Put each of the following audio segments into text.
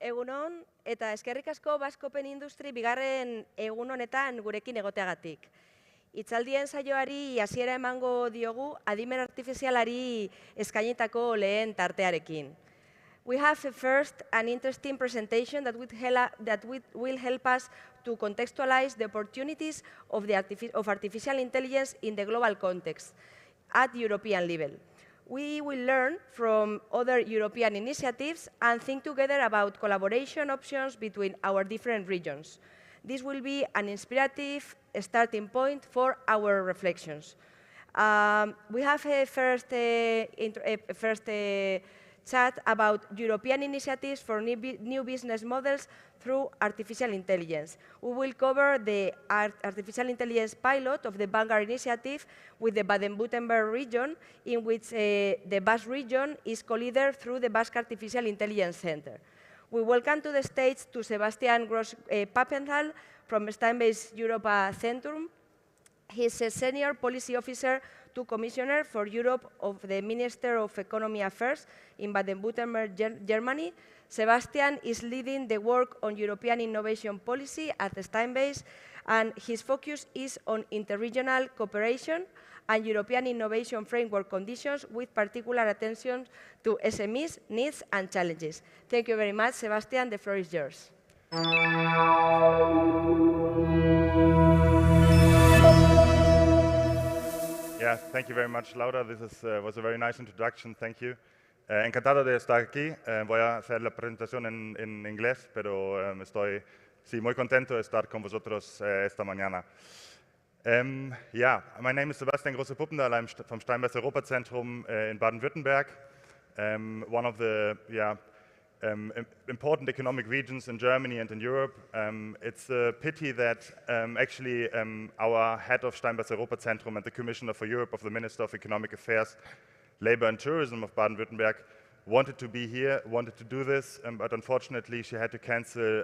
Egunon, eta eskerrik asko Basque Open Industry bigarren egun honetan gurekin egoteagatik. Itzaldien saioari hasiera emango diogu adimen artifizialari eskainitako lehen tartearekin. We have first an interesting presentation that will help us to contextualize the opportunities of artificial intelligence in the global context at European level. We will learn from other European initiatives and think together about collaboration options between our different regions. This will be an inspirative starting point for our reflections. We have a first chat about European initiatives for new business models through artificial intelligence. We will cover the artificial intelligence pilot of the Vanguard initiative with the Baden-Württemberg region, in which the Basque region is co-leader through the Basque Artificial Intelligence Center. We welcome to the stage to Sebastian Gross-Papenthal from Steinbase Europa Centrum. He is a senior policy officer to Commissioner for Europe of the Minister of Economy Affairs in Baden-Württemberg, Germany. Sebastian is leading the work on European innovation policy at Steinbase, and his focus is on interregional cooperation and European innovation framework conditions, with particular attention to SMEs, needs and challenges. Thank you very much, Sebastian. The floor is yours. Yeah, thank you very much, Laura. This was a very nice introduction. Thank you. Encantado de estar aquí. Voy a hacer la presentación en inglés, pero estoy muy contento de estar con vosotros esta mañana. Yeah, my name is Sebastian Grosse-Puppendahl. I'm from Steinbase Europa Zentrum in Baden-Württemberg, one of the important economic regions in Germany and in Europe. It's a pity that actually our head of Steinbase Europa Zentrum and the Commissioner for Europe of the Minister of Economic Affairs, Labor and Tourism of Baden-Württemberg wanted to be here, wanted to do this, but unfortunately she had to cancel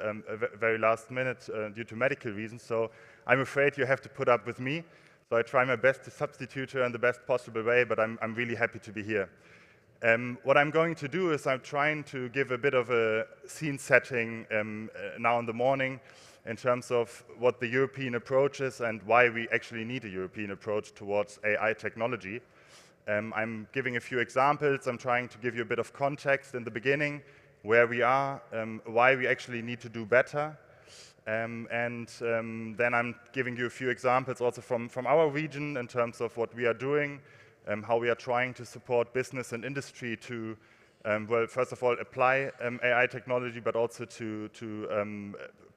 very last minute due to medical reasons. So I'm afraid you have to put up with me. So I try my best to substitute her in the best possible way, but I'm really happy to be here. What I'm going to do is I'm trying to give a bit of a scene setting now in the morning in terms of what the European approach is and why we actually need a European approach towards AI technology. I'm giving a few examples. I'm trying to give you a bit of context in the beginning, where we are, why we actually need to do better. Then I'm giving you a few examples also from our region in terms of what we are doing, how we are trying to support business and industry to, well, first of all, apply AI technology, but also to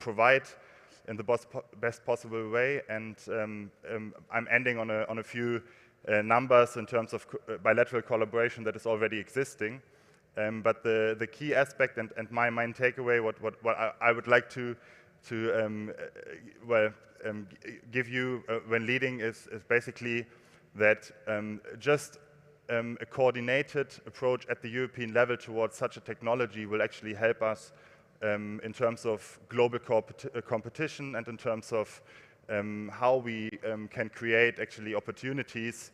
provide in the best possible way. And I'm ending on a few numbers in terms of bilateral collaboration that is already existing. But the key aspect and my main takeaway, what I would like to give you when leading is basically that just a coordinated approach at the European level towards such a technology will actually help us in terms of global competition and in terms of how we can create actually opportunities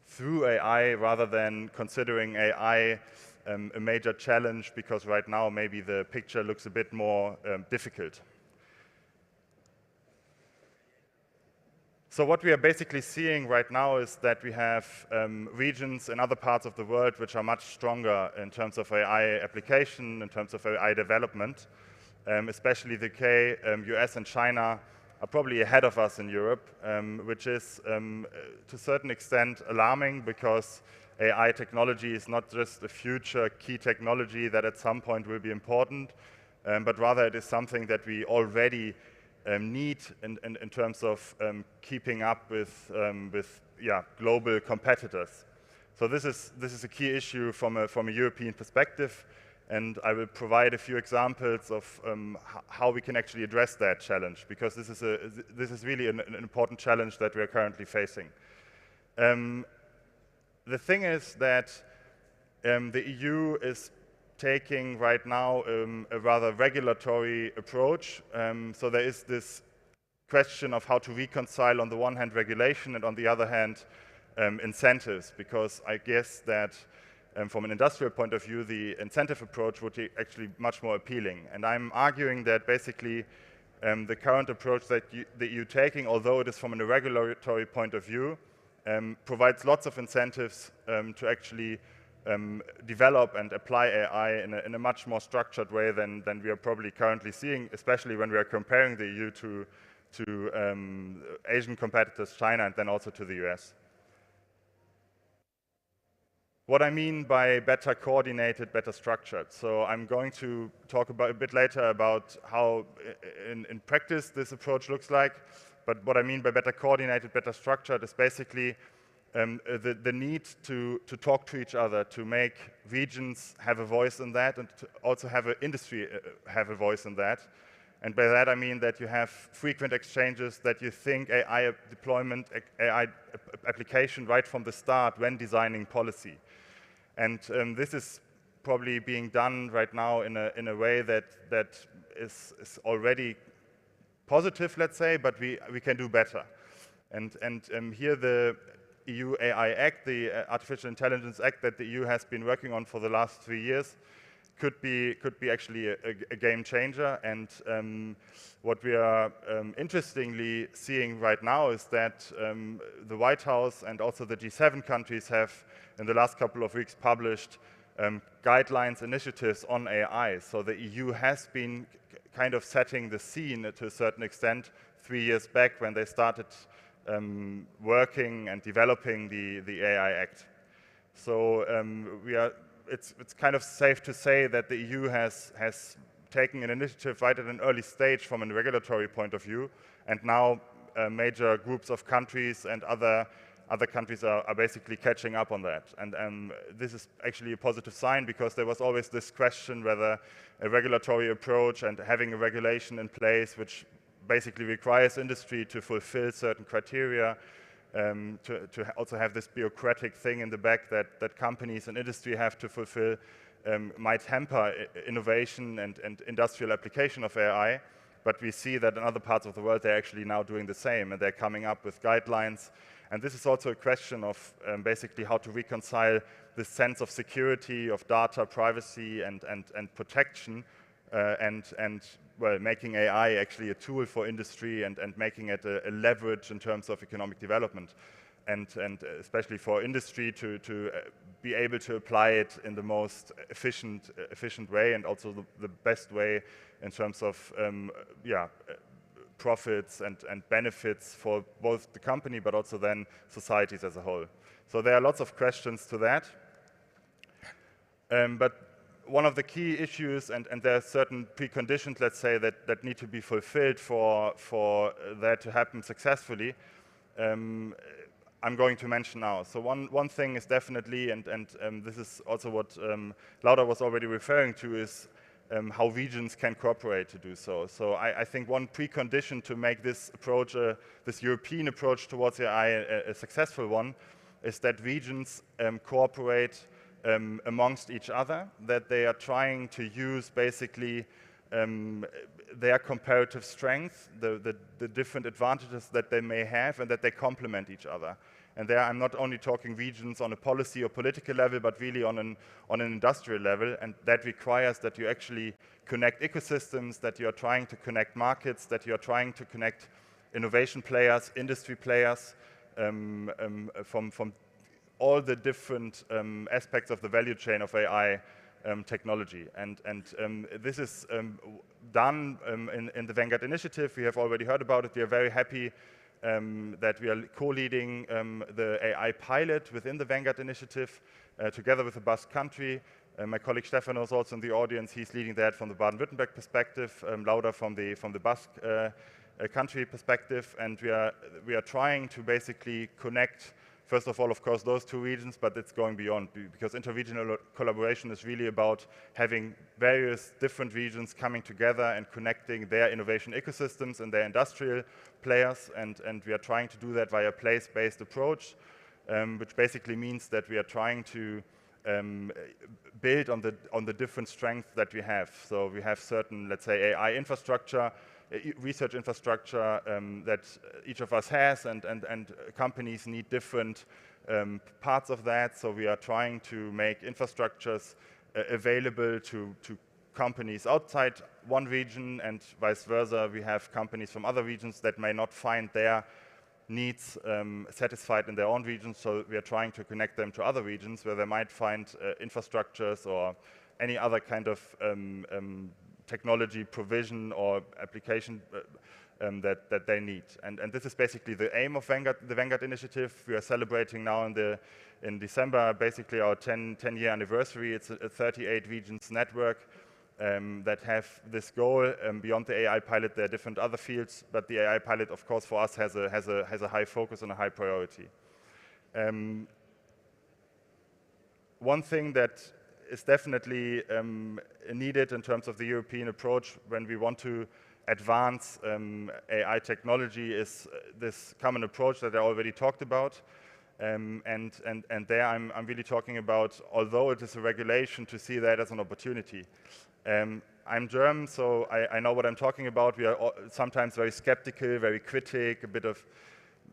through AI rather than considering AI a major challenge, because right now maybe the picture looks a bit more difficult. So what we are basically seeing right now is that we have regions in other parts of the world which are much stronger in terms of AI application, in terms of AI development, especially the UK, US and China are probably ahead of us in Europe, which is to a certain extent alarming, because AI technology is not just a future key technology that at some point will be important, but rather it is something that we already need in terms of keeping up with global competitors. So this is a key issue from a European perspective, and I will provide a few examples of how we can actually address that challenge, because this is really an important challenge that we are currently facing. The thing is that the EU is taking right now a rather regulatory approach. So there is this question of how to reconcile on the one hand regulation and on the other hand incentives, because I guess that from an industrial point of view, the incentive approach would be actually much more appealing. And I'm arguing that basically the current approach that you're taking, although it is from a regulatory point of view, provides lots of incentives to actually develop and apply AI in a much more structured way than we are probably currently seeing, especially when we are comparing the EU to Asian competitors, China, and then also to the US. What I mean by better coordinated, better structured. So I'm going to talk a bit later about how in practice this approach looks like, but what I mean by better coordinated, better structured is basically the need to talk to each other, to make regions have a voice in that, and to also have an industry have a voice in that. And by that I mean that you have frequent exchanges, that you think AI deployment, AI application right from the start when designing policy. And this is probably being done right now in a way that is already positive, let's say, but we can do better. And here the EU AI Act, the Artificial Intelligence Act that the EU has been working on for the last 3 years, could be actually a game changer. And what we are interestingly seeing right now is that the White House and also the G7 countries have, in the last couple of weeks, published guidelines, initiatives on AI. So the EU has been kind of setting the scene to a certain extent 3 years back when they started working and developing the AI Act. So it's kind of safe to say that the EU has taken an initiative right at an early stage from a regulatory point of view, and now major groups of countries and other countries are basically catching up on that. And this is actually a positive sign, because there was always this question whether a regulatory approach and having a regulation in place which basically requires industry to fulfill certain criteria, to also have this bureaucratic thing in the back that companies and industry have to fulfill, might hamper innovation and industrial application of AI. But we see that in other parts of the world they're actually now doing the same, and they're coming up with guidelines. And this is also a question of basically how to reconcile this sense of security, of data privacy and protection, and well, making AI actually a tool for industry and making it a leverage in terms of economic development, and especially for industry to be able to apply it in the most efficient way, and also the best way in terms of profits and benefits for both the company but also then societies as a whole. So there are lots of questions to that. But one of the key issues, and there are certain preconditions, let's say, that need to be fulfilled for that to happen successfully, I'm going to mention now. So one thing is definitely, and this is also what Laura was already referring to, is how regions can cooperate to do so. So I think one precondition to make this approach, this European approach towards AI a successful one, is that regions cooperate amongst each other, that they are trying to use basically their comparative strength, the different advantages that they may have, and that they complement each other. And there I'm not only talking regions on a policy or political level, but really on an industrial level, and that requires that you actually connect ecosystems, that you are trying to connect markets, that you are trying to connect innovation players, industry players, from all the different aspects of the value chain of AI technology. And this is done in the Vanguard Initiative. We have already heard about it. We are very happy that we are co-leading the AI pilot within the Vanguard Initiative together with the Basque country. My colleague Stefano is also in the audience. He's leading that from the Baden-Württemberg perspective, Laura from the Basque country perspective. And we are trying to basically connect, first of all, of course, those two regions, but it's going beyond, because interregional collaboration is really about having various different regions coming together and connecting their innovation ecosystems and their industrial players, and we are trying to do that via place-based approach, which basically means that we are trying to build on the different strengths that we have. So we have certain, let's say, AI infrastructure research infrastructure that each of us has, and companies need different parts of that. So we are trying to make infrastructures available to companies outside one region, and vice versa. We have companies from other regions that may not find their needs satisfied in their own regions, so we are trying to connect them to other regions where they might find infrastructures or any other kind of technology provision or application that they need. And this is basically the aim of the Vanguard Initiative. We are celebrating now in December basically our 10-year anniversary. It's a 38 regions network that have this goal. Beyond the AI pilot, there are different other fields, but the AI pilot, of course, for us has a high focus and a high priority. One thing that is definitely needed in terms of the European approach when we want to advance AI technology is this common approach that I already talked about. And there I'm really talking about, although it is a regulation, to see that as an opportunity. I'm German, so I know what I'm talking about. We are sometimes very skeptical, very critic, a bit of,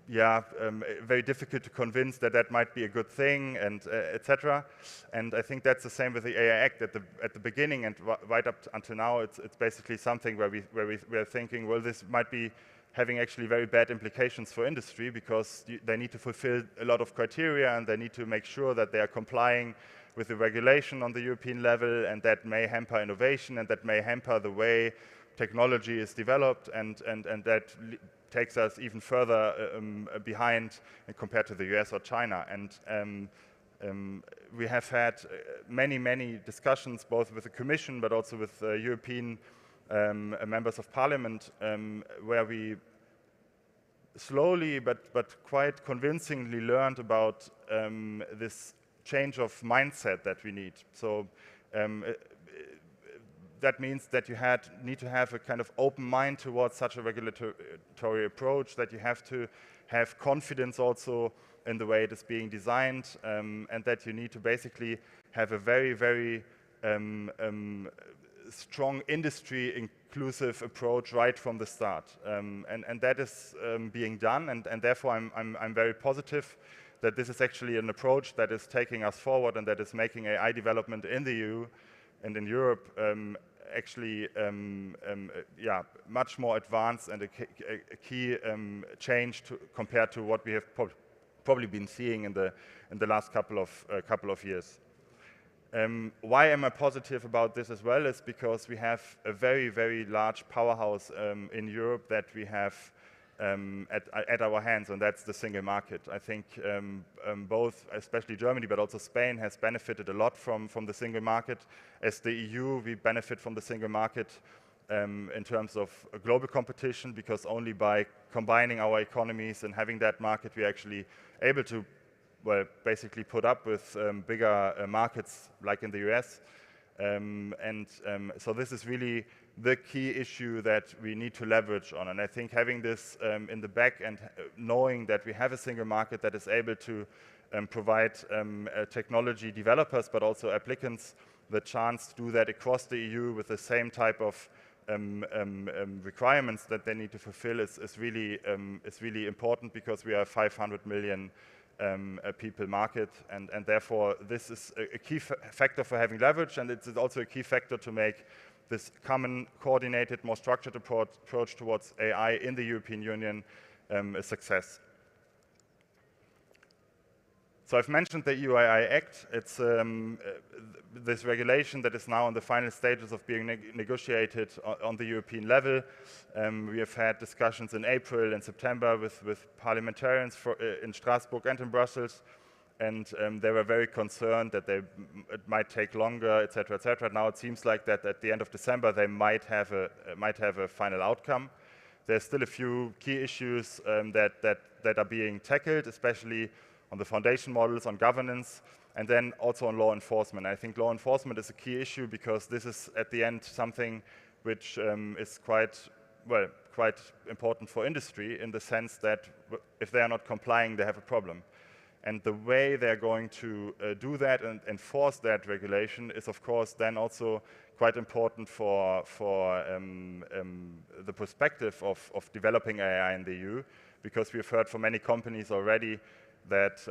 very difficult to convince that that might be a good thing, and etc. And I think that's the same with the AI Act. At the beginning and right up until now, it's basically something where we are thinking, well, this might be having actually very bad implications for industry, because they need to fulfill a lot of criteria, and they need to make sure that they are complying with the regulation on the European level, and that may hamper innovation, and that may hamper the way technology is developed, and that takes us even further behind compared to the US or China. And we have had many discussions, both with the Commission but also with European members of Parliament, where we slowly but quite convincingly learned about this change of mindset that we need. So that means that you need to have a kind of open mind towards such a regulatory approach, that you have to have confidence also in the way it is being designed, and that you need to basically have a very strong industry inclusive approach right from the start. And that is being done, and therefore I'm very positive that this is actually an approach that is taking us forward, and that is making AI development in the EU and in Europe actually much more advanced, and a key change compared to what we have probably been seeing in the last couple of years. Why am I positive about this as well is because we have a very large powerhouse in Europe that we have at our hands, and that's the single market. I think both, especially Germany, but also Spain, has benefited a lot from the single market. As the EU, we benefit from the single market in terms of global competition, because only by combining our economies and having that market, we're actually able to, well, basically put up with bigger markets like in the US. So this is really the key issue that we need to leverage on. And I think having this in the back, and knowing that we have a single market that is able to provide technology developers but also applicants the chance to do that across the EU with the same type of requirements that they need to fulfill is really important, because we are a 500 million people market, and therefore this is a key factor for having leverage, and it's also a key factor to make this common, coordinated, more structured approach towards AI in the European Union a success. So I've mentioned the EU AI Act. It's this regulation that is now in the final stages of being negotiated on the European level. We have had discussions in April and September with parliamentarians in Strasbourg and in Brussels, and they were very concerned that it might take longer, etc., etc. Now it seems like that at the end of December they might have a final outcome. There's still a few key issues that are being tackled, especially on the foundation models, on governance, and then also on law enforcement. I think law enforcement is a key issue, because this is at the end something which is quite important for industry, in the sense that if they are not complying, they have a problem. And the way they're going to do that and enforce that regulation is, of course, then also quite important for the perspective of developing AI in the EU, because we've heard from many companies already that,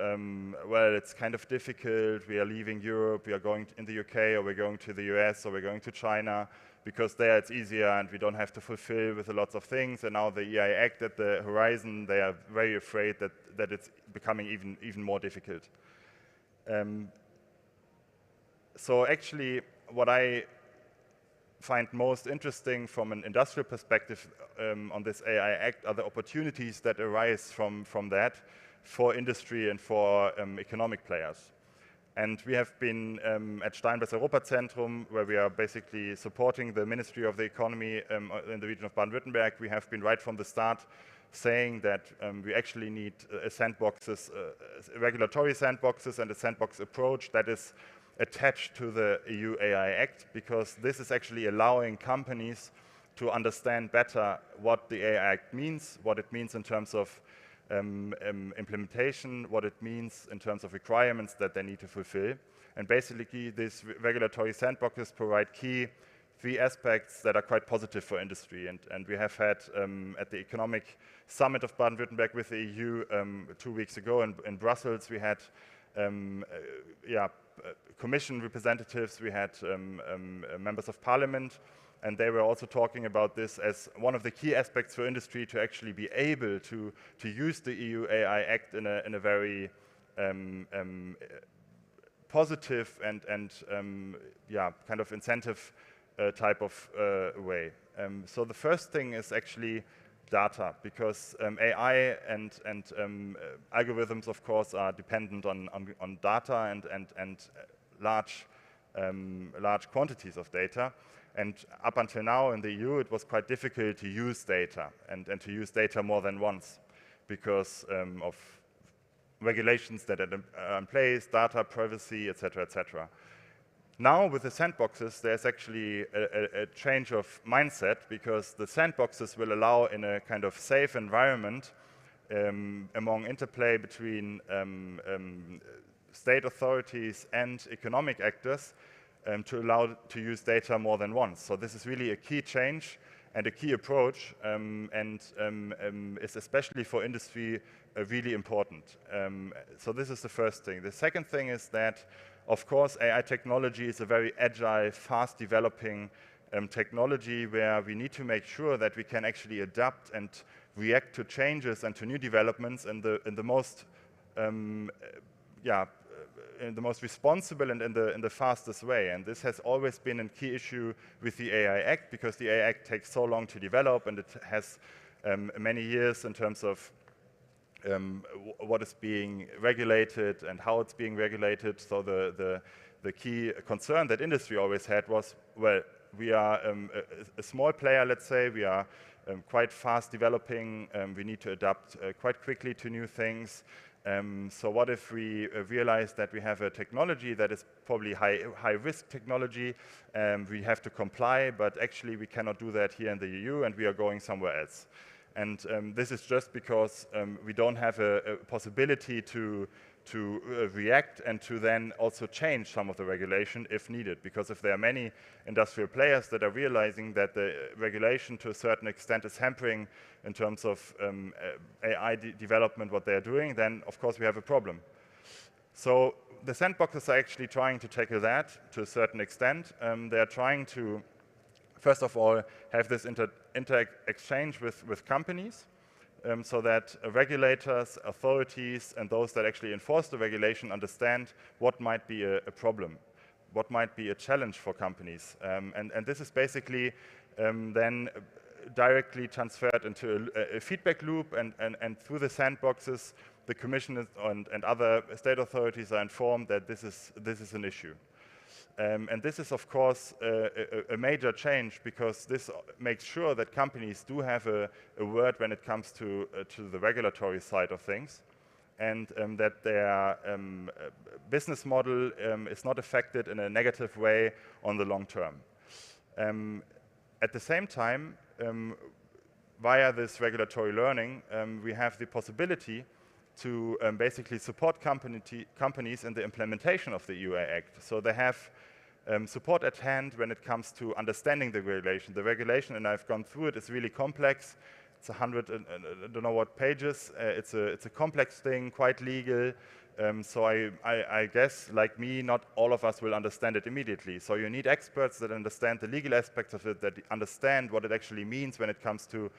well, it's kind of difficult, we are leaving Europe, we are going in the UK, or we're going to the US, or we're going to China, because there it's easier and we don't have to fulfill with a lot of things, and now the EI Act at the horizon, they are very afraid that it's becoming even more difficult. So actually, what I find most interesting from an industrial perspective on this AI Act are the opportunities that arise from that for industry and for economic players. And we have been at Steinbeiß Europazentrum, where we are basically supporting the Ministry of the Economy in the region of Baden-Württemberg. We have been right from the start saying that we actually need regulatory sandboxes and a sandbox approach that is attached to the EU AI Act, because this is actually allowing companies to understand better what the AI Act means, what it means in terms of implementation, what it means in terms of requirements that they need to fulfill. And basically, these regulatory sandboxes provide three aspects that are quite positive for industry. And we have had at the Economic Summit of Baden-Württemberg with the EU 2 weeks ago in Brussels, we had Commission representatives, we had members of parliament, and they were also talking about this as one of the key aspects for industry to actually be able to use the EU AI Act in a very positive and kind of incentive type of way. So the first thing is actually data, because AI and algorithms, of course, are dependent on data and large quantities of data. And up until now in the EU, it was quite difficult to use data and to use data more than once because of regulations that are in place, data privacy, etc., etc. Now with the sandboxes, there's actually a change of mindset, because the sandboxes will allow, in a kind of safe environment, among interplay between state authorities and economic actors, to allow to use data more than once. So this is really a key change and a key approach, and is especially for industry really important. So this is the first thing. The second thing is that, of course, AI technology is a very agile, fast developing technology where we need to make sure that we can actually adapt and react to changes and to new developments in the most responsible and in the fastest way. And this has always been a key issue with the AI Act, because the AI Act takes so long to develop, and it has many years in terms of what is being regulated and how it's being regulated. So the key concern that industry always had was, well, we are a small player, let's say. We are quite fast developing. We need to adapt quite quickly to new things. So what if we realize that we have a technology that is probably high-risk technology, we have to comply, but actually we cannot do that here in the EU, and we are going somewhere else. And this is just because we don't have a possibility to react and to then also change some of the regulation if needed. Because if there are many industrial players that are realizing that the regulation to a certain extent is hampering in terms of AI development, what they're doing, then of course we have a problem. So the sandboxes are actually trying to tackle that to a certain extent. They are trying to, first of all, have this inter-exchange with companies, so that regulators, authorities, and those that actually enforce the regulation understand what might be a problem, what might be a challenge for companies. And this is basically then directly transferred into a feedback loop, and through the sandboxes, the Commission and other state authorities are informed that this is an issue. And this is, of course, a major change, because this makes sure that companies do have a word when it comes to the regulatory side of things, and that their business model is not affected in a negative way on the long term. At the same time, via this regulatory learning, we have the possibility to basically support companies in the implementation of the EU AI Act. So they have support at hand when it comes to understanding the regulation. The regulation, and I've gone through it, is really complex. It's 100, I don't know what pages. It's a complex thing, quite legal. So I guess, like me, not all of us will understand it immediately. So you need experts that understand the legal aspects of it, that understand what it actually means when it comes to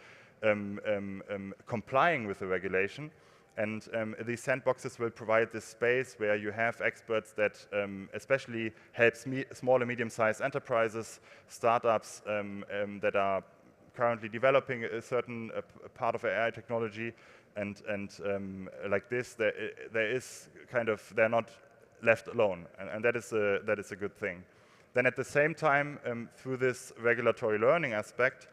complying with the regulation. And these sandboxes will provide this space where you have experts that especially help small and medium-sized enterprises, startups that are currently developing a certain part of AI technology, and like this, there is kind of, they're not left alone, and that is a good thing. Then at the same time, through this regulatory learning aspect,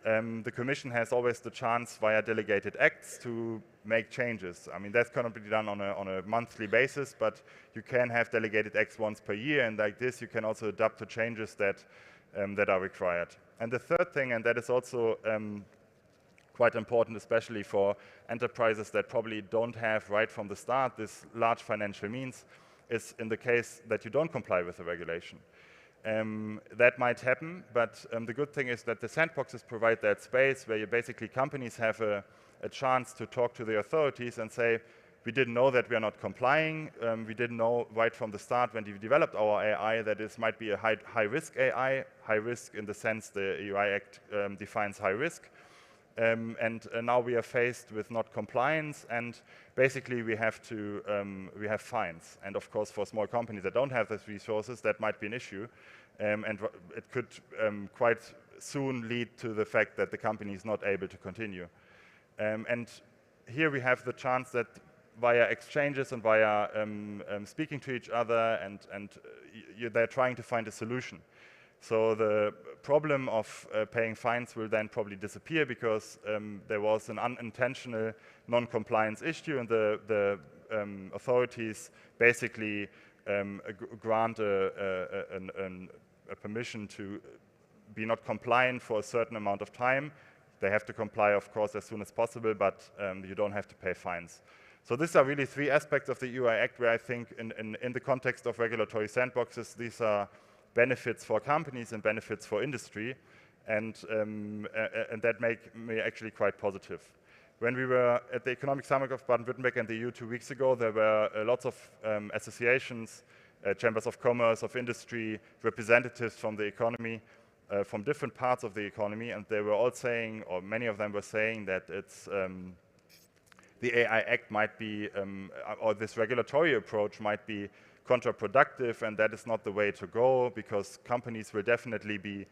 the Commission has always the chance via delegated acts to make changes. I mean, that's going to be done on a monthly basis, but you can have delegated acts once per year, and like this, you can also adapt to changes that are required. And the third thing, and that is also quite important, especially for enterprises that probably don't have right from the start this large financial means, is in the case that you don't comply with the regulation. That might happen, but the good thing is that the sandboxes provide that space where basically companies have a chance to talk to the authorities and say, we didn't know that we are not complying. We didn't know right from the start when we developed our AI that this might be a high-risk AI, high risk in the sense the UI Act defines high risk. And now we are faced with not compliance, and basically we have fines. And of course, for small companies that don't have those resources, that might be an issue. And it could quite soon lead to the fact that the company is not able to continue. And here we have the chance that via exchanges and via speaking to each other, and they're trying to find a solution. So the problem of paying fines will then probably disappear because there was an unintentional non-compliance issue, and the authorities basically grant a permission to be not compliant for a certain amount of time. They have to comply, of course, as soon as possible, but you don't have to pay fines. So these are really three aspects of the UI Act where I think in the context of regulatory sandboxes, these are benefits for companies and benefits for industry, and that make me actually quite positive. When we were at the Economic Summit of Baden-Württemberg and the EU 2 weeks ago, there were lots of associations, chambers of commerce, of industry, representatives from the economy, from different parts of the economy, and they were all saying, or many of them were saying, that it's the AI Act might be, or this regulatory approach might be counterproductive, and that is not the way to go, because companies will definitely be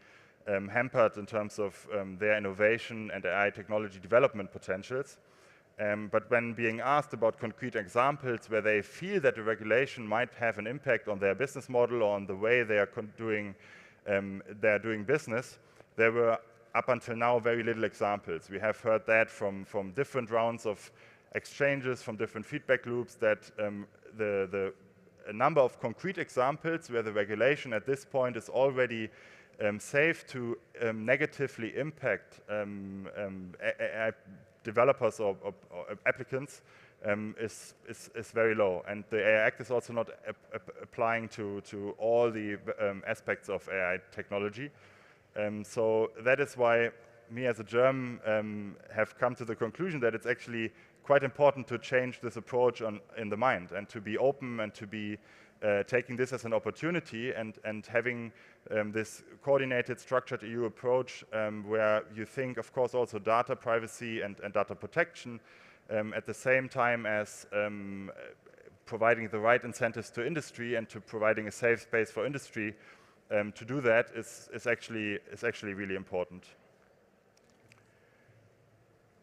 hampered in terms of their innovation and AI technology development potentials. But when being asked about concrete examples where they feel that the regulation might have an impact on their business model or on the way they are doing business, there were up until now very little examples. We have heard that from different rounds of exchanges, from different feedback loops, that a number of concrete examples where the regulation at this point is already safe to negatively impact developers or applicants is very low. And the AI Act is also not applying to all the aspects of AI technology. So that is why me as a German have come to the conclusion that it's actually quite important to change this approach in the mind, and to be open, and to be taking this as an opportunity, and having this coordinated, structured EU approach where you think, of course, also data privacy and data protection at the same time as providing the right incentives to industry and to providing a safe space for industry to do that is actually really important.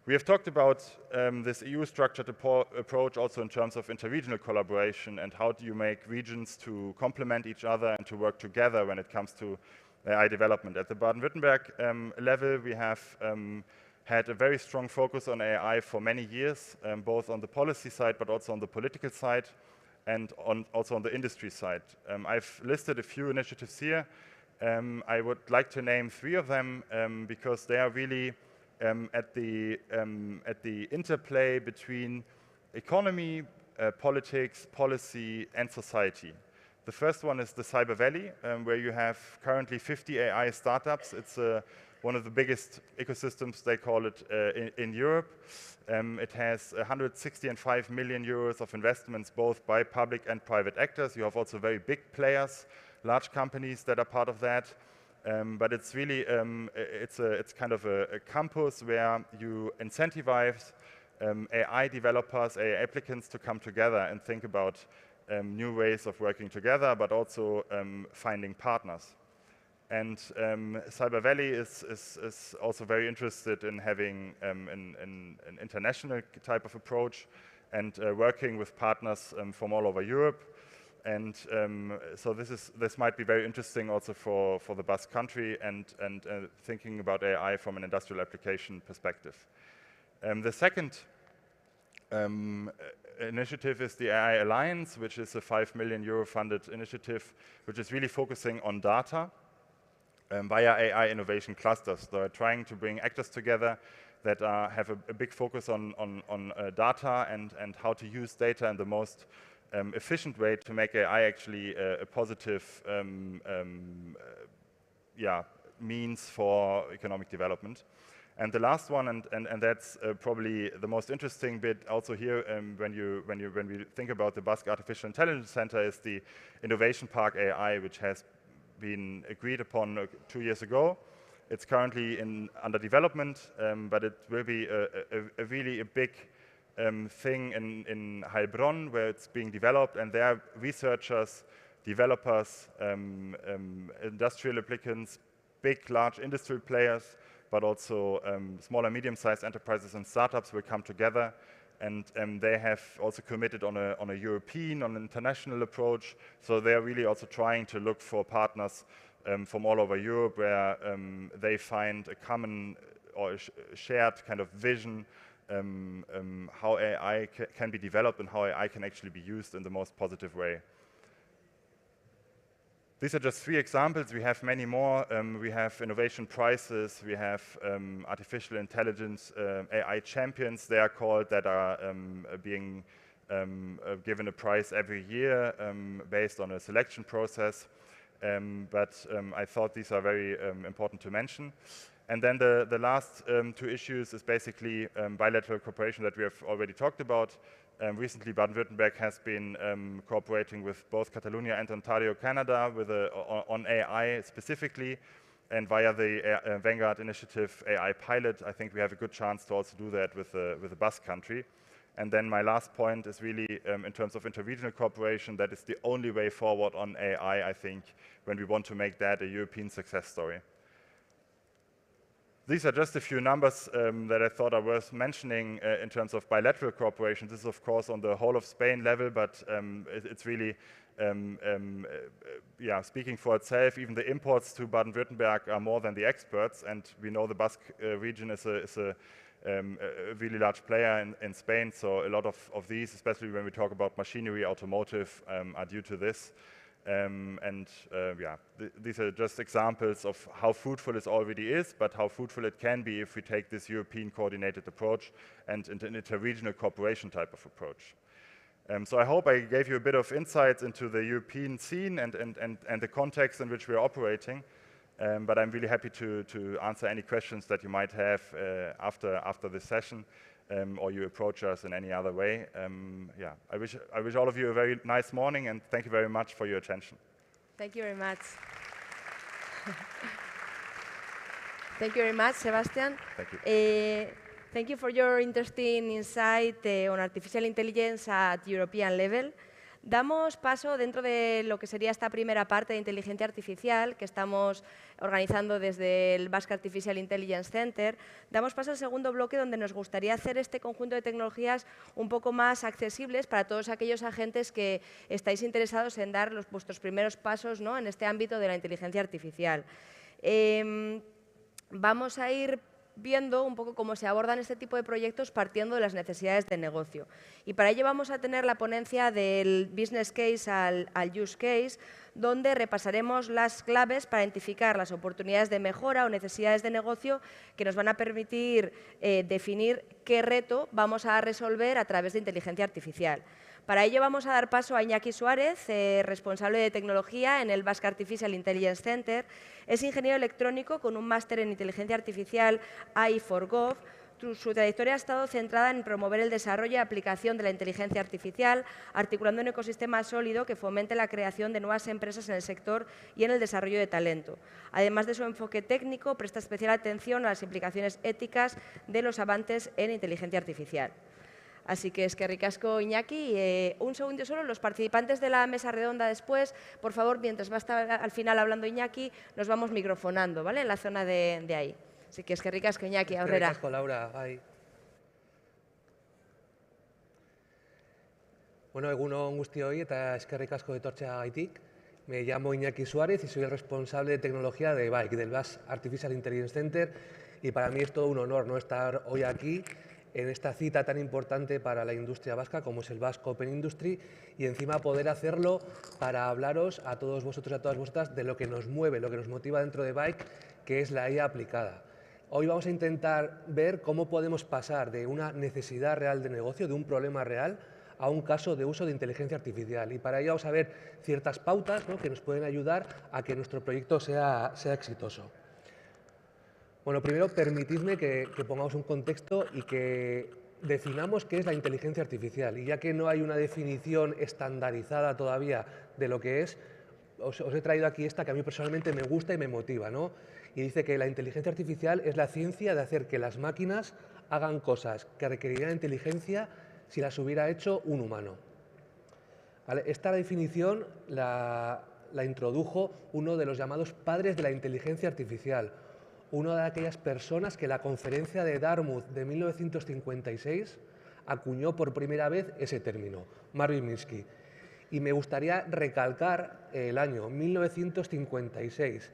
We have talked about this EU structured approach also in terms of interregional collaboration, and how do you make regions to complement each other and to work together when it comes to AI development. At the Baden-Württemberg level, we have had a very strong focus on AI for many years, both on the policy side but also on the political side, and also on the industry side. I've listed a few initiatives here. I would like to name 3 of them because they are really at the interplay between economy, politics, policy, and society. The first one is the Cyber Valley, where you have currently 50 AI startups. It's one of the biggest ecosystems, they call it, in Europe. It has 165 million euros of investments, both by public and private actors. You have also very big players, large companies that are part of that. But it's really, it's kind of a campus where you incentivize AI developers, AI applicants to come together and think about new ways of working together, but also finding partners. And Cyber Valley is also very interested in having an international type of approach and working with partners from all over Europe. And so this might be very interesting also for the Basque Country and thinking about AI from an industrial application perspective. The second initiative is the AI Alliance, which is a 5 million euro funded initiative, which is really focusing on data via AI innovation clusters. They're trying to bring actors together that have a big focus on data and how to use data in the most efficient way to make AI actually a positive means for economic development. And the last one, and that's probably the most interesting bit also here when we think about the Basque Artificial Intelligence Center, is the Innovation Park AI, which has been agreed upon 2 years ago. It's currently under development, but it will be a really big thing in Heilbronn, where it's being developed, and there are researchers, developers, industrial applicants, big, large industry players, but also small and medium-sized enterprises and startups will come together, and they have also committed on a European, on an international approach. So they're really also trying to look for partners from all over Europe, where they find a common or shared kind of vision how AI can be developed and how AI can actually be used in the most positive way. These are just 3 examples. We have many more. We have innovation prizes. We have artificial intelligence AI champions, they are called, that are being given a prize every year based on a selection process. But I thought these are very important to mention. And then the last 2 issues is basically bilateral cooperation that we have already talked about. Recently, Baden-Württemberg has been cooperating with both Catalonia and Ontario, Canada, on AI specifically, and via the Vanguard Initiative AI Pilot, I think we have a good chance to also do that with the Basque Country. And then my last point is really in terms of interregional cooperation, that is the only way forward on AI, I think, when we want to make that a European success story. These are just a few numbers that I thought are worth mentioning in terms of bilateral cooperation. This is, of course, on the whole of Spain level, but it's really speaking for itself. Even the imports to Baden-Württemberg are more than the exports, and we know the Basque region is a really large player in Spain, so a lot of these, especially when we talk about machinery, automotive, are due to this. These are just examples of how fruitful it already is, but how fruitful it can be if we take this European coordinated approach and an interregional cooperation type of approach. So I hope I gave you a bit of insights into the European scene and the context in which we are operating. But I'm really happy to answer any questions that you might have after this session. Or you approach us in any other way. I wish all of you a very nice morning, and thank you very much for your attention. Thank you very much. Thank you very much, Sebastian. Thank you. Thank you for your interesting insight on artificial intelligence at European level. Damos paso dentro de lo que sería esta primera parte de inteligencia artificial que estamos organizando desde el Basque Artificial Intelligence Center. Damos paso al segundo bloque, donde nos gustaría hacer este conjunto de tecnologías un poco más accesibles para todos aquellos agentes que estáis interesados en dar vuestros primeros pasos, ¿no?, en este ámbito de la inteligencia artificial. Vamos a ir viendo un poco cómo se abordan este tipo de proyectos partiendo de las necesidades de negocio. Y para ello vamos a tener la ponencia del business case al use case, donde repasaremos las claves para identificar las oportunidades de mejora o necesidades de negocio que nos van a permitir definir qué reto vamos a resolver a través de inteligencia artificial. Para ello vamos a dar paso a Iñaki Suárez, responsable de tecnología en el Basque Artificial Intelligence Center. Es ingeniero electrónico con un máster en inteligencia artificial AI4Gov. Su trayectoria ha estado centrada en promover el desarrollo y aplicación de la inteligencia artificial, articulando un ecosistema sólido que fomente la creación de nuevas empresas en el sector y en el desarrollo de talento. Además de su enfoque técnico, presta especial atención a las implicaciones éticas de los avances en inteligencia artificial. Así que eskerrik asko, Iñaki. Un segundo solo, los participantes de la mesa redonda después, por favor, mientras va a estar al final hablando Iñaki, nos vamos microfonando, ¿vale? En la zona de ahí. Así que eskerrik asko, Iñaki, aurrera. Eskerrik asko, Laura, bai. Bueno, egunon guztioi eta eskerrik asko etortzeagaitik. Me llamo Iñaki Suárez y soy el responsable de tecnología de BAIC, del Basque Artificial Intelligence Center, y para mí es todo un honor no estar hoy aquí en esta cita tan importante para la industria vasca como es el Basque Open Industry, y encima poder hacerlo para hablaros a todos vosotros y a todas vosotras de lo que nos mueve, lo que nos motiva dentro de BAIC, que es la IA aplicada. Hoy vamos a intentar ver cómo podemos pasar de una necesidad real de negocio, de un problema real, a un caso de uso de inteligencia artificial. Y para ello vamos a ver ciertas pautas, ¿no?, que nos pueden ayudar a que nuestro proyecto sea exitoso. Bueno, primero permitidme que pongamos un contexto y que definamos qué es la inteligencia artificial. Y ya que no hay una definición estandarizada todavía de lo que es, os he traído aquí esta que a mí personalmente me gusta y me motiva, ¿no? Y dice que la inteligencia artificial es la ciencia de hacer que las máquinas hagan cosas que requerirían inteligencia si las hubiera hecho un humano. ¿Vale? Esta definición la introdujo uno de los llamados padres de la inteligencia artificial, una de aquellas personas que en la conferencia de Dartmouth de 1956 acuñó por primera vez ese término, Marvin Minsky. Y me gustaría recalcar el año 1956,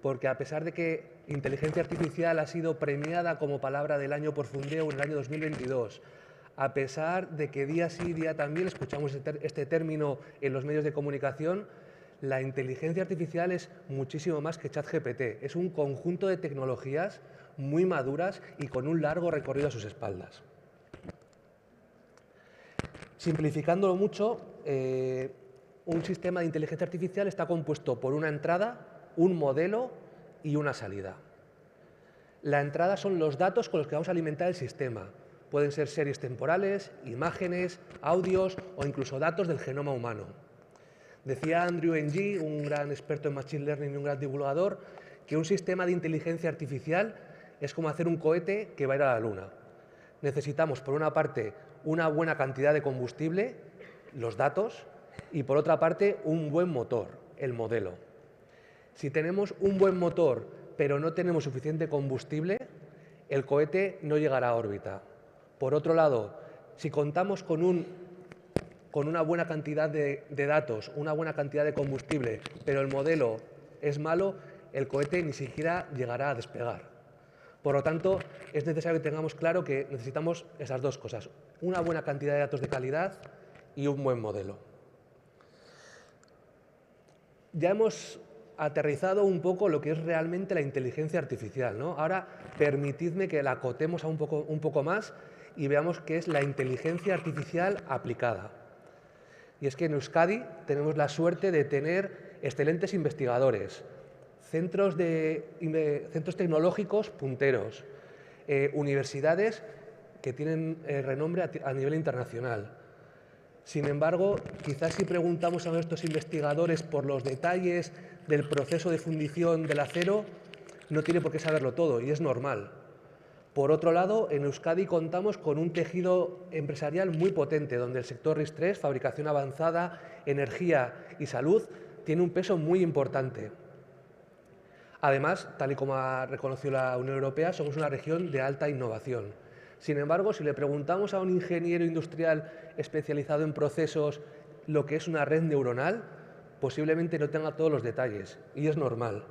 porque a pesar de que inteligencia artificial ha sido premiada como palabra del año por Fundeo en el año 2022, a pesar de que día sí día también escuchamos este término en los medios de comunicación, la inteligencia artificial es muchísimo más que ChatGPT. Es un conjunto de tecnologías muy maduras y con un largo recorrido a sus espaldas. Simplificándolo mucho, un sistema de inteligencia artificial está compuesto por una entrada, un modelo y una salida. La entrada son los datos con los que vamos a alimentar el sistema. Pueden ser series temporales, imágenes, audios o incluso datos del genoma humano. Decía Andrew Ng, un gran experto en Machine Learning y un gran divulgador, que un sistema de inteligencia artificial es como hacer un cohete que va a ir a la Luna. Necesitamos, por una parte, una buena cantidad de combustible, los datos, y por otra parte, un buen motor, el modelo. Si tenemos un buen motor, pero no tenemos suficiente combustible, el cohete no llegará a órbita. Por otro lado, si contamos con una buena cantidad de datos, una buena cantidad de combustible, pero el modelo es malo, el cohete ni siquiera llegará a despegar. Por lo tanto, es necesario que tengamos claro que necesitamos esas dos cosas, una buena cantidad de datos de calidad y un buen modelo. Ya hemos aterrizado un poco lo que es realmente la inteligencia artificial, ¿no? Ahora, permitidme que la acotemos un poco más y veamos qué es la inteligencia artificial aplicada. Y es que en Euskadi tenemos la suerte de tener excelentes investigadores, centros tecnológicos punteros, universidades que tienen renombre a nivel internacional. Sin embargo, quizás si preguntamos a nuestros investigadores por los detalles del proceso de fundición del acero, no tiene por qué saberlo todo, y es normal. Por otro lado, en Euskadi contamos con un tejido empresarial muy potente, donde el sector RIS3, fabricación avanzada, energía y salud, tiene un peso muy importante. Además, tal y como ha reconocido la Unión Europea, somos una región de alta innovación. Sin embargo, si le preguntamos a un ingeniero industrial especializado en procesos lo que es una red neuronal, posiblemente no tenga todos los detalles, y es normal.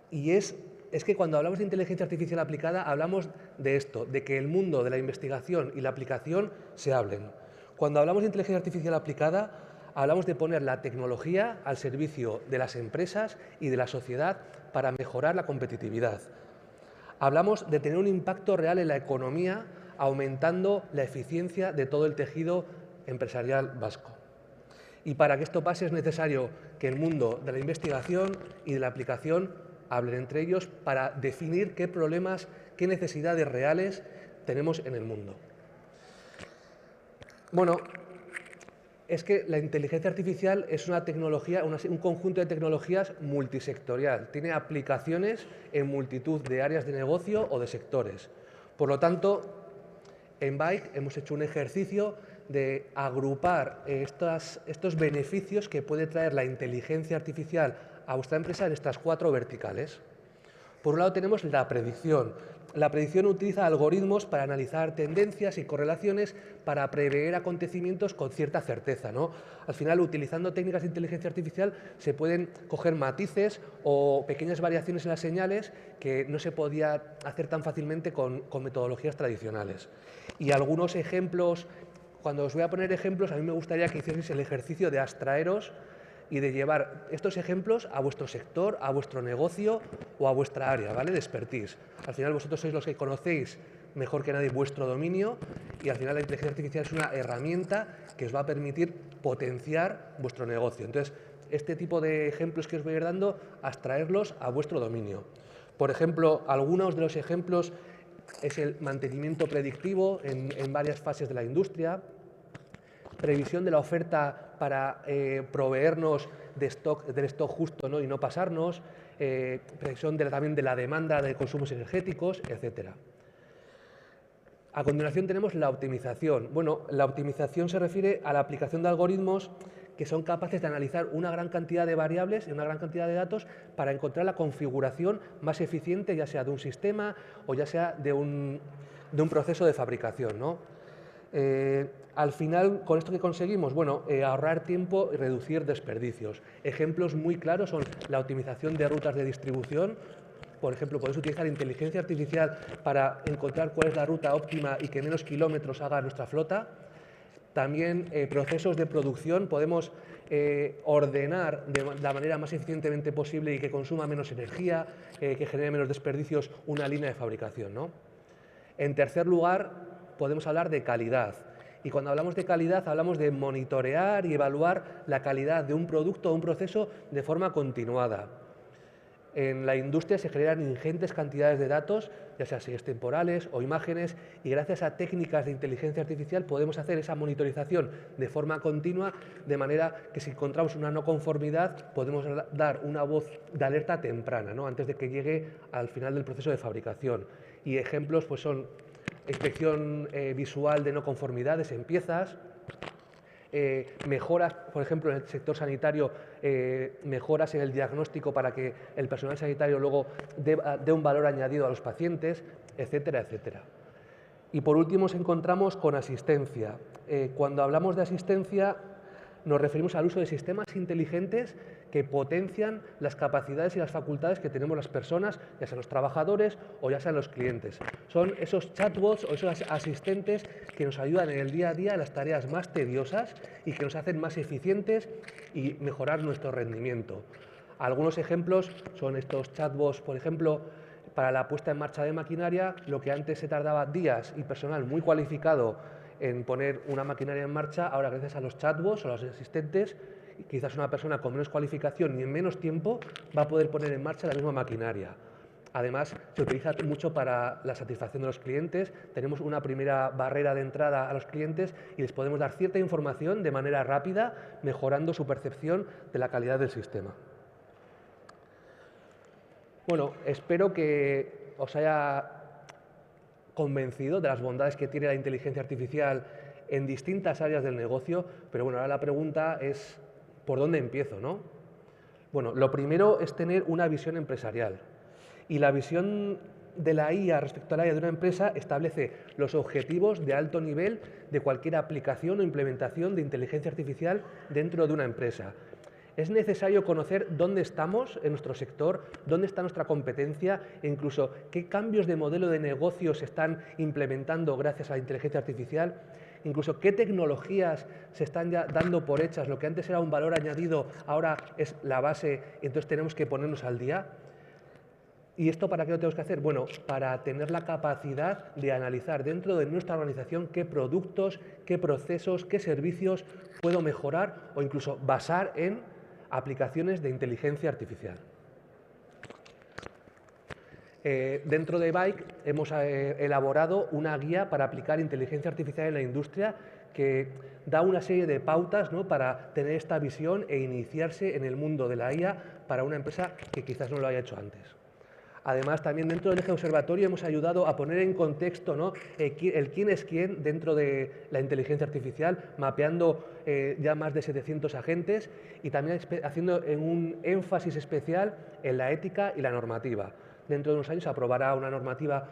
Y es que cuando hablamos de inteligencia artificial aplicada, hablamos de esto, de que el mundo de la investigación y la aplicación se hablen. Cuando hablamos de inteligencia artificial aplicada, hablamos de poner la tecnología al servicio de las empresas y de la sociedad para mejorar la competitividad. Hablamos de tener un impacto real en la economía, aumentando la eficiencia de todo el tejido empresarial vasco. Y para que esto pase es necesario que el mundo de la investigación y de la aplicación hablen entre ellos para definir qué problemas, qué necesidades reales tenemos en el mundo. Bueno, es que la inteligencia artificial es una tecnología, un conjunto de tecnologías multisectorial. Tiene aplicaciones en multitud de áreas de negocio o de sectores. Por lo tanto, en Bike hemos hecho un ejercicio de agrupar estos beneficios que puede traer la inteligencia artificial a vuestra empresa en estas 4 verticales. Por un lado tenemos la predicción. La predicción utiliza algoritmos para analizar tendencias y correlaciones para prever acontecimientos con cierta certeza, ¿no? Al final, utilizando técnicas de inteligencia artificial, se pueden coger matices o pequeñas variaciones en las señales que no se podía hacer tan fácilmente con metodologías tradicionales. Y algunos ejemplos, cuando os voy a poner ejemplos, a mí me gustaría que hicierais el ejercicio de abstraeros y de llevar estos ejemplos a vuestro sector, a vuestro negocio o a vuestra área, ¿vale?, de expertise. Al final vosotros sois los que conocéis mejor que nadie vuestro dominio y al final la inteligencia artificial es una herramienta que os va a permitir potenciar vuestro negocio. Entonces, este tipo de ejemplos que os voy a ir dando, abstraerlos a vuestro dominio. Por ejemplo, algunos de los ejemplos es el mantenimiento predictivo en varias fases de la industria, previsión de la oferta para proveernos del stock justo, ¿no?, y no pasarnos, previsión también de la demanda de consumos energéticos, etc. A continuación tenemos la optimización. Bueno, la optimización se refiere a la aplicación de algoritmos que son capaces de analizar una gran cantidad de variables y una gran cantidad de datos para encontrar la configuración más eficiente, ya sea de un sistema o ya sea de un proceso de fabricación, ¿no? Al final, ¿con esto qué conseguimos? Bueno, ahorrar tiempo y reducir desperdicios. Ejemplos muy claros son la optimización de rutas de distribución. Por ejemplo, podéis utilizar inteligencia artificial para encontrar cuál es la ruta óptima y que menos kilómetros haga nuestra flota. También procesos de producción, podemos ordenar de la manera más eficientemente posible y que consuma menos energía, que genere menos desperdicios una línea de fabricación, ¿no? En tercer lugar, podemos hablar de calidad. Y cuando hablamos de calidad, hablamos de monitorear y evaluar la calidad de un producto o un proceso de forma continuada. En la industria se generan ingentes cantidades de datos, ya sea series temporales o imágenes, y gracias a técnicas de inteligencia artificial podemos hacer esa monitorización de forma continua, de manera que si encontramos una no conformidad podemos dar una voz de alerta temprana, ¿no?, antes de que llegue al final del proceso de fabricación. Y ejemplos pues son inspección visual de no conformidades en piezas, mejoras, por ejemplo, en el sector sanitario, mejoras en el diagnóstico para que el personal sanitario luego dé un valor añadido a los pacientes, etcétera, etcétera. Y por último nos encontramos con asistencia. Cuando hablamos de asistencia nos referimos al uso de sistemas inteligentes que potencian las capacidades y las facultades que tenemos las personas, ya sean los trabajadores o ya sean los clientes. Son esos chatbots o esos asistentes que nos ayudan en el día a día en las tareas más tediosas y que nos hacen más eficientes y mejorar nuestro rendimiento. Algunos ejemplos son estos chatbots, por ejemplo, para la puesta en marcha de maquinaria, lo que antes se tardaba días y personal muy cualificado en poner una maquinaria en marcha, ahora gracias a los chatbots o a los asistentes, quizás una persona con menos cualificación y en menos tiempo va a poder poner en marcha la misma maquinaria. Además, se utiliza mucho para la satisfacción de los clientes. Tenemos una primera barrera de entrada a los clientes y les podemos dar cierta información de manera rápida, mejorando su percepción de la calidad del sistema. Bueno, espero que os haya convencido de las bondades que tiene la inteligencia artificial en distintas áreas del negocio, pero bueno, ahora la pregunta es ¿por dónde empiezo, no? Bueno, lo primero es tener una visión empresarial, y la visión de la IA respecto a la IA de una empresa establece los objetivos de alto nivel de cualquier aplicación o implementación de inteligencia artificial dentro de una empresa. Es necesario conocer dónde estamos en nuestro sector, dónde está nuestra competencia e incluso qué cambios de modelo de negocio se están implementando gracias a la inteligencia artificial, incluso qué tecnologías se están ya dando por hechas, lo que antes era un valor añadido ahora es la base, entonces tenemos que ponernos al día. ¿Y esto para qué lo tenemos que hacer? Bueno, para tener la capacidad de analizar dentro de nuestra organización qué productos, qué procesos, qué servicios puedo mejorar o incluso basar en aplicaciones de inteligencia artificial. Dentro de Bike hemos elaborado una guía para aplicar inteligencia artificial en la industria que da una serie de pautas, ¿no?, para tener esta visión e iniciarse en el mundo de la IA para una empresa que quizás no lo haya hecho antes. Además, también dentro del eje observatorio hemos ayudado a poner en contexto, ¿no?, el quién es quién dentro de la inteligencia artificial, mapeando ya más de 700 agentes y también haciendo un énfasis especial en la ética y la normativa. Dentro de unos años se aprobará una normativa,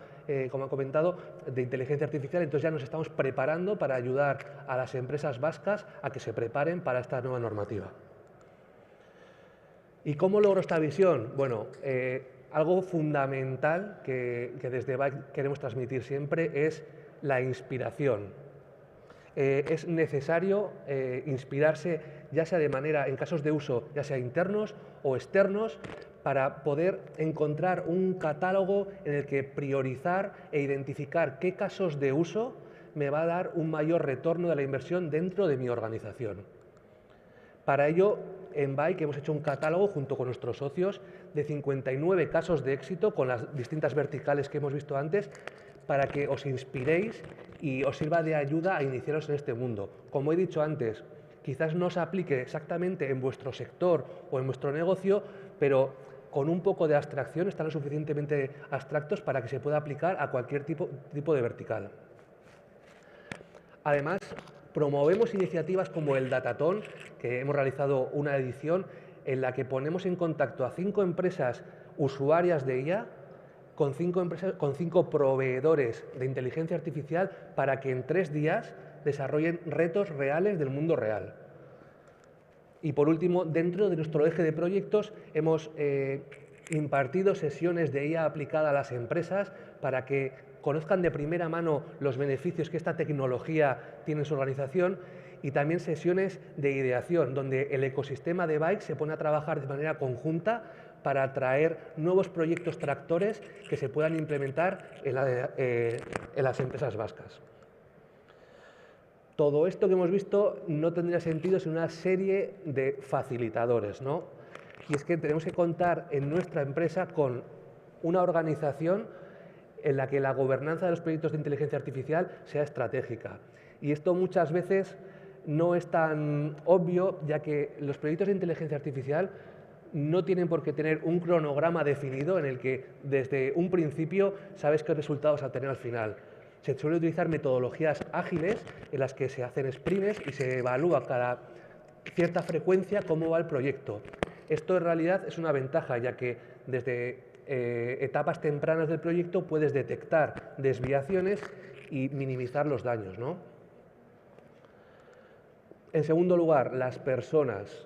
como he comentado, de inteligencia artificial, entonces ya nos estamos preparando para ayudar a las empresas vascas a que se preparen para esta nueva normativa. ¿Y cómo logro esta visión? Bueno, algo fundamental que desde Bike queremos transmitir siempre es la inspiración. Es necesario inspirarse, ya sea de manera, en casos de uso, ya sea internos o externos, para poder encontrar un catálogo en el que priorizar e identificar qué casos de uso me va a dar un mayor retorno de la inversión dentro de mi organización. Para ello, en Bike hemos hecho un catálogo junto con nuestros socios de 59 casos de éxito con las distintas verticales que hemos visto antes para que os inspiréis y os sirva de ayuda a iniciaros en este mundo. Como he dicho antes, quizás no se aplique exactamente en vuestro sector o en vuestro negocio, pero con un poco de abstracción están lo suficientemente abstractos para que se pueda aplicar a cualquier tipo de vertical. Además, promovemos iniciativas como el Datatón, que hemos realizado una edición en la que ponemos en contacto a 5 empresas usuarias de IA con 5 proveedores de inteligencia artificial para que en 3 días desarrollen retos reales del mundo real. Y por último, dentro de nuestro eje de proyectos hemos impartido sesiones de IA aplicada a las empresas para que conozcan de primera mano los beneficios que esta tecnología tiene en su organización y también sesiones de ideación, donde el ecosistema de Bike se pone a trabajar de manera conjunta para atraer nuevos proyectos tractores que se puedan implementar en las empresas vascas. Todo esto que hemos visto no tendría sentido sin una serie de facilitadores, ¿no? Y es que tenemos que contar en nuestra empresa con una organización en la que la gobernanza de los proyectos de inteligencia artificial sea estratégica. Y esto muchas veces no es tan obvio, ya que los proyectos de inteligencia artificial no tienen por qué tener un cronograma definido en el que desde un principio sabes qué resultados vas a tener al final. Se suele utilizar metodologías ágiles en las que se hacen sprints y se evalúa cada cierta frecuencia cómo va el proyecto. Esto en realidad es una ventaja, ya que desde etapas tempranas del proyecto puedes detectar desviaciones y minimizar los daños, ¿no? En segundo lugar, las personas.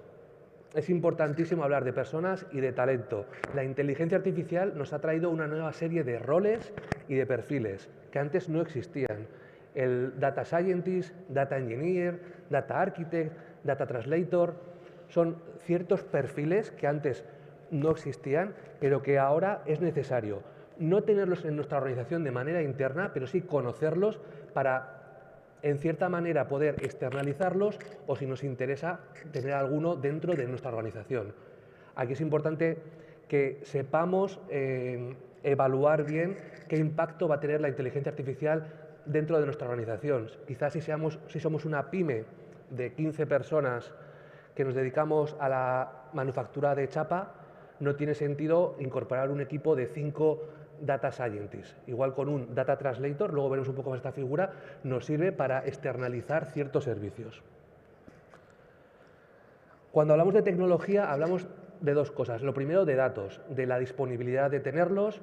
Es importantísimo hablar de personas y de talento. La inteligencia artificial nos ha traído una nueva serie de roles y de perfiles que antes no existían. El Data Scientist, Data Engineer, Data Architect, Data Translator, son ciertos perfiles que antes no existían, pero que ahora es necesario no tenerlos en nuestra organización de manera interna, pero sí conocerlos para, en cierta manera, poder externalizarlos o, si nos interesa, tener alguno dentro de nuestra organización. Aquí es importante que sepamos evaluar bien qué impacto va a tener la inteligencia artificial dentro de nuestra organización. Quizás si somos una pyme de 15 personas que nos dedicamos a la manufactura de chapa, no tiene sentido incorporar un equipo de 5 Data Scientists. Igual con un Data Translator, luego veremos un poco más esta figura, nos sirve para externalizar ciertos servicios. Cuando hablamos de tecnología, hablamos de 2 cosas. Lo primero, de datos, de la disponibilidad de tenerlos,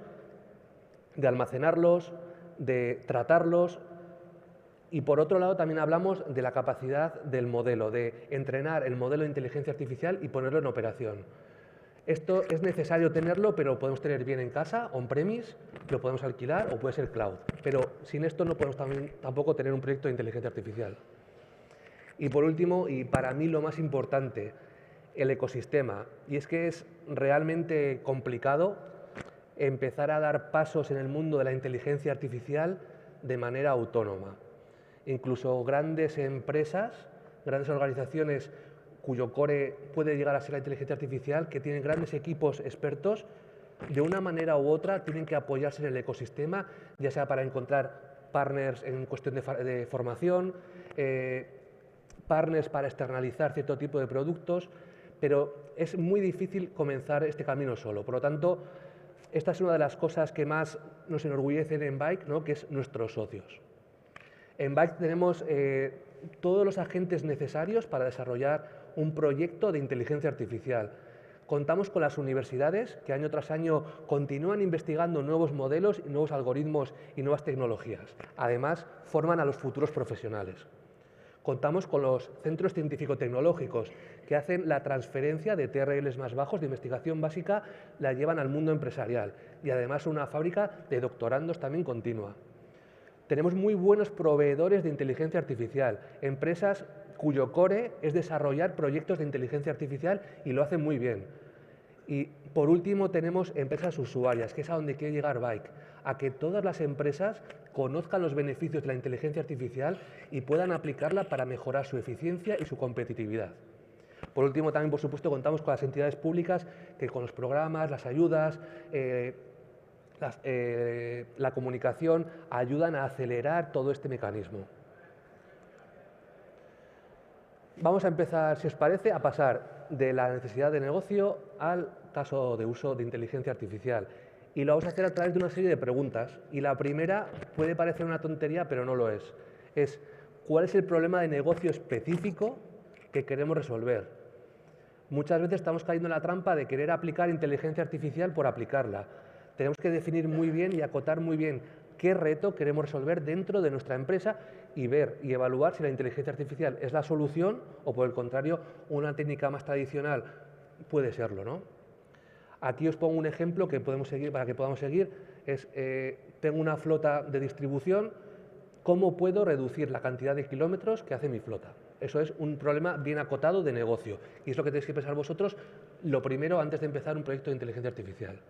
de almacenarlos, de tratarlos. Y por otro lado, también hablamos de la capacidad del modelo, de entrenar el modelo de inteligencia artificial y ponerlo en operación. Esto es necesario tenerlo, pero lo podemos tener bien en casa, on-premise, lo podemos alquilar o puede ser cloud. Pero sin esto no podemos tampoco tener un proyecto de inteligencia artificial. Y por último, y para mí lo más importante, el ecosistema. Y es que es realmente complicado empezar a dar pasos en el mundo de la inteligencia artificial de manera autónoma. Incluso grandes empresas, grandes organizaciones cuyo core puede llegar a ser la inteligencia artificial, que tienen grandes equipos expertos, de una manera u otra tienen que apoyarse en el ecosistema, ya sea para encontrar partners en cuestión de formación, partners para externalizar cierto tipo de productos, pero es muy difícil comenzar este camino solo. Por lo tanto, esta es una de las cosas que más nos enorgullecen en Bike, ¿no? Que es nuestros socios. En Bike tenemos todos los agentes necesarios para desarrollar un proyecto de inteligencia artificial. Contamos con las universidades que año tras año continúan investigando nuevos modelos, nuevos algoritmos y nuevas tecnologías. Además, forman a los futuros profesionales. Contamos con los centros científico-tecnológicos que hacen la transferencia de TRLs más bajos de investigación básica, la llevan al mundo empresarial y además una fábrica de doctorandos también continua. Tenemos muy buenos proveedores de inteligencia artificial, empresas cuyo core es desarrollar proyectos de inteligencia artificial y lo hacen muy bien. Y por último tenemos empresas usuarias, que es a donde quiere llegar Bike, a que todas las empresas conozcan los beneficios de la inteligencia artificial y puedan aplicarla para mejorar su eficiencia y su competitividad. Por último, también, por supuesto, contamos con las entidades públicas que con los programas, las ayudas, la comunicación ayudan a acelerar todo este mecanismo. Vamos a empezar, si os parece, a pasar de la necesidad de negocio al caso de uso de inteligencia artificial. Y lo vamos a hacer a través de una serie de preguntas. Y la primera puede parecer una tontería, pero no lo es. Es, ¿cuál es el problema de negocio específico que queremos resolver? Muchas veces estamos cayendo en la trampa de querer aplicar inteligencia artificial por aplicarla. Tenemos que definir muy bien y acotar muy bien qué reto queremos resolver dentro de nuestra empresa y ver y evaluar si la inteligencia artificial es la solución o, por el contrario, una técnica más tradicional puede serlo, ¿no? Aquí os pongo un ejemplo que podemos seguir, para que podamos seguir. Tengo una flota de distribución, ¿cómo puedo reducir la cantidad de kilómetros que hace mi flota? Eso es un problema bien acotado de negocio y es lo que tenéis que pensar vosotros lo primero antes de empezar un proyecto de inteligencia artificial.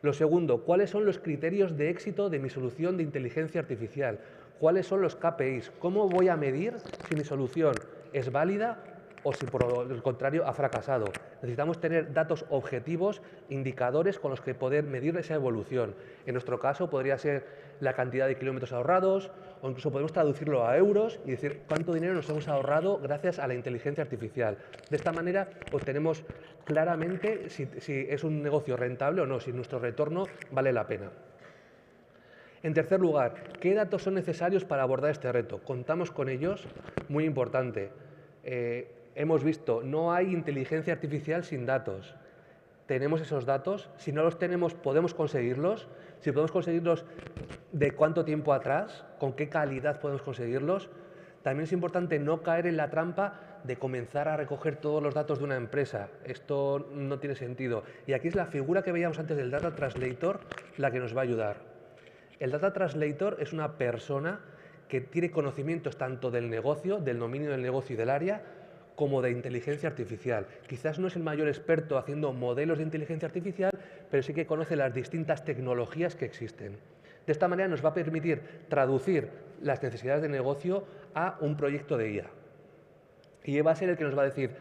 Lo segundo, ¿cuáles son los criterios de éxito de mi solución de inteligencia artificial? ¿Cuáles son los KPIs? ¿Cómo voy a medir si mi solución es válida o si por el contrario ha fracasado? Necesitamos tener datos objetivos, indicadores con los que poder medir esa evolución. En nuestro caso podría ser la cantidad de kilómetros ahorrados o incluso podemos traducirlo a euros y decir cuánto dinero nos hemos ahorrado gracias a la inteligencia artificial. De esta manera obtenemos claramente si es un negocio rentable o no, si nuestro retorno vale la pena. En tercer lugar, ¿qué datos son necesarios para abordar este reto? Contamos con ellos, muy importante. Hemos visto, no hay inteligencia artificial sin datos. Tenemos esos datos, si no los tenemos, podemos conseguirlos. Si podemos conseguirlos, ¿de cuánto tiempo atrás? ¿Con qué calidad podemos conseguirlos? También es importante no caer en la trampa de comenzar a recoger todos los datos de una empresa. Esto no tiene sentido. Y aquí es la figura que veíamos antes del Data Translator la que nos va a ayudar. El Data Translator es una persona que tiene conocimientos tanto del negocio, del dominio del negocio y del área, como de inteligencia artificial. Quizás no es el mayor experto haciendo modelos de inteligencia artificial, pero sí que conoce las distintas tecnologías que existen. De esta manera nos va a permitir traducir las necesidades de negocio a un proyecto de IA. Y va a ser el que nos va a decir,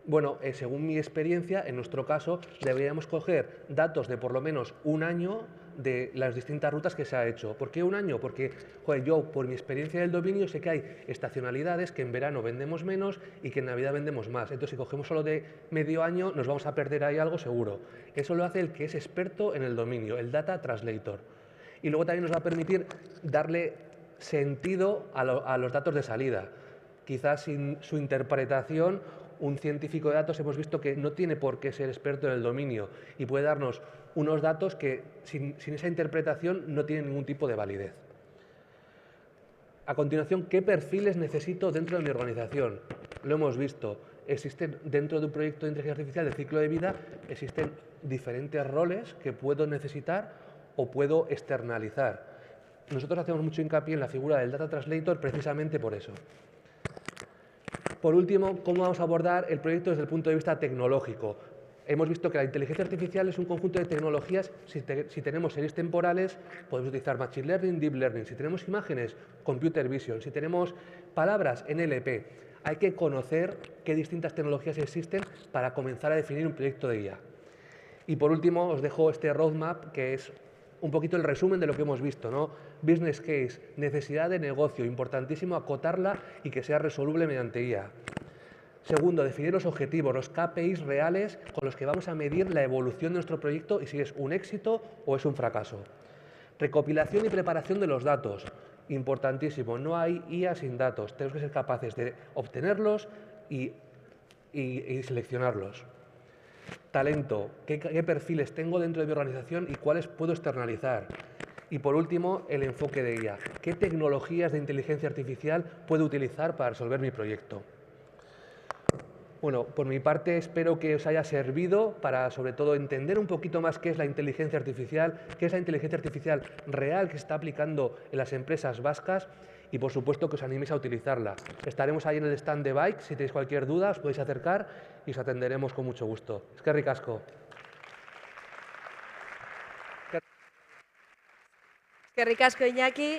bueno, según mi experiencia, en nuestro caso, deberíamos coger datos de por lo menos un año de las distintas rutas que se ha hecho. ¿Por qué un año? Porque joder, yo, por mi experiencia del dominio, sé que hay estacionalidades que en verano vendemos menos y que en Navidad vendemos más. Entonces, si cogemos solo de medio año, nos vamos a perder ahí algo seguro. Eso lo hace el que es experto en el dominio, el Data Translator. Y luego también nos va a permitir darle sentido a los datos de salida. Quizás sin su interpretación, un científico de datos hemos visto que no tiene por qué ser experto en el dominio y puede darnos unos datos que sin esa interpretación no tienen ningún tipo de validez. A continuación, ¿qué perfiles necesito dentro de mi organización? lo hemos visto. Existen dentro de un proyecto de inteligencia artificial de ciclo de vida, existen diferentes roles que puedo necesitar o puedo externalizar. Nosotros hacemos mucho hincapié en la figura del Data Translator precisamente por eso. Por último, ¿cómo vamos a abordar el proyecto desde el punto de vista tecnológico? Hemos visto que la inteligencia artificial es un conjunto de tecnologías. Si tenemos series temporales, podemos utilizar Machine Learning, Deep Learning. Si tenemos imágenes, Computer Vision. Si tenemos palabras, NLP. Hay que conocer qué distintas tecnologías existen para comenzar a definir un proyecto de IA. Y por último, os dejo este roadmap, que es un poquito el resumen de lo que hemos visto, ¿no? Business case, necesidad de negocio, importantísimo acotarla y que sea resoluble mediante IA. Segundo, definir los objetivos, los KPIs reales con los que vamos a medir la evolución de nuestro proyecto y si es un éxito o es un fracaso. Recopilación y preparación de los datos, importantísimo, no hay IA sin datos, tenemos que ser capaces de obtenerlos y seleccionarlos. Talento, ¿qué perfiles tengo dentro de mi organización y cuáles puedo externalizar? Y por último, el enfoque de IA, ¿qué tecnologías de inteligencia artificial puedo utilizar para resolver mi proyecto? Bueno, por mi parte espero que os haya servido para sobre todo entender un poquito más qué es la inteligencia artificial real que se está aplicando en las empresas vascas y por supuesto que os animéis a utilizarla. Estaremos ahí en el stand de Bike, si tenéis cualquier duda os podéis acercar y os atenderemos con mucho gusto. Eskerrik asko. Eskerrik asko, Iñaki.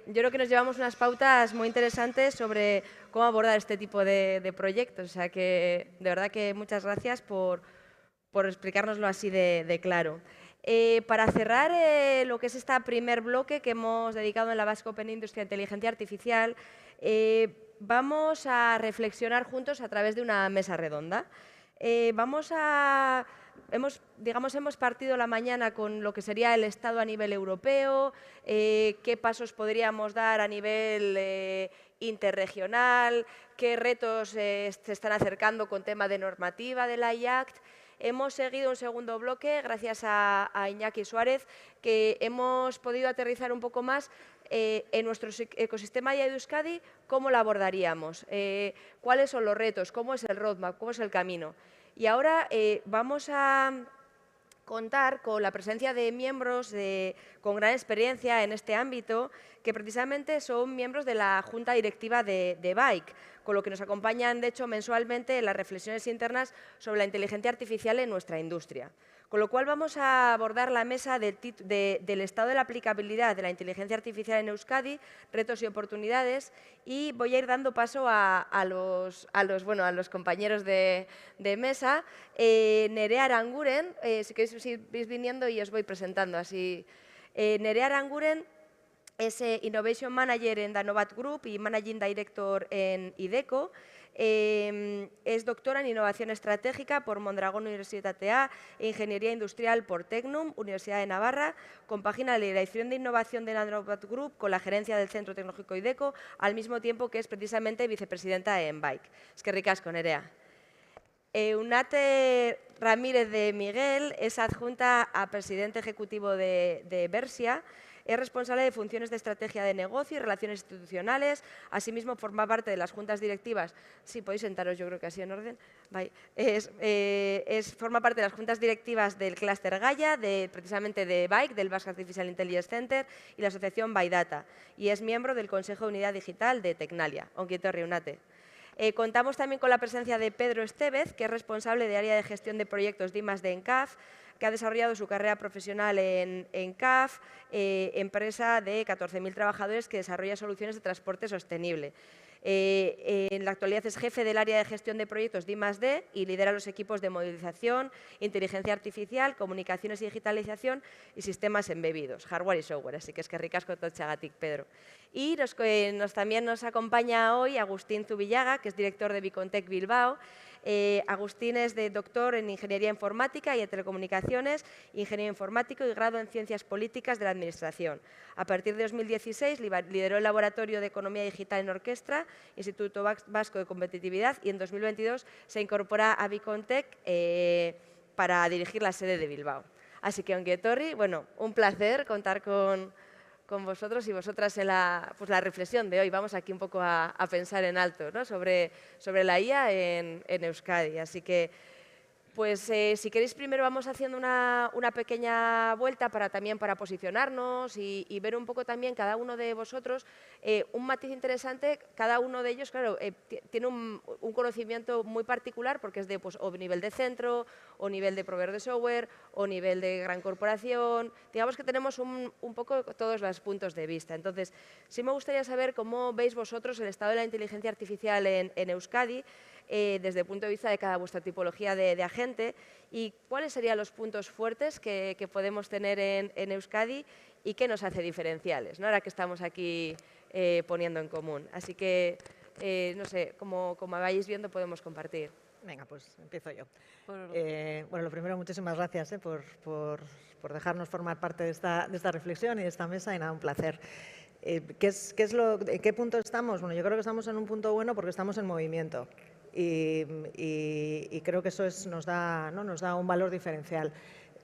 Yo creo que nos llevamos unas pautas muy interesantes sobre cómo abordar este tipo de proyectos. O sea que, de verdad que muchas gracias por explicárnoslo así de claro. Para cerrar lo que es este primer bloque que hemos dedicado en la Basque Open Industry a inteligencia artificial, vamos a reflexionar juntos a través de una mesa redonda. Hemos partido la mañana con lo que sería el Estado a nivel europeo, qué pasos podríamos dar a nivel interregional, qué retos se están acercando con tema de normativa de la IACT. Hemos seguido un segundo bloque, gracias a Iñaki Suárez, que hemos podido aterrizar un poco más en nuestro ecosistema de Euskadi, cómo lo abordaríamos, cuáles son los retos, cómo es el roadmap, cómo es el camino. Y ahora vamos a contar con la presencia de miembros con gran experiencia en este ámbito, que precisamente son miembros de la Junta Directiva de Bike, con lo que nos acompañan, de hecho, mensualmente en las reflexiones internas sobre la inteligencia artificial en nuestra industria. Con lo cual vamos a abordar la mesa del estado de la aplicabilidad de la inteligencia artificial en Euskadi, retos y oportunidades, y voy a ir dando paso a los compañeros de mesa. Nerea Aranguren, si queréis ir viniendo y os voy presentando así. Nerea Aranguren es Innovation Manager en Danovat Group y Managing Director en IDECO. Es doctora en Innovación Estratégica por Mondragón Universitatea e Ingeniería Industrial por Tecnum, Universidad de Navarra. Compagina la dirección de innovación de Danovat Group con la gerencia del Centro Tecnológico IDECO, al mismo tiempo que es precisamente vicepresidenta en Bike. Eskerrik asko, Nerea. Eunate Ramírez de Miguel es adjunta a presidente ejecutivo de Versia. Es responsable de funciones de estrategia de negocio y relaciones institucionales. Asimismo, forma parte de las juntas directivas. Sí, podéis sentaros, yo creo que así en orden. Forma parte de las juntas directivas del Clúster Gaia, precisamente de Bike, del Basque Artificial Intelligence Center y la asociación Baidata. Y es miembro del Consejo de Unidad Digital de Tecnalia. Ongi etorri, Eunate. Contamos también con la presencia de Pedro Estevez, que es responsable de área de gestión de proyectos de I+D en CAF, que ha desarrollado su carrera profesional en CAF, empresa de 14.000 trabajadores que desarrolla soluciones de transporte sostenible. En la actualidad es jefe del área de gestión de proyectos de I+D y lidera los equipos de modelización, inteligencia artificial, comunicaciones y digitalización y sistemas embebidos, hardware y software. Así que eskerrik asko totxagatik, Pedro. Y también nos acompaña hoy Agustín Zubillaga, que es director de Bicontec Bilbao. Agustín es doctor en Ingeniería Informática y en Telecomunicaciones, ingeniero informático y grado en Ciencias Políticas de la Administración. A partir de 2016 lideró el Laboratorio de Economía Digital en Orquestra, Instituto Vasco de Competitividad, y en 2022 se incorpora a Bicontec para dirigir la sede de Bilbao. Así que, ongi etorri, bueno, un placer contar con con vosotros y vosotras en la reflexión de hoy. Vamos aquí un poco a pensar en alto, ¿no? sobre la IA en Euskadi. Así que, pues si queréis, primero vamos haciendo una pequeña vuelta también para posicionarnos y ver un poco también cada uno de vosotros un matiz interesante. Cada uno de ellos, claro, tiene un conocimiento muy particular porque es de o nivel de centro, o nivel de proveedor de software, o nivel de gran corporación. Digamos que tenemos un poco todos los puntos de vista. Entonces, sí me gustaría saber cómo veis vosotros el estado de la inteligencia artificial en Euskadi, desde el punto de vista de cada vuestra tipología de agente, y cuáles serían los puntos fuertes que podemos tener en Euskadi y qué nos hace diferenciales, ¿no? Ahora que estamos aquí poniendo en común. Así que, no sé, como vayáis viendo, podemos compartir. Venga, pues empiezo yo. Bueno, lo primero, muchísimas gracias por dejarnos formar parte de esta reflexión y de esta mesa, y nada, un placer. ¿En qué punto estamos? Bueno, yo creo que estamos en un punto bueno porque estamos en movimiento. Y creo que eso nos da un valor diferencial.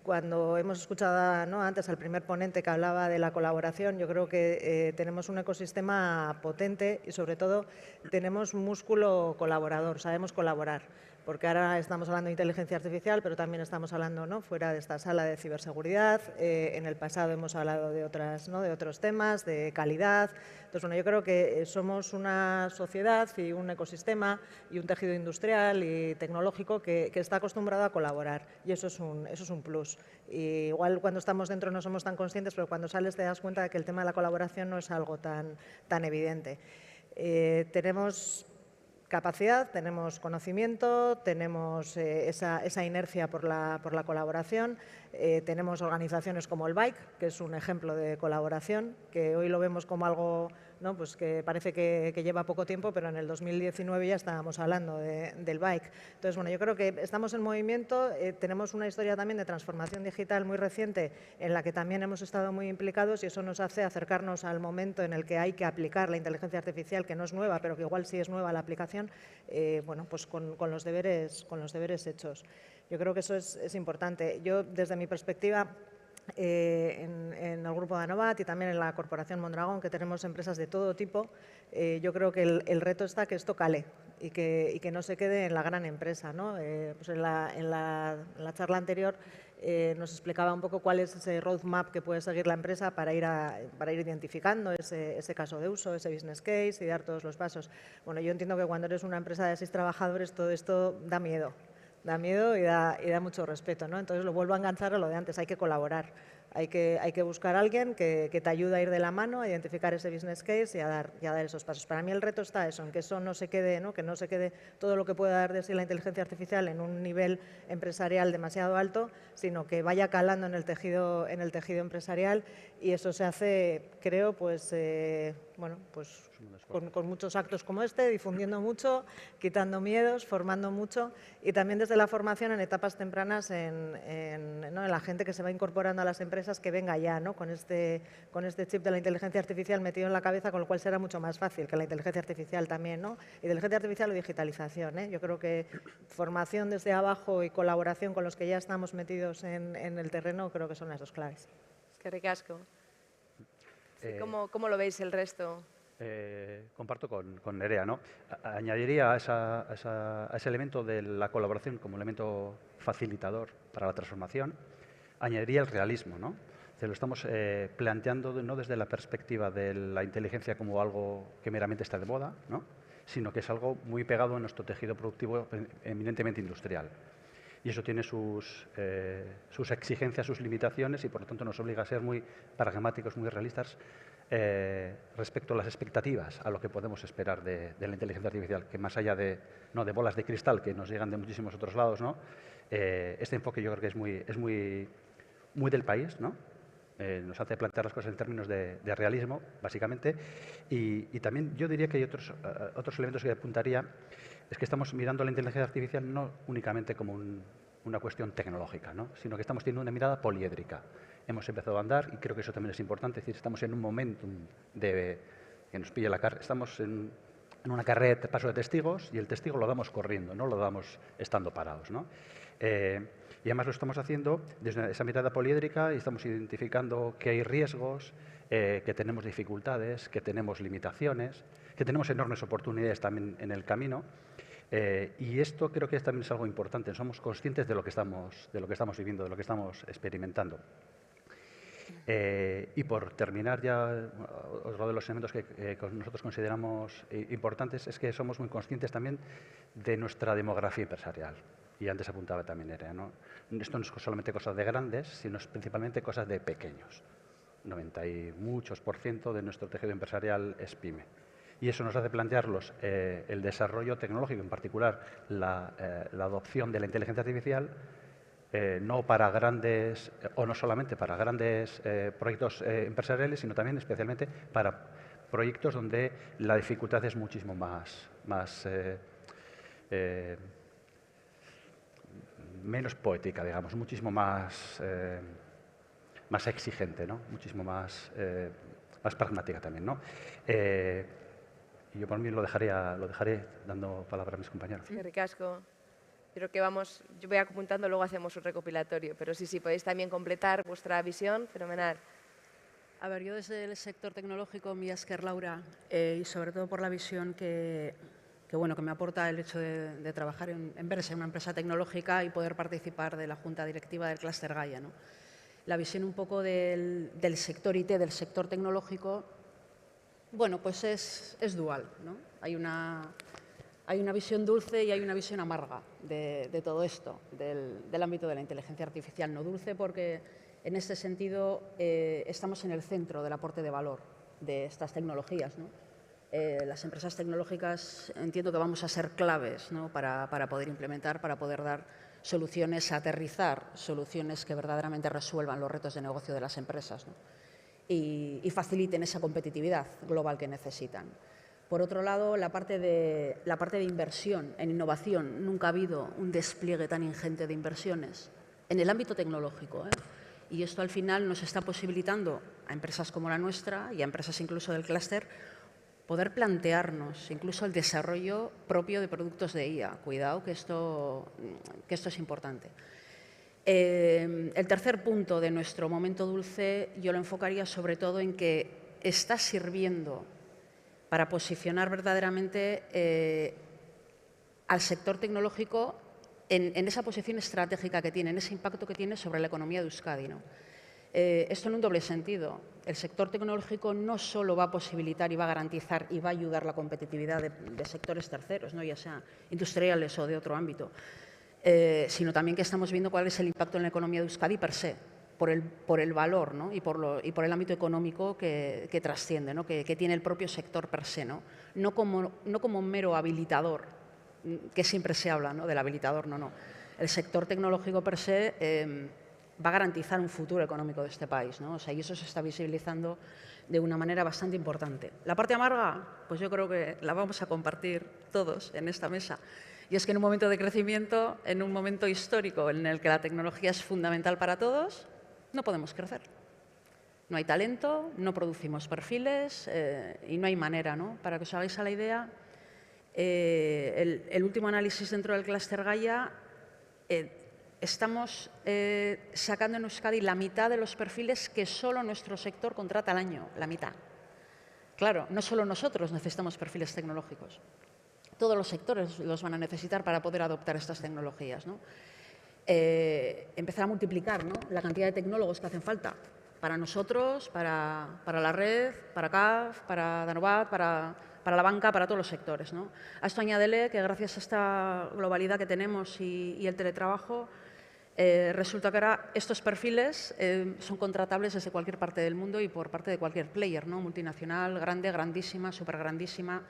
Cuando hemos escuchado antes al primer ponente que hablaba de la colaboración, yo creo que tenemos un ecosistema potente y, sobre todo, tenemos músculo colaborador, sabemos colaborar. Porque ahora estamos hablando de inteligencia artificial, pero también estamos hablando, fuera de esta sala, de ciberseguridad. En el pasado hemos hablado de otros temas, de calidad. Entonces, bueno, yo creo que somos una sociedad y un ecosistema y un tejido industrial y tecnológico que está acostumbrado a colaborar, y eso es un plus. Y igual cuando estamos dentro no somos tan conscientes, pero cuando sales te das cuenta de que el tema de la colaboración no es algo tan evidente. Tenemos capacidad, tenemos conocimiento, tenemos esa inercia por la colaboración. Tenemos organizaciones como el BIKE, que es un ejemplo de colaboración, que hoy lo vemos como algo pues que parece que lleva poco tiempo, pero en el 2019 ya estábamos hablando del BIKE. Entonces, bueno, yo creo que estamos en movimiento. Tenemos una historia también de transformación digital muy reciente en la que también hemos estado muy implicados, y eso nos hace acercarnos al momento en el que hay que aplicar la inteligencia artificial, que no es nueva, pero que igual sí es nueva la aplicación, bueno, pues con los deberes hechos. Yo creo que eso es importante. Yo, desde mi perspectiva, en el grupo de Anovat y también en la Corporación Mondragón, que tenemos empresas de todo tipo, yo creo que el reto está que esto cale y que no se quede en la gran empresa, ¿no? Pues en la charla anterior nos explicaba un poco cuál es ese roadmap que puede seguir la empresa para ir identificando ese caso de uso, ese business case, y dar todos los pasos. Bueno, yo entiendo que cuando eres una empresa de 6 trabajadores todo esto da miedo. Da miedo y da mucho respeto, ¿no? Entonces lo vuelvo a enganchar a lo de antes, hay que colaborar. Hay que buscar a alguien que te ayude a ir de la mano, a identificar ese business case y a dar esos pasos. Para mí el reto está eso, en que eso no se quede, que no se quede todo lo que pueda dar de sí la inteligencia artificial en un nivel empresarial demasiado alto, sino que vaya calando en el tejido empresarial, y eso se hace, creo, pues bueno, pues con muchos actos como este, difundiendo mucho, quitando miedos, formando mucho, y también desde la formación en etapas tempranas en la gente que se va incorporando a las empresas, que venga ya con este chip de la inteligencia artificial metido en la cabeza, con lo cual será mucho más fácil que la inteligencia artificial también, ¿no? Inteligencia artificial o digitalización, Yo creo que formación desde abajo y colaboración con los que ya estamos metidos en el terreno, creo que son las dos claves. Es que ricasco. ¿Cómo lo veis el resto? Comparto con Nerea, ¿no? Añadiría a ese elemento de la colaboración como elemento facilitador para la transformación, añadiría el realismo, ¿no? Lo estamos planteando no desde la perspectiva de la inteligencia como algo que meramente está de moda, ¿no? Sino que es algo muy pegado a nuestro tejido productivo eminentemente industrial. Y eso tiene sus exigencias, sus limitaciones, y por lo tanto nos obliga a ser muy pragmáticos, muy realistas respecto a las expectativas, a lo que podemos esperar de la inteligencia artificial, que más allá de bolas de cristal que nos llegan de muchísimos otros lados, ¿no? Este enfoque yo creo que es muy del país, ¿no? Nos hace plantear las cosas en términos de realismo, básicamente, y también yo diría que hay otros elementos que apuntaría. Es que estamos mirando la inteligencia artificial no únicamente como una cuestión tecnológica, ¿no? Sino que estamos teniendo una mirada poliédrica. Hemos empezado a andar, y creo que eso también es importante, es decir, estamos en un momentum que nos pilla la carrera. Estamos en una carrera de paso de testigos, y el testigo lo damos corriendo, no lo damos estando parados, ¿no? Y además lo estamos haciendo desde esa mirada poliédrica, y estamos identificando que hay riesgos, que tenemos dificultades, que tenemos limitaciones, que tenemos enormes oportunidades también en el camino. Y esto creo que también es algo importante. Somos conscientes de lo que estamos viviendo, de lo que estamos experimentando. Y por terminar ya, otro de los elementos que nosotros consideramos importantes es que somos muy conscientes también de nuestra demografía empresarial. Y antes apuntaba también Nerea, ¿no? Esto no es solamente cosas de grandes, sino es principalmente cosas de pequeños. 90 y muchos % de nuestro tejido empresarial es pyme. Y eso nos hace plantearlos el desarrollo tecnológico, en particular la adopción de la inteligencia artificial, no para grandes, o no solamente para grandes proyectos empresariales, sino también especialmente para proyectos donde la dificultad es muchísimo menos poética, digamos, muchísimo más exigente, ¿no? Muchísimo más pragmática también, ¿no? Y yo por mí lo dejaré dando palabra a mis compañeros. Sí, ricasco. Creo que yo voy apuntando, luego hacemos un recopilatorio, pero sí, podéis también completar vuestra visión, fenomenal. A ver, yo desde el sector tecnológico, mi esker Laura, y sobre todo por la visión que me aporta el hecho de trabajar en Bersa, en una empresa tecnológica, y poder participar de la junta directiva del Clúster Gaia, ¿no? La visión un poco del sector IT, del sector tecnológico, bueno, pues es dual, ¿no? Hay una visión dulce y hay una visión amarga de todo esto, del ámbito de la inteligencia artificial. No dulce porque en este sentido estamos en el centro del aporte de valor de estas tecnologías, ¿no? Las empresas tecnológicas entiendo que vamos a ser claves, ¿no? para poder implementar, para poder dar soluciones, aterrizar soluciones que verdaderamente resuelvan los retos de negocio de las empresas, ¿no? y faciliten esa competitividad global que necesitan. Por otro lado, la parte de inversión en innovación. Nunca ha habido un despliegue tan ingente de inversiones en el ámbito tecnológico, ¿eh? Y esto al final nos está posibilitando a empresas como la nuestra y a empresas incluso del clúster poder plantearnos incluso el desarrollo propio de productos de IA. Cuidado, que esto es importante. El tercer punto de nuestro momento dulce yo lo enfocaría sobre todo en que está sirviendo para posicionar verdaderamente al sector tecnológico en esa posición estratégica que tiene, en ese impacto que tiene sobre la economía de Euskadi, ¿no? Esto en un doble sentido. El sector tecnológico no solo va a posibilitar y va a garantizar y va a ayudar la competitividad de sectores terceros, ¿no? Ya sea industriales o de otro ámbito, sino también que estamos viendo cuál es el impacto en la economía de Euskadi per se, por el valor, ¿no? y por el ámbito económico que trasciende, ¿no? que tiene el propio sector per se, no como un mero habilitador, que siempre se habla, ¿no? del habilitador, no. El sector tecnológico per se va a garantizar un futuro económico de este país, ¿no? O sea, y eso se está visibilizando de una manera bastante importante. La parte amarga, pues yo creo que la vamos a compartir todos en esta mesa. Y es que en un momento de crecimiento, en un momento histórico en el que la tecnología es fundamental para todos, no podemos crecer. No hay talento, no producimos perfiles y no hay manera, ¿no? Para que os hagáis a la idea, el último análisis dentro del Clúster Gaia, estamos sacando en Euskadi la mitad de los perfiles que solo nuestro sector contrata al año, la mitad. Claro, no solo nosotros necesitamos perfiles tecnológicos, todos los sectores los van a necesitar para poder adoptar estas tecnologías, ¿no? Empezar a multiplicar, ¿no? la cantidad de tecnólogos que hacen falta para nosotros, para la red, para CAF, para Danovat, para la banca, para todos los sectores, ¿no? A esto añádele que gracias a esta globalidad que tenemos y el teletrabajo, resulta que ahora estos perfiles son contratables desde cualquier parte del mundo y por parte de cualquier player, ¿no? Multinacional, grande, grandísima, súper grandísima.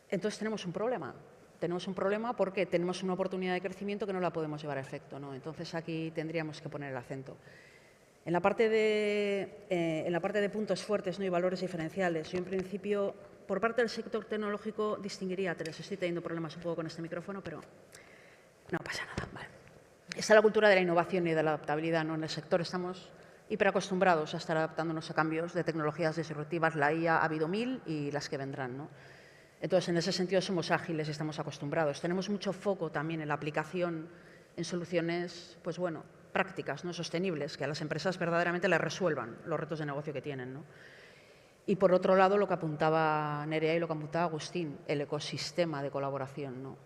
Entonces tenemos un problema. Tenemos un problema porque tenemos una oportunidad de crecimiento que no la podemos llevar a efecto, ¿no? Entonces aquí tendríamos que poner el acento. En la parte de puntos fuertes, ¿no? y valores diferenciales, yo en principio, por parte del sector tecnológico, distinguiría tres. Estoy teniendo problemas un poco con este micrófono, pero no pasa nada. Vale. Está la cultura de la innovación y de la adaptabilidad, ¿no? En el sector estamos hiperacostumbrados a estar adaptándonos a cambios de tecnologías disruptivas. La IA ha habido 1000 y las que vendrán, ¿no? Entonces, en ese sentido, somos ágiles y estamos acostumbrados. Tenemos mucho foco también en la aplicación en soluciones, pues bueno, prácticas, ¿no? Sostenibles, que a las empresas verdaderamente les resuelvan los retos de negocio que tienen, ¿no? Y por otro lado, lo que apuntaba Nerea y lo que apuntaba Agustín, el ecosistema de colaboración, ¿no?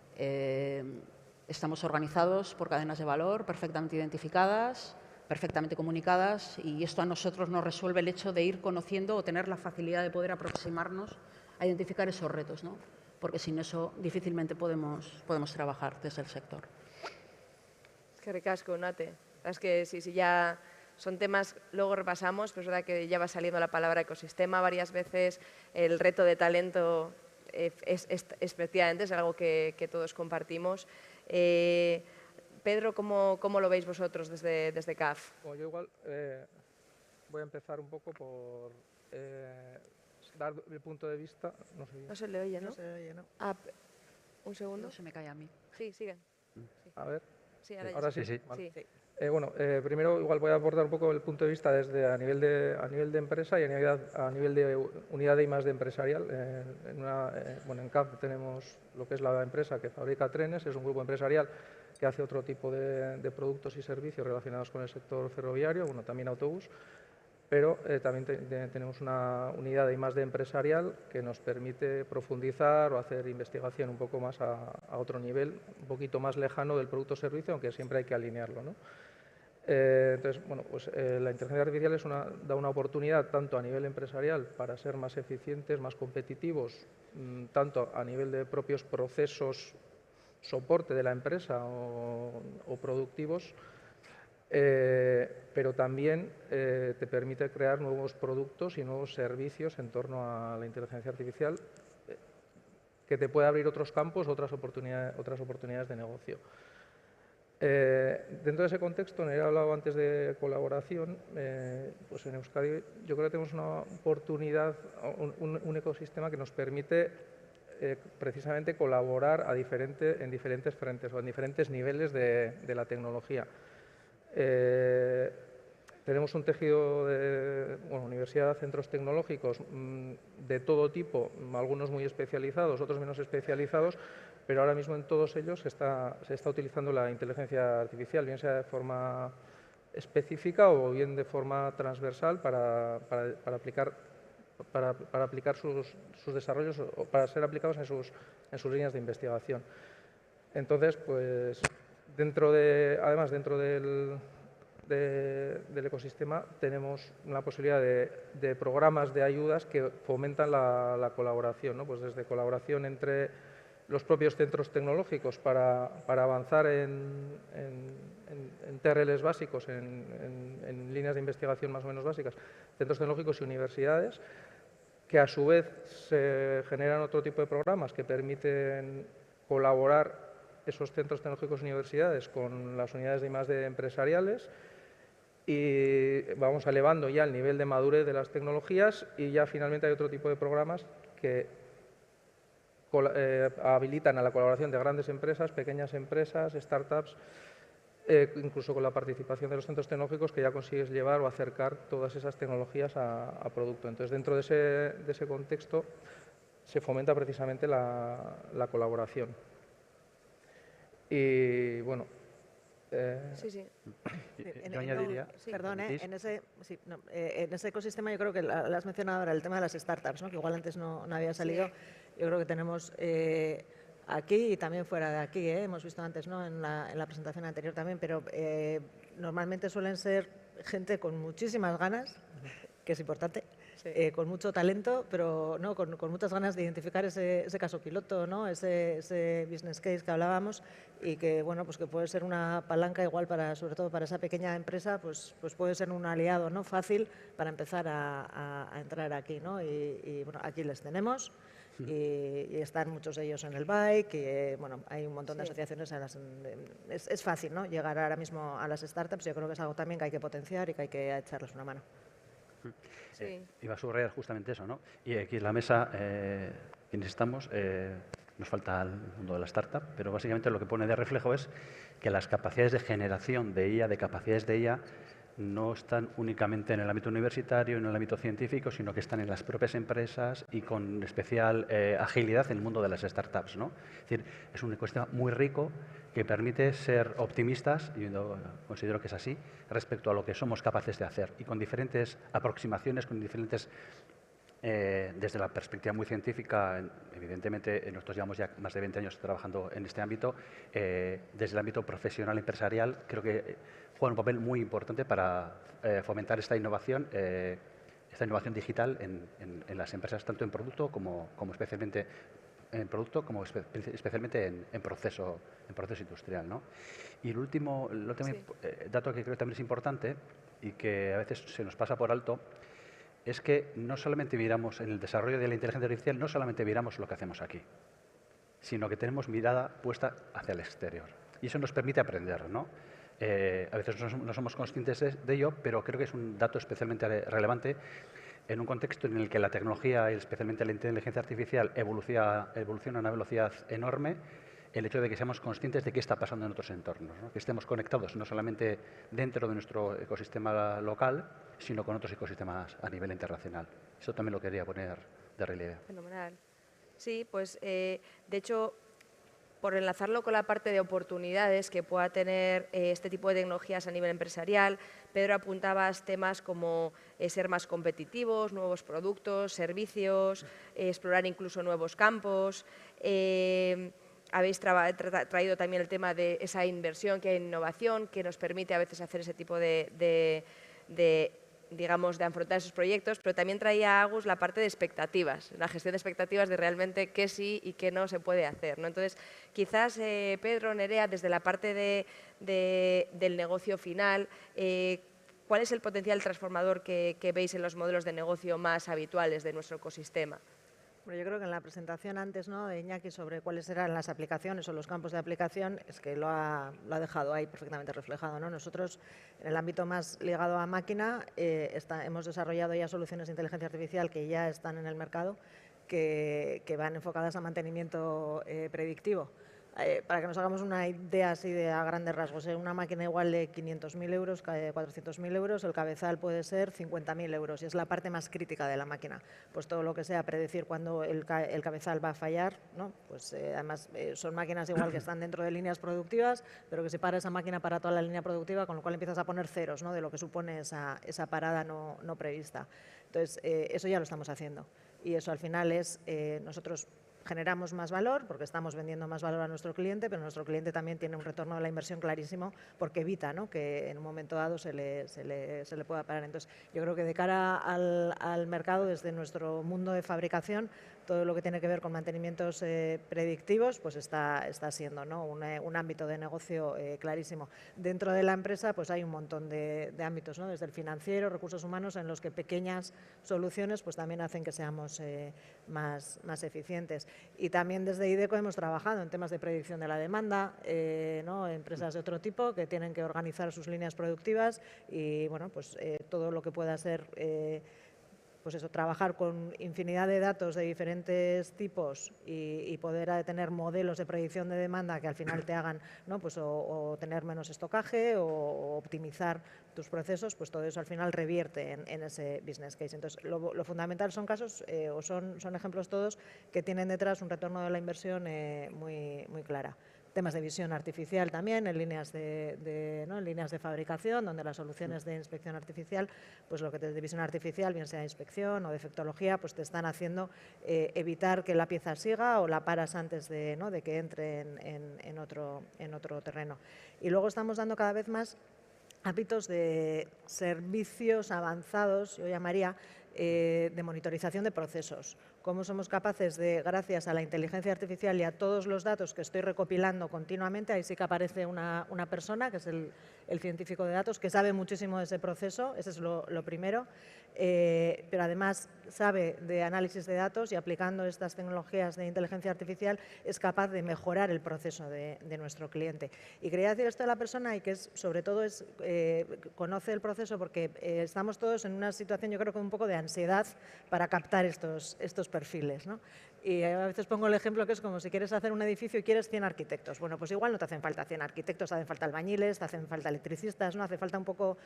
Estamos organizados por cadenas de valor perfectamente identificadas, perfectamente comunicadas, y esto a nosotros nos resuelve el hecho de ir conociendo o tener la facilidad de poder aproximarnos a identificar esos retos, ¿no? Porque sin eso difícilmente podemos trabajar desde el sector. Es que ricasco, Nate. Es que sí, ya son temas, luego repasamos, pero es verdad que ya va saliendo la palabra ecosistema varias veces, el reto de talento efectivamente es algo que todos compartimos. Pedro, ¿cómo lo veis vosotros desde CAF? Bueno, yo igual voy a empezar un poco por dar el punto de vista. No se le oye, ¿no? No se oye, ¿no? Ah, un segundo. No se me cae a mí. Sí, sigue. Sí. A ver. Sí, Ahora sí. Sí. Vale. Sí. Bueno, primero igual voy a aportar un poco el punto de vista desde a nivel de empresa y a nivel de unidad de I+D empresarial. En CAF tenemos lo que es la empresa que fabrica trenes, es un grupo empresarial que hace otro tipo de productos y servicios relacionados con el sector ferroviario, bueno, también autobús, pero también tenemos una unidad de I+D empresarial que nos permite profundizar o hacer investigación un poco más a otro nivel, un poquito más lejano del producto o servicio, aunque siempre hay que alinearlo, ¿no? Entonces, bueno, pues la inteligencia artificial da una oportunidad tanto a nivel empresarial para ser más eficientes, más competitivos, tanto a nivel de propios procesos soporte de la empresa o productivos, pero también te permite crear nuevos productos y nuevos servicios en torno a la inteligencia artificial que te puede abrir otros campos, otras oportunidades de negocio. Dentro de ese contexto, Nerea ha hablado antes de colaboración, pues en Euskadi yo creo que tenemos una oportunidad, un ecosistema que nos permite precisamente colaborar en diferentes frentes o en diferentes niveles de la tecnología. Tenemos un tejido de universidad, centros tecnológicos de todo tipo, algunos muy especializados, otros menos especializados, pero ahora mismo en todos ellos se está utilizando la inteligencia artificial, bien sea de forma específica o bien de forma transversal para aplicar sus desarrollos o para ser aplicados en sus líneas de investigación. Entonces, pues además dentro del ecosistema tenemos la posibilidad de programas de ayudas que fomentan la colaboración, ¿no? Pues desde colaboración entre los propios centros tecnológicos para avanzar en TRLs básicos, en líneas de investigación más o menos básicas, centros tecnológicos y universidades, que a su vez se generan otro tipo de programas que permiten colaborar esos centros tecnológicos y universidades con las unidades de I+D empresariales, y vamos elevando ya el nivel de madurez de las tecnologías, y ya finalmente hay otro tipo de programas que habilitan a la colaboración de grandes empresas, pequeñas empresas, startups, incluso con la participación de los centros tecnológicos, que ya consigues llevar o acercar todas esas tecnologías a producto. Entonces, dentro de ese contexto se fomenta precisamente la colaboración. Y bueno, yo añadiría... Perdón, en ese ecosistema yo creo que lo has mencionado ahora, el tema de las startups, ¿no? Que igual antes no había salido. Yo creo que tenemos aquí y también fuera de aquí, hemos visto antes, ¿no? en la presentación anterior también, pero normalmente suelen ser gente con muchísimas ganas, que es importante, con mucho talento, pero ¿no? con muchas ganas de identificar ese caso piloto, ¿no? ese business case que hablábamos, y que, bueno, pues que puede ser una palanca igual sobre todo para esa pequeña empresa, pues puede ser un aliado, ¿no? Fácil para empezar a entrar aquí, ¿no? Y bueno, aquí les tenemos. Y están muchos de ellos en el bike, y bueno, hay un montón de asociaciones. Es fácil, ¿no? Llegar ahora mismo a las startups. Yo creo que es algo también que hay que potenciar y que hay que echarles una mano. Iba a subrayar justamente eso, ¿no? Y aquí en la mesa, quienes estamos, nos falta el mundo de la startup, pero básicamente lo que pone de reflejo es que las capacidades de generación de IA, de capacidades de IA, no están únicamente en el ámbito universitario, en el ámbito científico, sino que están en las propias empresas y con especial agilidad en el mundo de las startups, ¿no? Es decir, es un ecosistema muy rico que permite ser optimistas, y yo considero que es así, respecto a lo que somos capaces de hacer, y con diferentes aproximaciones, con diferentes desde la perspectiva muy científica, evidentemente nosotros llevamos ya más de 20 años trabajando en este ámbito. Desde el ámbito profesional y empresarial creo que juega un papel muy importante para fomentar esta innovación digital en las empresas, tanto en producto como especialmente en producto, como especialmente en proceso industrial, ¿no? Y el último dato que creo que también es importante y que a veces se nos pasa por alto es que no solamente miramos en el desarrollo de la inteligencia artificial, no solamente miramos lo que hacemos aquí, sino que tenemos mirada puesta hacia el exterior. Y eso nos permite aprender, ¿no? A veces no somos conscientes de ello, pero creo que es un dato especialmente relevante en un contexto en el que la tecnología, y especialmente la inteligencia artificial, evoluciona a una velocidad enorme. El hecho de que seamos conscientes de qué está pasando en otros entornos, ¿no? Que estemos conectados no solamente dentro de nuestro ecosistema local, sino con otros ecosistemas a nivel internacional. Eso también lo quería poner de relieve. Fenomenal. Sí, pues de hecho, por enlazarlo con la parte de oportunidades que pueda tener este tipo de tecnologías a nivel empresarial, Pedro, apuntabas temas como ser más competitivos, nuevos productos, servicios, explorar incluso nuevos campos. Habéis traído también el tema de esa inversión que hay en innovación, que nos permite a veces hacer ese tipo digamos, de afrontar esos proyectos, pero también traía Agus la parte de expectativas, la gestión de expectativas de realmente qué sí y qué no se puede hacer, ¿no? Entonces, quizás, Pedro, Nerea, desde la parte del negocio final, ¿cuál es el potencial transformador que veis en los modelos de negocio más habituales de nuestro ecosistema? Yo creo que en la presentación antes, ¿no?, de Iñaki sobre cuáles eran las aplicaciones o los campos de aplicación, es que lo ha dejado ahí perfectamente reflejado, ¿no? Nosotros, en el ámbito más ligado a máquina, hemos desarrollado ya soluciones de inteligencia artificial que ya están en el mercado, que van enfocadas a mantenimiento predictivo. Para que nos hagamos una idea así de a grandes rasgos, una máquina igual de 500.000 euros, 400.000 euros, el cabezal puede ser 50.000 euros y es la parte más crítica de la máquina. Pues todo lo que sea predecir cuándo el cabezal va a fallar, ¿no? Pues además son máquinas igual que están dentro de líneas productivas, pero que se para esa máquina para toda la línea productiva, con lo cual empiezas a poner ceros, ¿no?, de lo que supone esa parada no prevista. Entonces, eso ya lo estamos haciendo y eso al final es nosotros generamos más valor porque estamos vendiendo más valor a nuestro cliente, pero nuestro cliente también tiene un retorno de la inversión clarísimo porque evita, ¿no?, que en un momento dado se le pueda parar. Entonces, yo creo que de cara al mercado, desde nuestro mundo de fabricación, todo lo que tiene que ver con mantenimientos predictivos, pues está siendo, ¿no?, un ámbito de negocio clarísimo. Dentro de la empresa, pues hay un montón de ámbitos, ¿no?, desde el financiero, recursos humanos, en los que pequeñas soluciones pues también hacen que seamos más eficientes. Y también desde IDECO hemos trabajado en temas de predicción de la demanda, ¿no?, empresas de otro tipo que tienen que organizar sus líneas productivas y, bueno, pues todo lo que pueda ser pues eso, trabajar con infinidad de datos de diferentes tipos y poder tener modelos de predicción de demanda que al final te hagan, ¿no?, pues o tener menos estocaje o optimizar tus procesos, pues todo eso al final revierte en ese business case. Entonces, lo fundamental son casos o son ejemplos todos que tienen detrás un retorno de la inversión muy clara. Temas de visión artificial también, en líneas en líneas de fabricación, donde las soluciones de inspección artificial, pues lo que de visión artificial, bien sea inspección o defectología, pues te están haciendo evitar que la pieza siga o la paras antes de que entre en otro terreno. Y luego estamos dando cada vez más ámbitos de servicios avanzados, yo llamaría, de monitorización de procesos. Cómo somos capaces de, gracias a la inteligencia artificial y a todos los datos que estoy recopilando continuamente, ahí sí que aparece una persona, que es el científico de datos, que sabe muchísimo de ese proceso, ese es lo primero, pero además sabe de análisis de datos y aplicando estas tecnologías de inteligencia artificial es capaz de mejorar el proceso de nuestro cliente. Y quería decir esto de la persona y que sobre todo conoce el proceso porque estamos todos en una situación, yo creo que un poco de ansiedad para captar estos perfiles, ¿no? Y a veces pongo el ejemplo que es como si quieres hacer un edificio y quieres 100 arquitectos. Bueno, pues igual no te hacen falta 100 arquitectos, hacen falta albañiles, te hacen falta electricistas, ¿no? Hace falta un poco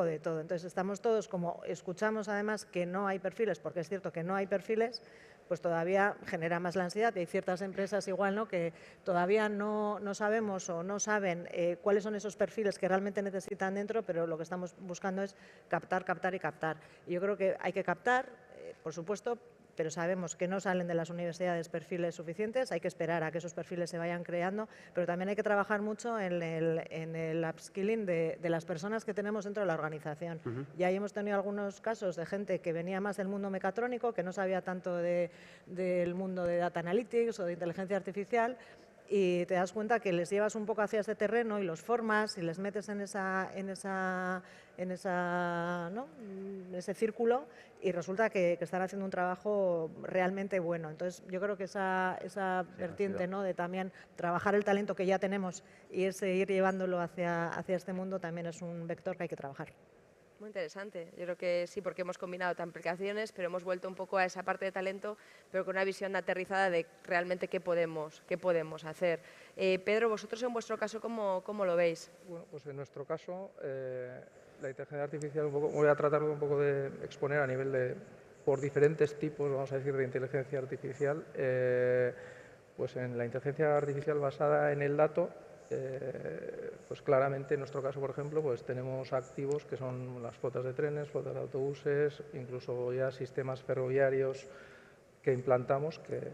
de todo. Entonces estamos todos, como escuchamos además que no hay perfiles, porque es cierto que no hay perfiles, pues todavía genera más la ansiedad. Y hay ciertas empresas igual, ¿no?, que todavía no sabemos o no saben cuáles son esos perfiles que realmente necesitan dentro, pero lo que estamos buscando es captar, captar y captar. Y yo creo que hay que captar, por supuesto, pero sabemos que no salen de las universidades perfiles suficientes, hay que esperar a que esos perfiles se vayan creando, pero también hay que trabajar mucho en el upskilling de las personas que tenemos dentro de la organización. Y ahí hemos tenido algunos casos de gente que venía más del mundo mecatrónico, que no sabía tanto del mundo de data analytics o de inteligencia artificial, y te das cuenta que les llevas un poco hacia ese terreno y los formas y les metes en ese círculo, y resulta que están haciendo un trabajo realmente bueno. Entonces, yo creo que esa vertiente, ¿no?, de también trabajar el talento que ya tenemos y ese ir llevándolo hacia este mundo también es un vector que hay que trabajar. Muy interesante. Yo creo que sí, porque hemos combinado aplicaciones, pero hemos vuelto un poco a esa parte de talento, pero con una visión aterrizada de realmente qué podemos hacer. Pedro, vosotros en vuestro caso, ¿cómo lo veis? Bueno, pues en nuestro caso, la inteligencia artificial, voy a tratarlo un poco de exponer a nivel por diferentes tipos, vamos a decir, de inteligencia artificial. Pues en la inteligencia artificial basada en el dato, pues claramente en nuestro caso, por ejemplo, pues tenemos activos que son las flotas de trenes, flotas de autobuses, incluso ya sistemas ferroviarios que implantamos que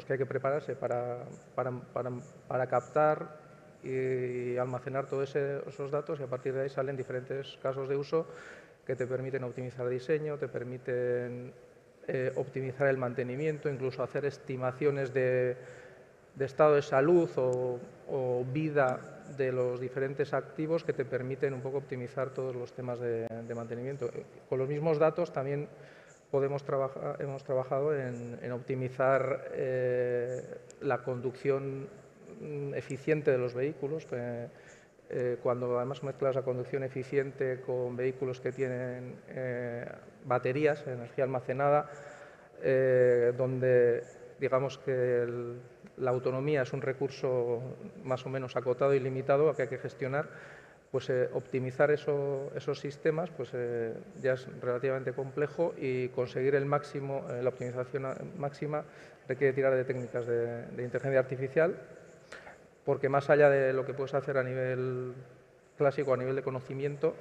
hay que prepararse para captar y almacenar todos esos datos, y a partir de ahí salen diferentes casos de uso que te permiten optimizar diseño, te permiten optimizar el mantenimiento, incluso hacer estimaciones de estado de salud o vida de los diferentes activos que te permiten un poco optimizar todos los temas de mantenimiento. Con los mismos datos también hemos trabajado en optimizar la conducción eficiente de los vehículos, cuando además mezclas la conducción eficiente con vehículos que tienen baterías, energía almacenada, donde digamos que la autonomía es un recurso más o menos acotado y limitado que hay que gestionar, pues optimizar esos sistemas pues, ya es relativamente complejo, y conseguir el máximo, la optimización máxima requiere tirar de técnicas de inteligencia artificial, porque más allá de lo que puedes hacer a nivel clásico, a nivel de conocimiento,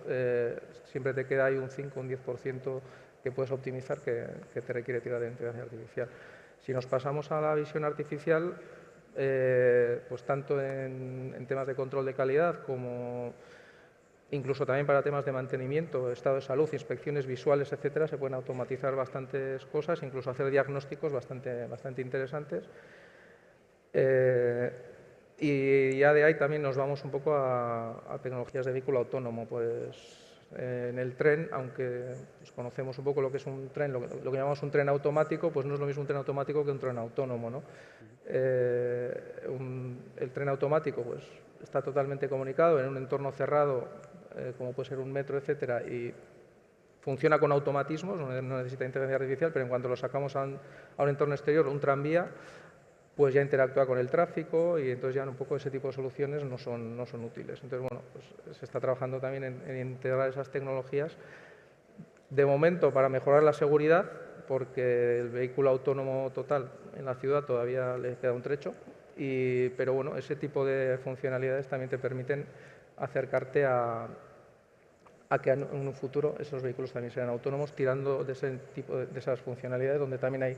siempre te queda ahí un 5 o un 10% que puedes optimizar que te requiere tirar de inteligencia artificial. Si nos pasamos a la visión artificial, pues tanto en temas de control de calidad como incluso también para temas de mantenimiento, estado de salud, inspecciones visuales, etcétera, se pueden automatizar bastantes cosas, incluso hacer diagnósticos bastante interesantes. Y ya de ahí también nos vamos un poco a tecnologías de vehículo autónomo. Pues en el tren, aunque pues, conocemos un poco lo que es un tren, lo que llamamos un tren automático, pues no es lo mismo un tren automático que un tren autónomo, ¿no? El tren automático pues, está totalmente comunicado en un entorno cerrado, como puede ser un metro, etcétera, y funciona con automatismos, no necesita inteligencia artificial, pero en cuanto lo sacamos a un entorno exterior, un tranvía, pues ya interactúa con el tráfico, y entonces ya un poco ese tipo de soluciones no son útiles. Entonces, bueno, pues se está trabajando también en integrar esas tecnologías, de momento para mejorar la seguridad, porque el vehículo autónomo total en la ciudad todavía le queda un trecho, pero bueno, ese tipo de funcionalidades también te permiten acercarte a que en un futuro esos vehículos también sean autónomos, tirando de esas funcionalidades donde también hay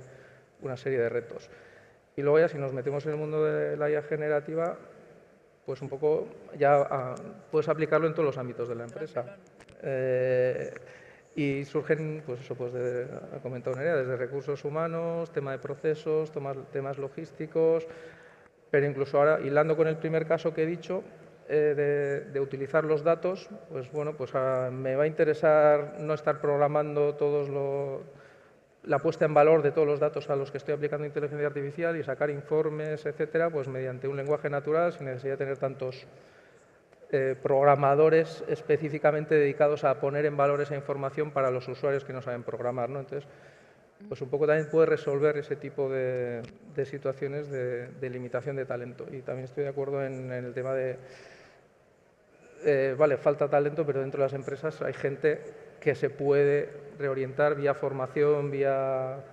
una serie de retos. Y luego ya si nos metemos en el mundo de la IA generativa, pues un poco ya puedes aplicarlo en todos los ámbitos de la empresa. Y surgen, pues eso, pues ha comentado Nerea, desde recursos humanos, tema de procesos, temas logísticos, pero incluso ahora, hilando con el primer caso que he dicho, de utilizar los datos, pues bueno, pues me va a interesar no estar programando la puesta en valor de todos los datos a los que estoy aplicando inteligencia artificial y sacar informes, etcétera, pues mediante un lenguaje natural, sin necesidad de tener tantos programadores específicamente dedicados a poner en valor esa información para los usuarios que no saben programar, ¿no? Entonces, pues un poco también puede resolver ese tipo de situaciones de limitación de talento. Y también estoy de acuerdo en el tema de, vale, falta talento, pero dentro de las empresas hay gente que se puede reorientar vía formación, vía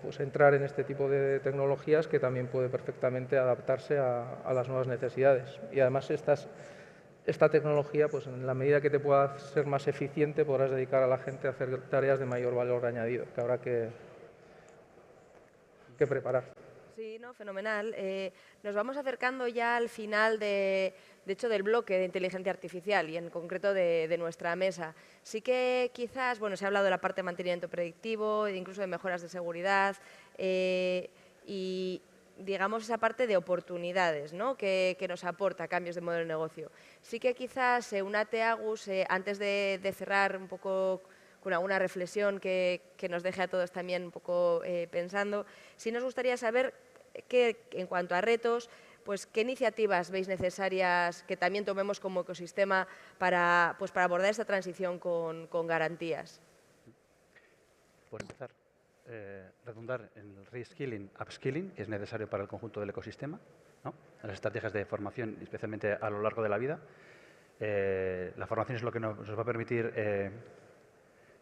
pues entrar en este tipo de tecnologías, que también puede perfectamente adaptarse a las nuevas necesidades. Y además esta tecnología, pues en la medida que te pueda ser más eficiente, podrás dedicar a la gente a hacer tareas de mayor valor añadido, que habrá que preparar. Sí, no, fenomenal. Nos vamos acercando ya al final de hecho, del bloque de inteligencia artificial y en concreto de nuestra mesa. Sí que quizás, bueno, se ha hablado de la parte de mantenimiento predictivo, incluso de mejoras de seguridad y digamos esa parte de oportunidades, ¿no?, que nos aporta cambios de modelo de negocio. Sí que quizás unate, Agus, antes de cerrar un poco con alguna reflexión que nos deje a todos también un poco pensando, sí nos gustaría saber que, en cuanto a retos, pues qué iniciativas veis necesarias que también tomemos como ecosistema para abordar esta transición con garantías. Por empezar, redundar en el reskilling, upskilling, que es necesario para el conjunto del ecosistema, ¿no?, las estrategias de formación, especialmente a lo largo de la vida. La formación es lo que nos va a permitir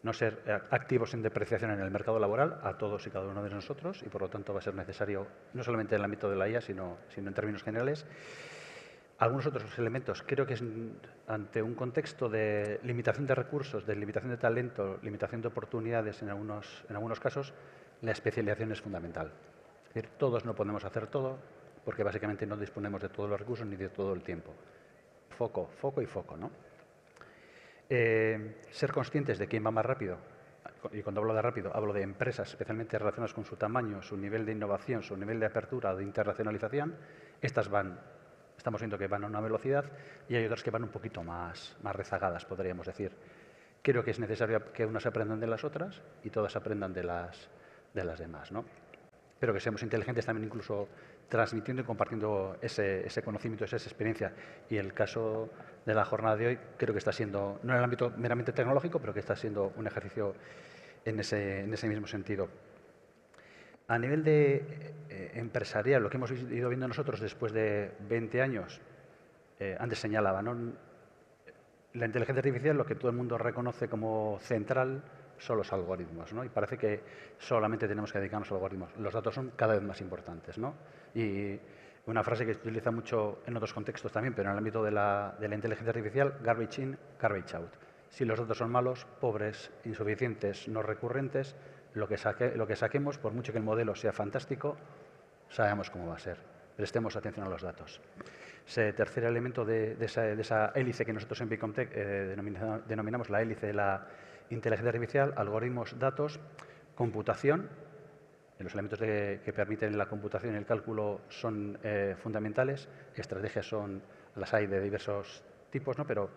no ser activos en depreciación en el mercado laboral a todos y cada uno de nosotros, y por lo tanto va a ser necesario no solamente en el ámbito de la IA, sino en términos generales. Algunos otros elementos, creo que es ante un contexto de limitación de recursos, de limitación de talento, limitación de oportunidades en algunos casos, la especialización es fundamental. Es decir, todos no podemos hacer todo porque básicamente no disponemos de todos los recursos ni de todo el tiempo. Foco, foco y foco, ¿no? Ser conscientes de quién va más rápido, y cuando hablo de rápido hablo de empresas especialmente relacionadas con su tamaño, su nivel de innovación, su nivel de apertura, de internacionalización. Estas estamos viendo que van a una velocidad y hay otras que van un poquito más rezagadas, podríamos decir. Creo que es necesario que unas aprendan de las otras y todas aprendan de las demás, ¿no? Pero que seamos inteligentes también incluso transmitiendo y compartiendo ese conocimiento, esa experiencia. Y el caso de la jornada de hoy creo que está siendo, no en el ámbito meramente tecnológico, pero que está siendo un ejercicio en ese mismo sentido. A nivel de empresarial, lo que hemos ido viendo nosotros después de 20 años, antes señalaba, ¿no?, la inteligencia artificial, lo que todo el mundo reconoce como central son los algoritmos, ¿no? Y parece que solamente tenemos que dedicarnos a los algoritmos. Los datos son cada vez más importantes, ¿no? Y una frase que se utiliza mucho en otros contextos también, pero en el ámbito de la inteligencia artificial, garbage in, garbage out. Si los datos son malos, pobres, insuficientes, no recurrentes, lo que saquemos, por mucho que el modelo sea fantástico, sabemos cómo va a ser. Prestemos atención a los datos. Ese tercer elemento de esa hélice que nosotros en Bicomtech denominamos la hélice de la inteligencia artificial, algoritmos, datos, computación. Los elementos que permiten la computación y el cálculo son fundamentales. Estrategias las hay de diversos tipos, ¿no?, pero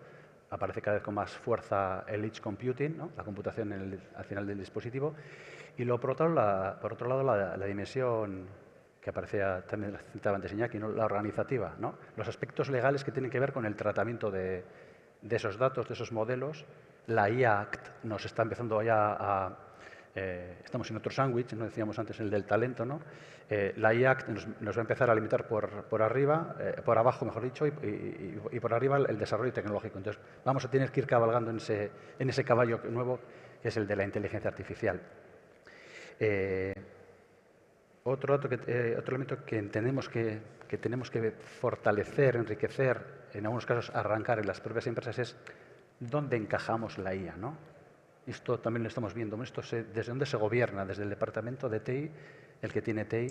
aparece cada vez con más fuerza el edge computing, ¿no?, la computación al final del dispositivo. Y luego, por otro lado, la dimensión que aparecía, también citaba antes Iñaki, ¿no?, la organizativa, ¿no?, los aspectos legales que tienen que ver con el tratamiento de esos datos, de esos modelos. La IA Act nos está empezando ya estamos en otro sándwich, no decíamos antes el del talento, ¿no? La IA Act nos va a empezar a limitar por arriba, por abajo, mejor dicho, y por arriba el desarrollo tecnológico. Entonces, vamos a tener que ir cabalgando en ese caballo nuevo, que es el de la inteligencia artificial. Otro elemento que entendemos que tenemos que fortalecer, enriquecer, en algunos casos arrancar en las propias empresas, es dónde encajamos la IA, ¿no? Esto también lo estamos viendo. ¿Desde dónde se gobierna? Desde el departamento de TI, el que tiene TI,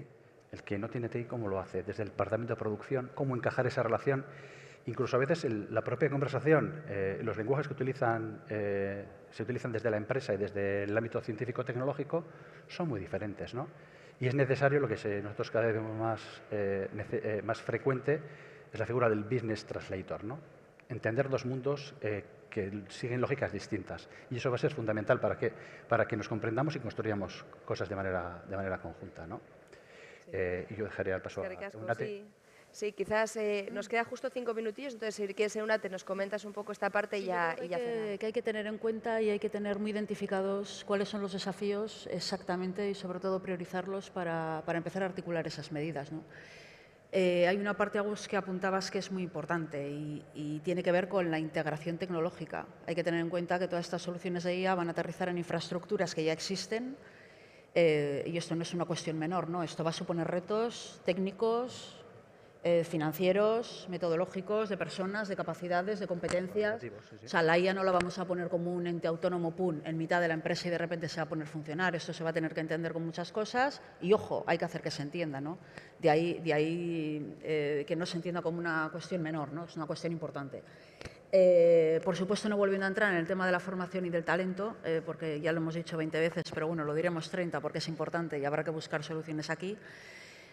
el que no tiene TI, ¿cómo lo hace? Desde el departamento de producción, ¿cómo encajar esa relación? Incluso a veces la propia conversación, los lenguajes que se utilizan desde la empresa y desde el ámbito científico-tecnológico son muy diferentes, ¿no? Y es necesario, lo que nosotros cada vez vemos más frecuente, es la figura del business translator, ¿no? Entender dos mundos que siguen lógicas distintas. Y eso va a ser fundamental para que nos comprendamos y construyamos cosas de manera conjunta, ¿no? Sí. Y yo dejaría el paso a Unate. Sí. Sí, quizás nos queda justo 5 minutillos, entonces si quieres, Euna, te nos comentas un poco esta parte y ya cerramos. Que hay que tener en cuenta y hay que tener muy identificados cuáles son los desafíos exactamente y sobre todo priorizarlos para empezar a articular esas medidas, ¿no? Hay una parte, Agus, que apuntabas que es muy importante y tiene que ver con la integración tecnológica. Hay que tener en cuenta que todas estas soluciones de IA van a aterrizar en infraestructuras que ya existen y esto no es una cuestión menor, ¿no? Esto va a suponer retos técnicos, financieros, metodológicos, de personas, de capacidades, de competencias. Sí. O sea, la IA no la vamos a poner como un ente autónomo, pum, en mitad de la empresa y de repente se va a poner a funcionar. Esto se va a tener que entender con muchas cosas y, ojo, hay que hacer que se entienda, ¿no? De ahí que no se entienda como una cuestión menor, ¿no? Es una cuestión importante. Por supuesto, no volviendo a entrar en el tema de la formación y del talento, porque ya lo hemos dicho 20 veces, pero bueno, lo diremos 30 porque es importante y habrá que buscar soluciones aquí.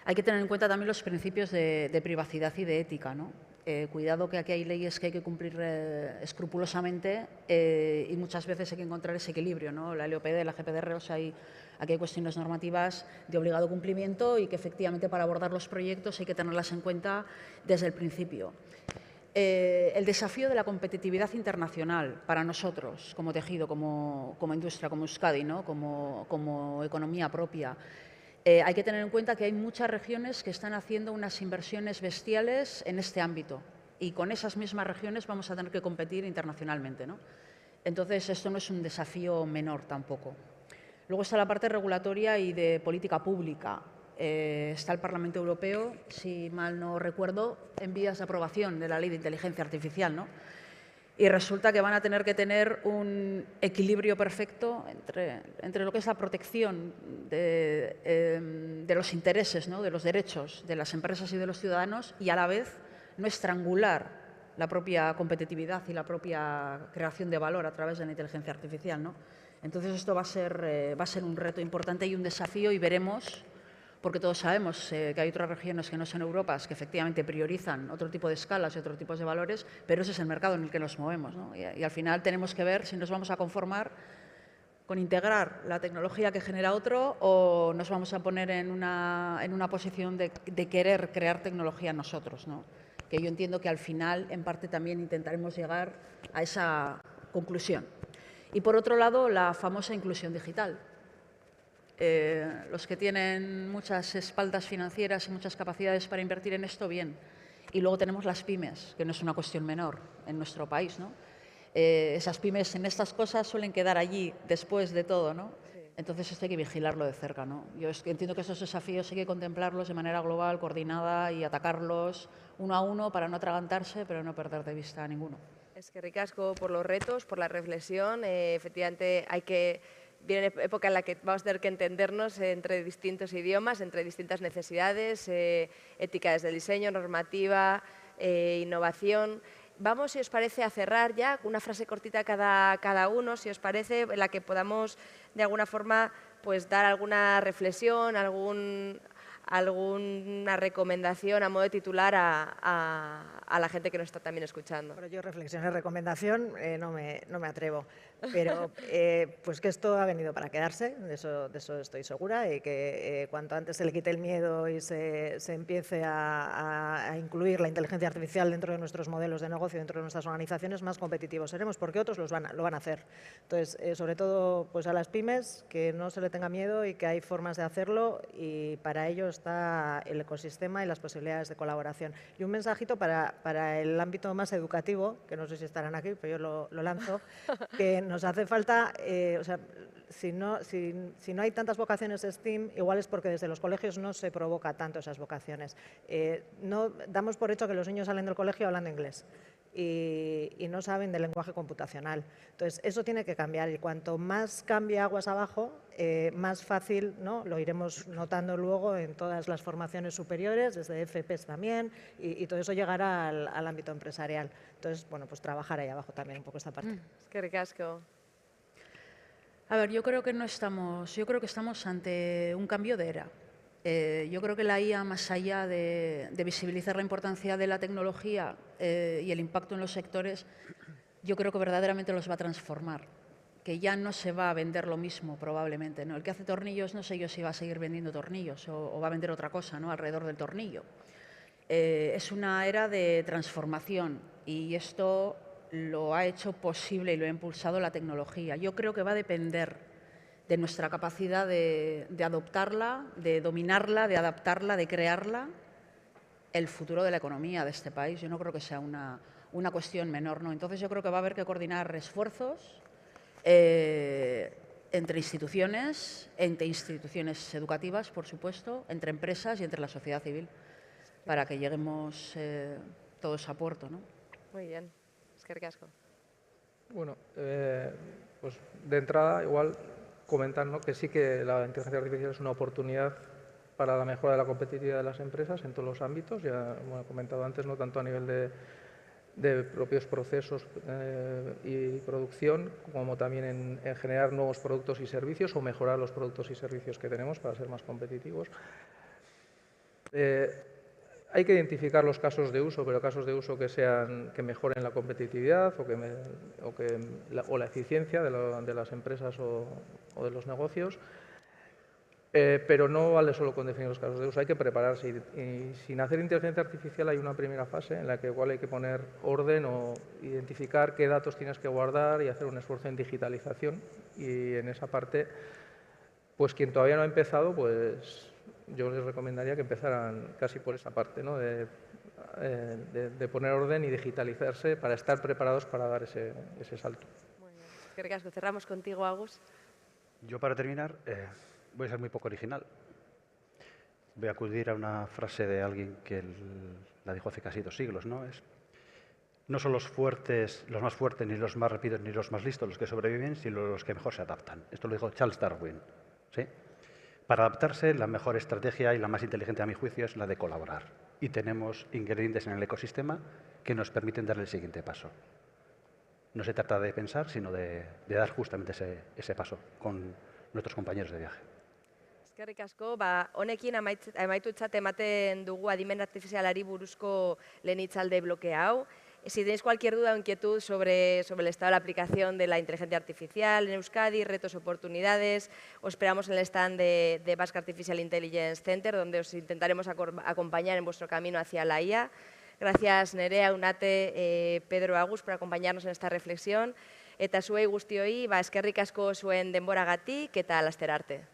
Hay que tener en cuenta también los principios de privacidad y de ética, ¿no? Cuidado que aquí hay leyes que hay que cumplir escrupulosamente y muchas veces hay que encontrar ese equilibrio, ¿no? La LOPD, la GPDR, o sea, aquí hay cuestiones normativas de obligado cumplimiento y que efectivamente para abordar los proyectos hay que tenerlas en cuenta desde el principio. El desafío de la competitividad internacional para nosotros como tejido, como industria, como Euskadi, ¿no? como economía propia. Hay que tener en cuenta que hay muchas regiones que están haciendo unas inversiones bestiales en este ámbito y con esas mismas regiones vamos a tener que competir internacionalmente, ¿no? Entonces, esto no es un desafío menor tampoco. Luego está la parte regulatoria y de política pública. Está el Parlamento Europeo, si mal no recuerdo, en vías de aprobación de la Ley de Inteligencia Artificial, ¿no? Y resulta que van a tener que tener un equilibrio perfecto entre lo que es la protección de los intereses, ¿no? De los derechos de las empresas y de los ciudadanos y a la vez no estrangular la propia competitividad y la propia creación de valor a través de la inteligencia artificial, ¿no? Entonces esto va a ser un reto importante y un desafío y veremos, porque todos sabemos que hay otras regiones que no son Europas que efectivamente priorizan otro tipo de escalas y otros tipos de valores, pero ese es el mercado en el que nos movemos, ¿no? Y al final tenemos que ver si nos vamos a conformar con integrar la tecnología que genera otro o nos vamos a poner en una posición de querer crear tecnología nosotros, ¿no? Que yo entiendo que al final, en parte, también intentaremos llegar a esa conclusión. Y por otro lado, la famosa inclusión digital. Los que tienen muchas espaldas financieras y muchas capacidades para invertir en esto, bien. Y luego tenemos las pymes, que no es una cuestión menor en nuestro país, ¿no? Esas pymes en estas cosas suelen quedar allí después de todo, ¿no? Sí. Entonces esto hay que vigilarlo de cerca, ¿no? Yo entiendo que esos desafíos hay que contemplarlos de manera global, coordinada y atacarlos uno a uno para no atragantarse, pero no perder de vista a ninguno. Es que ricasco por los retos, por la reflexión. Efectivamente, viene época en la que vamos a tener que entendernos entre distintos idiomas, entre distintas necesidades, ética desde el diseño, normativa, innovación. Vamos, si os parece, a cerrar ya una frase cortita cada uno, si os parece, en la que podamos de alguna forma pues, dar alguna reflexión, alguna recomendación a modo de titular a la gente que nos está también escuchando. Bueno, yo reflexión y recomendación no me atrevo, pero pues que esto ha venido para quedarse, de eso estoy segura, y que cuanto antes se le quite el miedo y se empiece a incluir la inteligencia artificial dentro de nuestros modelos de negocio, dentro de nuestras organizaciones, más competitivos seremos, porque otros lo van a hacer. Entonces, sobre todo pues a las pymes, que no se le tenga miedo y que hay formas de hacerlo y para ello está el ecosistema y las posibilidades de colaboración. Y un mensajito para el ámbito más educativo, que no sé si estarán aquí, pero yo lo lanzo, que nos hace falta, o sea, si no hay tantas vocaciones STEAM, igual es porque desde los colegios no se provoca tanto esas vocaciones. No damos por hecho que los niños salen del colegio hablando inglés. Y no saben del lenguaje computacional. Entonces, eso tiene que cambiar y cuanto más cambie aguas abajo, más fácil, ¿no? Lo iremos notando luego en todas las formaciones superiores, desde FPs también, y todo eso llegará al ámbito empresarial. Entonces, bueno, pues trabajar ahí abajo también un poco esta parte. Es que ricasco. A ver, yo creo que estamos ante un cambio de era. Yo creo que la IA, más allá de visibilizar la importancia de la tecnología y el impacto en los sectores, yo creo que verdaderamente los va a transformar, que ya no se va a vender lo mismo probablemente, ¿no? El que hace tornillos, no sé yo si va a seguir vendiendo tornillos o va a vender otra cosa, ¿no? Alrededor del tornillo. es una era de transformación y esto lo ha hecho posible y lo ha impulsado la tecnología. Yo creo que va a depender de nuestra capacidad de adoptarla, de dominarla, de adaptarla, de crearla, el futuro de la economía de este país. Yo no creo que sea una cuestión menor, ¿no? Entonces yo creo que va a haber que coordinar esfuerzos entre instituciones educativas, por supuesto, entre empresas y entre la sociedad civil, para que lleguemos todos a puerto, ¿no? Muy bien. Eskerrik asko. Bueno, pues de entrada igual comentar, ¿no?, que sí que la inteligencia artificial es una oportunidad para la mejora de la competitividad de las empresas en todos los ámbitos. Ya he comentado antes, no tanto a nivel de propios procesos y producción, como también en generar nuevos productos y servicios o mejorar los productos y servicios que tenemos para ser más competitivos. Hay que identificar los casos de uso, pero casos de uso que mejoren la competitividad o la eficiencia de las empresas o de los negocios. Pero no vale solo con definir los casos de uso, hay que prepararse. Y sin hacer inteligencia artificial hay una primera fase en la que igual hay que poner orden o identificar qué datos tienes que guardar y hacer un esfuerzo en digitalización. Y en esa parte, pues quien todavía no ha empezado, pues yo les recomendaría que empezaran casi por esa parte, ¿no?, de poner orden y digitalizarse para estar preparados para dar ese salto. Muy bien. Eskerrik asko. Cerramos contigo, Agus. Yo, para terminar, voy a ser muy poco original. Voy a acudir a una frase de alguien que la dijo hace casi 2 siglos, ¿no? No son los más fuertes, ni los más rápidos, ni los más listos los que sobreviven, sino los que mejor se adaptan. Esto lo dijo Charles Darwin, ¿sí? Para adaptarse, la mejor estrategia y la más inteligente, a mi juicio, es la de colaborar. Y tenemos ingredientes en el ecosistema que nos permiten dar el siguiente paso. No se trata de pensar, sino de dar justamente ese paso con nuestros compañeros de viaje. Eskerrik asko, honekin amaitutzat ematen dugu adimen artifizialari buruzko lehen hitzaldi bloke hau. Si tenéis cualquier duda o inquietud sobre el estado de la aplicación de la inteligencia artificial en Euskadi, retos, oportunidades, os esperamos en el stand de Basque Artificial Intelligence Center, donde os intentaremos acompañar en vuestro camino hacia la IA. Gracias, Nerea, Unate, Pedro, Agus, por acompañarnos en esta reflexión. Eta zuei guztioi, eskerrik asko zuen denboragatik eta laster arte.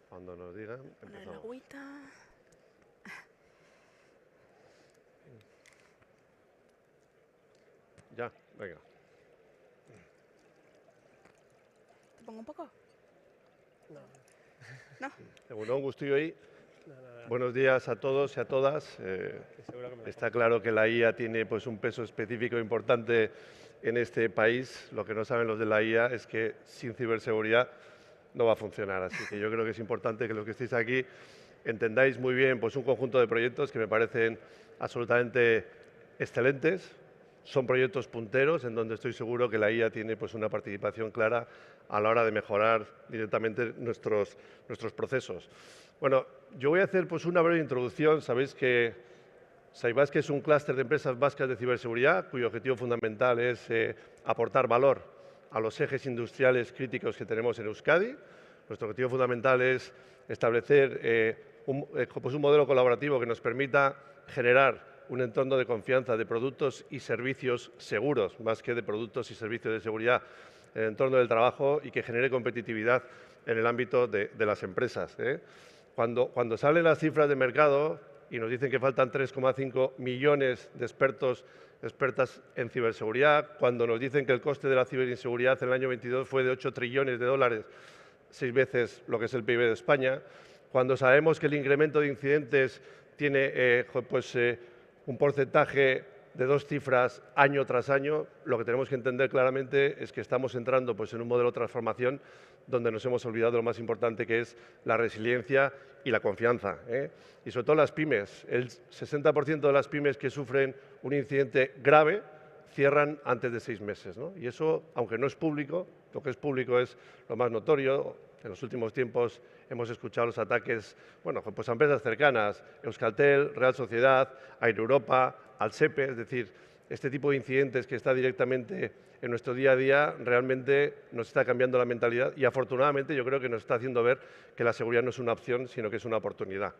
Cuando nos digan, empezamos. Ya, venga. ¿Te pongo un poco? No. Un gustillo ahí. Buenos días a todos y a todas. Está claro que la IA tiene pues, un peso específico importante en este país. Lo que no saben los de la IA es que sin ciberseguridad no va a funcionar. Así que yo creo que es importante que los que estéis aquí entendáis muy bien pues, un conjunto de proyectos que me parecen absolutamente excelentes. Son proyectos punteros en donde estoy seguro que la IA tiene pues, una participación clara a la hora de mejorar directamente nuestros procesos. Bueno, yo voy a hacer pues, una breve introducción. Sabéis que Saibasque es un clúster de empresas vascas de ciberseguridad cuyo objetivo fundamental es aportar valor a los ejes industriales críticos que tenemos en Euskadi. Nuestro objetivo fundamental es establecer un modelo colaborativo que nos permita generar un entorno de confianza de productos y servicios seguros, más que de productos y servicios de seguridad en el entorno del trabajo y que genere competitividad en el ámbito de las empresas. Cuando salen las cifras de mercado y nos dicen que faltan 3,5 millones de expertas en ciberseguridad, cuando nos dicen que el coste de la ciberinseguridad en el año 22 fue de 8 trillones de dólares, 6 veces lo que es el PIB de España, cuando sabemos que el incremento de incidentes tiene un porcentaje de 2 cifras año tras año, lo que tenemos que entender claramente es que estamos entrando pues, en un modelo de transformación donde nos hemos olvidado de lo más importante que es la resiliencia y la confianza. Y sobre todo las pymes. El 60% de las pymes que sufren un incidente grave cierran antes de 6 meses, ¿no? Y eso, aunque no es público, lo que es público es lo más notorio. En los últimos tiempos hemos escuchado los ataques pues a empresas cercanas, Euskaltel, Real Sociedad, Air Europa, Alsepe, es decir, este tipo de incidentes que está directamente en nuestro día a día realmente nos está cambiando la mentalidad y afortunadamente yo creo que nos está haciendo ver que la seguridad no es una opción, sino que es una oportunidad.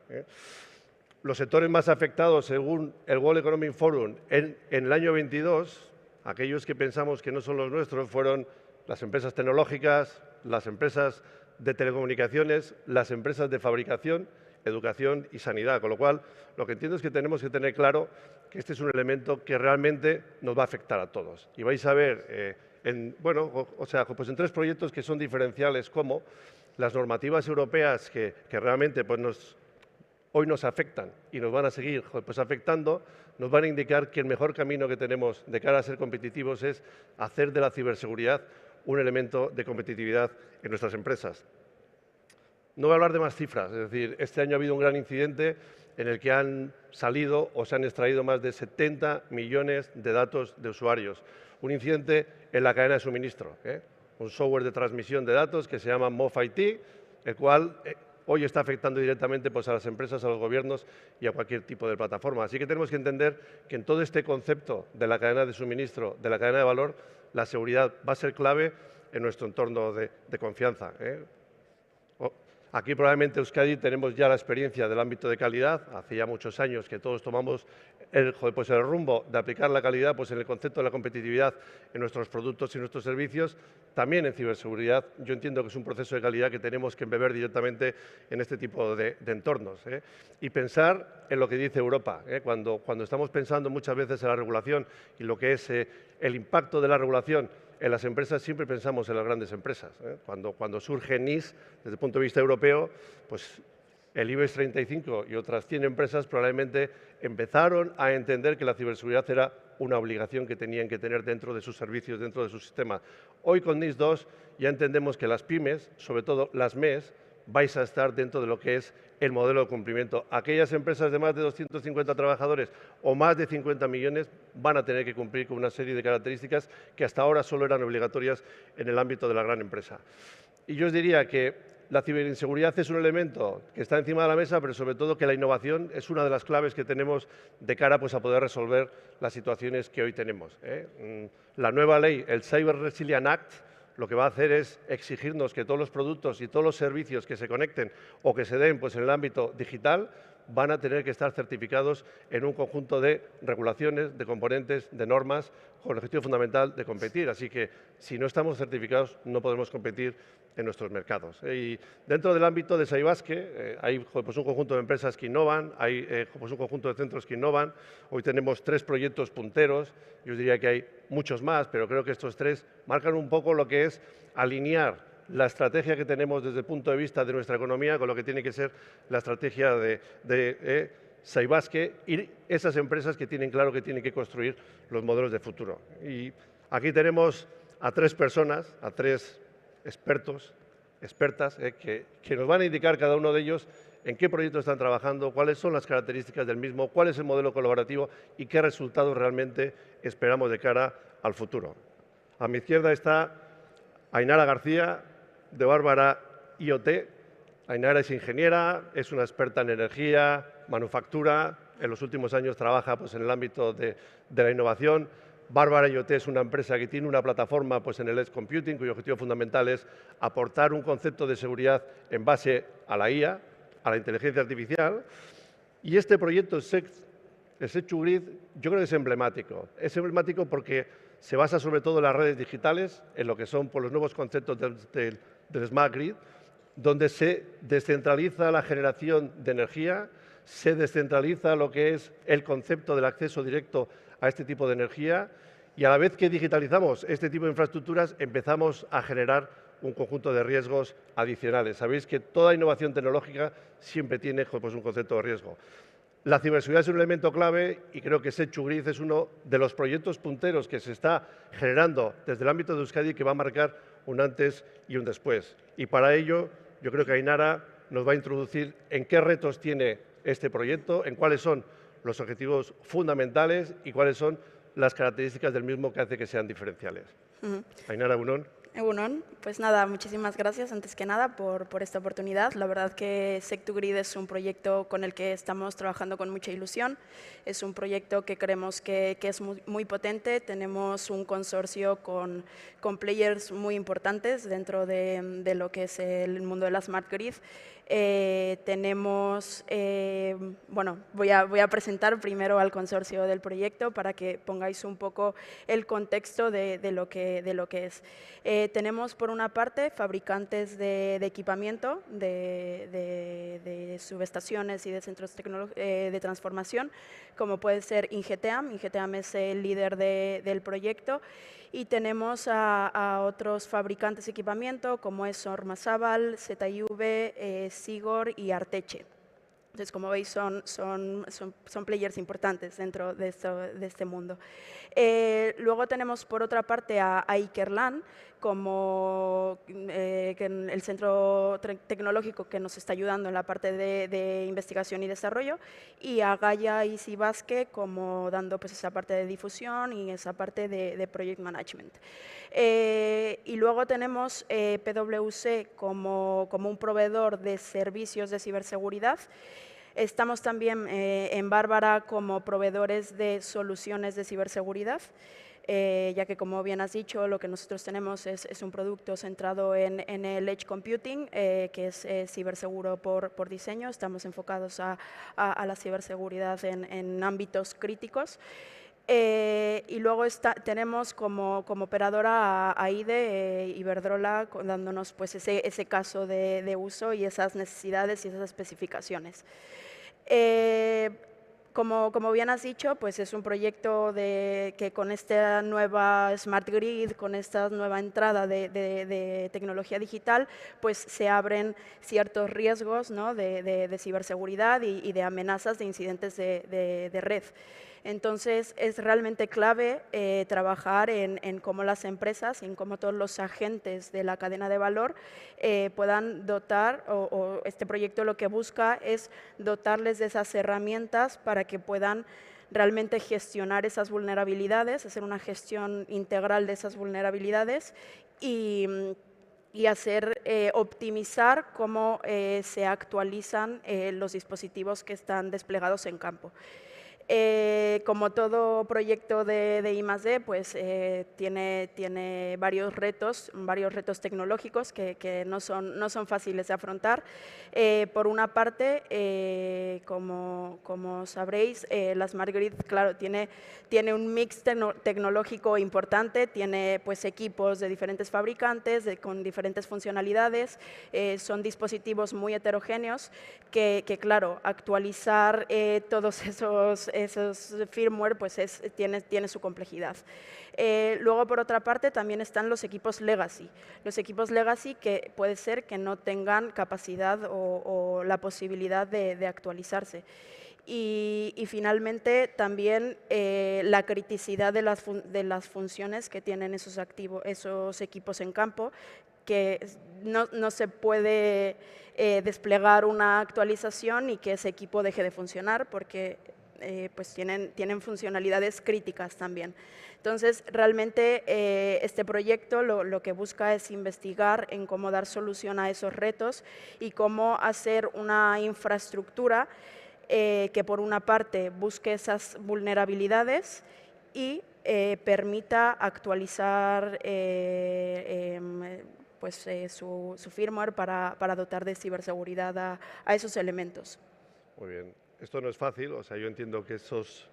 Los sectores más afectados, según el World Economic Forum, en el año 22, aquellos que pensamos que no son los nuestros, fueron las empresas tecnológicas, las empresas de telecomunicaciones, las empresas de fabricación, educación y sanidad. Con lo cual, lo que entiendo es que tenemos que tener claro que este es un elemento que realmente nos va a afectar a todos. Y vais a ver, en 3 proyectos que son diferenciales, como las normativas europeas que realmente pues, hoy nos afectan y nos van a seguir pues, afectando, nos van a indicar que el mejor camino que tenemos de cara a ser competitivos es hacer de la ciberseguridad un elemento de competitividad en nuestras empresas. No voy a hablar de más cifras, es decir, este año ha habido un gran incidente en el que han salido o se han extraído más de 70 millones de datos de usuarios. Un incidente en la cadena de suministro, un software de transmisión de datos que se llama MOFIT, el cual hoy está afectando directamente pues, a las empresas, a los gobiernos y a cualquier tipo de plataforma. Así que tenemos que entender que en todo este concepto de la cadena de suministro, de la cadena de valor, la seguridad va a ser clave en nuestro entorno de confianza. Aquí probablemente en Euskadi tenemos ya la experiencia del ámbito de calidad. Hace ya muchos años que todos tomamos el rumbo de aplicar la calidad pues, en el concepto de la competitividad en nuestros productos y nuestros servicios. También en ciberseguridad yo entiendo que es un proceso de calidad que tenemos que embeber directamente en este tipo de entornos. Y pensar en lo que dice Europa. Cuando estamos pensando muchas veces en la regulación y lo que es el impacto de la regulación en las empresas, siempre pensamos en las grandes empresas. Cuando surge NIS, desde el punto de vista europeo, pues el IBEX 35 y otras 100 empresas probablemente empezaron a entender que la ciberseguridad era una obligación que tenían que tener dentro de sus servicios, dentro de sus sistemas. Hoy con NIS 2 ya entendemos que las pymes, sobre todo las MES, vais a estar dentro de lo que es el modelo de cumplimiento. Aquellas empresas de más de 250 trabajadores o más de 50 millones van a tener que cumplir con una serie de características que hasta ahora solo eran obligatorias en el ámbito de la gran empresa. Y yo os diría que la ciberinseguridad es un elemento que está encima de la mesa, pero sobre todo que la innovación es una de las claves que tenemos de cara pues, a poder resolver las situaciones que hoy tenemos. La nueva ley, el Cyber Resilience Act, lo que va a hacer es exigirnos que todos los productos y todos los servicios que se conecten o que se den pues, en el ámbito digital van a tener que estar certificados en un conjunto de regulaciones, de componentes, de normas, con el objetivo fundamental de competir. Así que, si no estamos certificados, no podemos competir en nuestros mercados. Y dentro del ámbito de Saibasque hay pues, un conjunto de empresas que innovan, hay pues, un conjunto de centros que innovan. Hoy tenemos 3 proyectos punteros, yo diría que hay muchos más, pero creo que estos 3 marcan un poco lo que es alinear la estrategia que tenemos desde el punto de vista de nuestra economía con lo que tiene que ser la estrategia de Saibasque y esas empresas que tienen claro que tienen que construir los modelos de futuro. Y aquí tenemos a 3 personas, a 3 expertos, expertas, que nos van a indicar cada uno de ellos en qué proyecto están trabajando, cuáles son las características del mismo, cuál es el modelo colaborativo y qué resultados realmente esperamos de cara al futuro. A mi izquierda está Ainara García, de Bárbara IoT. Ainara es ingeniera, es una experta en energía, manufactura. En los últimos años trabaja pues, en el ámbito de la innovación. Bárbara IoT es una empresa que tiene una plataforma pues, en el Edge Computing, cuyo objetivo fundamental es aportar un concepto de seguridad en base a la IA, a la inteligencia artificial. Y este proyecto, el Sec2Grid, yo creo que es emblemático. Es emblemático porque se basa sobre todo en las redes digitales, en lo que son pues, los nuevos conceptos del Smart Grid, donde se descentraliza la generación de energía, se descentraliza lo que es el concepto del acceso directo a este tipo de energía y a la vez que digitalizamos este tipo de infraestructuras empezamos a generar un conjunto de riesgos adicionales. Sabéis que toda innovación tecnológica siempre tiene pues, un concepto de riesgo. La ciberseguridad es un elemento clave y creo que Sec2Grid es uno de los proyectos punteros que se está generando desde el ámbito de Euskadi que va a marcar un antes y un después. Y para ello, yo creo que Ainara nos va a introducir en qué retos tiene este proyecto, en cuáles son los objetivos fundamentales y cuáles son las características del mismo que hace que sean diferenciales. Ainara, Egunon. Egunon, pues nada, muchísimas gracias antes que nada por esta oportunidad. La verdad que Sec2Grid es un proyecto con el que estamos trabajando con mucha ilusión. Es un proyecto que creemos que es muy potente. Tenemos un consorcio con players muy importantes dentro de lo que es el mundo de la Smart Grid. Tenemos, bueno, voy a presentar primero al consorcio del proyecto para que pongáis un poco el contexto de lo que es. Tenemos por una parte fabricantes de equipamiento, de subestaciones y de centros de transformación, como puede ser Ingeteam. Ingeteam es el líder del proyecto. Y tenemos a otros fabricantes de equipamiento, como es Ormazábal, ZIV, Sigor y Arteche. Entonces, como veis, son players importantes dentro de este mundo. Luego tenemos, por otra parte, a Ikerlan, como el centro tecnológico que nos está ayudando en la parte de investigación y desarrollo, y a Gaia y Saibasque como dando pues, esa parte de difusión y esa parte de project management. Y luego tenemos PwC como un proveedor de servicios de ciberseguridad. Estamos también en Bárbara como proveedores de soluciones de ciberseguridad, ya que, como bien has dicho, lo que nosotros tenemos es un producto centrado en el Edge Computing, que es ciberseguro por diseño. Estamos enfocados a la ciberseguridad en ámbitos críticos. Y luego tenemos como operadora a AIDE, Iberdrola, dándonos pues, ese caso de uso y esas necesidades y esas especificaciones. Como bien has dicho, pues es un proyecto que con esta nueva Smart Grid, con esta nueva entrada de tecnología digital, pues se abren ciertos riesgos, ¿no? de ciberseguridad y de amenazas de incidentes de red. Entonces, es realmente clave trabajar en cómo las empresas, en cómo todos los agentes de la cadena de valor puedan dotar, o este proyecto lo que busca es dotarles de esas herramientas para que puedan realmente gestionar esas vulnerabilidades, hacer una gestión integral de esas vulnerabilidades y hacer optimizar cómo se actualizan los dispositivos que están desplegados en campo. Como todo proyecto de I+D, pues tiene varios retos tecnológicos que no son fáciles de afrontar. Por una parte, como sabréis, la Smart Grid, claro, tiene un mix tecnológico importante, tiene pues equipos de diferentes fabricantes con diferentes funcionalidades, son dispositivos muy heterogéneos que claro, actualizar todos esos firmware pues tiene su complejidad. Luego, por otra parte, también están los equipos legacy. Los equipos legacy que puede ser que no tengan capacidad o la posibilidad de actualizarse. Y finalmente, también la criticidad de las funciones que tienen esos equipos en campo, que no se puede desplegar una actualización y que ese equipo deje de funcionar porque pues tienen funcionalidades críticas también. Entonces, realmente este proyecto lo que busca es investigar en cómo dar solución a esos retos y cómo hacer una infraestructura que por una parte busque esas vulnerabilidades y permita actualizar su firmware para dotar de ciberseguridad a esos elementos. Muy bien. Esto no es fácil, o sea, yo entiendo que estos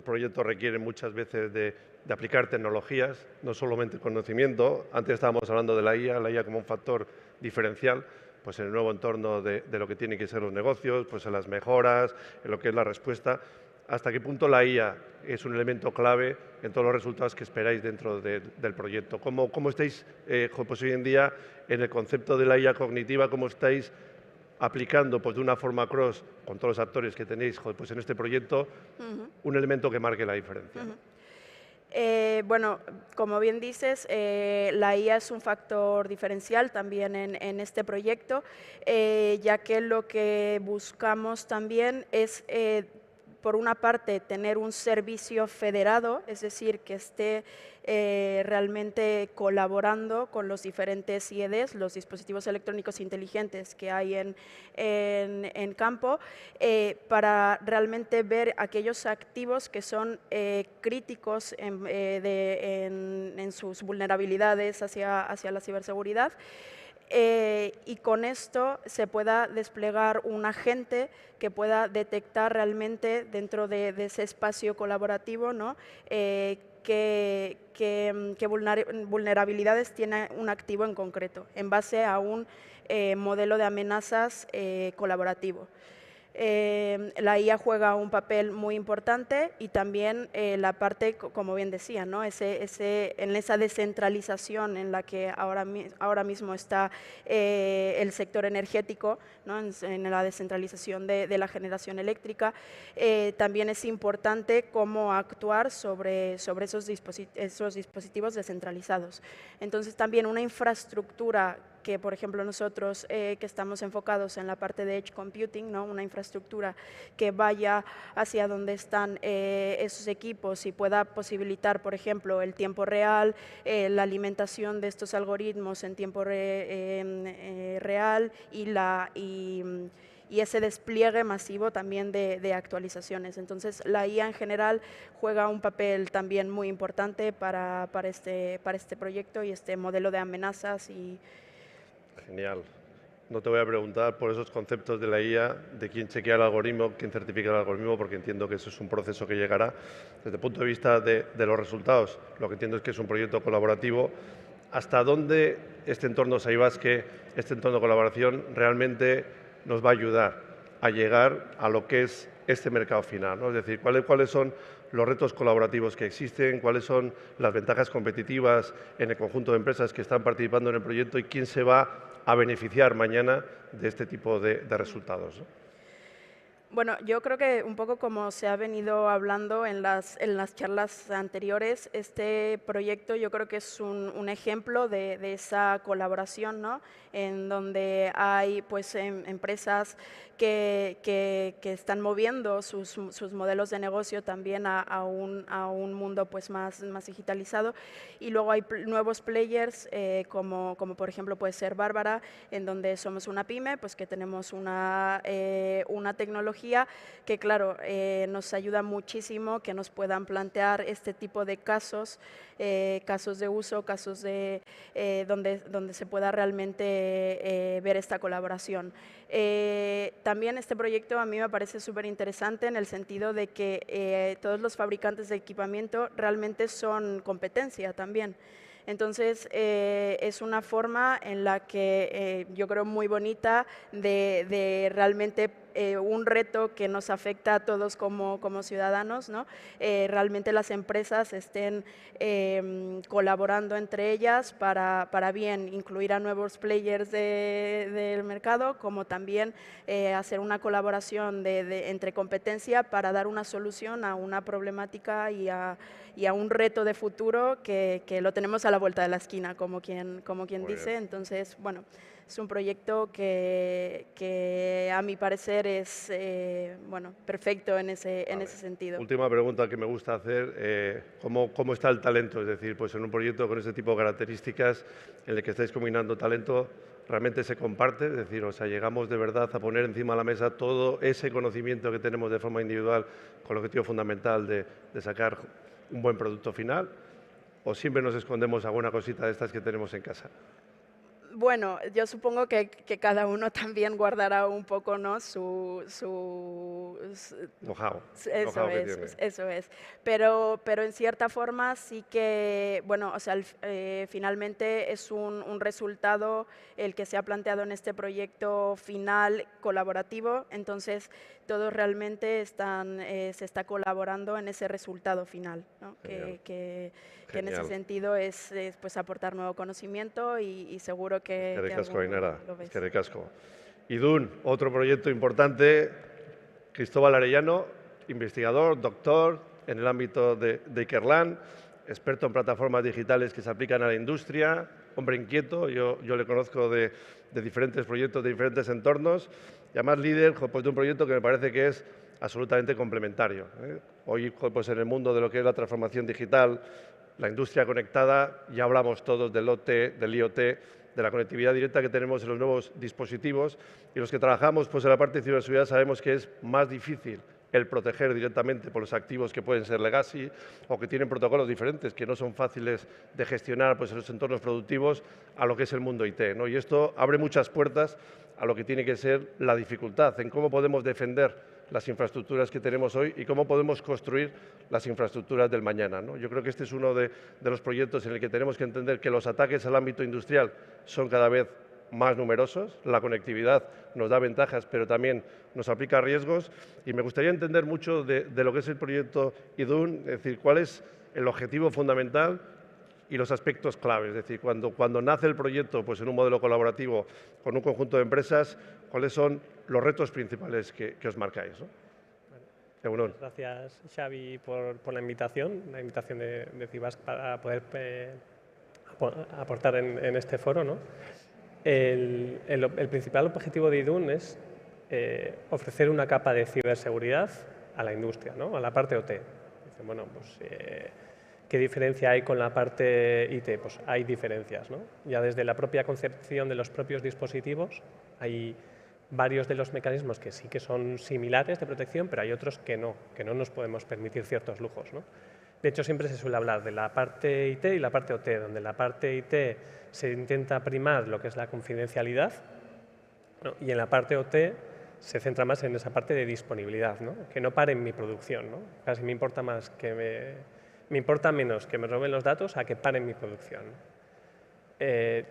proyectos requieren muchas veces de aplicar tecnologías, no solamente conocimiento. Antes estábamos hablando de la IA como un factor diferencial, pues en el nuevo entorno de lo que tienen que ser los negocios, pues en las mejoras, en lo que es la respuesta. ¿Hasta qué punto la IA es un elemento clave en todos los resultados que esperáis dentro del proyecto? ¿Cómo estáis, pues hoy en día, en el concepto de la IA cognitiva, cómo estáis aplicando pues, de una forma cross con todos los actores que tenéis pues, en este proyecto, un elemento que marque la diferencia? Bueno, como bien dices, la IA es un factor diferencial también en este proyecto, ya que lo que buscamos también es, por una parte, tener un servicio federado, es decir, que esté realmente colaborando con los diferentes IEDs, los dispositivos electrónicos inteligentes que hay en campo, para realmente ver aquellos activos que son críticos en sus vulnerabilidades hacia la ciberseguridad. Y con esto se pueda desplegar un agente que pueda detectar realmente dentro de ese espacio colaborativo, ¿no? qué vulnerabilidades tiene un activo en concreto, en base a un modelo de amenazas colaborativo. La IA juega un papel muy importante y también la parte, como bien decía, ¿no? en esa descentralización en la que ahora mismo está el sector energético, ¿no? en la descentralización de la generación eléctrica, también es importante cómo actuar sobre esos dispositivos descentralizados. Entonces, también una infraestructura que, por ejemplo, nosotros que estamos enfocados en la parte de Edge Computing, ¿no? Una infraestructura que vaya hacia donde están esos equipos y pueda posibilitar, por ejemplo, el tiempo real, la alimentación de estos algoritmos en tiempo real y ese despliegue masivo también de actualizaciones. Entonces, la IA en general juega un papel también muy importante para este proyecto y este modelo de amenazas. Genial. No te voy a preguntar por esos conceptos de la IA, de quién chequea el algoritmo, quién certifica el algoritmo, porque entiendo que eso es un proceso que llegará. Desde el punto de vista de los resultados, lo que entiendo es que es un proyecto colaborativo. ¿Hasta dónde este entorno Saibasque, este entorno de colaboración, realmente nos va a ayudar a llegar a lo que es este mercado final, ¿no? Es decir, ¿cuáles son los retos colaborativos que existen, cuáles son las ventajas competitivas en el conjunto de empresas que están participando en el proyecto y quién se va a beneficiar mañana de este tipo de resultados, ¿no? Bueno, yo creo que un poco como se ha venido hablando en las charlas anteriores, este proyecto yo creo que es un ejemplo de esa colaboración, ¿no? En donde hay pues empresas que están moviendo sus modelos de negocio también a un mundo pues más digitalizado, y luego hay nuevos players como por ejemplo puede ser Bárbara, en donde somos una pyme pues que tenemos una tecnología tecnología, que claro, nos ayuda muchísimo que nos puedan plantear este tipo de casos, casos de uso, casos de, donde se pueda realmente ver esta colaboración. También este proyecto a mí me parece súper interesante en el sentido de que todos los fabricantes de equipamiento realmente son competencia también. Entonces, es una forma en la que yo creo muy bonita de realmente un reto que nos afecta a todos como ciudadanos, ¿no? Realmente las empresas estén colaborando entre ellas para bien incluir a nuevos players del mercado, como también hacer una colaboración entre competencia para dar una solución a una problemática y a un reto de futuro que lo tenemos a la vuelta de la esquina, como quien dice. Entonces, bueno, es un proyecto que a mi parecer es bueno, perfecto en ese sentido. Última pregunta que me gusta hacer, ¿cómo está el talento? Es decir, pues en un proyecto con este tipo de características en el que estáis combinando talento, ¿realmente se comparte? Es decir, o sea, llegamos de verdad a poner encima de la mesa todo ese conocimiento que tenemos de forma individual con el objetivo fundamental de sacar un buen producto final, o siempre nos escondemos alguna cosita de estas que tenemos en casa. Bueno, yo supongo que cada uno también guardará un poco, ¿no? su know-how. Eso es. Pero en cierta forma sí que, bueno, o sea, finalmente es un resultado el que se ha planteado en este proyecto final colaborativo, entonces todos realmente se está colaborando en ese resultado final, ¿no? Que en ese sentido es pues aportar nuevo conocimiento y seguro que lo ves. Eskerrik asko. Idun, otro proyecto importante, Cristóbal Arellano, investigador, doctor en el ámbito de Ikerlan, experto en plataformas digitales que se aplican a la industria, hombre inquieto, yo le conozco de diferentes proyectos, de diferentes entornos, y además líder pues, de un proyecto que me parece que es absolutamente complementario. Hoy, pues, en el mundo de lo que es la transformación digital, la industria conectada, ya hablamos todos del OT, del IoT, de la conectividad directa que tenemos en los nuevos dispositivos, y los que trabajamos pues, en la parte de ciberseguridad sabemos que es más difícil el proteger directamente por los activos que pueden ser legacy o que tienen protocolos diferentes, que no son fáciles de gestionar pues, en los entornos productivos, a lo que es el mundo IT, ¿no? Y esto abre muchas puertas a lo que tiene que ser la dificultad en cómo podemos defender las infraestructuras que tenemos hoy y cómo podemos construir las infraestructuras del mañana, ¿no? Yo creo que este es uno de los proyectos en el que tenemos que entender que los ataques al ámbito industrial son cada vez más numerosos, la conectividad nos da ventajas, pero también nos aplica riesgos, y me gustaría entender mucho de lo que es el proyecto Idun, es decir, cuál es el objetivo fundamental y los aspectos claves. Es decir, cuando nace el proyecto pues, en un modelo colaborativo con un conjunto de empresas, ¿cuáles son los retos principales que os marcáis, ¿no? Muchas gracias, Xavi, por la invitación de Cibasc para poder aportar en este foro, ¿no? El principal objetivo de Idun es ofrecer una capa de ciberseguridad a la industria, ¿no? A la parte OT. Dicen, bueno, pues, ¿qué diferencia hay con la parte IT? Pues hay diferencias, ¿no? Ya desde la propia concepción de los propios dispositivos hay varios de los mecanismos que sí que son similares de protección, pero hay otros que no nos podemos permitir ciertos lujos, ¿no? De hecho, siempre se suele hablar de la parte IT y la parte OT, donde en la parte IT se intenta primar lo que es la confidencialidad, ¿no? Y en la parte OT se centra más en esa parte de disponibilidad, ¿no? Que no pare en mi producción, ¿no? Casi me importa más me importa menos que me roben los datos a que paren mi producción.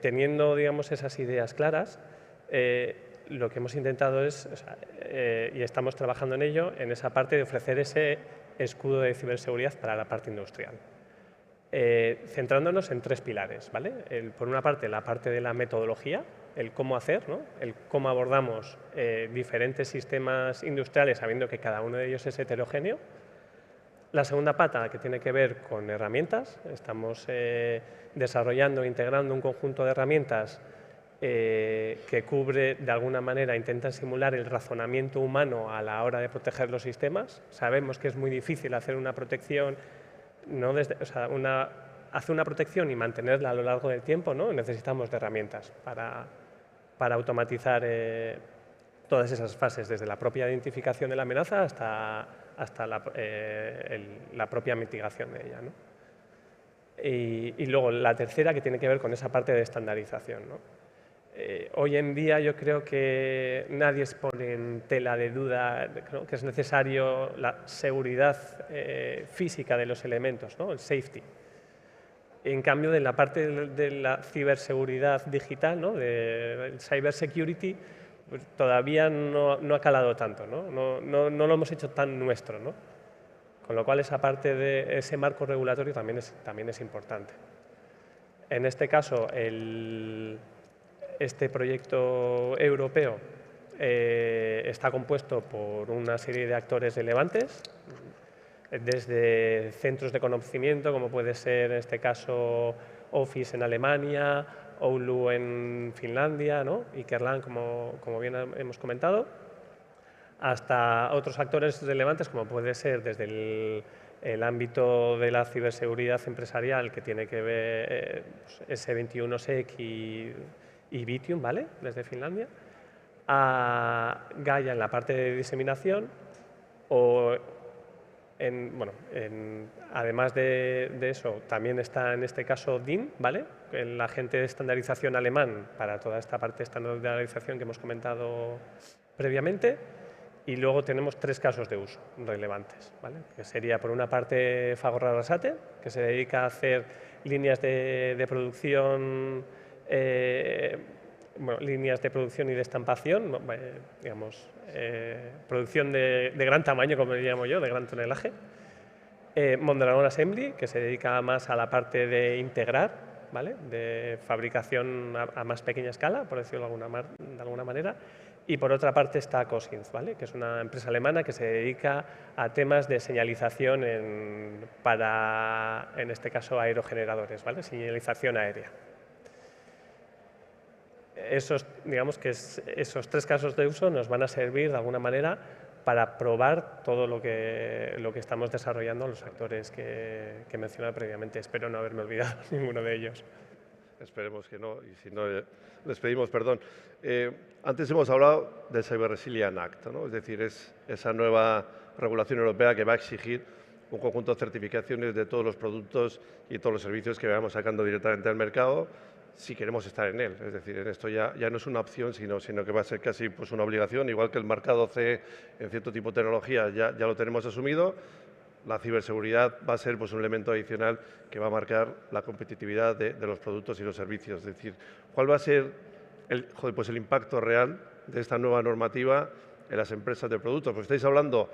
Teniendo, digamos, esas ideas claras, lo que hemos intentado es, y estamos trabajando en ello, en esa parte de ofrecer ese escudo de ciberseguridad para la parte industrial. Centrándonos en tres pilares, ¿vale? Por una parte, la parte de la metodología, el cómo hacer, ¿no? El cómo abordamos diferentes sistemas industriales, sabiendo que cada uno de ellos es heterogéneo. La segunda pata, que tiene que ver con herramientas. Estamos desarrollando e integrando un conjunto de herramientas que cubre, de alguna manera, intentan simular el razonamiento humano a la hora de proteger los sistemas. Sabemos que es muy difícil hacer una protección, hacer una protección y mantenerla a lo largo del tiempo, ¿no? Necesitamos de herramientas para automatizar todas esas fases, desde la propia identificación de la amenaza hasta la propia mitigación de ella, ¿no? Y luego la tercera, que tiene que ver con esa parte de estandarización, ¿no? Hoy en día yo creo que nadie pone en tela de duda, ¿no?, que es necesario la seguridad física de los elementos, ¿no?, el safety. En cambio, de la parte de la ciberseguridad digital, ¿no?, de cybersecurity, pues todavía no ha calado tanto, ¿no? No lo hemos hecho tan nuestro, ¿no? Con lo cual, esa parte de ese marco regulatorio también es importante. En este caso, este proyecto europeo está compuesto por una serie de actores relevantes, desde centros de conocimiento, como puede ser en este caso Office en Alemania, Oulu en Finlandia, ¿no?, y Kerlan, como bien hemos comentado, hasta otros actores relevantes, como puede ser desde el ámbito de la ciberseguridad empresarial, que tiene que ver S21sec y Vitium, ¿vale?, desde Finlandia, a Gaia en la parte de diseminación, o además de eso, también está en este caso DIN, ¿vale?, el agente de estandarización alemán para toda esta parte de estandarización que hemos comentado previamente. Y luego tenemos 3 casos de uso relevantes, ¿vale?, que sería, por una parte, Fagor Arrasate, que se dedica a hacer líneas de producción, líneas de producción y de estampación, digamos, producción de gran tamaño, como le llamo yo, de gran tonelaje. Mondragon Assembly, que se dedica más a la parte de integrar, ¿vale?, de fabricación a más pequeña escala, por decirlo de alguna manera. Y por otra parte está Cosins, ¿vale?, que es una empresa alemana que se dedica a temas de señalización para, en este caso, aerogeneradores, ¿vale?, señalización aérea. Digamos que esos 3 casos de uso nos van a servir de alguna manera para probar todo lo que estamos desarrollando los actores que he mencionado previamente. Espero no haberme olvidado ninguno de ellos. Esperemos que no, y si no, les pedimos perdón. Antes hemos hablado del Cyber Resilience Act, ¿no? Es decir, es esa nueva regulación europea que va a exigir un conjunto de certificaciones de todos los productos y todos los servicios que vayamos sacando directamente al mercado, si queremos estar en él. Es decir, en esto ya no es una opción, sino que va a ser casi pues, una obligación, igual que el marcado CE en cierto tipo de tecnología ya lo tenemos asumido. La ciberseguridad va a ser pues, un elemento adicional que va a marcar la competitividad de los productos y los servicios. Es decir, ¿cuál va a ser el impacto real de esta nueva normativa en las empresas de productos? Pues estáis hablando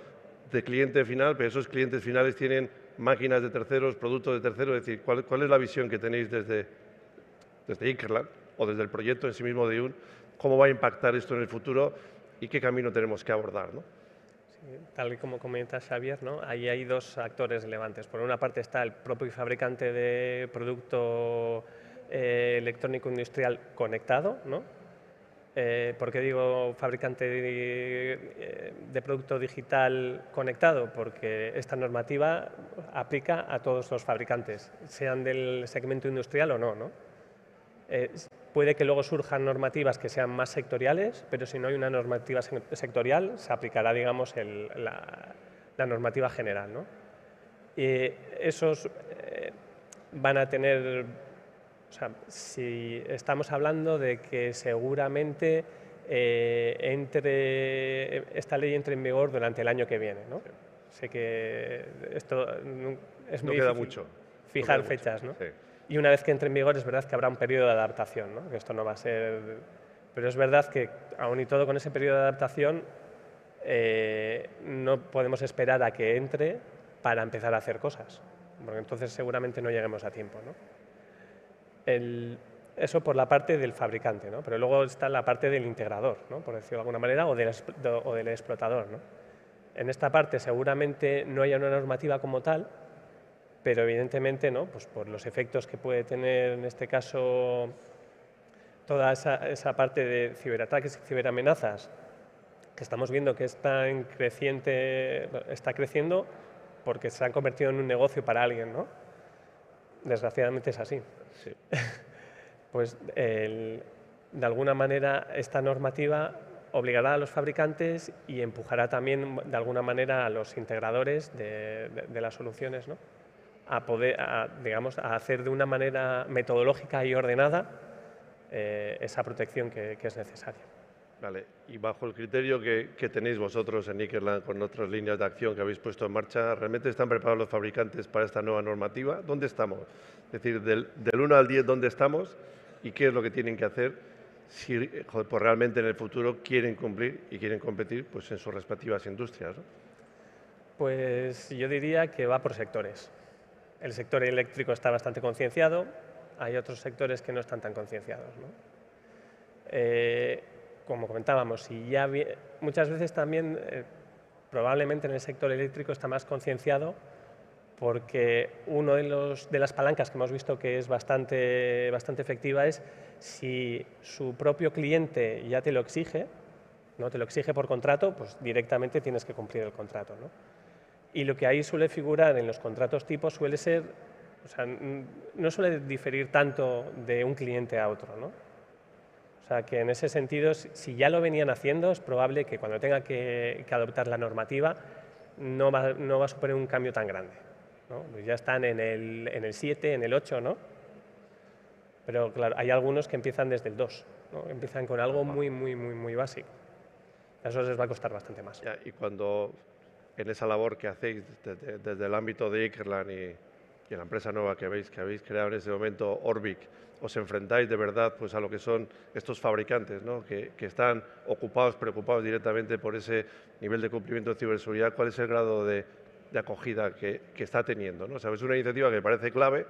de cliente final, pero esos clientes finales tienen máquinas de terceros, productos de terceros. Es decir, ¿cuál es la visión que tenéis desde Ikerlan o desde el proyecto en sí mismo de IUN? ¿Cómo va a impactar esto en el futuro y qué camino tenemos que abordar, ¿no? Tal y como comenta Xavier, ¿no?, ahí hay 2 actores relevantes. Por una parte está el propio fabricante de producto electrónico industrial conectado, ¿no? ¿Por qué digo fabricante de producto digital conectado? Porque esta normativa aplica a todos los fabricantes, sean del segmento industrial o no, ¿no? Puede que luego surjan normativas que sean más sectoriales, pero si no hay una normativa sectorial, se aplicará, digamos, la normativa general, ¿no? Y esos van a tener, o sea, si estamos hablando de que seguramente esta ley entre en vigor durante el año que viene, ¿no? Sé que esto es muy queda difícil mucho. fijar fechas, ¿no? Sí. Y una vez que entre en vigor es verdad que habrá un periodo de adaptación, ¿no? Que esto no va a ser... Pero es verdad que, aun y todo, con ese periodo de adaptación no podemos esperar a que entre para empezar a hacer cosas, porque entonces seguramente no lleguemos a tiempo, ¿no? Eso por la parte del fabricante, ¿no? Pero luego está la parte del integrador, ¿no?, por decirlo de alguna manera, o del explotador, ¿no? En esta parte seguramente no haya una normativa como tal, pero evidentemente, ¿no?, pues por los efectos que puede tener en este caso toda esa parte de ciberataques y ciberamenazas, que estamos viendo que está creciendo porque se han convertido en un negocio para alguien, ¿no? Desgraciadamente es así. Sí. Pues de alguna manera esta normativa obligará a los fabricantes y empujará también, de alguna manera, a los integradores de las soluciones, ¿no? Digamos, a hacer de una manera metodológica y ordenada esa protección que es necesaria. Vale, y bajo el criterio que tenéis vosotros en Ikerland con otras líneas de acción que habéis puesto en marcha, ¿realmente están preparados los fabricantes para esta nueva normativa? ¿Dónde estamos? Es decir, del 1 al 10, ¿dónde estamos? ¿Y qué es lo que tienen que hacer si pues realmente en el futuro quieren cumplir y quieren competir pues, en sus respectivas industrias, ¿no? Pues yo diría que va por sectores. El sector eléctrico está bastante concienciado, hay otros sectores que no están tan concienciados, ¿no? Como comentábamos, muchas veces también probablemente en el sector eléctrico está más concienciado porque una de las palancas que hemos visto que es bastante efectiva es si su propio cliente ya te lo exige, ¿no? Te lo exige por contrato, pues directamente tienes que cumplir el contrato, ¿no? Y lo que ahí suele figurar en los contratos tipo suele ser, o sea, no suele diferir tanto de un cliente a otro, ¿no? O sea, que en ese sentido, si ya lo venían haciendo, es probable que cuando tenga que adoptar la normativa no va a suponer un cambio tan grande, ¿no? Pues ya están en el 7, en el 8, ¿no? Pero claro, hay algunos que empiezan desde el 2, ¿no? Empiezan con algo muy básico. A eso les va a costar bastante más. Ya, y cuando en esa labor que hacéis desde el ámbito de Ikerland y la empresa nueva que habéis creado en ese momento, Orbic, os enfrentáis de verdad pues, a lo que son estos fabricantes, ¿no? que están preocupados directamente por ese nivel de cumplimiento de ciberseguridad, ¿cuál es el grado de acogida que está teniendo, ¿no? O sea, es una iniciativa que parece clave,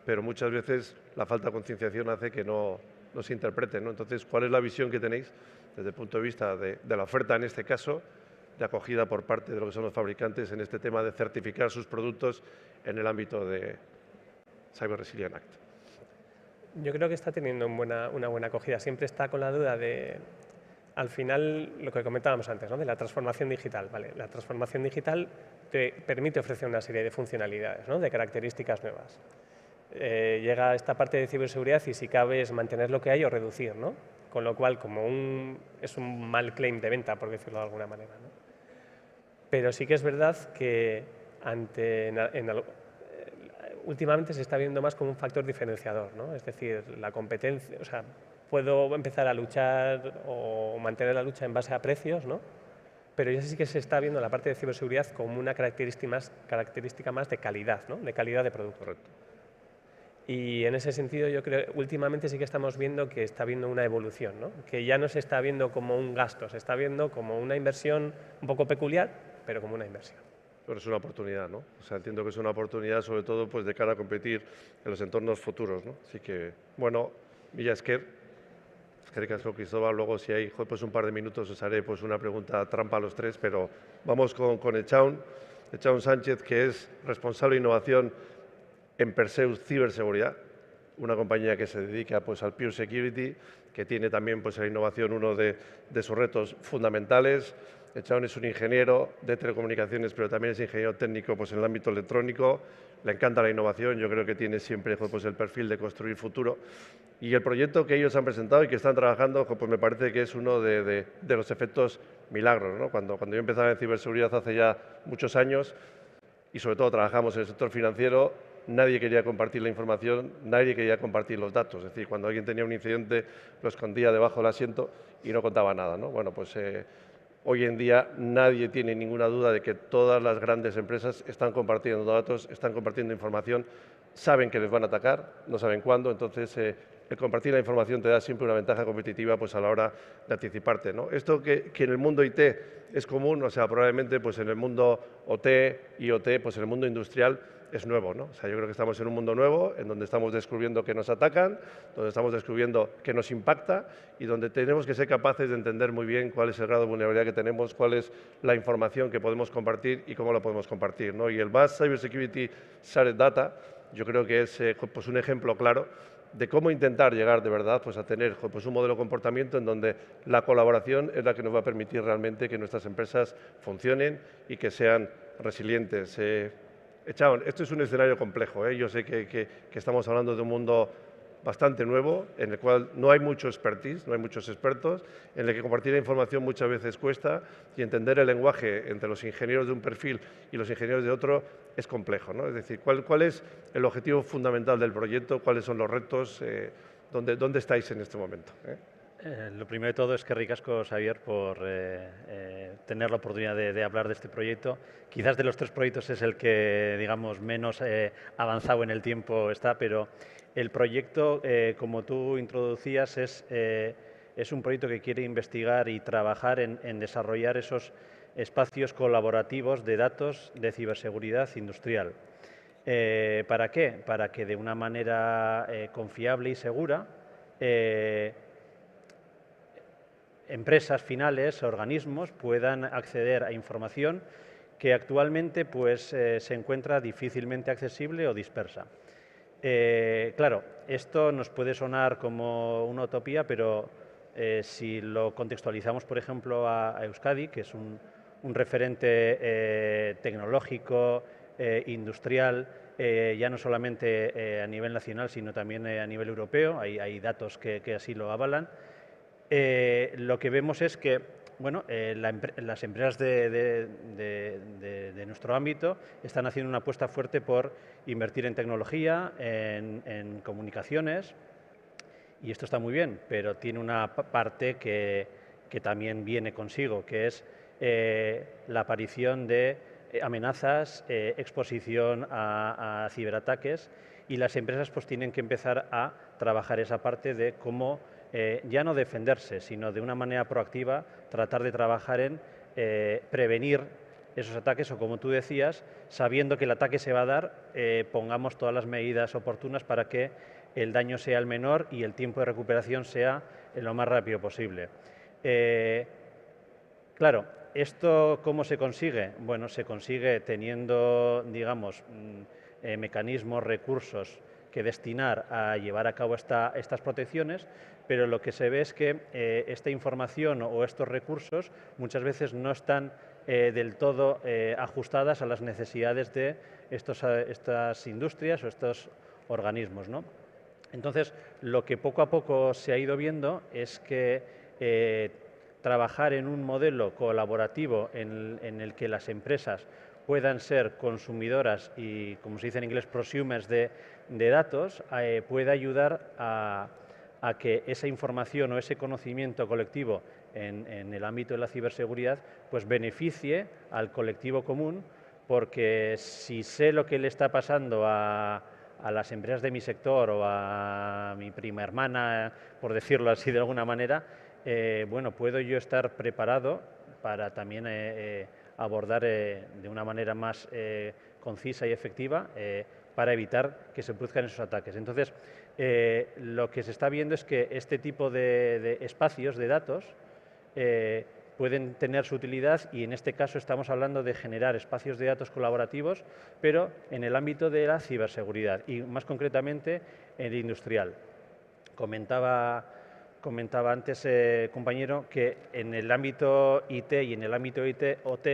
pero muchas veces la falta de concienciación hace que no se interprete, ¿no? Entonces, ¿cuál es la visión que tenéis desde el punto de vista de la oferta en este caso, de acogida por parte de lo que son los fabricantes en este tema de certificar sus productos en el ámbito de Cyber Resilience Act? Yo creo que está teniendo una buena acogida. Siempre está con la duda de, al final, lo que comentábamos antes, ¿no? De la transformación digital. ¿Vale? La transformación digital te permite ofrecer una serie de funcionalidades, ¿no? De características nuevas. Llega esta parte de ciberseguridad y si cabe es mantener lo que hay o reducir, ¿no? Con lo cual, es un mal claim de venta, por decirlo de alguna manera, ¿no? Pero sí que es verdad que últimamente se está viendo más como un factor diferenciador, ¿no? Es decir, la competencia, o sea, puedo empezar a luchar o mantener la lucha en base a precios, ¿no? Pero ya sí que se está viendo la parte de ciberseguridad como una característica más de calidad, ¿no? De calidad de producto. Correcto. Y en ese sentido yo creo que últimamente sí que estamos viendo que está habiendo una evolución, ¿no? Que ya no se está viendo como un gasto, se está viendo como una inversión un poco peculiar, pero como una inversión. Pero es una oportunidad, ¿no? O sea, entiendo que es una oportunidad sobre todo pues, de cara a competir en los entornos futuros, ¿no? Así que, bueno, Mila esker, eskerrik asko Cristóbal, luego si hay pues, un par de minutos os haré pues, una pregunta trampa a los tres, pero vamos con Echaun Sánchez, que es responsable de innovación en Perseus Ciberseguridad, una compañía que se dedica pues, al Pure Security, que tiene también pues, la innovación uno de sus retos fundamentales. Echaun es un ingeniero de telecomunicaciones, pero también es ingeniero técnico pues, en el ámbito electrónico. Le encanta la innovación, yo creo que tiene siempre pues, el perfil de construir futuro. Y el proyecto que ellos han presentado y que están trabajando, pues me parece que es uno de los efectos milagros, ¿no? Cuando yo empezaba en ciberseguridad hace ya muchos años, y sobre todo trabajamos en el sector financiero, nadie quería compartir la información, nadie quería compartir los datos. Es decir, cuando alguien tenía un incidente, lo escondía debajo del asiento y no contaba nada, ¿no? Bueno, pues hoy en día nadie tiene ninguna duda de que todas las grandes empresas están compartiendo datos, están compartiendo información, saben que les van a atacar, no saben cuándo, entonces el compartir la información te da siempre una ventaja competitiva pues, a la hora de anticiparte, ¿no? Esto que en el mundo IT es común, o sea, probablemente pues, en el mundo OT, IoT, pues en el mundo industrial es nuevo, ¿no? O sea, yo creo que estamos en un mundo nuevo, en donde estamos descubriendo que nos atacan, donde estamos descubriendo que nos impacta y donde tenemos que ser capaces de entender muy bien cuál es el grado de vulnerabilidad que tenemos, cuál es la información que podemos compartir y cómo la podemos compartir, ¿no? Y el BAS Cybersecurity Shared Data, yo creo que es pues un ejemplo claro de cómo intentar llegar de verdad pues, a tener pues, un modelo de comportamiento en donde la colaboración es la que nos va a permitir realmente que nuestras empresas funcionen y que sean resilientes. Echaun, esto es un escenario complejo, ¿eh? Yo sé que estamos hablando de un mundo bastante nuevo, en el cual no hay mucho expertise, no hay muchos expertos, en el que compartir la información muchas veces cuesta y entender el lenguaje entre los ingenieros de un perfil y los ingenieros de otro es complejo, ¿no? Es decir, ¿cuál es el objetivo fundamental del proyecto? ¿Cuáles son los retos? ¿Dónde estáis en este momento? Lo primero de todo es que ricasco, Xavier, por tener la oportunidad de hablar de este proyecto. Quizás de los 3 proyectos es el que, digamos, menos avanzado en el tiempo está, pero el proyecto, como tú introducías, es un proyecto que quiere investigar y trabajar en desarrollar esos espacios colaborativos de datos de ciberseguridad industrial. ¿Para qué? Para que de una manera confiable y segura empresas finales, organismos, puedan acceder a información que actualmente pues, se encuentra difícilmente accesible o dispersa. Claro, esto nos puede sonar como una utopía, pero si lo contextualizamos, por ejemplo, a Euskadi, que es un referente tecnológico, industrial, ya no solamente a nivel nacional, sino también a nivel europeo, hay datos que así lo avalan. Lo que vemos es que bueno, las empresas de nuestro ámbito están haciendo una apuesta fuerte por invertir en tecnología, en comunicaciones, y esto está muy bien, pero tiene una parte que también viene consigo, que es la aparición de amenazas, exposición a ciberataques, y las empresas pues tienen que empezar a trabajar esa parte de cómo ya no defenderse, sino de una manera proactiva tratar de trabajar en prevenir esos ataques o, como tú decías, sabiendo que el ataque se va a dar, pongamos todas las medidas oportunas para que el daño sea el menor y el tiempo de recuperación sea lo más rápido posible. Claro, ¿esto cómo se consigue? Bueno, se consigue teniendo, digamos, mecanismos, recursos que destinar a llevar a cabo estas protecciones, pero lo que se ve es que esta información o estos recursos muchas veces no están del todo ajustadas a las necesidades de estas industrias o estos organismos, ¿no? Entonces, lo que poco a poco se ha ido viendo es que trabajar en un modelo colaborativo en el que las empresas puedan ser consumidoras y, como se dice en inglés, prosumers de datos, puede ayudar a que esa información o ese conocimiento colectivo en el ámbito de la ciberseguridad pues beneficie al colectivo común, porque si sé lo que le está pasando a las empresas de mi sector o a mi prima hermana, por decirlo así de alguna manera, bueno, puedo yo estar preparado para también abordar de una manera más concisa y efectiva para evitar que se produzcan esos ataques. Entonces, lo que se está viendo es que este tipo de espacios de datos pueden tener su utilidad, y en este caso estamos hablando de generar espacios de datos colaborativos, pero en el ámbito de la ciberseguridad y más concretamente en el industrial. Comentaba antes, compañero, que en el ámbito IT y en el ámbito OT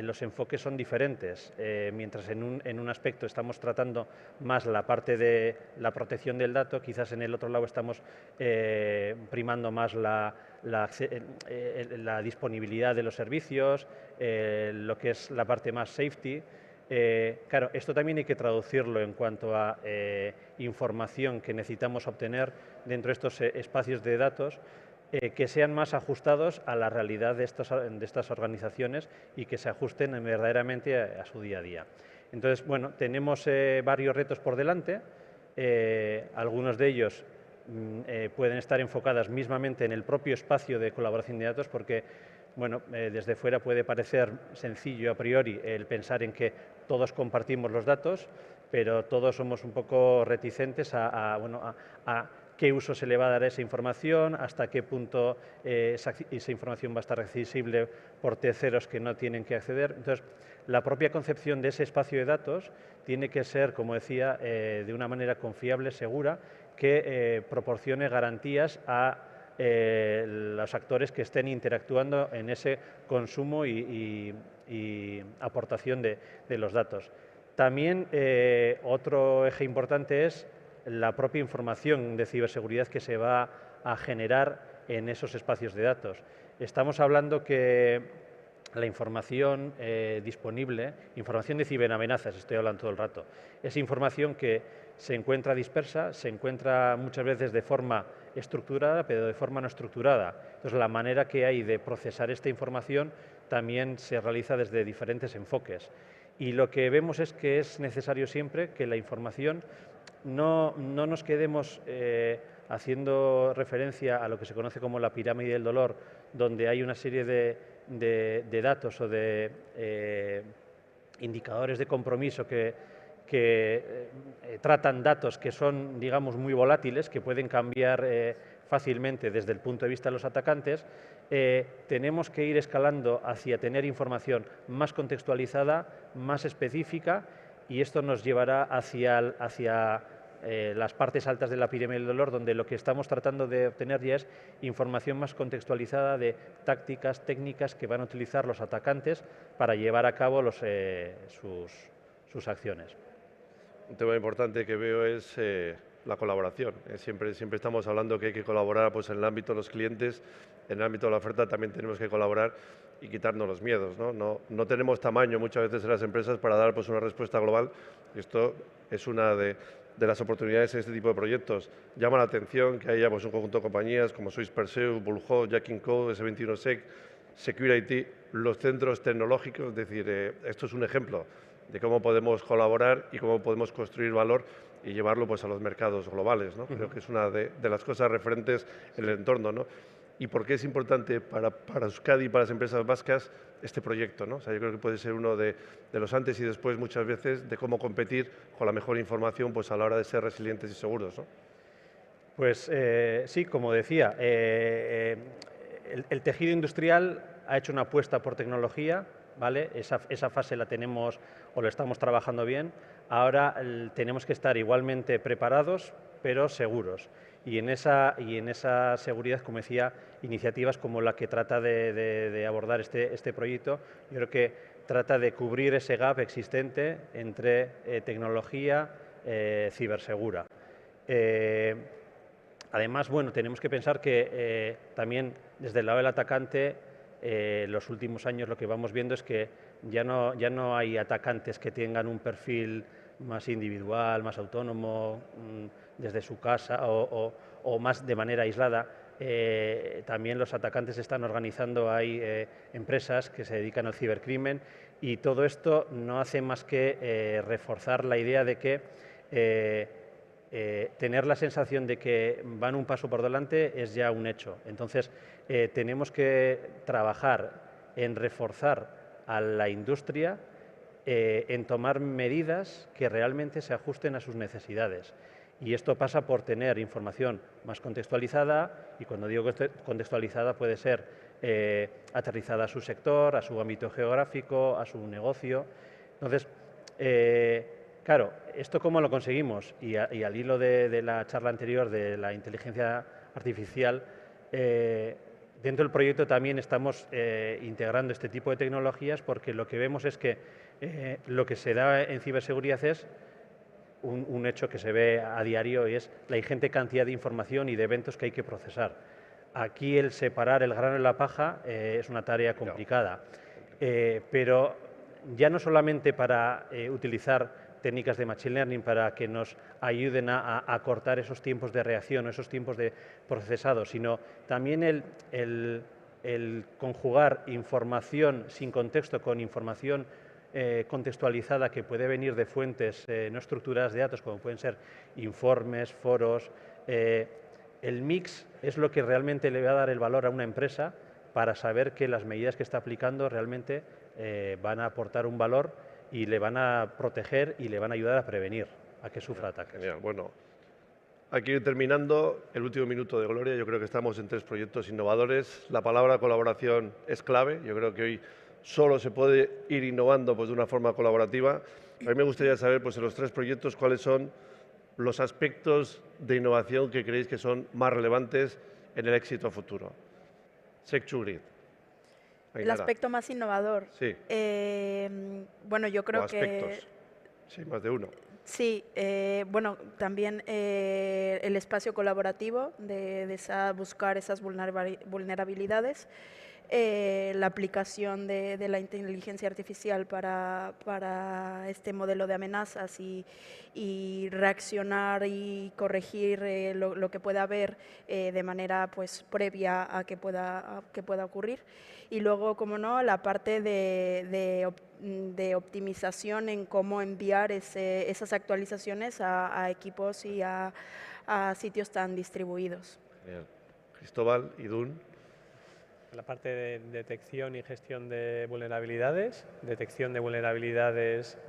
los enfoques son diferentes. Mientras en un aspecto estamos tratando más la parte de la protección del dato, quizás en el otro lado estamos primando más la disponibilidad de los servicios, lo que es la parte más safety. Claro, esto también hay que traducirlo en cuanto a información que necesitamos obtener dentro de estos espacios de datos, que sean más ajustados a la realidad de estas organizaciones y que se ajusten verdaderamente a su día a día. Entonces, bueno, tenemos varios retos por delante. Algunos de ellos pueden estar enfocadas mismamente en el propio espacio de colaboración de datos, porque bueno, desde fuera puede parecer sencillo a priori el pensar en que todos compartimos los datos, pero todos somos un poco reticentes a qué uso se le va a dar a esa información, hasta qué punto esa información va a estar accesible por terceros que no tienen que acceder. Entonces, la propia concepción de ese espacio de datos tiene que ser, como decía, de una manera confiable, segura, que proporcione garantías a los actores que estén interactuando en ese consumo y aportación de los datos. También otro eje importante es la propia información de ciberseguridad que se va a generar en esos espacios de datos. Estamos hablando que la información disponible, información de ciberamenazas, estoy hablando todo el rato, es información que se encuentra dispersa, se encuentra muchas veces de forma estructurada, pero de forma no estructurada. Entonces, la manera que hay de procesar esta información también se realiza desde diferentes enfoques. Y lo que vemos es que es necesario siempre que la información no nos quedemos haciendo referencia a lo que se conoce como la pirámide del dolor, donde hay una serie de datos o de indicadores de compromiso que tratan datos que son, digamos, muy volátiles, que pueden cambiar fácilmente desde el punto de vista de los atacantes. Tenemos que ir escalando hacia tener información más contextualizada, más específica, y esto nos llevará hacia las partes altas de la pirámide del dolor, donde lo que estamos tratando de obtener ya es información más contextualizada de tácticas, técnicas que van a utilizar los atacantes para llevar a cabo sus acciones. Un tema importante que veo es la colaboración. Siempre estamos hablando que hay que colaborar pues, en el ámbito de los clientes, en el ámbito de la oferta también tenemos que colaborar y quitarnos los miedos. No tenemos tamaño muchas veces en las empresas para dar pues, una respuesta global. Esto es una de las oportunidades en este tipo de proyectos. Llama la atención que haya pues, un conjunto de compañías como Swiss Perseus, Bullhawk, Jack & Co, S21sec, Security, los centros tecnológicos. Es decir, esto es un ejemplo de cómo podemos colaborar y cómo podemos construir valor y llevarlo pues, a los mercados globales. Creo que es una de las cosas referentes en el entorno. ¿Y por qué es importante para Euskadi y para las empresas vascas este proyecto? O sea, yo creo que puede ser uno de los antes y después muchas veces de cómo competir con la mejor información pues, a la hora de ser resilientes y seguros. Pues sí, como decía, el tejido industrial ha hecho una apuesta por tecnología, ¿vale? Esa fase la tenemos o lo estamos trabajando bien. Ahora tenemos que estar igualmente preparados, pero seguros. Y en esa seguridad, como decía, iniciativas como la que trata de abordar este proyecto, yo creo que trata de cubrir ese gap existente entre tecnología cibersegura. Además, bueno, tenemos que pensar que también desde el lado del atacante, los últimos años lo que vamos viendo es que ya no hay atacantes que tengan un perfil más individual, más autónomo, desde su casa o más de manera aislada. También los atacantes se están organizando, hay empresas que se dedican al cibercrimen y todo esto no hace más que reforzar la idea de que tener la sensación de que van un paso por delante es ya un hecho. Entonces, tenemos que trabajar en reforzar a la industria, en tomar medidas que realmente se ajusten a sus necesidades. Y esto pasa por tener información más contextualizada, y cuando digo contextualizada puede ser aterrizada a su sector, a su ámbito geográfico, a su negocio. Entonces, claro, ¿esto cómo lo conseguimos? Y al hilo de la charla anterior de la inteligencia artificial, dentro del proyecto también estamos integrando este tipo de tecnologías porque lo que vemos es que lo que se da en ciberseguridad es un hecho que se ve a diario y es la ingente cantidad de información y de eventos que hay que procesar. Aquí el separar el grano de la paja es una tarea complicada, pero ya no solamente para utilizar técnicas de Machine Learning para que nos ayuden a acortar esos tiempos de reacción, esos tiempos de procesado, sino también el conjugar información sin contexto con información contextualizada que puede venir de fuentes no estructuradas de datos, como pueden ser informes, foros. El mix es lo que realmente le va a dar el valor a una empresa para saber que las medidas que está aplicando realmente van a aportar un valor y le van a proteger y le van a ayudar a prevenir a que sufra ataques. Genial. Bueno, hay que ir terminando el último minuto de gloria. Yo creo que estamos en 3 proyectos innovadores. La palabra colaboración es clave. Yo creo que hoy solo se puede ir innovando pues, de una forma colaborativa. A mí me gustaría saber pues, en los 3 proyectos cuáles son los aspectos de innovación que creéis que son más relevantes en el éxito futuro. Sec2Grid. El aspecto más innovador. Sí. Bueno, yo creo que... Sí, más de uno. Sí, bueno, también el espacio colaborativo de buscar esas vulnerabilidades, la aplicación de la inteligencia artificial para este modelo de amenazas y reaccionar y corregir lo que pueda haber de manera pues previa a que pueda ocurrir. Y luego, como no, la parte de optimización en cómo enviar esas actualizaciones a equipos y a sitios tan distribuidos. Genial. Cristóbal, Idun. La parte de detección y gestión de vulnerabilidades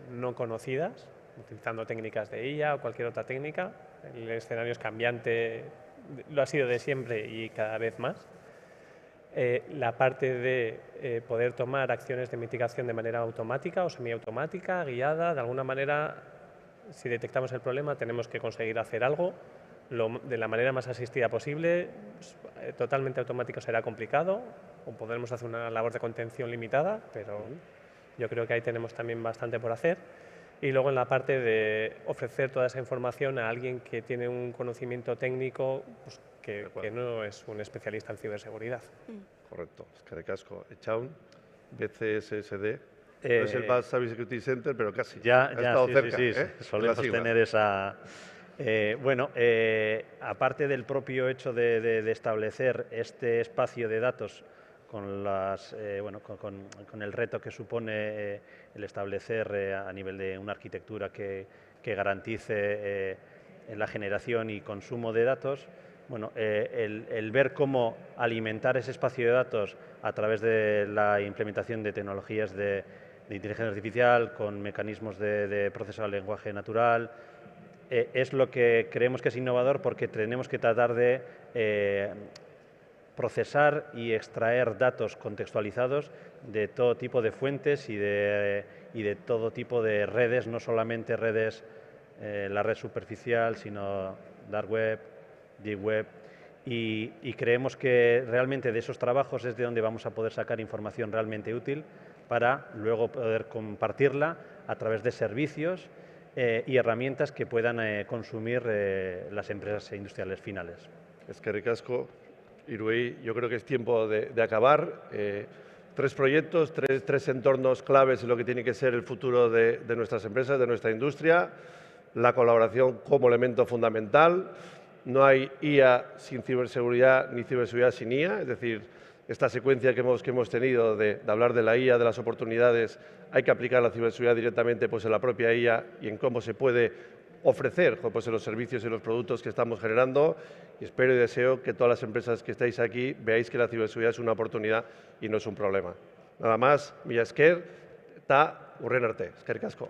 no conocidas, utilizando técnicas de IA o cualquier otra técnica. El escenario es cambiante, lo ha sido de siempre y cada vez más. La parte de poder tomar acciones de mitigación de manera automática o semiautomática, guiada, de alguna manera, si detectamos el problema, tenemos que conseguir hacer algo de la manera más asistida posible. Totalmente automático será complicado, o podremos hacer una labor de contención limitada, pero yo creo que ahí tenemos también bastante por hacer. Y luego en la parte de ofrecer toda esa información a alguien que tiene un conocimiento técnico pues, que no es un especialista en ciberseguridad. Correcto, eskerrik asko. Etxaun, BCSSD. No es el Basque Cyber Security Center, pero casi. Ya, ha estado cerca. sí, solemos tener esa... aparte del propio hecho de establecer este espacio de datos con el reto que supone el establecer a nivel de una arquitectura que garantice la generación y consumo de datos, el ver cómo alimentar ese espacio de datos a través de la implementación de tecnologías de inteligencia artificial con mecanismos de procesado de lenguaje natural, es lo que creemos que es innovador porque tenemos que tratar de procesar y extraer datos contextualizados de todo tipo de fuentes y de todo tipo de redes, no solamente redes, la red superficial, sino dark web, deep web, y creemos que realmente de esos trabajos es de donde vamos a poder sacar información realmente útil para luego poder compartirla a través de servicios y herramientas que puedan consumir las empresas industriales finales. Eskerrik asko, Iruey. Yo creo que es tiempo de acabar. 3 proyectos, tres entornos claves en lo que tiene que ser el futuro de nuestras empresas, de nuestra industria. La colaboración como elemento fundamental. No hay IA sin ciberseguridad ni ciberseguridad sin IA, es decir, esta secuencia que hemos tenido de hablar de la IA, de las oportunidades, hay que aplicar la ciberseguridad directamente pues, en la propia IA y en cómo se puede ofrecer pues, en los servicios y los productos que estamos generando. Y espero y deseo que todas las empresas que estáis aquí veáis que la ciberseguridad es una oportunidad y no es un problema. Nada más, mila esker, eta hurren arte. Eskerrik asko.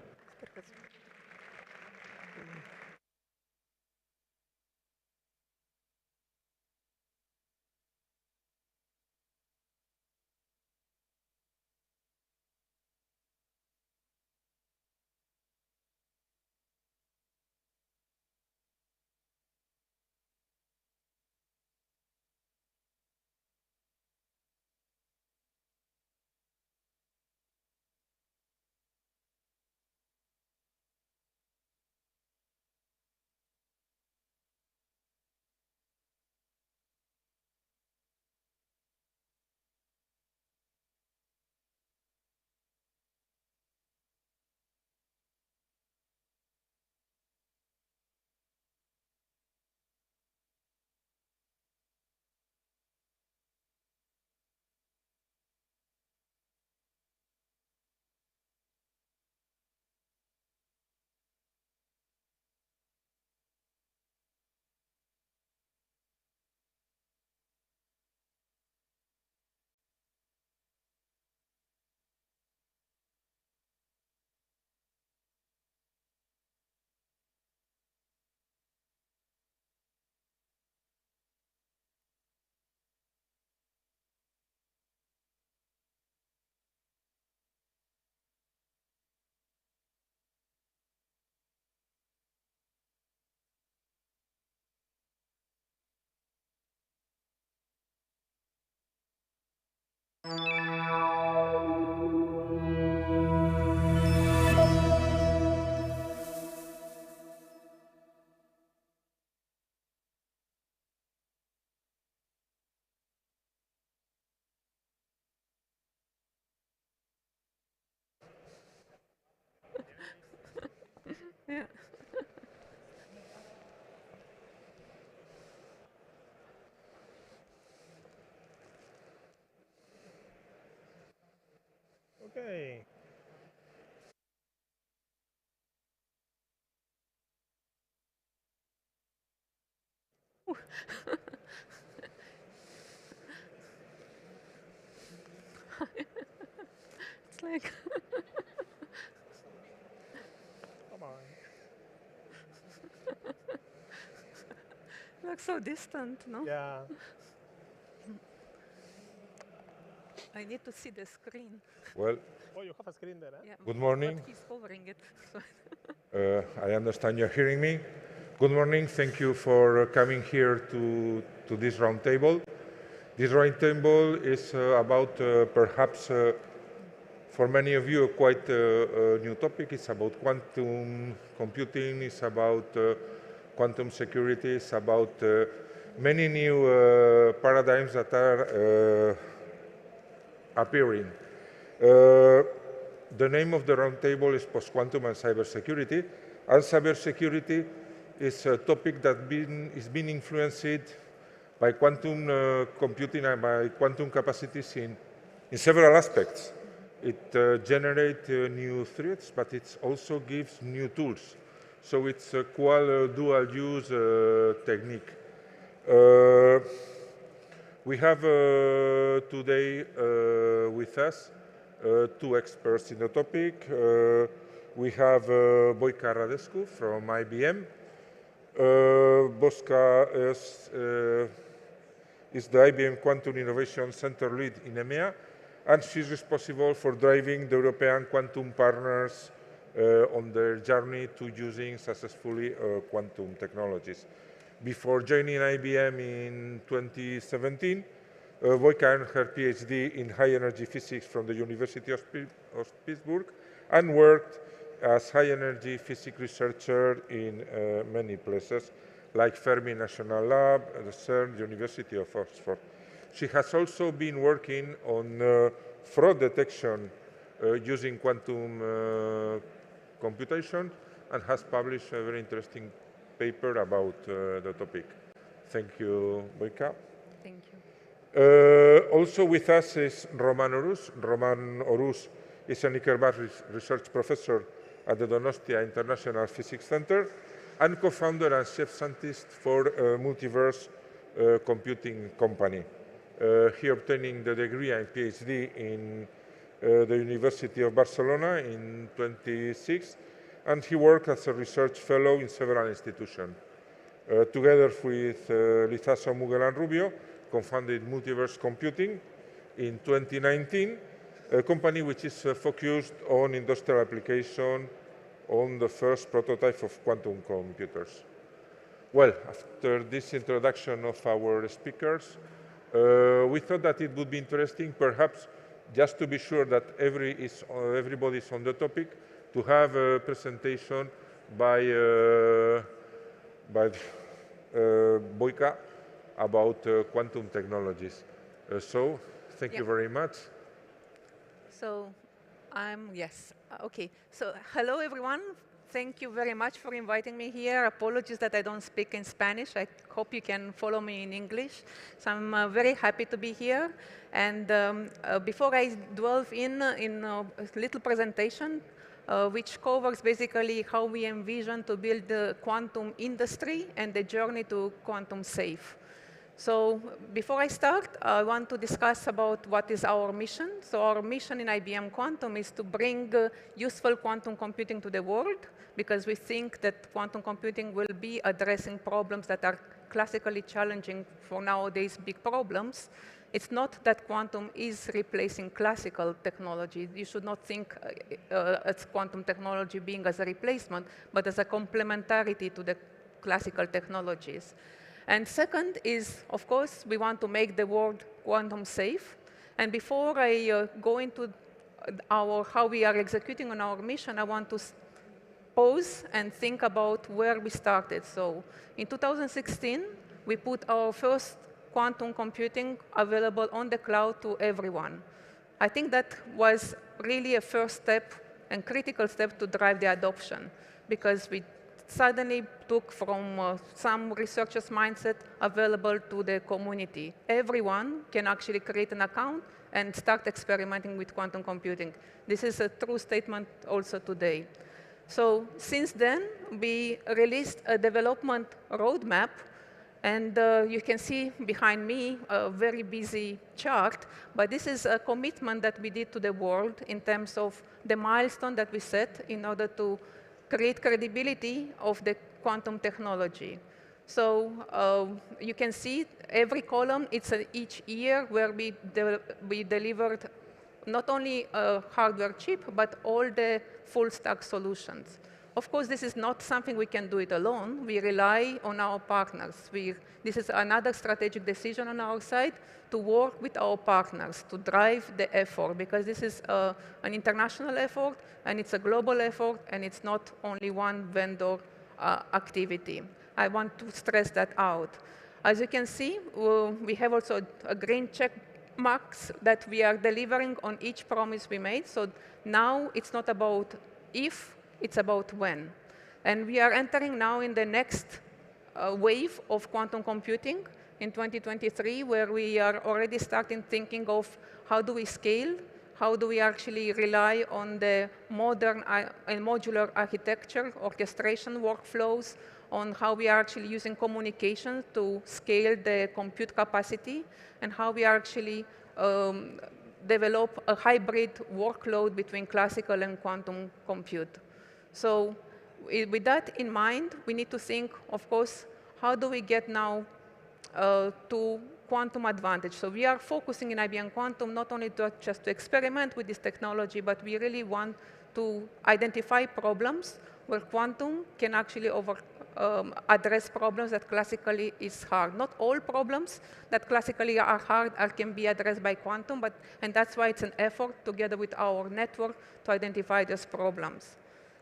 Yeah. Okay. It's like Come on. looks so distant, no? Yeah. I need to see the screen. Well, Oh, you have a screen there, eh? Yeah, good morning. but he's covering it. I understand you're hearing me. Good morning. Thank you for coming here to this roundtable. This roundtable is about perhaps for many of you a quite new topic. It's about quantum computing. It's about quantum security. It's about many new paradigms that are appearing. The name of the roundtable is Post-Quantum and Cybersecurity, and cybersecurity is a topic that is being influenced by quantum computing and by quantum capacities in several aspects. It generates new threats, but it also gives new tools. So it's a dual-use technique. We have today with us two experts in the topic. We have Boyka Radescu from IBM. Boyka is the IBM Quantum Innovation Center lead in EMEA, and she's responsible for driving the European quantum partners on their journey to using successfully quantum technologies. Before joining IBM in 2017, Boyka earned her PhD in high-energy physics from the University of Pittsburgh and worked as high-energy physics researcher in many places, like Fermi National Lab, the CERN, University of Oxford. She has also been working on fraud detection using quantum computation and has published a very interesting paper about the topic. Thank you, Boyka. Thank you. Also with us is Roman Orus. Roman Orus is an Ikerbas research professor at the Donostia International Physics Center and co-founder and chief scientist for Multiverse computing company. He obtaining the degree and PhD in the University of Barcelona in 2006, and he worked as a research fellow in several institutions. Together with Lizaso Mugelan Rubio, co-founded Multiverse Computing in 2019, a company which is focused on industrial application on the first prototype of quantum computers. Well, after this introduction of our speakers, we thought that it would be interesting, perhaps, just to be sure that everybody is on the topic, to have a presentation by Boyka about quantum technologies. So, thank you very much. So, okay. So, hello everyone. Thank you very much for inviting me here. Apologies that I don't speak in Spanish. I hope you can follow me in English. So I'm very happy to be here. And before I delve in a little presentation, which covers basically how we envision to build the quantum industry and the journey to quantum safe. So before I start, I want to discuss about what is our mission. So our mission in IBM Quantum is to bring useful quantum computing to the world, because we think that quantum computing will be addressing problems that are classically challenging for nowadays big problems. It's not that quantum is replacing classical technology. You should not think as quantum technology being as a replacement, but as a complementarity to the classical technologies. And second is, of course, we want to make the world quantum safe. And before I go into how we are executing on our mission, I want to pause and think about where we started. So in 2016, we put our first quantum computing available on the cloud to everyone. I think that was really a first step and critical step to drive the adoption. because we suddenly took from some researchers' mindset available to the community. Everyone can actually create an account and start experimenting with quantum computing. This is a true statement also today. So since then, we released a development roadmap, and you can see behind me a very busy chart, but this is a commitment that we did to the world in terms of the milestone that we set in order to create credibility of the quantum technology. So you can see every column, it's each year where we delivered not only a hardware chip, but all the full stack solutions. Of course, this is not something we can do it alone. We rely on our partners. This is another strategic decision on our side to work with our partners to drive the effort, because this is an international effort, and it's a global effort, and it's not only one vendor activity. I want to stress that out. As you can see, we have also a green check marks that we are delivering on each promise we made. So now it's not about if, it's about when. And we are entering now in the next wave of quantum computing in 2023, where we are already starting thinking of how do we scale, how do we actually rely on the modern and modular architecture, orchestration workflows, on how we are actually using communication to scale the compute capacity, and how we are actually develop a hybrid workload between classical and quantum compute. So with that in mind, we need to think, of course, how do we get now to quantum advantage? So we are focusing in IBM Quantum not only just to experiment with this technology, but we really want to identify problems where quantum can actually address problems that classically is hard. Not all problems that classically are hard can be addressed by quantum, and that's why it's an effort together with our network to identify those problems.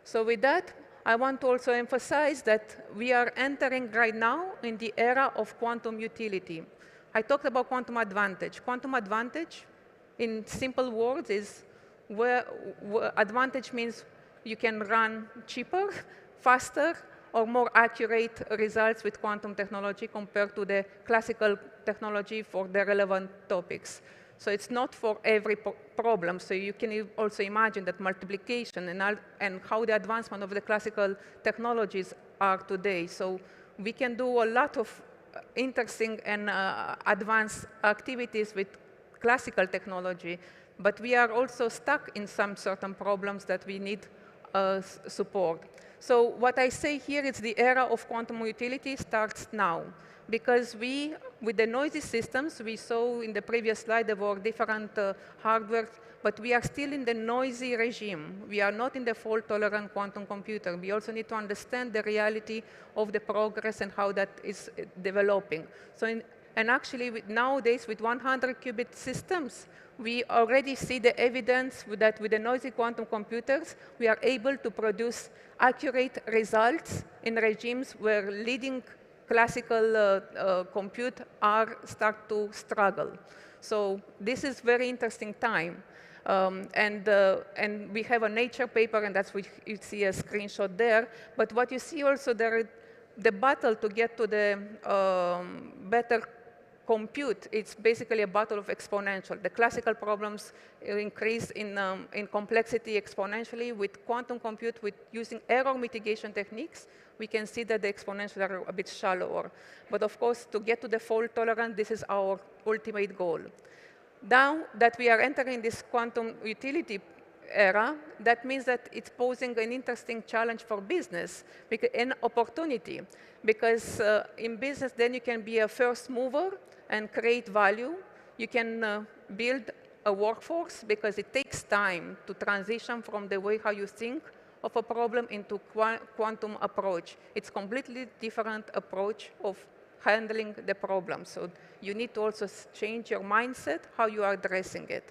So with that, I want to also emphasize that we are entering right now in the era of quantum utility. I talked about quantum advantage. Quantum advantage, in simple words, is where advantage means you can run cheaper, faster, or more accurate results with quantum technology compared to the classical technology for the relevant topics. So it's not for every problem. So you can also imagine that multiplication and how the advancement of the classical technologies are today. So we can do a lot of interesting and advanced activities with classical technology, but we are also stuck in some certain problems that we need support. So what I say here is the era of quantum utility starts now, because with the noisy systems, we saw in the previous slide there were different hardware, but we are still in the noisy regime. We are not in the fault-tolerant quantum computer. We also need to understand the reality of the progress and how that is developing. So and actually, nowadays, with 100-qubit systems, we already see the evidence that with the noisy quantum computers, we are able to produce accurate results in regimes where leading classical compute start to struggle. So this is very interesting time. And we have a Nature paper, and that's what you see a screenshot there. But what you see also there, the battle to get to the better compute, it's basically a battle of exponential. The classical problems increase in complexity exponentially. With quantum compute, with using error mitigation techniques, we can see that the exponentials are a bit shallower. But of course, to get to the fault tolerance, this is our ultimate goal. Now that we are entering this quantum utility era, that means that it's posing an interesting challenge for business, an opportunity. Because in business, then you can be a first mover and create value. You can build a workforce, because it takes time to transition from the way how you think of a problem into quantum approach. It's completely different approach of handling the problem. So you need to also change your mindset, how you are addressing it.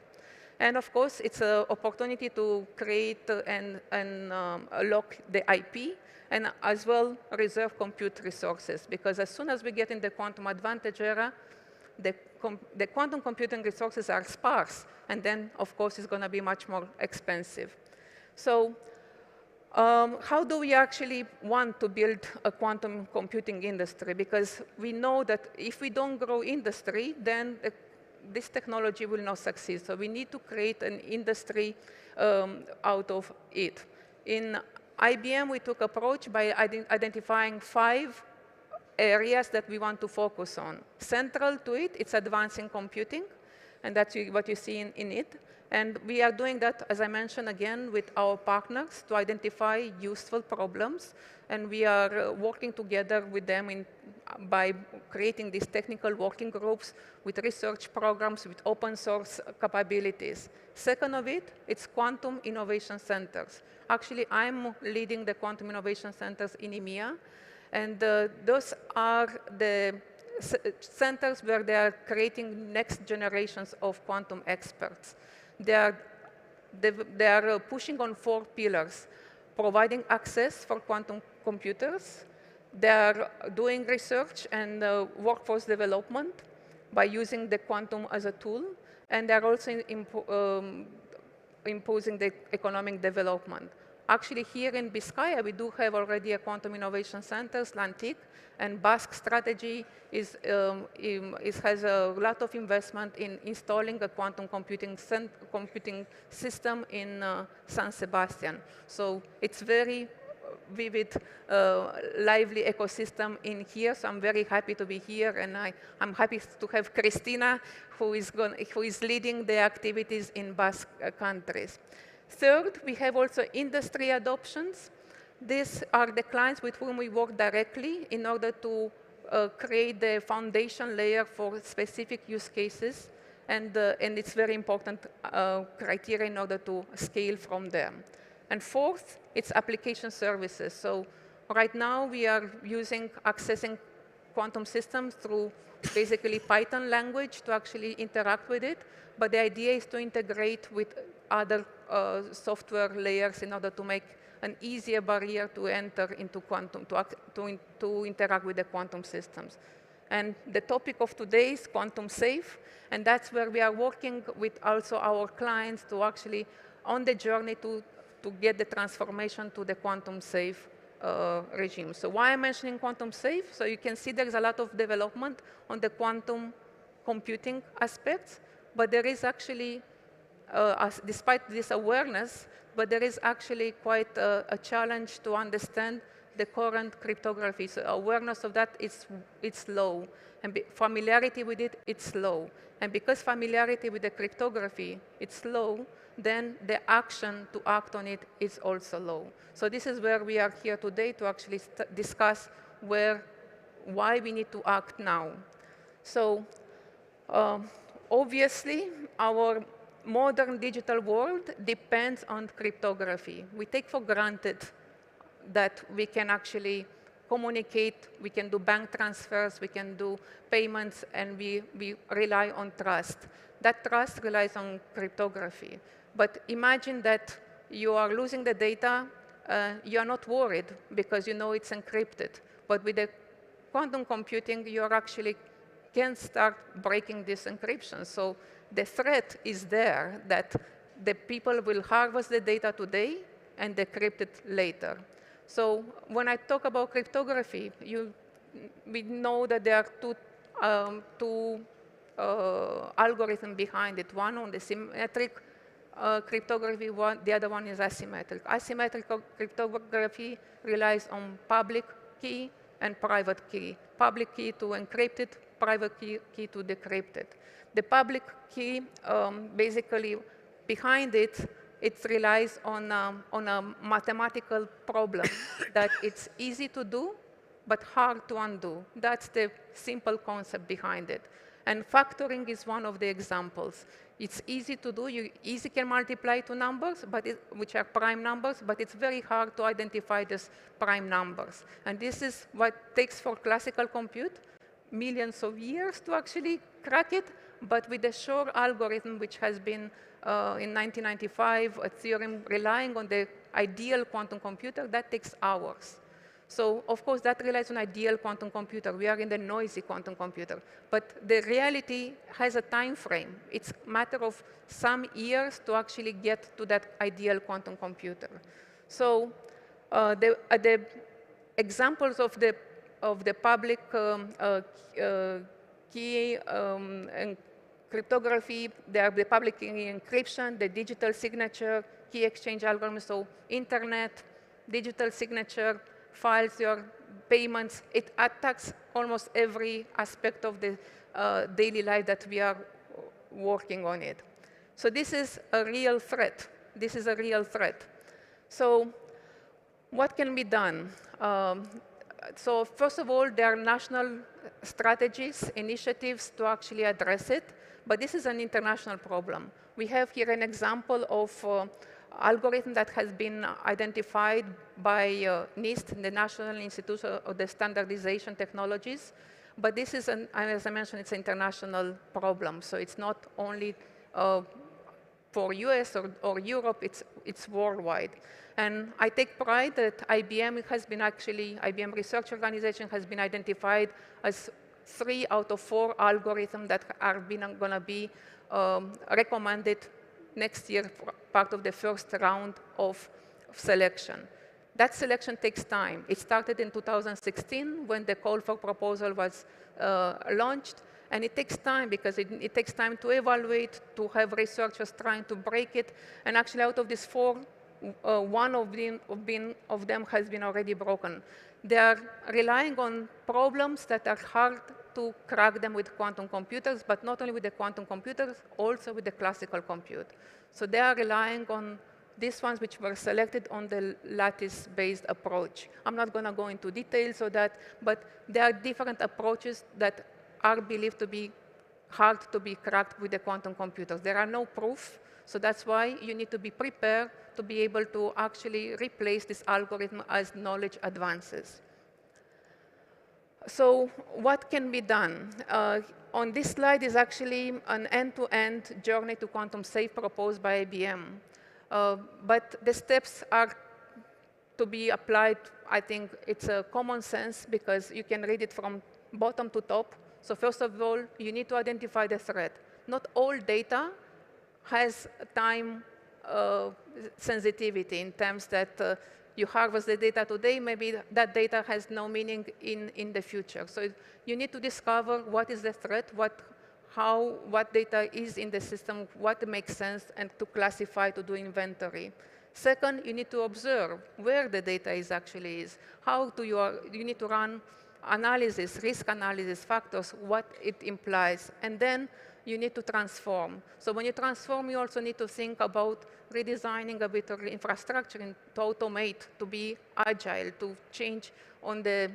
And of course, it's an opportunity to create and lock the IP, and as well reserve compute resources. Because as soon as we get in the quantum advantage era, the quantum computing resources are sparse, and then, of course, it's going to be much more expensive. So How do we actually want to build a quantum computing industry? Because we know that if we don't grow industry, then this technology will not succeed. So we need to create an industry out of it. In IBM, we took approach by identifying 5 areas that we want to focus on. Central to it, it's advancing computing, and that's what you see in it. And we are doing that, as I mentioned again, with our partners to identify useful problems. And we are working together with them by creating these technical working groups with research programs, with open source capabilities. Second of it, it's quantum innovation centers. Actually, I'm leading the quantum innovation centers in EMEA. And those are the centers where they are creating next generations of quantum experts. They are pushing on 4 pillars: providing access for quantum computers. They are doing research and workforce development by using the quantum as a tool. And they are also imposing the economic development. Actually, here in Biscaya, we do have already a quantum innovation center, Slantic, and Basque Strategy has a lot of investment in installing a quantum computing system in San Sebastian. So it's very vivid, lively ecosystem in here. So I'm very happy to be here, and I'm happy to have Cristina, who is leading the activities in Basque countries. Third, we have also industry adoptions. These are the clients with whom we work directly in order to create the foundation layer for specific use cases. And it's very important criteria in order to scale from there. And fourth, it's application services. So right now, we are accessing quantum systems through basically Python language to actually interact with it. But the idea is to integrate with other software layers in order to make an easier barrier to enter into quantum, to interact with the quantum systems. And the topic of today is quantum safe, and that's where we are working with also our clients to actually on the journey to get the transformation to the quantum safe regime. So why I'm mentioning quantum safe? So you can see there's a lot of development on the quantum computing aspects, but there is actually, despite this awareness, but there is actually quite a challenge to understand the current cryptography. So awareness of that it's low, and familiarity with it, it's low. And because familiarity with the cryptography, it's low, then the action to act on it is also low. So this is where we are here today to actually discuss why we need to act now. So obviously, our modern digital world depends on cryptography. We take for granted that we can actually communicate, we can do bank transfers, we can do payments, and we rely on trust. That trust relies on cryptography. But imagine that you are losing the data, you are not worried because you know it's encrypted. But with the quantum computing, you actually can start breaking this encryption. So the threat is there that the people will harvest the data today and decrypt it later. So when I talk about cryptography, we know that there are two algorithms behind it. One on the symmetric cryptography, the other one is asymmetric. Asymmetric cryptography relies on public key and private key. Public key to encrypt it, private key to decrypt it. The public key, basically, behind it, it relies on a mathematical problem that it's easy to do, but hard to undo. That's the simple concept behind it. And factoring is one of the examples. It's easy to do. You easily can multiply two numbers, which are prime numbers, but it's very hard to identify these prime numbers. And this is what takes for classical compute millions of years to actually crack it, but with the Shor algorithm, which has been in 1995, a theorem relying on the ideal quantum computer, that takes hours. So, of course, that relies on ideal quantum computer. We are in the noisy quantum computer. But the reality has a time frame. It's a matter of some years to actually get to that ideal quantum computer. So the examples of the public key and cryptography, they are the public key encryption, the digital signature, key exchange algorithms, so internet, digital signature, files, your payments. It attacks almost every aspect of the daily life that we are working on it. So this is a real threat. This is a real threat. So what can be done? So first of all, there are national strategies, initiatives to actually address it, but this is an international problem. We have here an example of algorithm that has been identified by NIST, the National Institute of the Standardization Technologies, but this is, as I mentioned, it's an international problem, so it's not only for US or Europe, it's worldwide. And I take pride that IBM has been IBM Research Organization has been identified as 3 out of 4 algorithms that are going to be recommended next year, part of the first round of selection. That selection takes time. It started in 2016 when the call for proposal was launched. And it takes time because it takes time to evaluate, to have researchers trying to break it. And actually, out of these 4, one of them has been already broken. They are relying on problems that are hard to crack them with quantum computers, but not only with the quantum computers, also with the classical compute. So they are relying on these ones which were selected on the lattice-based approach. I'm not going to go into details of that, but there are different approaches that are believed to be hard to be cracked with the quantum computers. There are no proof, so that's why you need to be prepared to be able to actually replace this algorithm as knowledge advances. So what can be done? On this slide is actually an end-to-end journey to quantum safe proposed by IBM. But the steps are to be applied. I think it's a common sense because you can read it from bottom to top. So first of all, you need to identify the threat. Not all data has time sensitivity in terms that you harvest the data today, maybe that data has no meaning in the future. So you need to discover what is the threat, what data is in the system, what makes sense, and to classify, to do inventory. Second, you need to observe where the data actually is. You need to run analysis, risk analysis, factors, what it implies. And then you need to transform. So when you transform, you also need to think about redesigning a bit of infrastructure to automate, to be agile, to change on the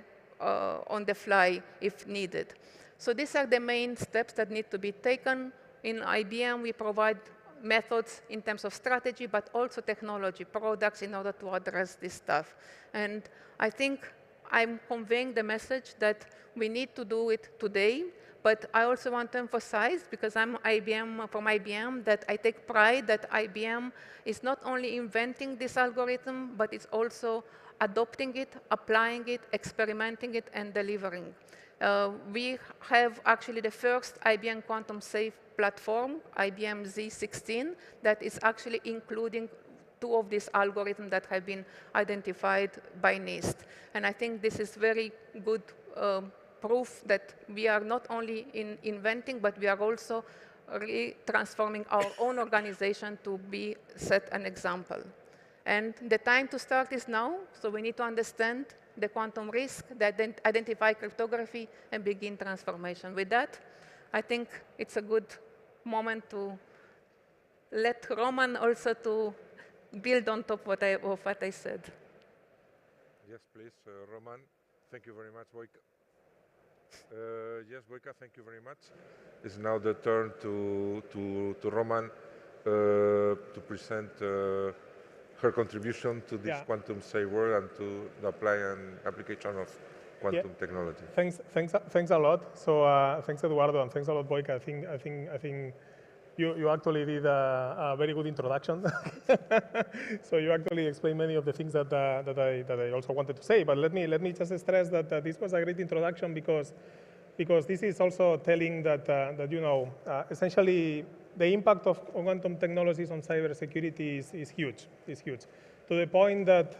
fly if needed. So these are the main steps that need to be taken. In IBM, we provide methods in terms of strategy, but also technology, products in order to address this stuff. And I think I'm conveying the message that we need to do it today, but I also want to emphasize, because I'm from IBM, that I take pride that IBM is not only inventing this algorithm, but it's also adopting it, applying it, experimenting it, and delivering. We have actually the first IBM Quantum Safe platform, IBM Z16, that is actually including 2 of these algorithms that have been identified by NIST. And I think this is very good proof that we are not only inventing, but we are also transforming our own organization to set an example. And the time to start is now, so we need to understand the quantum risk, identify cryptography, and begin transformation. With that, I think it's a good moment to let Roman also to build on top of what I said. Yes, please, Roman. Thank you very much, Boyka. Yes, Boyka, thank you very much. It's now the turn to Roman to present her contribution to this quantum safe world and to the application of quantum technology. Thanks a lot. So thanks, Eduardo, and thanks a lot, Boyka. I think you actually did a very good introduction. So you actually explained many of the things that I also wanted to say. But let me just stress that this was a great introduction because this is also telling that you know, essentially the impact of quantum technologies on cybersecurity is huge. to the point that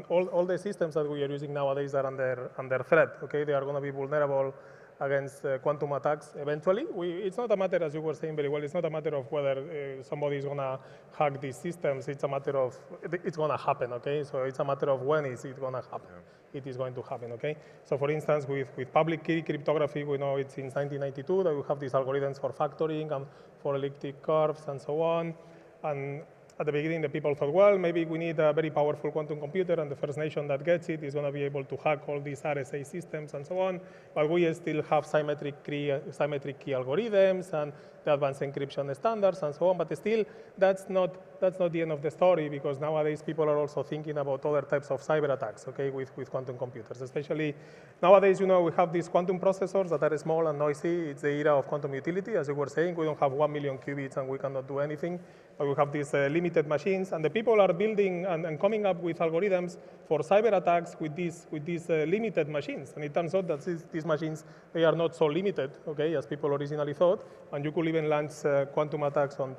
all the systems that we are using nowadays are under threat. Okay, they are going to be vulnerable against quantum attacks eventually. It's not a matter, as you were saying very well, it's not a matter of whether somebody is going to hack these systems. It's a matter of, it's going to happen, okay? So it's a matter of when is it going to happen. Yeah. It is going to happen, okay? So for instance, with public key cryptography, we know it's since 1992 that we have these algorithms for factoring and for elliptic curves and so on. And at the beginning, the people thought, well, maybe we need a very powerful quantum computer, and the first nation that gets it is going to be able to hack all these RSA systems and so on. But we still have symmetric key algorithms and the advanced encryption standards and so on. But still, that's not the end of the story, because nowadays people are also thinking about other types of cyber attacks, okay, with quantum computers. Especially nowadays, you know, we have these quantum processors that are small and noisy. It's the era of quantum utility, as you were saying. We don't have 1 million qubits and we cannot do anything. But we have these limited machines, and the people are building and coming up with algorithms for cyber attacks with these limited machines. And it turns out that these machines, they are not so limited, okay, as people originally thought, and you could even launch quantum attacks on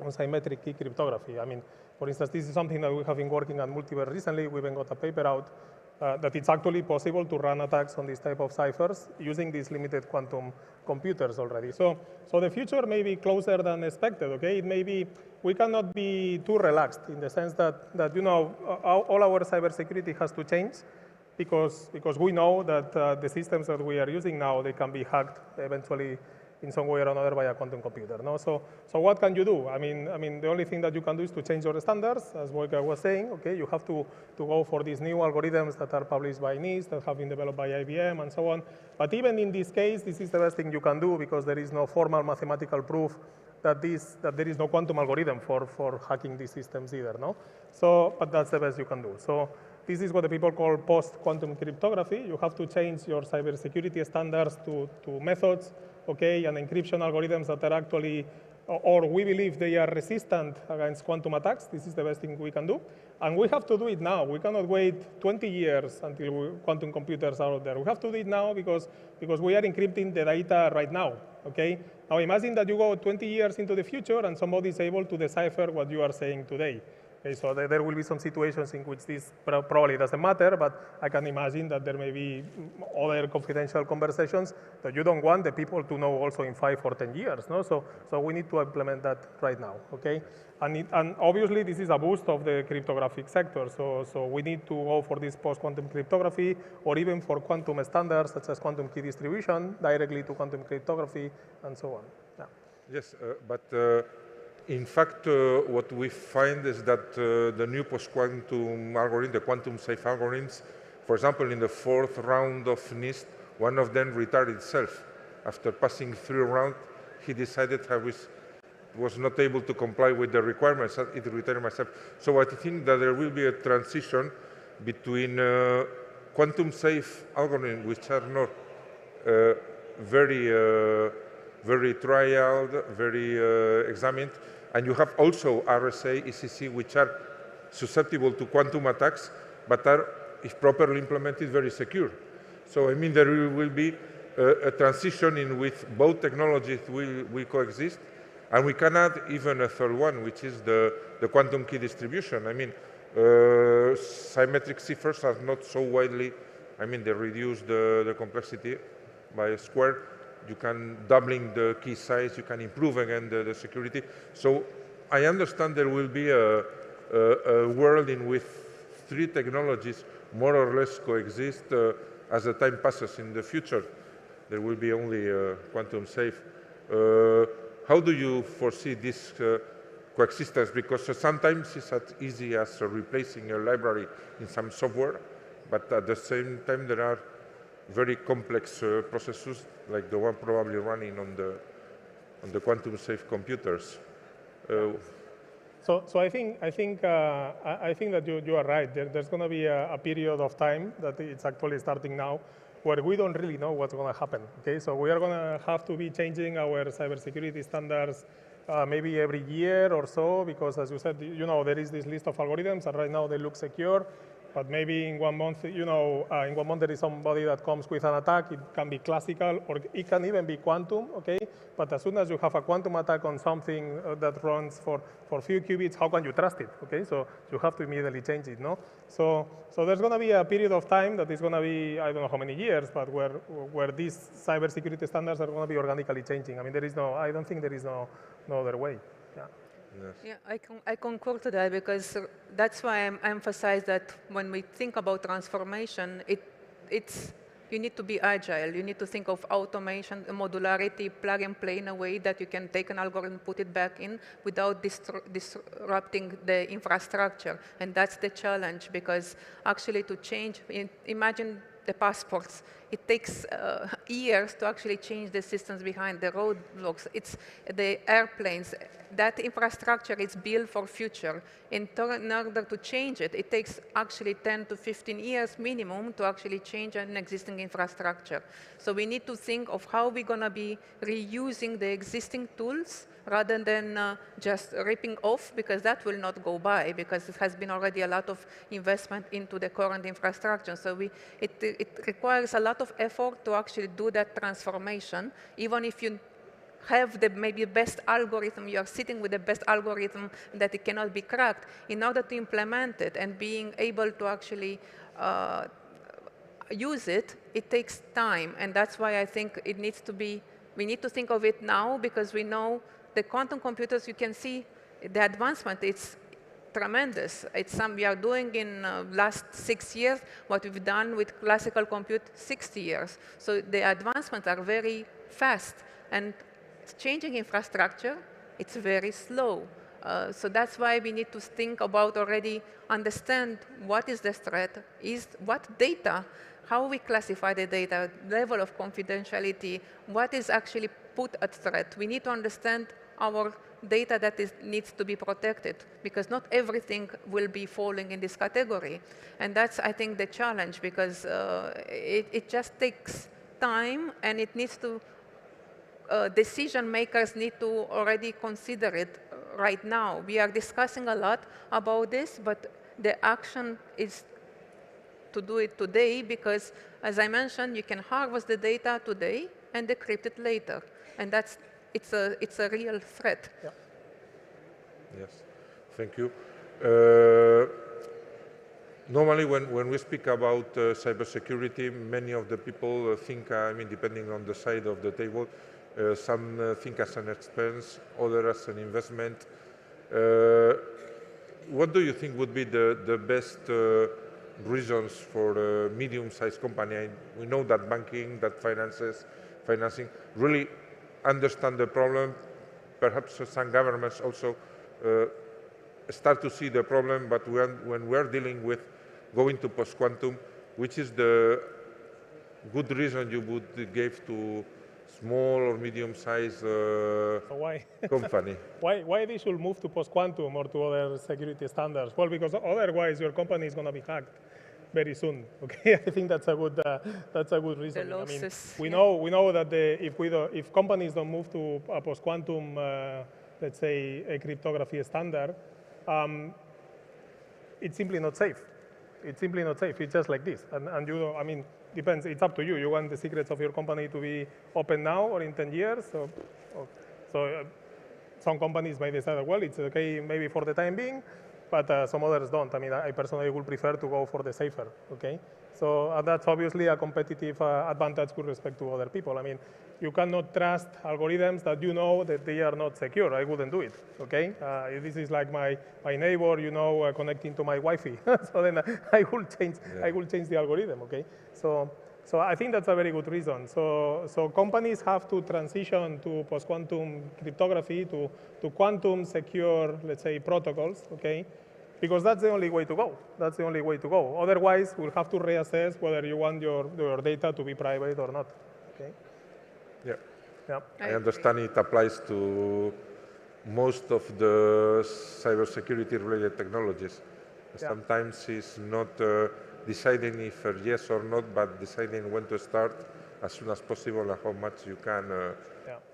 symmetric key cryptography. I mean, for instance, this is something that we have been working on Multiverse recently. We even got a paper out that it's actually possible to run attacks on this type of ciphers using these limited quantum computers already. So the future may be closer than expected, okay? It may be, we cannot be too relaxed in the sense that you know, all our cybersecurity has to change, because we know that the systems that we are using now, they can be hacked eventually in some way or another by a quantum computer. No? So what can you do? I mean, the only thing that you can do is to change your standards, as Wojciech was saying. Okay, you have to go for these new algorithms that are published by NIST, that have been developed by IBM, and so on. But even in this case, this is the best thing you can do, because there is no formal mathematical proof that there is no quantum algorithm for hacking these systems either. No, but that's the best you can do. So this is what the people call post-quantum cryptography. You have to change your cybersecurity standards to methods, okay, and encryption algorithms that are actually, or we believe they are resistant against quantum attacks. This is the best thing we can do. And we have to do it now. We cannot wait 20 years until quantum computers are out there. We have to do it now because we are encrypting the data right now, okay? Now imagine that you go 20 years into the future and somebody is able to decipher what you are saying today. Okay, so there will be some situations in which this probably doesn't matter, but I can imagine that there may be other confidential conversations that you don't want the people to know also in 5 or 10 years. No? So we need to implement that right now. Okay, and obviously this is a boost of the cryptographic sector. So we need to go for this post-quantum cryptography, or even for quantum standards such as quantum key distribution directly to quantum cryptography and so on. Yeah. Yes, but. In fact, what we find is that the new post-quantum algorithm, the quantum-safe algorithms, for example, in the 4th round of NIST, one of them retired itself. After passing 3 rounds, he decided he was not able to comply with the requirements, it retired myself. So I think that there will be a transition between quantum-safe algorithms, which are not very trialed, very examined, and you have also RSA, ECC, which are susceptible to quantum attacks, but are, if properly implemented, very secure. So I mean, there will be a transition in which both technologies will coexist, and we can add even a third one, which is the quantum key distribution. I mean, symmetric ciphers are not so widely, I mean, they reduce the complexity by a square. You can doubling the key size, you can improve again the security. So I understand there will be a world in which 3 technologies more or less coexist as the time passes in the future. There will be only quantum safe. How do you foresee this coexistence? Because sometimes it's as easy as replacing a library in some software, but at the same time there are very complex processes, like the one probably running on the quantum-safe computers. So I think that you are right. There's going to be a period of time that it's actually starting now, where we don't really know what's going to happen. Okay, so we are going to have to be changing our cybersecurity standards maybe every year or so, because as you said, you know, there is this list of algorithms, and right now they look secure. but maybe in 1 month, in 1 month there is somebody that comes with an attack. It can be classical, or it can even be quantum, okay? But as soon as you have a quantum attack on something that runs for few qubits, how can you trust it, okay? So you have to immediately change it, no? So there's going to be a period of time that is going to be, I don't know how many years, but where these cybersecurity standards are going to be organically changing. I mean, I don't think there is no other way. Yeah. Yes. Yeah, I concur to that, because that's why I emphasize that when we think about transformation, you need to be agile. You need to think of automation, modularity, plug and play in a way that you can take an algorithm, put it back in without disrupting the infrastructure. And that's the challenge, because actually to change, imagine the passports. It takes years to actually change the systems behind the roadblocks. It's the airplanes. That infrastructure is built for future. In order to change it, it takes actually 10 to 15 years minimum to actually change an existing infrastructure. So we need to think of how we're going to be reusing the existing tools rather than just ripping off, because that will not go by, because it has been already a lot of investment into the current infrastructure. So it requires a lot of effort to actually do that transformation, even if you have the maybe best algorithm, you are sitting with the best algorithm that it cannot be cracked. In order to implement it and being able to actually use it, it takes time. And that's why I think it needs to be, we need to think of it now, because we know the quantum computers, you can see the advancement, it's tremendous. It's something we are doing in last 6 years, what we've done with classical compute 60 years. So the advancements are very fast. And changing infrastructure, it's very slow. So that's why we need to think about already, understand what is the threat, what data, how we classify the data, level of confidentiality, what is actually put at threat. We need to understand our data that needs to be protected, because not everything will be falling in this category. And that's, I think, the challenge, because it just takes time, and it needs to, decision makers need to already consider it right now. We are discussing a lot about this, but the action is to do it today, because, as I mentioned, you can harvest the data today and decrypt it later. And it's a real threat. Yeah. Yes, thank you. Normally, when we speak about cybersecurity, many of the people think, I mean, depending on the side of the table, some think as an expense, others as an investment. What do you think would be the best reasons for a medium-sized company? We know that banking, that financing really understand the problem. Perhaps some governments also start to see the problem, but when we're dealing with going to post-quantum, which is the good reason you would give to small or medium-sized company? Why they should move to post-quantum or to other security standards? Well, because otherwise your company is going to be hacked very soon. Okay, I think that's a good reason. I mean, we know that if companies don't move to a post-quantum, let's say, a cryptography standard, it's simply not safe. It's simply not safe. It's just like this. And you, I mean, depends. It's up to you. You want the secrets of your company to be open now or in 10 years. So some companies may decide, well, it's okay maybe for the time being, but some others don't. I mean, I personally would prefer to go for the safer, okay? So that's obviously a competitive advantage with respect to other people. I mean, you cannot trust algorithms that you know that they are not secure. I wouldn't do it, okay? This is like my neighbor, you know, connecting to my Wi-Fi. So then I will change the algorithm, okay? So I think that's a very good reason. So companies have to transition to post-quantum cryptography, to quantum secure, let's say, protocols, okay? Because that's the only way to go. That's the only way to go. Otherwise, we'll have to reassess whether you want your data to be private or not, okay? Yeah. I understand it applies to most of the cybersecurity-related technologies. Yeah. Sometimes it's not deciding if yes or not, but deciding when to start as soon as possible and how much you can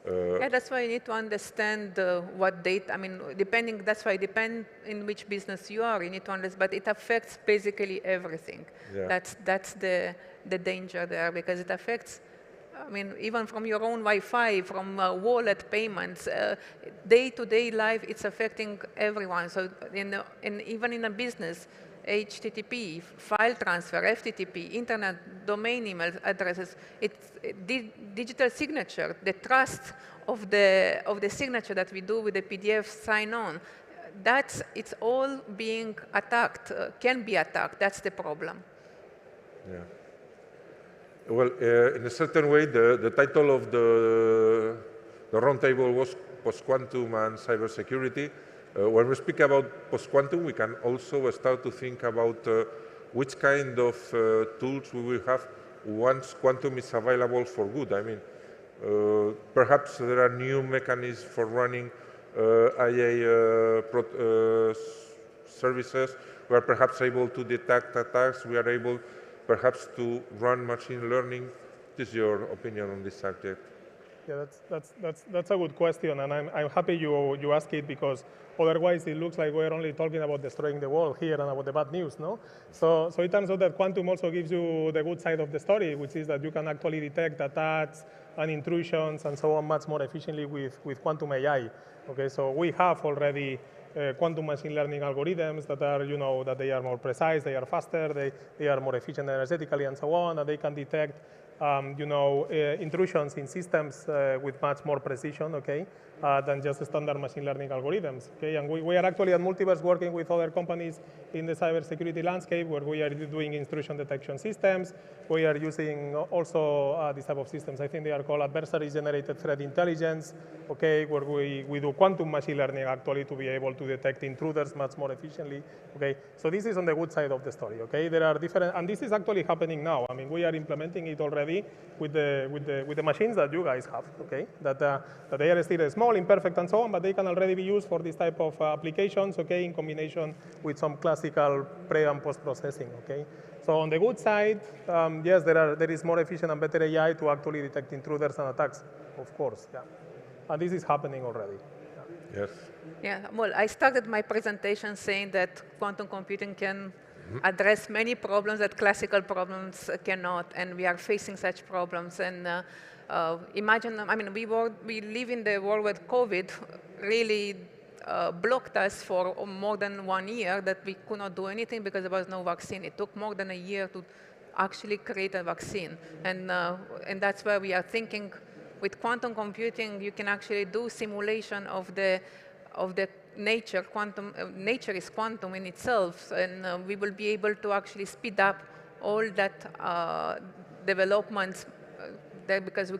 Yeah, that's why you need to understand what data, I mean, that's why depend in which business you are, you need to understand, but it affects basically everything. Yeah. That's the danger there, because it affects, I mean, even from your own Wi-Fi, from wallet payments, day-to-day life, it's affecting everyone. So even in a business, HTTP, file transfer, FTTP, internet domain email addresses, it's digital signature, the trust of the signature that we do with the PDF sign-on, it's all being attacked, can be attacked. That's the problem. Yeah. Well, in a certain way, the title of the roundtable was Post-Quantum and Cybersecurity. When we speak about post-quantum, we can also start to think about which kind of tools we will have once quantum is available for good. I mean, perhaps there are new mechanisms for running IA services. We are perhaps able to detect attacks. We are able perhaps to run machine learning. What is your opinion on this subject? Yeah, that's a good question, and I'm happy you asked it, because otherwise it looks like we're only talking about destroying the world here and about the bad news, no? So it turns out that quantum also gives you the good side of the story, which is that you can actually detect attacks and intrusions and so on much more efficiently with quantum AI. Okay, so we have already quantum machine learning algorithms that are, that they are more precise, they are faster, they are more efficient energetically and so on, and they can detect intrusions in systems with much more precision, okay, than just standard machine learning algorithms, okay? And we are actually at Multiverse working with other companies in the cybersecurity landscape, where we are doing intrusion detection systems. We are using also this type of systems. I think they are called adversary-generated threat intelligence, okay, where we do quantum machine learning actually to be able to detect intruders much more efficiently, okay? So this is on the good side of the story, okay? There are different, and this is actually happening now. I mean, we are implementing it already with the machines that you guys have, okay? That they are still small, imperfect, and so on, but they can already be used for this type of applications, okay, in combination with some classical pre- and post-processing, okay? So on the good side, yes, there is more efficient and better AI to actually detect intruders and attacks, of course, yeah. And this is happening already. Yes. Yeah, well, I started my presentation saying that quantum computing can address many problems that classical problems cannot, and we are facing such problems. And imagine, I mean, we live in the world where COVID really blocked us for more than 1 year, that we could not do anything because there was no vaccine. It took more than a year to actually create a vaccine. And that's why we are thinking with quantum computing, you can actually do simulation of the nature. Nature is quantum in itself, and we will be able to actually speed up all that developments because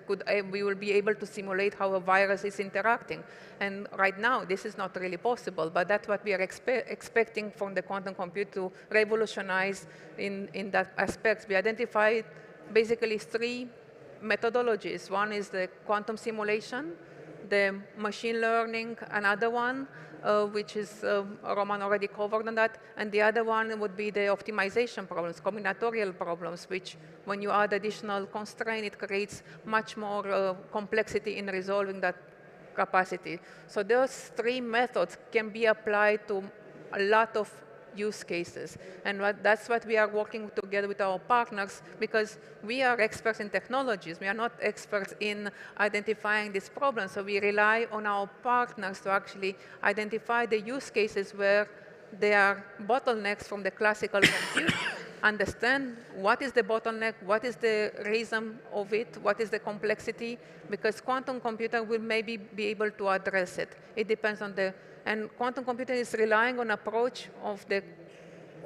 we will be able to simulate how a virus is interacting. And right now, this is not really possible, but that's what we are expecting from the quantum computer to revolutionize in that aspect. We identified basically 3 methodologies. One is the quantum simulation, the machine learning, another one, which is Roman already covered on that, and the other one would be the optimization problems, combinatorial problems, which when you add additional constraint, it creates much more complexity in resolving that capacity. So those 3 methods can be applied to a lot of use cases. And that's what we are working together with our partners, because we are experts in technologies. We are not experts in identifying these problems. So we rely on our partners to actually identify the use cases where there are bottlenecks from the classical compute, understand what is the bottleneck, what is the reason of it, what is the complexity, because quantum computer will maybe be able to address it. It depends on and quantum computing is relying on approach of the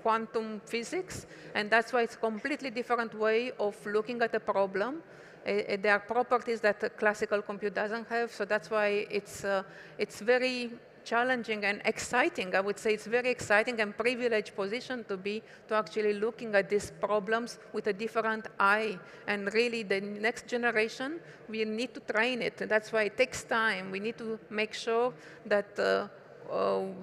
quantum physics, and that's why it's a completely different way of looking at a problem. There are properties that a classical compute doesn't have, so that's why it's very challenging and exciting. I would say it's very exciting and privileged position to actually looking at these problems with a different eye. And really, the next generation, we need to train it. And that's why it takes time. We need to make sure that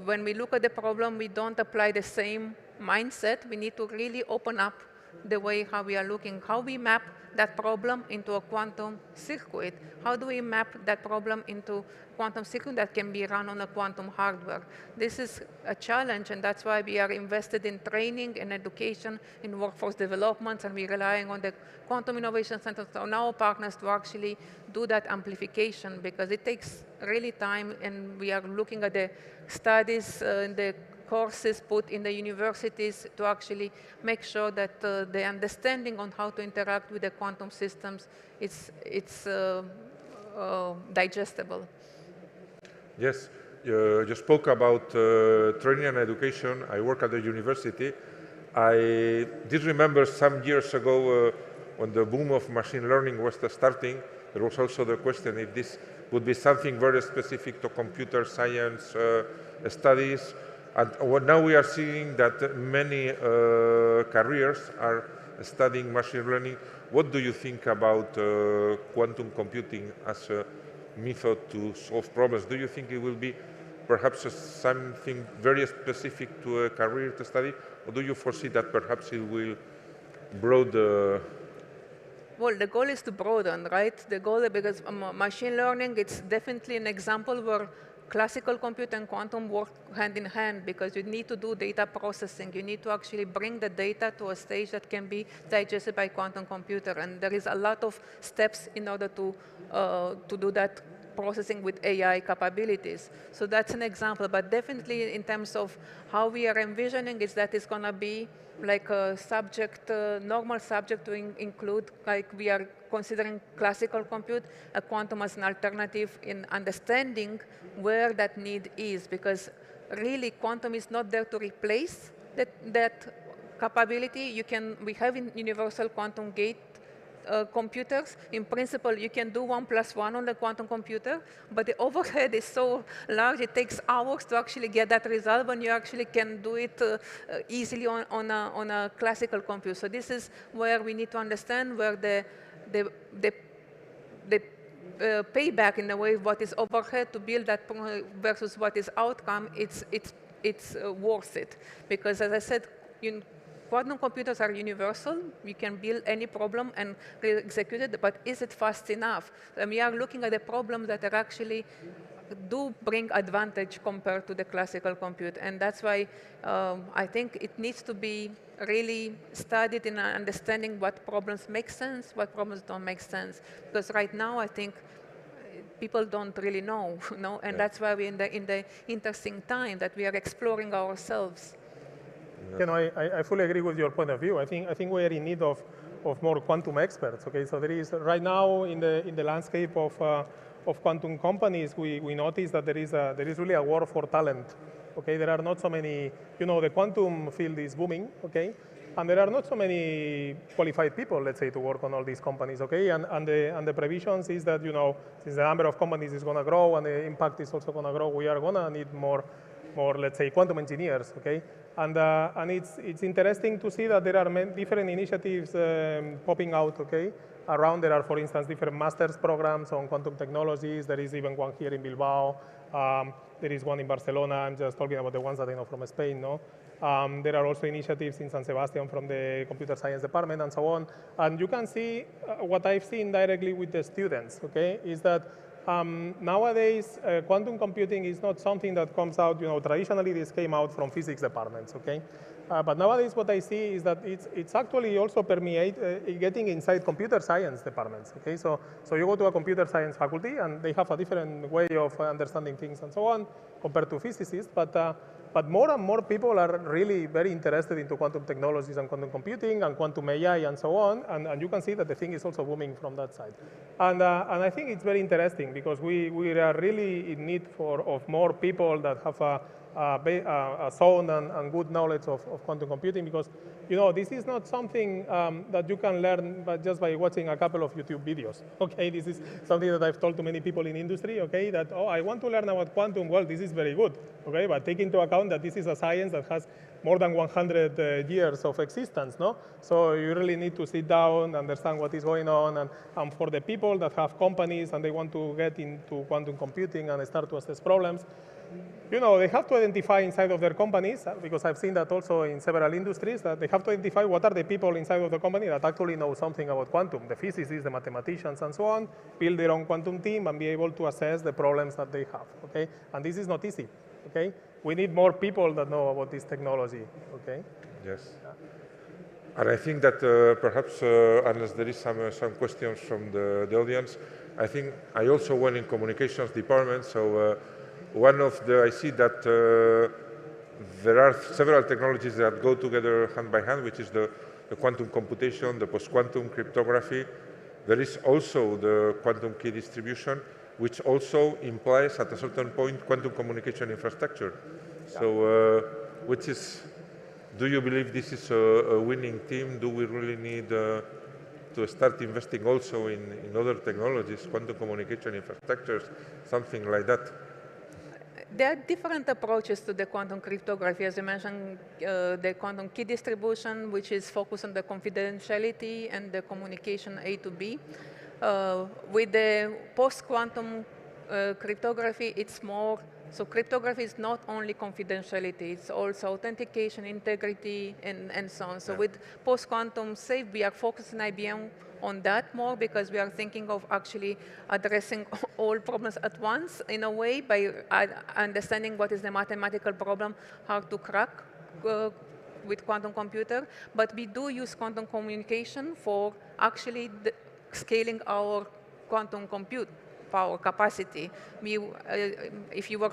when we look at the problem, we don't apply the same mindset. We need to really open up the way how we are looking, how we map that problem into a quantum circuit. How do we map that problem into quantum circuit that can be run on a quantum hardware? This is a challenge, and that's why we are invested in training and education in workforce development, and we're relying on the Quantum Innovation Center on our partners to actually do that amplification, because it takes really time, and we are looking at the studies and the courses put in the universities to actually make sure that the understanding on how to interact with the quantum systems it's digestible. Yes, you spoke about training and education. I work at the university. I did remember some years ago when the boom of machine learning was starting, there was also the question if this would be something very specific to computer science studies. And now we are seeing that many careers are studying machine learning. What do you think about quantum computing as a method to solve problems? Do you think it will be perhaps something very specific to a career to study? Or do you foresee that perhaps it will broaden? Well, the goal is to broaden, right? The goal, because machine learning, it's definitely an example where classical computer and quantum work hand in hand, because you need to do data processing. You need to actually bring the data to a stage that can be digested by quantum computer. And there is a lot of steps in order to do that processing with AI capabilities. So that's an example. But definitely in terms of how we are envisioning is that it's going to be like a subject, normal subject to include, like we are considering classical compute, a quantum as an alternative in understanding where that need is, because really quantum is not there to replace that capability. We have in universal quantum gate computers. In principle, you can do 1 + 1 on the quantum computer, but the overhead is so large, it takes hours to actually get that result when you actually can do it easily on a classical computer. So this is where we need to understand where the payback in a way, what is overhead to build that versus what is outcome, it's worth it. Because as I said, quantum computers are universal. You can build any problem and execute it, but is it fast enough? And we are looking at the problems that are actually do bring advantage compared to the classical compute. And that's why I think it needs to be really studied in understanding what problems make sense, what problems don't make sense. Because right now, I think people don't really know, and that's why we're in the interesting time that we are exploring ourselves. I fully agree with your point of view. I think we are in need of more quantum experts. Okay, so there is right now in the landscape of quantum companies, we notice that there is really a war for talent. Okay, there are not so many. The quantum field is booming. Okay, and there are not so many qualified people, let's say, to work on all these companies. Okay, and the previsions is that since the number of companies is going to grow and the impact is also going to grow, we are going to need more, let's say, quantum engineers. Okay. And it's interesting to see that there are different initiatives popping out, okay? Around there are, for instance, different master's programs on quantum technologies. There is even one here in Bilbao. There is one in Barcelona. I'm just talking about the ones that I know from Spain, no? There are also initiatives in San Sebastian from the computer science department and so on. And you can see what I've seen directly with the students, okay? Is that nowadays, quantum computing is not something that comes out, traditionally this came out from physics departments, okay? But nowadays what I see is that it's actually also getting inside computer science departments, okay? So you go to a computer science faculty and they have a different way of understanding things and so on compared to physicists, but more and more people are really very interested into quantum technologies and quantum computing and quantum AI and so on, and you can see that the thing is also booming from that side. And I think it's very interesting because we are really in need of more people that have a sound and good knowledge of quantum computing, because this is not something that you can learn just by watching a couple of YouTube videos. Okay, this is something that I've told to many people in industry. Okay, that I want to learn about quantum. Well, this is very good. Okay, but take into account that this is a science that has more than 100 years of existence. No, so you really need to sit down, understand what is going on, and for the people that have companies and they want to get into quantum computing and start to assess problems, they have to identify inside of their companies, because I've seen that also in several industries, that they have to identify what are the people inside of the company that actually know something about quantum, the physicists, the mathematicians, and so on, build their own quantum team and be able to assess the problems that they have, okay? And this is not easy, okay? We need more people that know about this technology, okay? Yes. And I think that perhaps, unless there is some questions from the audience, I think I also went in communications department, so I see that there are several technologies that go together hand by hand, which is the quantum computation, the post-quantum cryptography. There is also the quantum key distribution, which also implies at a certain point quantum communication infrastructure. Yeah. So, do you believe this is a winning team? Do we really need to start investing also in other technologies, quantum communication infrastructures, something like that? There are different approaches to the quantum cryptography. As you mentioned, the quantum key distribution, which is focused on the confidentiality and the communication A to B. With the post-quantum cryptography, it's more, so cryptography is not only confidentiality, it's also authentication, integrity, and so on. So yeah. With post-quantum safe, we are focusing IBM on that more because we are thinking of actually addressing all problems at once in a way by understanding what is the mathematical problem, how to crack with quantum computer. But we do use quantum communication for actually scaling our quantum compute power capacity. If you were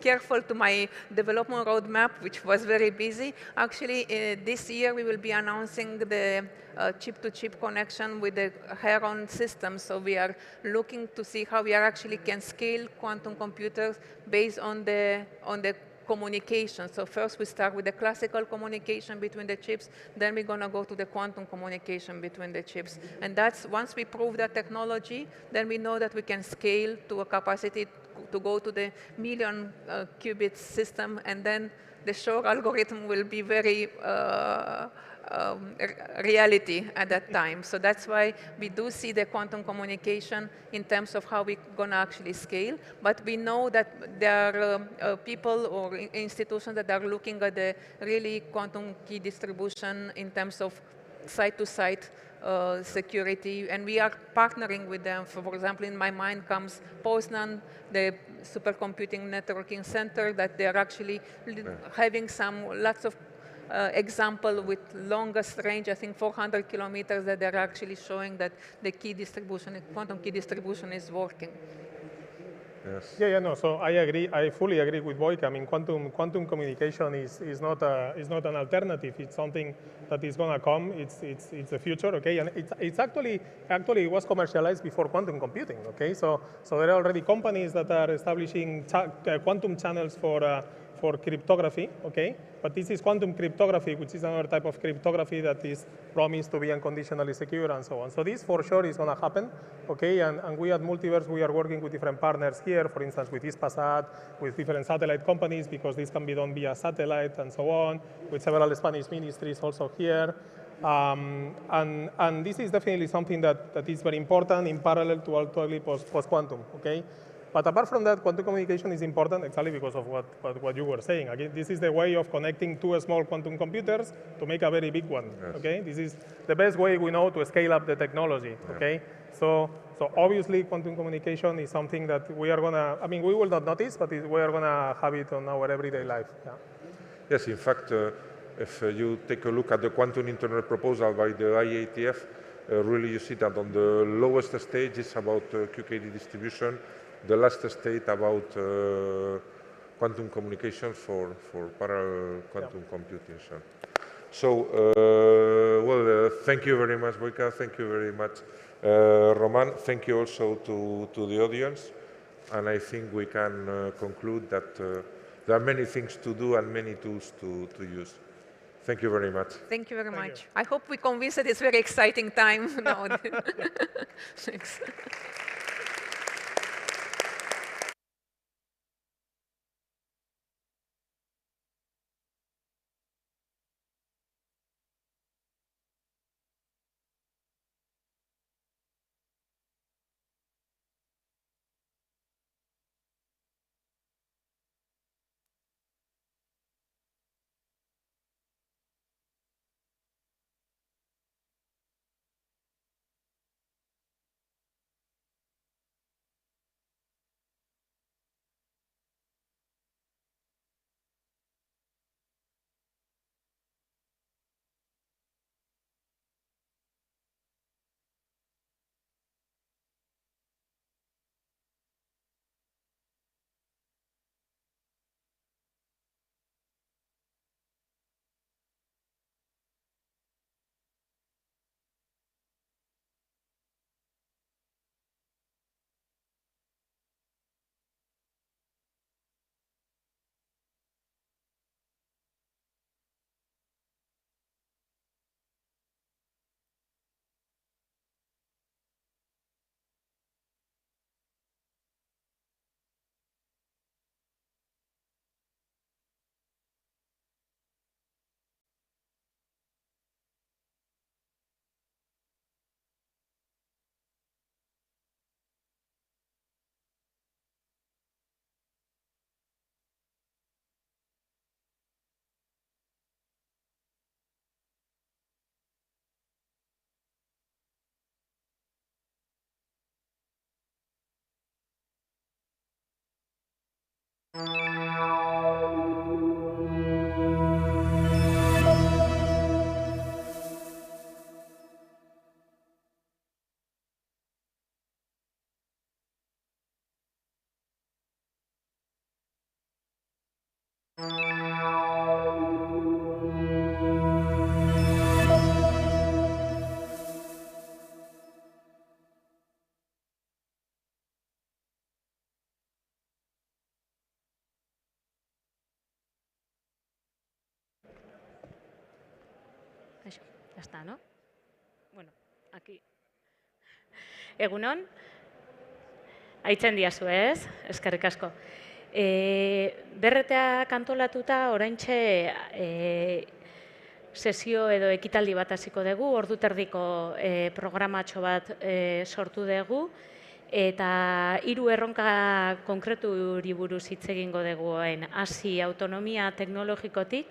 careful to my development roadmap, which was very busy, actually this year we will be announcing the chip-to-chip connection with the Heron system. So we are looking to see how we actually can scale quantum computers based on the communication. So first we start with the classical communication between the chips, then we're going to go to the quantum communication between the chips. And that's, once we prove that technology, then we know that we can scale to a capacity to go to the million qubit system, and then the Shor algorithm will be very reality at that time. So that's why we do see the quantum communication in terms of how we're going to actually scale. But we know that there are people or institutions that are looking at the really quantum key distribution in terms of site-to-site security, and we are partnering with them. For example, in my mind comes Poznan, the supercomputing networking center, that they're actually having lots of example with longest range, I think 400 kilometers, that they're actually showing that the key distribution, quantum key distribution is working. Yes. Yeah, no. So I agree. I fully agree with Boyka. I mean, quantum communication is not an alternative. It's something that is going to come. It's the future. Okay, and it's actually it was commercialized before quantum computing. Okay, so there are already companies that are establishing quantum channels for cryptography, okay? But this is quantum cryptography, which is another type of cryptography that is promised to be unconditionally secure and so on. So this for sure is going to happen, okay? And we at Multiverse, we are working with different partners here, for instance, with Hispasat, with different satellite companies, because this can be done via satellite and so on, with several Spanish ministries also here. And this is definitely something that is very important in parallel to actually post-quantum, okay? But apart from that, quantum communication is important exactly because of what you were saying. Again, this is the way of connecting two small quantum computers to make a very big one, yes. Okay? This is the best way we know to scale up the technology, okay? Yeah. So obviously, quantum communication is something that we are going to, I mean, we will not notice, but we are going to have it on our everyday life. Yeah. Yes, in fact, if you take a look at the quantum internet proposal by the IATF, really you see that on the lowest stage is about QKD distribution, the last state about quantum communication for parallel quantum computing. So well, thank you very much, Boyka. Thank you very much, Roman. Thank you also to the audience. And I think we can conclude that there are many things to do and many tools to use. Thank you very much. Thank you very much. I hope we convinced that it's a very exciting time now. Thanks. Eso, ya está, ¿no? Bueno, aquí. Egunon, aitzen diazu ez, eskerrik asko. BRTak antolatuta oraintxe sesio edo ekitaldi bat hasiko dugu, ordu terdiko programatxo bat sortu dugu, eta 3 erronka konkreturi buruz hitz egingo dugu orain. Hasi autonomia teknologikotik,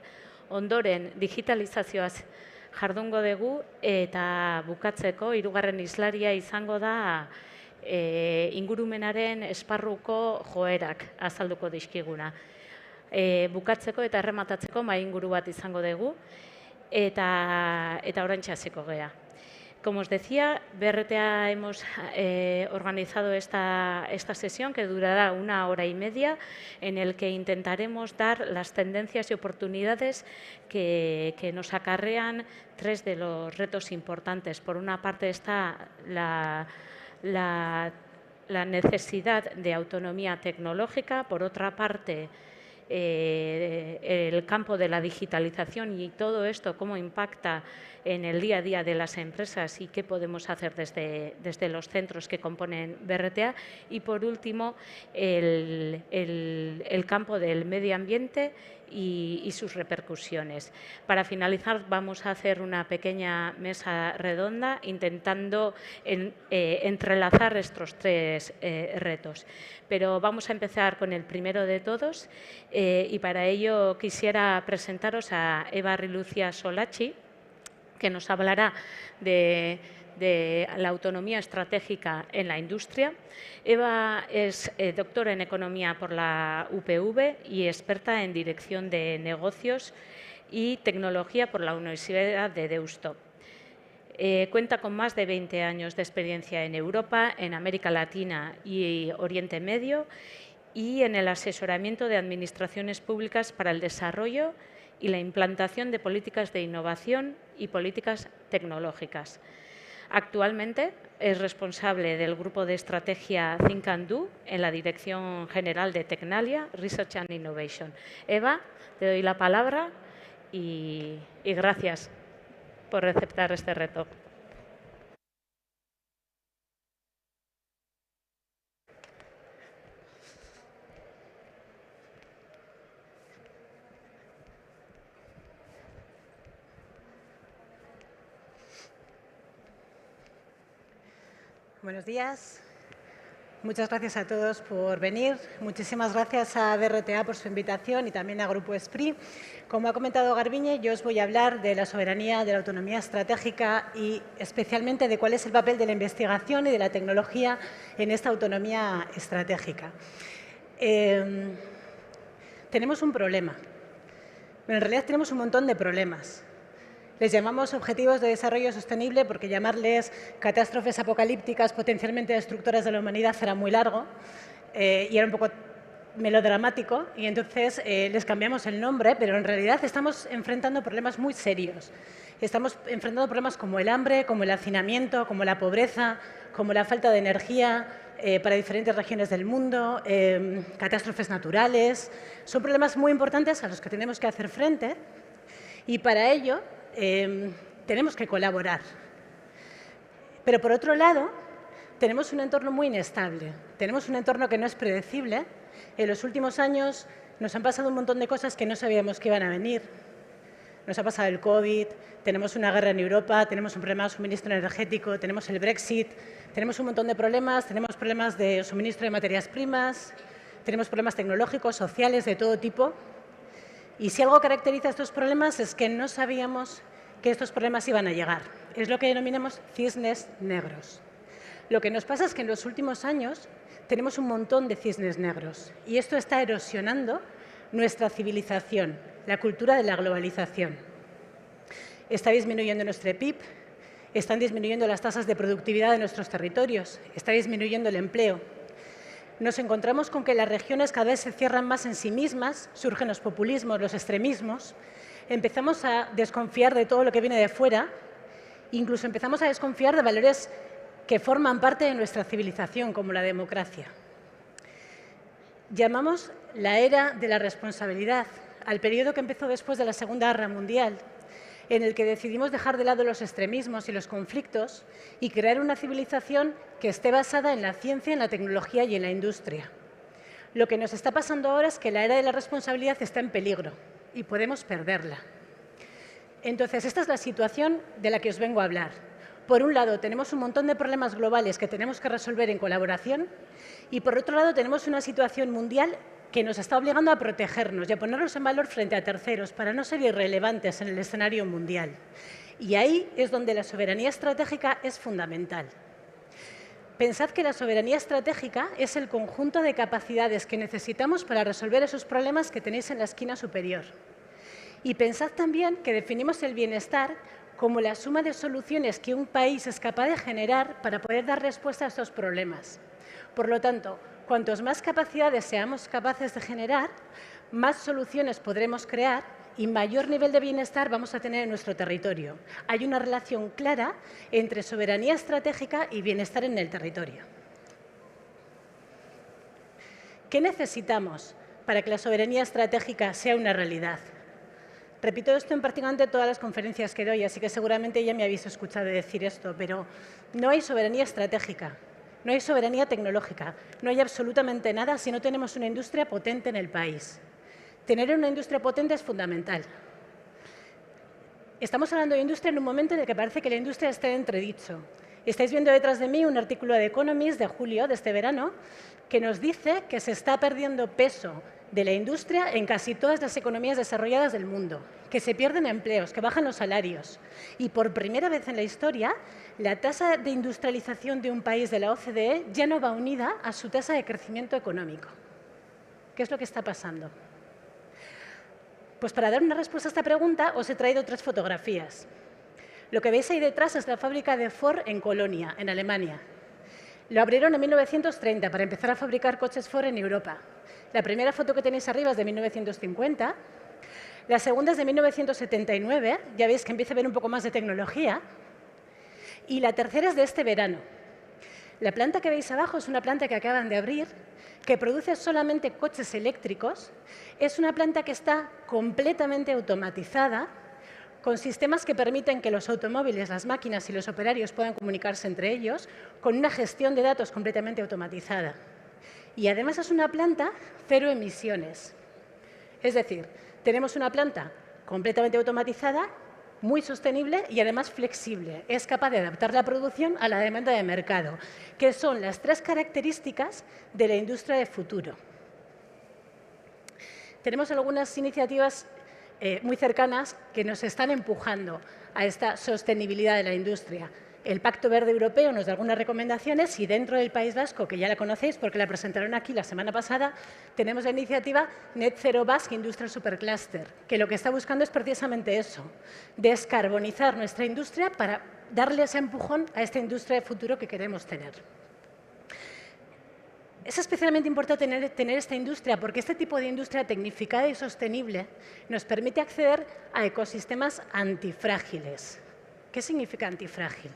ondoren digitalizazioaz jardungo dugu, eta bukatzeko 3. islaria izango da ingurumenaren esparruko joerak azalduko dizkiguna. Bukatzeko eta errematatzeko mahai inguru bat izango dugu, eta oraintxe hasiko gea. Como os decía, BRTA hemos organizado esta sesión que durará 1 hora y media, en el que intentaremos dar las tendencias y oportunidades que nos acarrean 3 de los retos importantes. Por una parte está la necesidad de autonomía tecnológica, por otra parte el campo de la digitalización y todo esto, cómo impacta en el día a día de las empresas y qué podemos hacer desde los centros que componen BRTA. Y por último, el campo del medio ambiente y sus repercusiones. Para finalizar, vamos a hacer una pequeña mesa redonda intentando entrelazar estos 3 retos. Pero vamos a empezar con el primero de todos y para ello quisiera presentaros a Eva Rilucia Solachi, que nos hablará de la autonomía estratégica en la industria. Eva es doctora en Economía por la UPV y experta en Dirección de Negocios y Tecnología por la Universidad de Deusto. Cuenta con más de 20 años de experiencia en Europa, en América Latina y Oriente Medio y en el asesoramiento de administraciones públicas para el desarrollo y la implantación de políticas de innovación y políticas tecnológicas. Actualmente es responsable del grupo de estrategia Think and Do en la Dirección General de Tecnalia, Research and Innovation. Eva, te doy la palabra y gracias por aceptar este reto. Buenos días. Muchas gracias a todos por venir. Muchísimas gracias a BRTA por su invitación y también a Grupo Esprit. Como ha comentado Garbiñe, yo os voy a hablar de la soberanía, de la autonomía estratégica y especialmente de cuál es el papel de la investigación y de la tecnología en esta autonomía estratégica. Tenemos un problema. Pero en realidad tenemos un montón de problemas. Les llamamos objetivos de desarrollo sostenible porque llamarles catástrofes apocalípticas potencialmente destructoras de la humanidad era muy largo y era un poco melodramático y entonces les cambiamos el nombre, pero en realidad estamos enfrentando problemas muy serios. Estamos enfrentando problemas como el hambre, como el hacinamiento, como la pobreza, como la falta de energía para diferentes regiones del mundo, catástrofes naturales. Son problemas muy importantes a los que tenemos que hacer frente y para ello tenemos que colaborar. Pero por otro lado, tenemos un entorno muy inestable. Tenemos un entorno que no es predecible. En los últimos años nos han pasado un montón de cosas que no sabíamos que iban a venir. Nos ha pasado el COVID, tenemos una guerra en Europa, tenemos un problema de suministro energético, tenemos el Brexit, tenemos un montón de problemas, tenemos problemas de suministro de materias primas, tenemos problemas tecnológicos, sociales, de todo tipo. Y si algo caracteriza estos problemas es que no sabíamos que estos problemas iban a llegar. Es lo que denominamos cisnes negros. Lo que nos pasa es que en los últimos años tenemos un montón de cisnes negros y esto está erosionando nuestra civilización, la cultura de la globalización. Está disminuyendo nuestro PIB, están disminuyendo las tasas de productividad de nuestros territorios, está disminuyendo el empleo. Nos encontramos con que las regiones cada vez se cierran más en sí mismas, surgen los populismos, los extremismos, empezamos a desconfiar de todo lo que viene de fuera, incluso empezamos a desconfiar de valores que forman parte de nuestra civilización, como la democracia. Llamamos la era de la responsabilidad al periodo que empezó después de la Segunda Guerra Mundial, en el que decidimos dejar de lado los extremismos y los conflictos y crear una civilización que esté basada en la ciencia, en la tecnología y en la industria. Lo que nos está pasando ahora es que la era de la responsabilidad está en peligro y podemos perderla. Entonces, esta es la situación de la que os vengo a hablar. Por un lado, tenemos un montón de problemas globales que tenemos que resolver en colaboración y, por otro lado, tenemos una situación mundial que nos está obligando a protegernos y a ponernos en valor frente a terceros para no ser irrelevantes en el escenario mundial. Y ahí es donde la soberanía estratégica es fundamental. Pensad que la soberanía estratégica es el conjunto de capacidades que necesitamos para resolver esos problemas que tenéis en la esquina superior. Y pensad también que definimos el bienestar como la suma de soluciones que un país es capaz de generar para poder dar respuesta a estos problemas. Por lo tanto, cuantos más capacidades seamos capaces de generar, más soluciones podremos crear y mayor nivel de bienestar vamos a tener en nuestro territorio. Hay una relación clara entre soberanía estratégica y bienestar en el territorio. ¿Qué necesitamos para que la soberanía estratégica sea una realidad? Repito esto en prácticamente todas las conferencias que doy, así que seguramente ya me habéis escuchado decir esto, pero no hay soberanía estratégica. No hay soberanía tecnológica, no hay absolutamente nada si no tenemos una industria potente en el país. Tener una industria potente es fundamental. Estamos hablando de industria en un momento en el que parece que la industria está en entredicho. Estáis viendo detrás de mí un artículo de Economist de julio de este verano que nos dice que se está perdiendo peso de la industria en casi todas las economías desarrolladas del mundo, que se pierden empleos, que bajan los salarios. Y por primera vez en la historia, la tasa de industrialización de un país de la OCDE ya no va unida a su tasa de crecimiento económico. ¿Qué es lo que está pasando? Pues para dar una respuesta a esta pregunta os he traído 3 fotografías. Lo que veis ahí detrás es la fábrica de Ford en Colonia, en Alemania. Lo abrieron en 1930 para empezar a fabricar coches Ford en Europa. La primera foto que tenéis arriba es de 1950, la segunda es de 1979, ya veis que empieza a ver un poco más de tecnología, y la tercera es de este verano. La planta que veis abajo es una planta que acaban de abrir, que produce solamente coches eléctricos, es una planta que está completamente automatizada, con sistemas que permiten que los automóviles, las máquinas y los operarios puedan comunicarse entre ellos, con una gestión de datos completamente automatizada. Y además es una planta cero emisiones. Es decir, tenemos una planta completamente automatizada, muy sostenible y además flexible. Es capaz de adaptar la producción a la demanda de mercado, que son las 3 características de la industria de futuro. Tenemos algunas iniciativas muy cercanas que nos están empujando a esta sostenibilidad de la industria. El Pacto Verde Europeo nos da algunas recomendaciones y dentro del País Vasco, que ya la conocéis porque la presentaron aquí la semana pasada, tenemos la iniciativa Net Zero Basque Industrial Supercluster, que lo que está buscando es precisamente eso, descarbonizar nuestra industria para darle ese empujón a esta industria de futuro que queremos tener. Es especialmente importante tener esta industria porque este tipo de industria tecnificada y sostenible nos permite acceder a ecosistemas antifrágiles. ¿Qué significa antifrágil?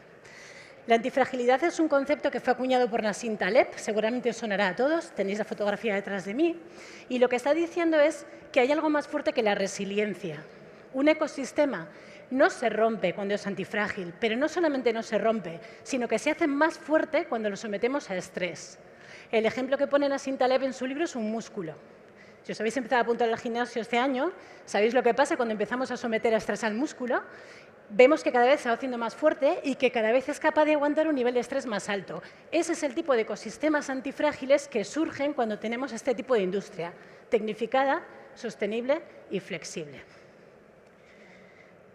La antifragilidad es un concepto que fue acuñado por Nassim Taleb, seguramente os sonará a todos, tenéis la fotografía detrás de mí, y lo que está diciendo es que hay algo más fuerte que la resiliencia. Un ecosistema no se rompe cuando es antifrágil, pero no solamente no se rompe, sino que se hace más fuerte cuando lo sometemos a estrés. El ejemplo que pone Nassim Taleb en su libro es un músculo. Si os habéis empezado a apuntar al gimnasio este año, sabéis lo que pasa cuando empezamos a someter a estrés al músculo. Vemos que cada vez se va haciendo más fuerte y que cada vez es capaz de aguantar un nivel de estrés más alto. Ese es el tipo de ecosistemas antifrágiles que surgen cuando tenemos este tipo de industria, tecnificada, sostenible y flexible.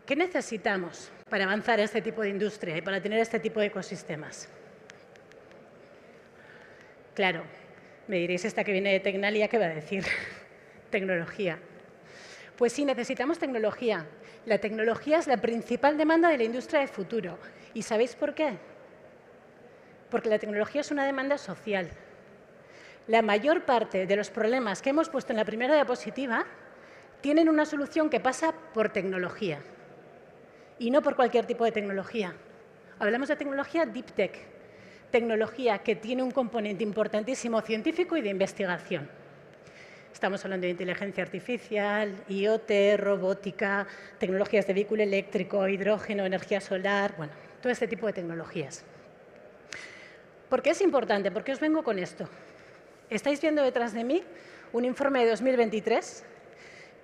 ¿Qué necesitamos para avanzar a este tipo de industria y para tener este tipo de ecosistemas? Claro, me diréis, esta que viene de Tecnalia, ¿qué va a decir? Tecnología. Pues sí, necesitamos tecnología. La tecnología es la principal demanda de la industria del futuro. ¿Y sabéis por qué? Porque la tecnología es una demanda social. La mayor parte de los problemas que hemos puesto en la primera diapositiva tienen una solución que pasa por tecnología y no por cualquier tipo de tecnología. Hablamos de tecnología Deep Tech, tecnología que tiene un componente importantísimo científico y de investigación. Estamos hablando de inteligencia artificial, IoT, robótica, tecnologías de vehículo eléctrico, hidrógeno, energía solar, bueno, todo este tipo de tecnologías. ¿Por qué es importante? ¿Por qué os vengo con esto? Estáis viendo detrás de mí un informe de 2023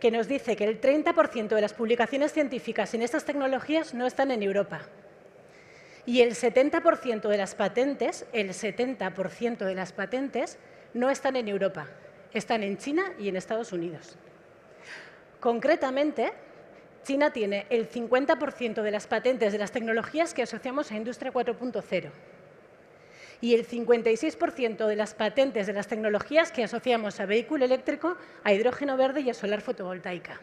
que nos dice que el 30% de las publicaciones científicas en estas tecnologías no están en Europa. Y el 70% de las patentes, no están en Europa. Están en China y en Estados Unidos. Concretamente, China tiene el 50% de las patentes de las tecnologías que asociamos a Industria 4.0 y el 56% de las patentes de las tecnologías que asociamos a vehículo eléctrico, a hidrógeno verde y a solar fotovoltaica.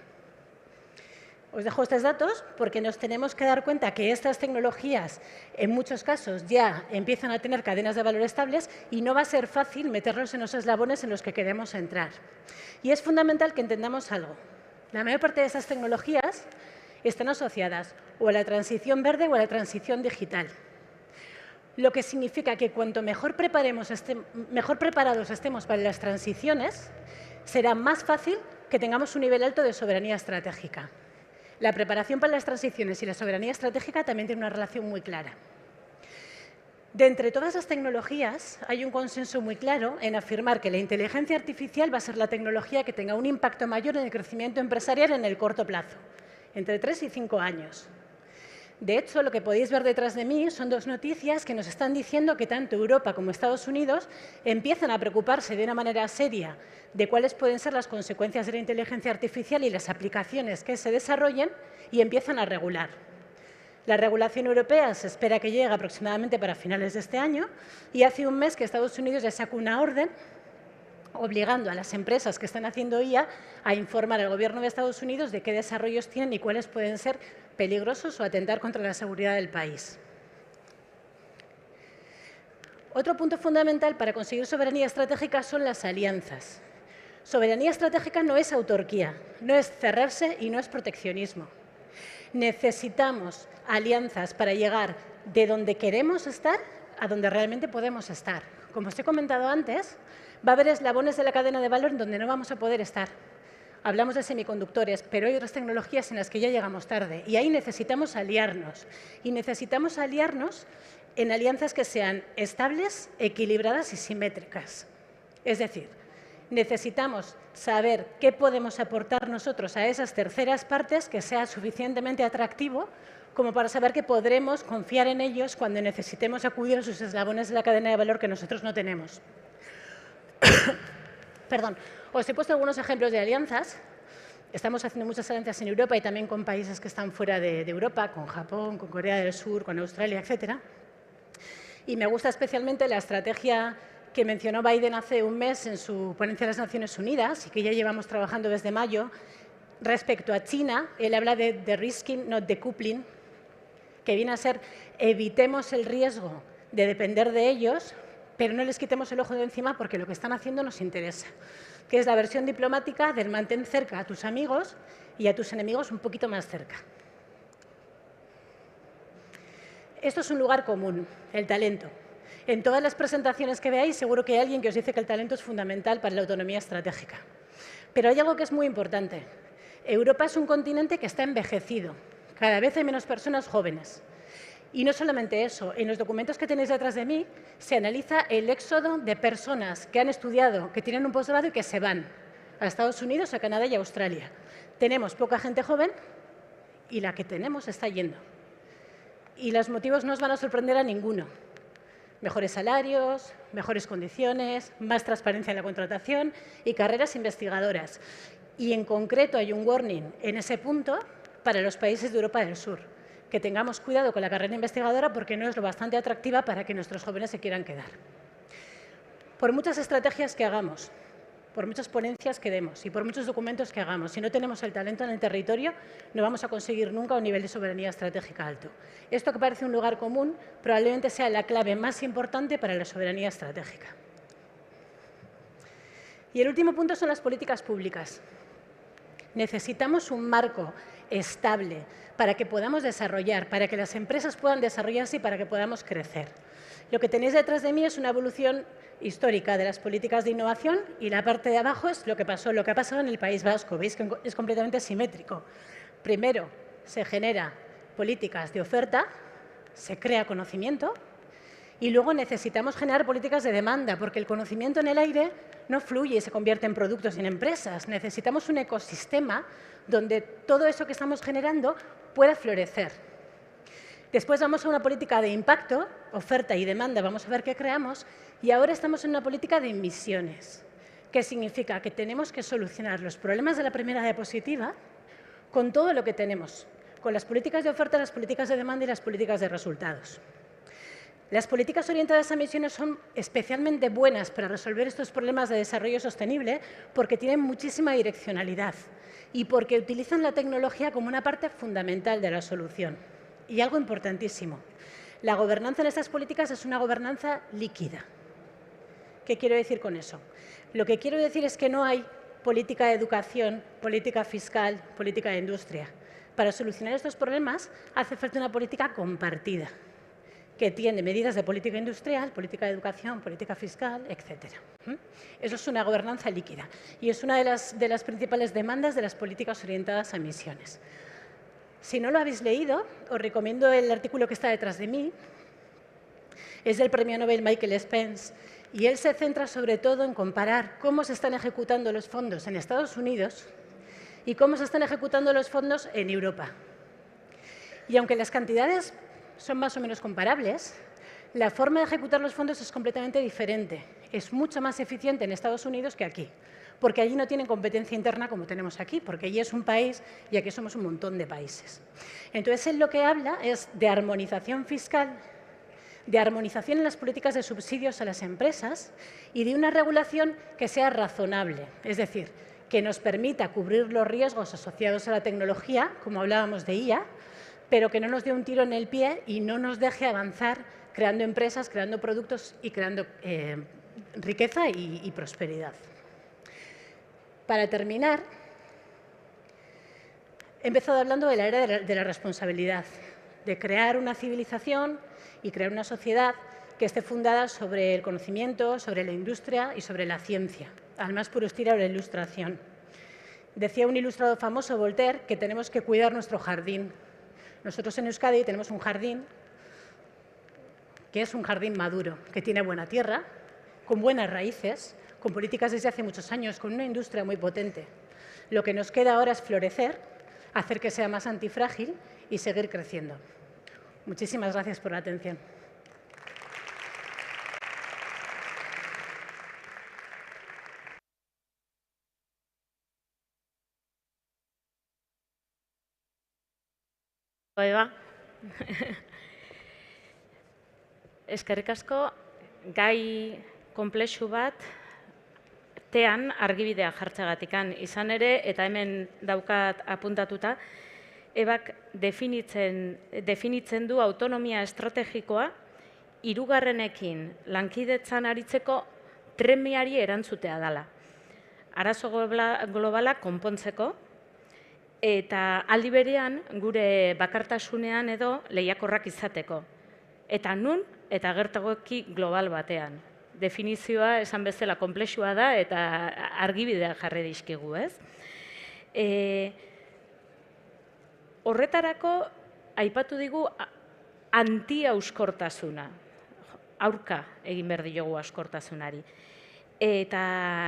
Os dejo estos datos porque nos tenemos que dar cuenta que estas tecnologías, en muchos casos, ya empiezan a tener cadenas de valor estables y no va a ser fácil meterlos en los eslabones en los que queremos entrar. Y es fundamental que entendamos algo. La mayor parte de estas tecnologías están asociadas o a la transición verde o a la transición digital. Lo que significa que cuanto mejor preparados estemos para las transiciones, será más fácil que tengamos un nivel alto de soberanía estratégica. La preparación para las transiciones y la soberanía estratégica también tienen una relación muy clara. De entre todas las tecnologías, hay un consenso muy claro en afirmar que la inteligencia artificial va a ser la tecnología que tenga un impacto mayor en el crecimiento empresarial en el corto plazo, entre 3 y 5 años. De hecho, lo que podéis ver detrás de mí son dos noticias que nos están diciendo que tanto Europa como Estados Unidos empiezan a preocuparse de una manera seria de cuáles pueden ser las consecuencias de la inteligencia artificial y las aplicaciones que se desarrollen y empiezan a regular. La regulación europea se espera que llegue aproximadamente para finales de este año y hace un mes que Estados Unidos ya sacó una orden obligando a las empresas que están haciendo IA a informar al Gobierno de Estados Unidos de qué desarrollos tienen y cuáles pueden ser peligrosos o atentar contra la seguridad del país. Otro punto fundamental para conseguir soberanía estratégica son las alianzas. Soberanía estratégica no es autarquía, no es cerrarse y no es proteccionismo. Necesitamos alianzas para llegar de donde queremos estar a donde realmente podemos estar. Como os he comentado antes, va a haber eslabones de la cadena de valor en donde no vamos a poder estar. Hablamos de semiconductores, pero hay otras tecnologías en las que ya llegamos tarde y ahí necesitamos aliarnos. Y necesitamos aliarnos en alianzas que sean estables, equilibradas y simétricas. Es decir, necesitamos saber qué podemos aportar nosotros a esas terceras partes que sea suficientemente atractivo como para saber que podremos confiar en ellos cuando necesitemos acudir a sus eslabones de la cadena de valor que nosotros no tenemos. Perdón. Os he puesto algunos ejemplos de alianzas. Estamos haciendo muchas alianzas en Europa y también con países que están fuera de Europa, con Japón, con Corea del Sur, con Australia, etc. Y me gusta especialmente la estrategia que mencionó Biden hace un mes en su ponencia de las Naciones Unidas y que ya llevamos trabajando desde mayo. Respecto a China, él habla de de-risking, not decoupling, que viene a ser evitemos el riesgo de depender de ellos, pero no les quitemos el ojo de encima porque lo que están haciendo nos interesa, que es la versión diplomática del mantén cerca a tus amigos y a tus enemigos un poquito más cerca. Esto es un lugar común, el talento. En todas las presentaciones que veáis, seguro que hay alguien que os dice que el talento es fundamental para la autonomía estratégica. Pero hay algo que es muy importante. Europa es un continente que está envejecido. Cada vez hay menos personas jóvenes. Y no solamente eso, en los documentos que tenéis detrás de mí se analiza el éxodo de personas que han estudiado, que tienen un posgrado y que se van a Estados Unidos, a Canadá y a Australia. Tenemos poca gente joven y la que tenemos está yendo. Y los motivos no os van a sorprender a ninguno. Mejores salarios, mejores condiciones, más transparencia en la contratación y carreras investigadoras. Y en concreto hay un warning en ese punto para los países de Europa del Sur. Que tengamos cuidado con la carrera investigadora porque no es lo bastante atractiva para que nuestros jóvenes se quieran quedar. por muchas estrategias que hagamos, por muchas ponencias que demos y por muchos documentos que hagamos, si no tenemos el talento en el territorio, no vamos a conseguir nunca un nivel de soberanía estratégica alto. Esto que parece un lugar común probablemente sea la clave más importante para la soberanía estratégica. Y el último punto son las políticas públicas. Necesitamos un marco estable para que podamos desarrollar, para que las empresas puedan desarrollarse y para que podamos crecer. Lo que tenéis detrás de mí es una evolución histórica de las políticas de innovación y la parte de abajo es lo que ha pasado en el País Vasco. Veis que es completamente simétrico. Primero, se generan políticas de oferta, se crea conocimiento y luego necesitamos generar políticas de demanda, porque el conocimiento en el aire no fluye y se convierte en productos y en empresas. Necesitamos un ecosistema donde todo eso que estamos generando pueda florecer. Después vamos a una política de impacto, oferta y demanda, vamos a ver qué creamos, y ahora estamos en una política de emisiones, que significa que tenemos que solucionar los problemas de la primera diapositiva con todo lo que tenemos, con las políticas de oferta, las políticas de demanda y las políticas de resultados. Las políticas orientadas a emisiones son especialmente buenas para resolver estos problemas de desarrollo sostenible porque tienen muchísima direccionalidad y porque utilizan la tecnología como una parte fundamental de la solución. Y algo importantísimo, la gobernanza en estas políticas es una gobernanza líquida. ¿Qué quiero decir con eso? Lo que quiero decir es que no hay política de educación, política fiscal, política de industria. Para solucionar estos problemas hace falta una política compartida, que tiene medidas de política industrial, política de educación, política fiscal, etc. Eso es una gobernanza líquida y es una de las principales demandas de las políticas orientadas a emisiones. Si no lo habéis leído, os recomiendo el artículo que está detrás de mí. Es del premio Nobel Michael Spence y él se centra sobre todo en comparar cómo se están ejecutando los fondos en Estados Unidos y cómo se están ejecutando los fondos en Europa. Y aunque las cantidades son más o menos comparables, la forma de ejecutar los fondos es completamente diferente. Es mucho más eficiente en Estados Unidos que aquí, porque allí no tienen competencia interna como tenemos aquí, porque allí es un país y aquí somos un montón de países. Entonces, él lo que habla es de armonización fiscal, de armonización en las políticas de subsidios a las empresas y de una regulación que sea razonable, es decir, que nos permita cubrir los riesgos asociados a la tecnología, como hablábamos de IA, pero que no nos dé un tiro en el pie y no nos deje avanzar creando empresas, creando productos y creando riqueza y prosperidad. Para terminar, he empezado hablando de la era de la responsabilidad, de crear una civilización y crear una sociedad que esté fundada sobre el conocimiento, sobre la industria y sobre la ciencia, al más puro estilo de la ilustración. Decía un ilustrado famoso, Voltaire, que tenemos que cuidar nuestro jardín. Nosotros en Euskadi tenemos un jardín que es un jardín maduro, que tiene buena tierra, con buenas raíces, con políticas desde hace muchos años, con una industria muy potente. Lo que nos queda ahora es florecer, hacer que sea más antifrágil y seguir creciendo. Muchísimas gracias por la atención. Eba. Eskerrik asko, gai konplexu bat tean argibidea jartzeagatikan izan ere, eta hemen daukat apuntatuta, Ebak definitzen du autonomia estrategikoa hirugarrenekin lankidetzan aritzeko premiari erantzutea dela. Arazo globala konpontzeko, eta aldi berean gure bakartasunean edo lehiakorrak izateko. Eta nun eta gertagoki global batean. Definizioa esan bezala konplexua da eta argibidea jarri dizkigu, ez? Horretarako aipatu digu anti-auskortasuna. Aurka egin behar diogu auskortasunari. Eta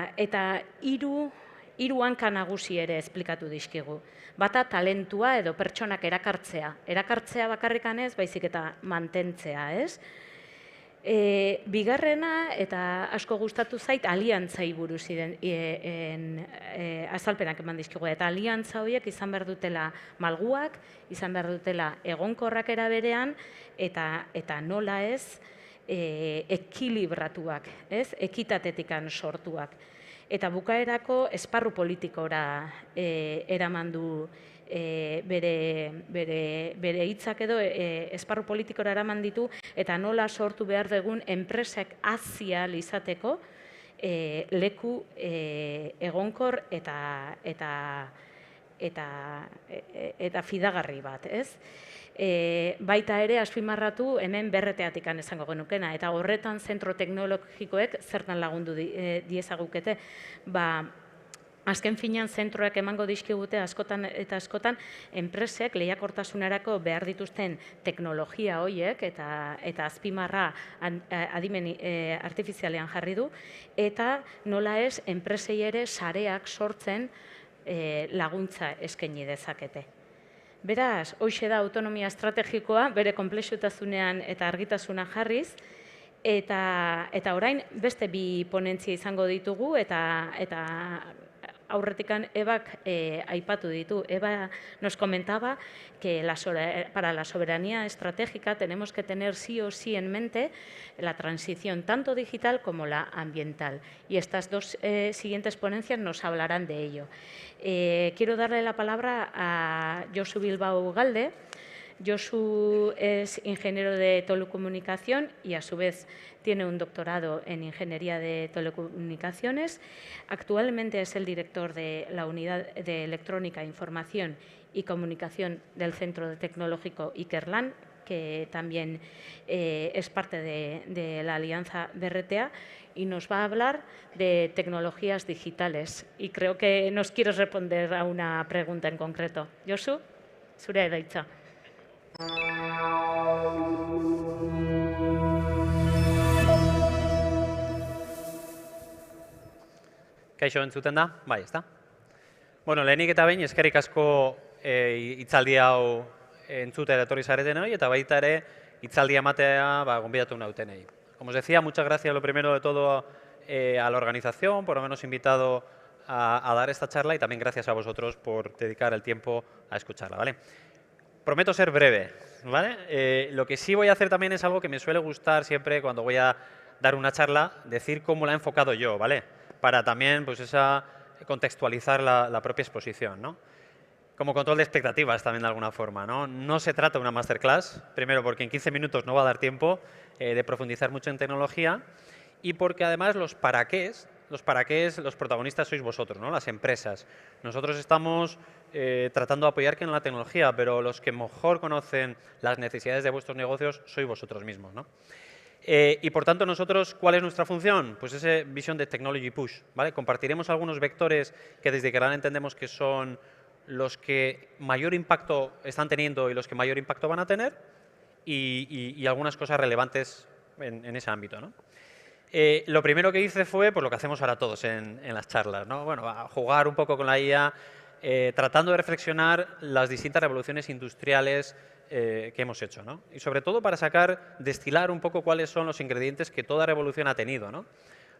hiru hanka nagusi ere esplikatu dizkigu. Bata talentua edo pertsonak erakartzea. Erakartzea bakarrikan ez, baizik eta mantentzea, ez? Bigarrena, eta asko gustatu zait, aliantzai buruz azalpenak eman dizkigu. Eta aliantza horiek izan behar dutela malguak, izan behar dutela egonkorrak era berean, eta nola ez, ekilibratuak, ekitatetik sortuak. Eta bukaerako esparru politikora eraman du bere hitzak edo esparru politikora eraman ditu, eta nola sortu behar dugun enpresak hazi ahal izateko leku egonkor eta fidagarri bat, ez? Baita ere, azpimarratu hemen BRT-atik esango genukena, eta horretan zentro teknologikoek zertan lagundu diezagukete. Azken finean zentroak emango dizkigute askotan eta askotan enpresek lehiakortasunerako behar dituzten teknologia horiek eta azpimarra adimen artifizialean jarri du, eta nola ez enpresei ere sareak sortzen laguntza eskaini dezakete. Beraz, hoxe da autonomia estrategikoa, bere konplexutasunean eta argitasuna jarriz, eta orain beste bi ponentzia izango ditugu, eta aurretikan Ebak aipatu ditu. Eba nos comentaba que para la soberanía estratégica tenemos que tener sí o sí en mente la transición tanto digital como la ambiental. Y estas dos siguientes ponencias nos hablarán de ello. Quiero darle la palabra a Josu Bilbao Galde. Josu es ingeniero de telecomunicación y a su vez tiene un doctorado en Ingeniería de Telecomunicaciones. Actualmente es el director de la Unidad de Electrónica, Información y Comunicación del Centro Tecnológico Ikerlan, que también es parte de la Alianza BRTA, y nos va a hablar de tecnologías digitales. Y creo que nos quieres responder a una pregunta en concreto. Josu, zurea da hitza. Kaixo entzuten da? Bai, ezta? Bueno, lehenik eta behin eskerrik asko hitzaldi hau entzutera etorri zaretenoi, eta baita ere hitzaldia ematea gonbidatu nautenei. Como os decía, muchas gracias lo primero de todo a la organización por habernos invitado a dar esta charla, y también gracias a vosotros por dedicar el tiempo a escucharla, ¿vale? Prometo ser breve, ¿vale? Lo que sí voy a hacer también es algo que me suele gustar siempre cuando voy a dar una charla, decir cómo la he enfocado yo, ¿vale? Para también pues, contextualizar la propia exposición, ¿no? Como control de expectativas también de alguna forma, ¿no? No se trata de una masterclass, primero porque en 15 minutos no va a dar tiempo de profundizar mucho en tecnología, y porque además los paraqués, los protagonistas sois vosotros, ¿no? Las empresas. Nosotros estamos tratando de apoyar en la tecnología, pero los que mejor conocen las necesidades de vuestros negocios sois vosotros mismos, ¿no? Y por tanto nosotros, ¿cuál es nuestra función? Pues esa visión de Technology Push, ¿vale? Compartiremos algunos vectores que desde Ikerlan entendemos que son los que mayor impacto están teniendo y los que mayor impacto van a tener, y algunas cosas relevantes en ese ámbito, ¿no? Lo primero que hice fue pues, lo que hacemos ahora todos en las charlas, ¿no? Bueno, a jugar un poco con la IA, tratando de reflexionar las distintas revoluciones industriales que hemos hecho, ¿no? Y sobre todo para destilar un poco cuáles son los ingredientes que toda revolución ha tenido, ¿no?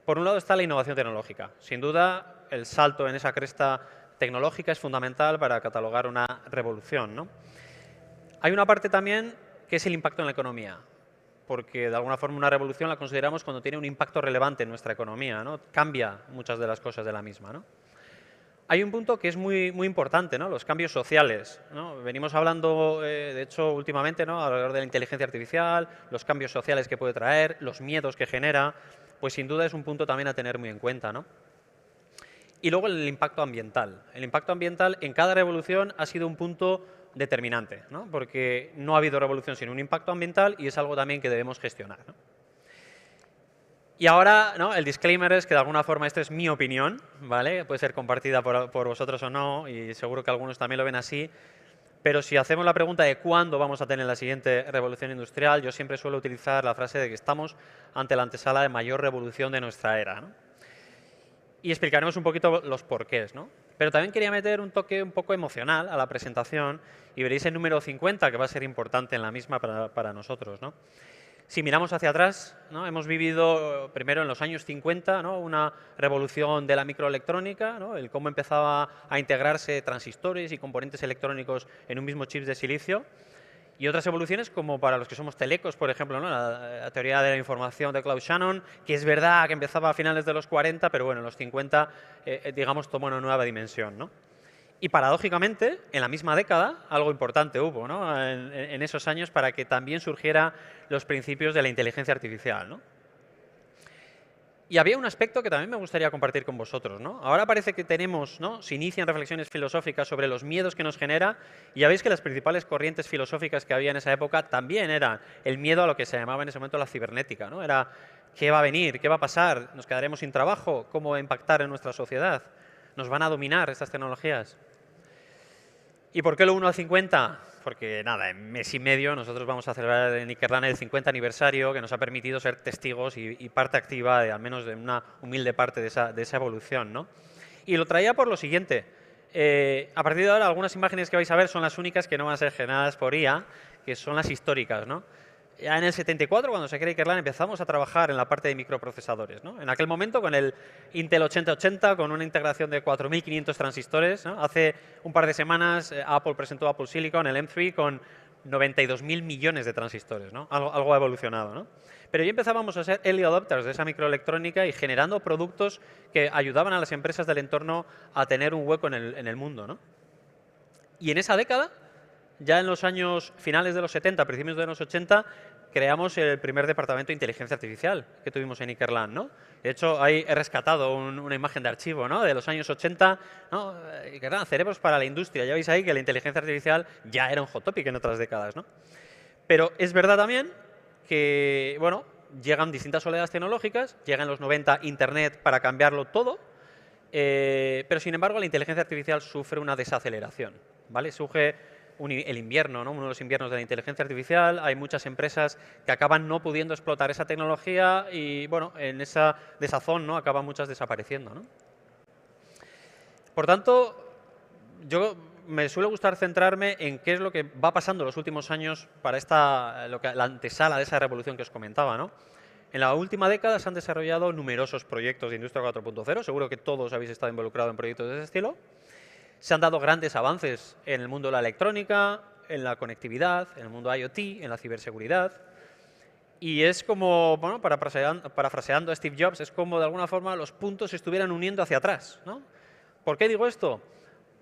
Por un lado está la innovación tecnológica. Sin duda, el salto en esa cresta tecnológica es fundamental para catalogar una revolución, ¿no? Hay una parte también que es el impacto en la economía, porque de alguna forma una revolución la consideramos cuando tiene un impacto relevante en nuestra economía, ¿no? Cambia muchas de las cosas de la misma, ¿no? Hay un punto que es muy importante, ¿no? Los cambios sociales, ¿no? Venimos hablando, de hecho, últimamente, ¿no? Alrededor de la inteligencia artificial, los cambios sociales que puede traer, los miedos que genera, pues sin duda es un punto también a tener muy en cuenta, ¿no? Y luego el impacto ambiental. El impacto ambiental en cada revolución ha sido un punto determinante, ¿no? Porque no ha habido revolución sin un impacto ambiental, y es algo también que debemos gestionar, ¿no? Y ahora, ¿no? El disclaimer es que de alguna forma esto es mi opinión, ¿vale? Puede ser compartida por vosotros o no, y seguro que algunos también lo ven así, pero si hacemos la pregunta de cuándo vamos a tener la siguiente revolución industrial, yo siempre suelo utilizar la frase de que estamos ante la antesala de mayor revolución de nuestra era, ¿no? Y explicaremos un poquito los porqués, ¿no? Pero también quería meter un toque un poco emocional a la presentación, y veréis el número 50, que va a ser importante en la misma para nosotros, ¿no? Si miramos hacia atrás, ¿no? Hemos vivido primero en los años 50, ¿no? Una revolución de la microelectrónica, ¿no? El cómo empezaba a integrarse transistores y componentes electrónicos en un mismo chip de silicio. Y otras evoluciones como para los que somos telecos, por ejemplo, ¿no? La teoría de la información de Claude Shannon, que es verdad que empezaba a finales de los 40, pero bueno, en los 50, digamos, tomó una nueva dimensión, ¿no? Y paradójicamente, en la misma década, algo importante hubo, ¿no? En esos años para que también surgieran los principios de la inteligencia artificial, ¿no? Y había un aspecto que también me gustaría compartir con vosotros, ¿no? Ahora parece que tenemos, ¿no? Se inician reflexiones filosóficas sobre los miedos que nos genera, y ya veis que las principales corrientes filosóficas que había en esa época también eran el miedo a lo que se llamaba en ese momento la cibernética, ¿no? Era ¿qué va a venir? ¿Qué va a pasar? ¿Nos quedaremos sin trabajo? ¿Cómo va a impactar en nuestra sociedad? ¿Nos van a dominar estas tecnologías? ¿Y por qué lo 1 al 50? Porque nada, en mes y medio nosotros vamos a celebrar en Ikerlan el 50 aniversario que nos ha permitido ser testigos y parte activa, al menos de una humilde parte de esa evolución, ¿no? Y lo traía por lo siguiente. A partir de ahora, algunas imágenes que vais a ver son las únicas que no van a ser generadas por IA, que son las históricas, ¿no? Ya en el 74, cuando se crea Ikerlan, empezamos a trabajar en la parte de microprocesadores, ¿no? En aquel momento, con el Intel 8080, con una integración de 4.500 transistores, ¿no? Hace un par de semanas Apple presentó Apple Silicon, el M3, con 92.000 millones de transistores, ¿no? Algo ha evolucionado, ¿no? Pero ya empezábamos a ser early adopters de esa microelectrónica y generando productos que ayudaban a las empresas del entorno a tener un hueco en el mundo, ¿no? Y en esa década, ya en los años finales de los 70, principios de los 80, creamos el primer departamento de inteligencia artificial que tuvimos en Ikerlan, ¿no? De hecho, ahí he rescatado una imagen de archivo, ¿no? De los años 80, ¿no? Ikerlan, cerebros para la industria. Ya veis ahí que la inteligencia artificial ya era un hot topic en otras décadas, ¿no? Pero es verdad también que, bueno, llegan distintas oleadas tecnológicas, llega en los 90 Internet para cambiarlo todo, pero sin embargo la inteligencia artificial sufre una desaceleración, ¿vale? Surge el invierno, ¿no? Uno de los inviernos de la inteligencia artificial, hay muchas empresas que acaban no pudiendo explotar esa tecnología y, bueno, en esa desazón, ¿no? Acaban muchas desapareciendo, ¿no? Por tanto, yo me suele gustar centrarme en qué es lo que va pasando en los últimos años para la antesala de esa revolución que os comentaba, ¿no? En la última década se han desarrollado numerosos proyectos de Industria 4.0, seguro que todos habéis estado involucrados en proyectos de ese estilo. Se han dado grandes avances en el mundo de la electrónica, en la conectividad, en el mundo IoT, en la ciberseguridad. Y es como, bueno, parafraseando a Steve Jobs, es como de alguna forma los puntos se estuvieran uniendo hacia atrás, ¿no? ¿Por qué digo esto?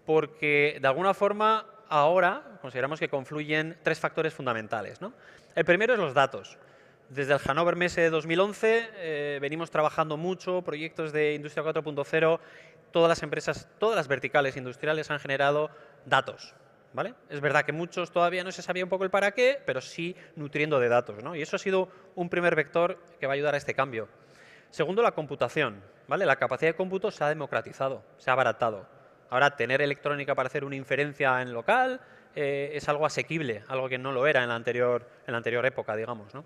Porque de alguna forma ahora consideramos que confluyen tres factores fundamentales, ¿no? El primero es los datos. Desde el Hannover Messe de 2011 venimos trabajando mucho, proyectos de Industria 4.0, todas las empresas, todas las verticales industriales han generado datos, ¿vale? Es verdad que muchos todavía no se sabía un poco el para qué, pero sí nutriendo de datos, ¿no? Y eso ha sido un primer vector que va a ayudar a este cambio. Segundo, la computación, ¿vale? La capacidad de cómputo se ha democratizado, se ha abaratado. Ahora, tener electrónica para hacer una inferencia en local es algo asequible, algo que no lo era en la anterior época, digamos, ¿no?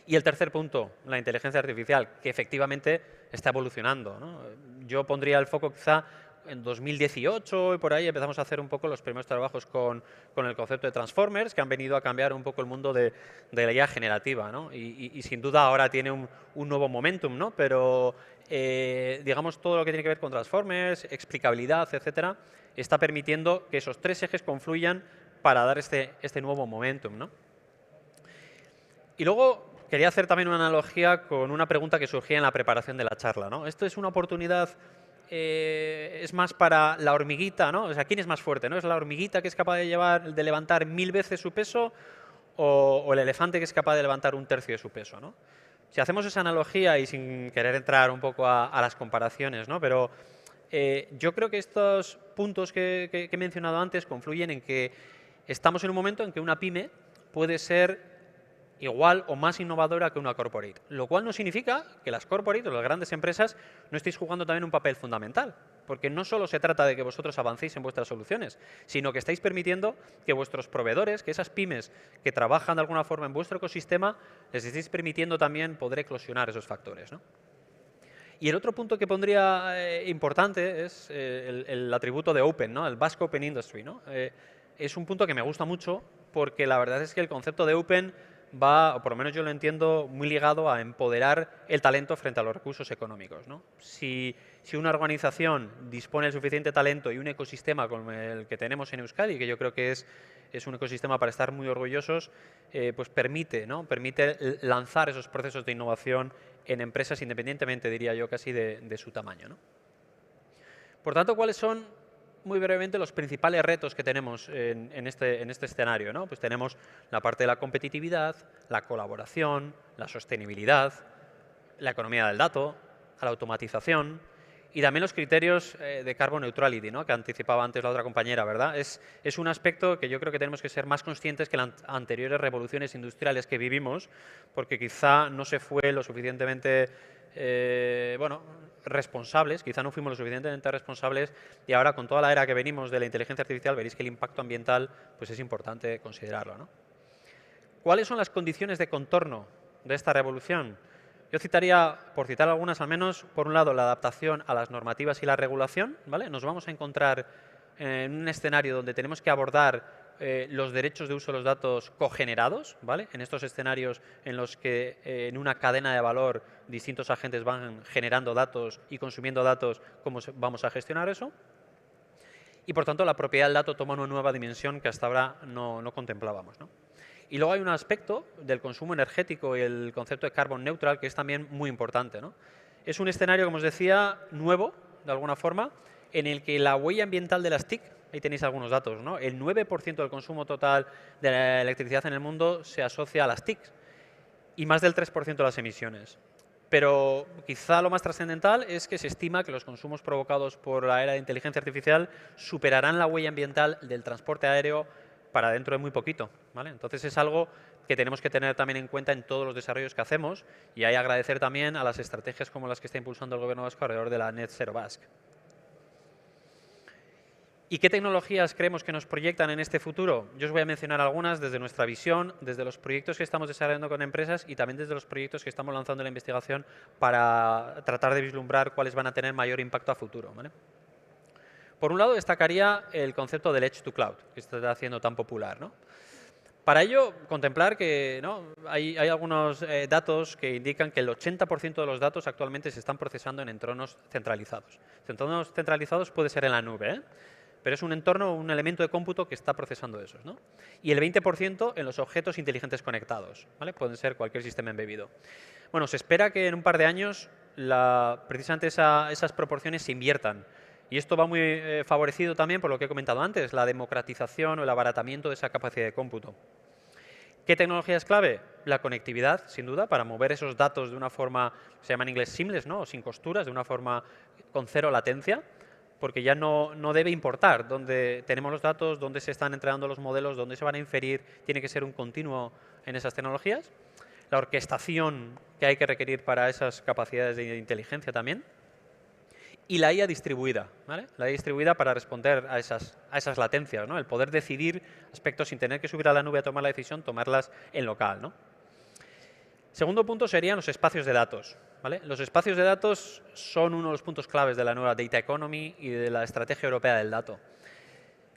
Y el tercer punto, la inteligencia artificial, que efectivamente está evolucionando, ¿no? Yo pondría el foco quizá en 2018 y por ahí empezamos a hacer un poco los primeros trabajos con el concepto de Transformers, que han venido a cambiar un poco el mundo de la IA generativa, ¿no? Y sin duda ahora tiene un nuevo momentum, ¿no? Pero digamos todo lo que tiene que ver con Transformers, explicabilidad, etcétera, está permitiendo que esos tres ejes confluyan para dar este nuevo momentum, ¿no? Y luego quería hacer también una analogía con una pregunta que surgía en la preparación de la charla, ¿no? Esto es una oportunidad, es más para la hormiguita, ¿no? O sea, ¿quién es más fuerte, no? ¿Es la hormiguita que es capaz de levantar 1000 veces su peso o el elefante que es capaz de levantar 1/3 de su peso, ¿no? Si hacemos esa analogía y sin querer entrar un poco a las comparaciones, ¿no? Pero yo creo que estos puntos que he mencionado antes confluyen en que estamos en un momento en que una pyme puede ser igual o más innovadora que una corporate, lo cual no significa que las corporate o las grandes empresas no estéis jugando también un papel fundamental, porque no solo se trata de que vosotros avancéis en vuestras soluciones, sino que estáis permitiendo que vuestros proveedores, que esas pymes que trabajan de alguna forma en vuestro ecosistema, les estéis permitiendo también poder eclosionar esos factores, ¿no? Y el otro punto que pondría importante es el atributo de Open, ¿no? El Basque Open Industry, ¿no? Es un punto que me gusta mucho porque la verdad es que el concepto de Open va, o por lo menos yo lo entiendo, muy ligado a empoderar el talento frente a los recursos económicos, ¿no? Si si una organización dispone del suficiente talento y un ecosistema como el que tenemos en Euskadi, que yo creo que es un ecosistema para estar muy orgullosos, pues permite lanzar esos procesos de innovación en empresas independientemente, diría yo, casi de su tamaño, ¿no? Por tanto, ¿cuáles son, muy brevemente, los principales retos que tenemos en este escenario, ¿no? Pues tenemos la parte de la competitividad, la colaboración, la sostenibilidad, la economía del dato, la automatización y también los criterios de carbon neutrality, ¿no? Que anticipaba antes la otra compañera, ¿verdad? Es un aspecto que yo creo que tenemos que ser más conscientes que las anteriores revoluciones industriales que vivimos, porque quizá no se fue lo suficientemente responsables, quizá no fuimos lo suficientemente responsables, y ahora con toda la era que venimos de la inteligencia artificial veréis que el impacto ambiental pues es importante considerarlo, ¿no? ¿Cuáles son las condiciones de contorno de esta revolución? Yo citaría, por citar algunas al menos, por un lado la adaptación a las normativas y la regulación, ¿vale? Nos vamos a encontrar en un escenario donde tenemos que abordar los derechos de uso de los datos cogenerados, ¿vale? En estos escenarios en los que en una cadena de valor distintos agentes van generando datos y consumiendo datos, ¿cómo vamos a gestionar eso? Y por tanto la propiedad del dato toma una nueva dimensión que hasta ahora no contemplábamos, ¿no? Y luego hay un aspecto del consumo energético y el concepto de carbon neutral que es también muy importante, ¿no? Es un escenario, como os decía, nuevo, de alguna forma, en el que la huella ambiental de las TIC, ahí tenéis algunos datos, ¿no? El 9% del consumo total de la electricidad en el mundo se asocia a las TIC y más del 3% de las emisiones. Pero quizá lo más trascendental es que se estima que los consumos provocados por la era de inteligencia artificial superarán la huella ambiental del transporte aéreo para dentro de muy poquito, ¿vale? Entonces es algo que tenemos que tener también en cuenta en todos los desarrollos que hacemos y hay agradecer también a las estrategias como las que está impulsando el Gobierno vasco alrededor de la Net Zero Basque. ¿Y qué tecnologías creemos que nos proyectan en este futuro? Yo os voy a mencionar algunas desde nuestra visión, desde los proyectos que estamos desarrollando con empresas y también desde los proyectos que estamos lanzando en la investigación para tratar de vislumbrar cuáles van a tener mayor impacto a futuro, ¿vale? Por un lado, destacaría el concepto del Edge to Cloud, que se está haciendo tan popular, ¿no? Para ello, contemplar que hay algunos datos que indican que el 80% de los datos actualmente se están procesando en entornos centralizados. Entornos centralizados puede ser en la nube, ¿eh? Pero es un entorno, un elemento de cómputo que está procesando esos, ¿no? Y el 20% en los objetos inteligentes conectados, ¿vale? Pueden ser cualquier sistema embebido. Bueno, se espera que en un par de años precisamente esas proporciones se inviertan. Y esto va muy favorecido también por lo que he comentado antes, la democratización o el abaratamiento de esa capacidad de cómputo. ¿Qué tecnología es clave? La conectividad, sin duda, para mover esos datos de una forma, se llama en inglés seamless, ¿no? O sin costuras, de una forma con cero latencia, porque ya no debe importar dónde tenemos los datos, dónde se están entrenando los modelos, dónde se van a inferir, tiene que ser un continuo en esas tecnologías. La orquestación que hay que requerir para esas capacidades de inteligencia también. Y la IA distribuida, ¿vale? La IA distribuida para responder a esas latencias, ¿no? El poder decidir aspectos sin tener que subir a la nube a tomar la decisión, tomarlas en local, ¿no? Segundo punto serían los espacios de datos, ¿vale? Los espacios de datos son uno de los puntos claves de la nueva Data Economy y de la estrategia europea del dato.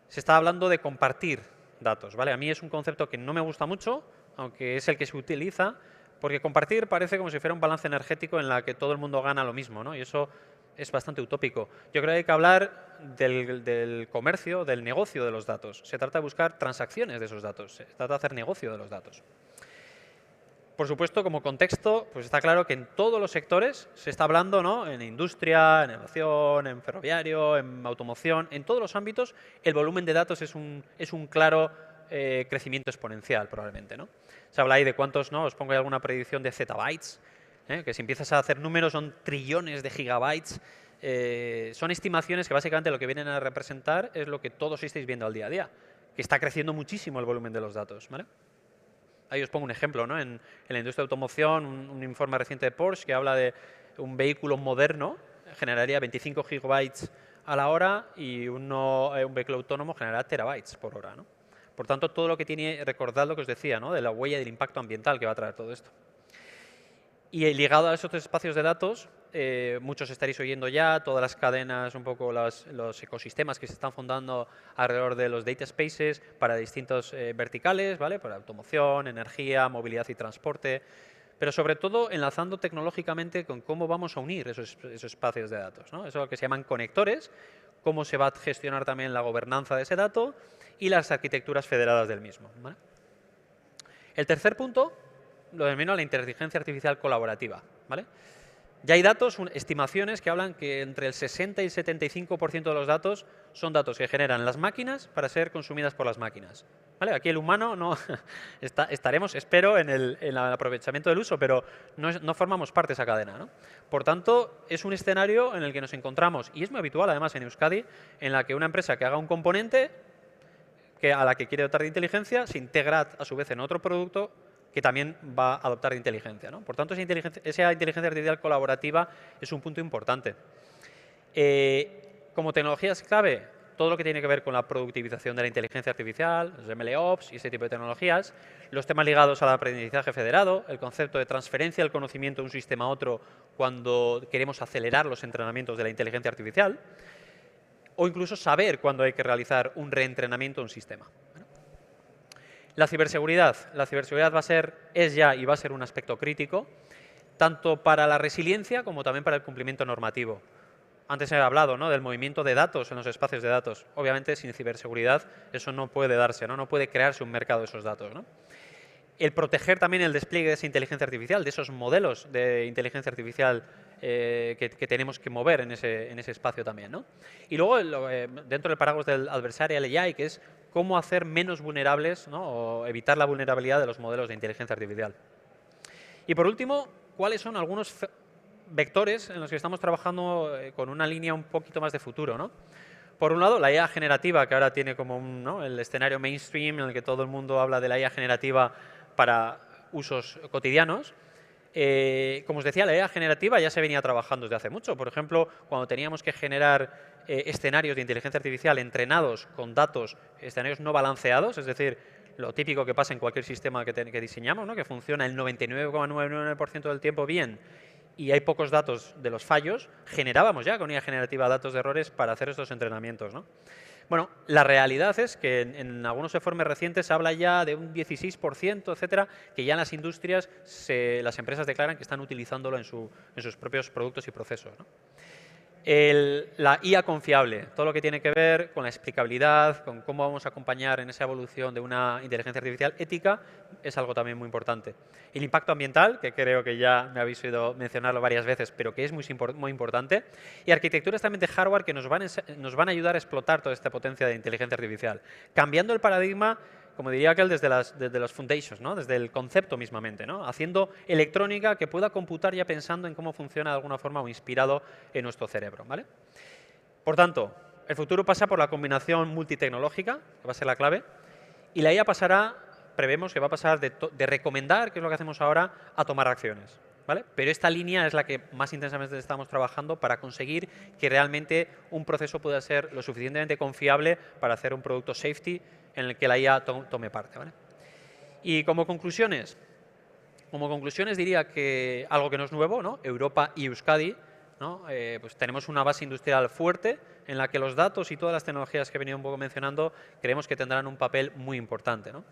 Se está hablando de compartir datos, ¿vale? A mí es un concepto que no me gusta mucho, aunque es el que se utiliza, porque compartir parece como si fuera un balance energético en la que todo el mundo gana lo mismo, ¿no? Y eso es bastante utópico. Yo creo que hay que hablar del comercio, del negocio de los datos. Se trata de buscar transacciones de esos datos, se trata de hacer negocio de los datos. Por supuesto, como contexto, pues está claro que en todos los sectores se está hablando, ¿no? En industria, en innovación, en ferroviario, en automoción, en todos los ámbitos, el volumen de datos es un claro crecimiento exponencial, probablemente, ¿no? Se habla ahí de cuántos, ¿no? Os pongo ahí alguna predicción de zettabytes, que si empiezas a hacer números son trillones de gigabytes. Son estimaciones que básicamente lo que vienen a representar es lo que todos estáis viendo al día a día, que está creciendo muchísimo el volumen de los datos, ¿vale? Ahí os pongo un ejemplo, ¿no? En la industria de automoción, un informe reciente de Porsche que habla de un vehículo moderno generaría 25 gigabytes a la hora y un vehículo autónomo generará terabytes por hora, ¿no? Por tanto, todo lo que tiene, recordad lo que os decía, ¿no? De la huella y del impacto ambiental que va a traer todo esto. Y ligado a esos espacios de datos, muchos estaréis oyendo ya, todas las cadenas, un poco los ecosistemas que se están fundando alrededor de los data spaces para distintos verticales, ¿vale? Para automoción, energía, movilidad y transporte. pero sobre todo enlazando tecnológicamente con cómo vamos a unir esos espacios de datos, ¿no? Eso es lo que se llaman conectores, cómo se va a gestionar también la gobernanza de ese dato y las arquitecturas federadas del mismo, ¿vale? El tercer punto lo denomino la inteligencia artificial colaborativa, ¿vale? Ya hay datos, estimaciones que hablan que entre el 60 y el 75% de los datos son datos que generan las máquinas para ser consumidas por las máquinas, ¿vale? Aquí el humano no estaremos, espero, en el aprovechamiento del uso, pero no formamos parte de esa cadena, ¿no? Por tanto, es un escenario en el que nos encontramos, y es muy habitual además en Euskadi, en la que una empresa que haga un componente a la que quiere dotar de inteligencia se integra a su vez en otro producto que también va a adoptar de inteligencia, ¿no? Por tanto, esa inteligencia artificial colaborativa es un punto importante. Como tecnologías clave, todo lo que tiene que ver con la productivización de la inteligencia artificial, los MLOps y ese tipo de tecnologías, los temas ligados al aprendizaje federado, el concepto de transferencia del conocimiento de un sistema a otro cuando queremos acelerar los entrenamientos de la inteligencia artificial, o incluso saber cuándo hay que realizar un reentrenamiento de un sistema. La ciberseguridad es ya y va a ser un aspecto crítico, tanto para la resiliencia como también para el cumplimiento normativo. Antes he hablado, ¿no?, del movimiento de datos en los espacios de datos. Obviamente, sin ciberseguridad eso no puede darse, ¿no? No puede crearse un mercado de esos datos, ¿no? El proteger también el despliegue de esa inteligencia artificial, de esos modelos de inteligencia artificial que tenemos que mover en ese espacio también, ¿no? Y luego, dentro del paraguas del adversarial AI, que es cómo hacer menos vulnerables, ¿no?, o evitar la vulnerabilidad de los modelos de inteligencia artificial. Y por último, ¿cuáles son algunos vectores en los que estamos trabajando con una línea un poquito más de futuro, ¿no? Por un lado, la IA generativa, que ahora tiene como el escenario mainstream en el que todo el mundo habla de la IA generativa para usos cotidianos. Como os decía, la IA generativa ya se venía trabajando desde hace mucho. Por ejemplo, cuando teníamos que generar escenarios de inteligencia artificial entrenados con datos, escenarios no balanceados, es decir, lo típico que pasa en cualquier sistema que diseñamos, ¿no?, que funciona el 99,99% del tiempo bien y hay pocos datos de los fallos, generábamos ya con IA generativa datos de errores para hacer estos entrenamientos, ¿no? Bueno, la realidad es que en algunos informes recientes se habla ya de un 16%, etcétera, que ya en las industrias las empresas declaran que están utilizándolo en sus propios productos y procesos, ¿no? La IA confiable, todo lo que tiene que ver con la explicabilidad, con cómo vamos a acompañar en esa evolución de una inteligencia artificial ética, es algo también muy importante. El impacto ambiental, que creo que ya me habéis oído mencionarlo varias veces, pero que es muy importante, y arquitecturas también de hardware que nos van a ayudar a explotar toda esta potencia de inteligencia artificial, cambiando el paradigma, como diría aquel, desde los foundations, ¿no?, desde el concepto mismamente, ¿no?, haciendo electrónica que pueda computar ya pensando en cómo funciona de alguna forma o inspirado en nuestro cerebro, ¿vale? Por tanto, el futuro pasa por la combinación multitecnológica, que va a ser la clave, y la IA prevemos que va a pasar de recomendar, que es lo que hacemos ahora, a tomar acciones, ¿vale? Pero esta línea es la que más intensamente estamos trabajando para conseguir que realmente un proceso pueda ser lo suficientemente confiable para hacer un producto safety en el que la IA tome parte, ¿vale? Y como conclusiones diría que algo que no es nuevo, ¿no?, Europa y Euskadi, ¿no?, pues tenemos una base industrial fuerte en la que los datos y todas las tecnologías que he venido un poco mencionando creemos que tendrán un papel muy importante, ¿no?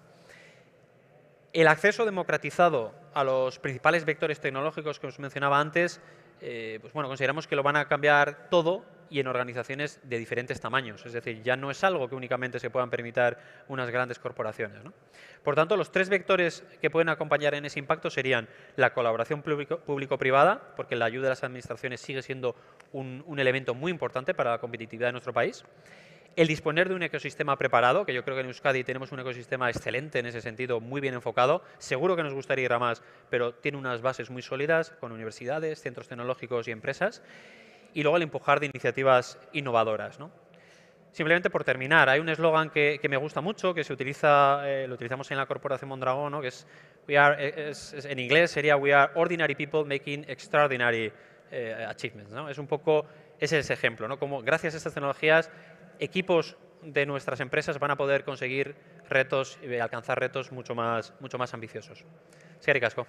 El acceso democratizado a los principales vectores tecnológicos que os mencionaba antes, pues bueno, consideramos que lo van a cambiar todo y en organizaciones de diferentes tamaños. Es decir, ya no es algo que únicamente se puedan permitir unas grandes corporaciones, ¿no? Por tanto, los tres vectores que pueden acompañar en ese impacto serían la colaboración público-privada, porque la ayuda de las administraciones sigue siendo un elemento muy importante para la competitividad de nuestro país. El disponer de un ecosistema preparado, que yo creo que en Euskadi tenemos un ecosistema excelente en ese sentido, muy bien enfocado. Seguro que nos gustaría ir a más, pero tiene unas bases muy sólidas con universidades, centros tecnológicos y empresas. Y luego el empujar de iniciativas innovadoras, ¿no? Simplemente por terminar, hay un eslogan que me gusta mucho, que lo utilizamos en la Corporación Mondragón, ¿no?, que es, en inglés sería "We are ordinary people making extraordinary achievements", ¿no? Es un poco ese ejemplo, ¿no?, como gracias a estas tecnologías equipos de nuestras empresas van a poder conseguir retos y alcanzar retos mucho más ambiciosos. Eskerrik asko.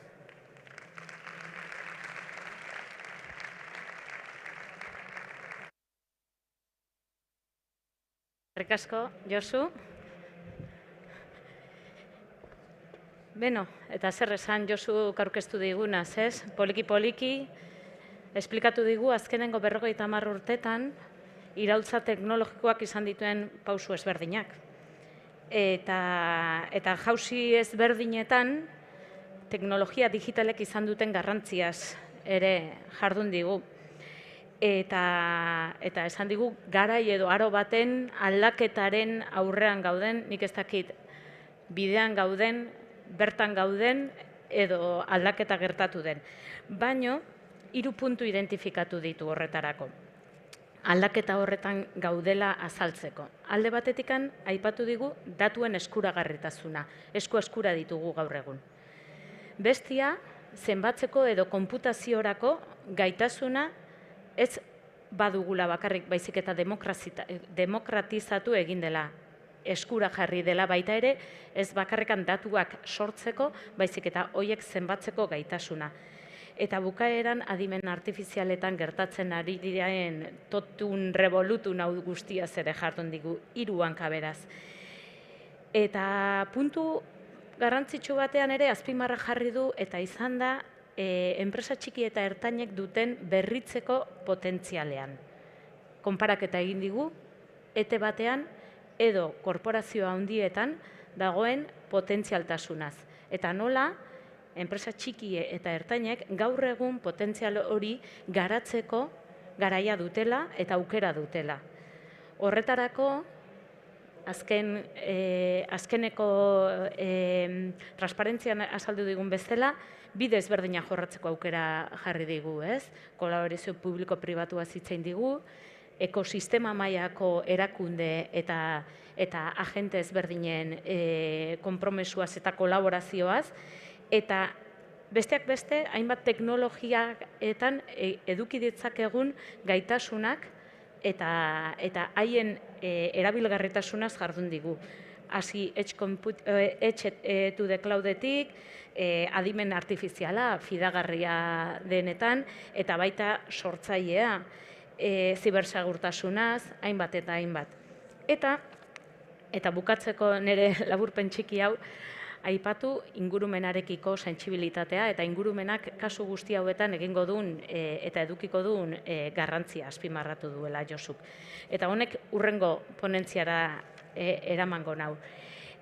Eskerrik asko, Josu. Beno, eta zer esan Josu aurkeztu digunaz, ez? Poliki-poliki, esplikatu digu azkenengo 50 urtetan iraultza teknologikoak izan dituen pausu ezberdinak. Eta jauzi ezberdinetan teknologia digitalek izan duten garrantziaz ere jardun digu. Eta esan digu garai edo aro baten aldaketaren aurrean gauden, nik ez dakit bidean gauden, bertan gauden edo aldaketa gertatu den. Baino, 3 puntu identifikatu ditu horretarako. Aldaketa horretan gaudela azaltzeko. Alde batetikan, aipatu digu datuen eskuragarritasuna. Eskura ditugu gaur egun. Bestia, zenbatzeko edo konputaziorako gaitasuna ez badugula bakarrik baizik eta demokratizatu egin dela. Eskura jarri dela baita ere, ez bakarrikan datuak sortzeko, baizik eta hoiek zenbatzeko gaitasuna. Eta bukaeran adimen artifizialetan gertatzen ari diren totun revolutun hau guztiaz ere jardun digu 3 hanka beraz. Eta puntu garrantzitsu batean ere azpimarra jarri du eta izan da enpresa txiki eta ertainek duten berritzeko potentzialean. Konparaketa egin digu, ete batean edo korporazio handietan dagoen potentzialtasunaz. Eta nola, enpresa txiki eta ertainek gaur egun potentzial hori garatzeko garaia dutela eta aukera dutela. Horretarako, azkeneko transparentzian azaldu digun bezala, bide ezberdina jorratzeko aukera jarri digu, ez? Kolaborazio publiko-pribatua zitzein digu, ekosistema mailako erakunde eta agente ezberdinen konpromesuaz eta kolaborazioaz, eta besteak beste, hainbat teknologiaetan eduki ditzakegun gaitasunak eta haien erabilgarritasunaz jardun digu. Hasi edge to the cloudetik, adimen artifiziala, fidagarria denetan, eta baita sortzailea, zibersegurtasunaz, hainbat eta hainbat. Eta bukatzeko nire laburpen txiki hau, aipatu ingurumenarekiko sentsibilitatea eta ingurumenak kasu guzti hauetan egingo duen eta edukiko duen garrantzia azpimarratu duela Josuk. Eta honek hurrengo ponentziara eramango nau.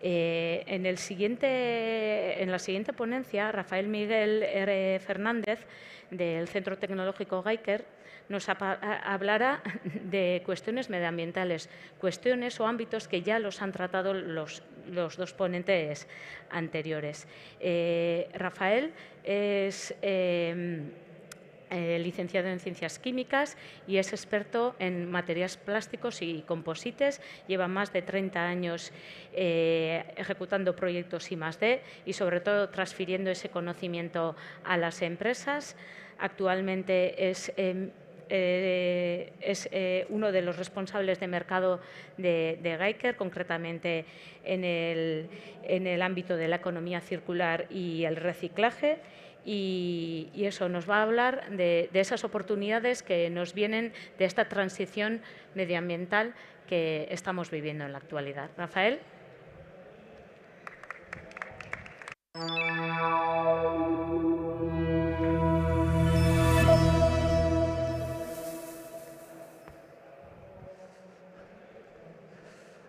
En la siguiente ponencia, Rafael Miguel Fernández, del Centro Tecnológico Geiker, nos hablará de cuestiones medioambientales, cuestiones o ámbitos que ya los han tratado los 2 ponentes anteriores. Rafael es licenciado en Ciencias Químicas y es experto en materiales plásticos y composites. Lleva más de 30 años ejecutando proyectos I+D y sobre todo transfiriendo ese conocimiento a las empresas. Actualmente es uno de los responsables de mercado de Geiker, concretamente en el ámbito de la economía circular y el reciclaje. Y eso nos va a hablar de esas oportunidades que nos vienen de esta transición medioambiental que estamos viviendo en la actualidad. Rafael.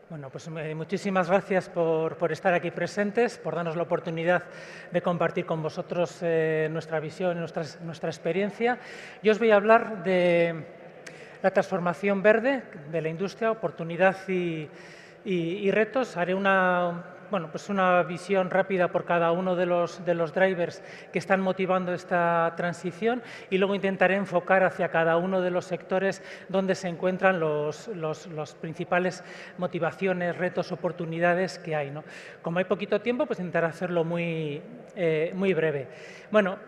Bueno, pues muchísimas gracias por estar aquí presentes, por darnos la oportunidad de compartir con vosotros nuestra visión, nuestra experiencia. Yo os voy a hablar de la transformación verde de la industria, oportunidad y retos. Haré una visión rápida por cada uno de los drivers que están motivando esta transición y luego intentaré enfocar hacia cada uno de los sectores donde se encuentran los principales motivaciones, retos, oportunidades que hay, ¿no? Como hay poquito tiempo, pues intentaré hacerlo muy breve. Bueno,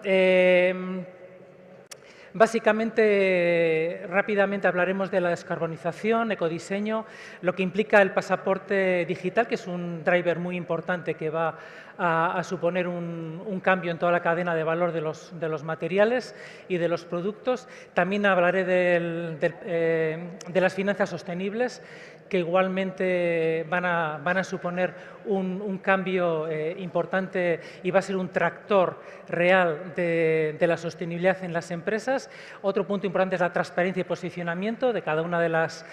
básicamente, rápidamente hablaremos de la descarbonización, ecodiseño, lo que implica el pasaporte digital, que es un driver muy importante que va a suponer un cambio en toda la cadena de valor de los materiales y de los productos. También hablaré de las finanzas sostenibles, que igualmente van a suponer un cambio importante y va a ser un tractor real de la sostenibilidad en las empresas. Otro punto importante es la transparencia y posicionamiento de cada una de las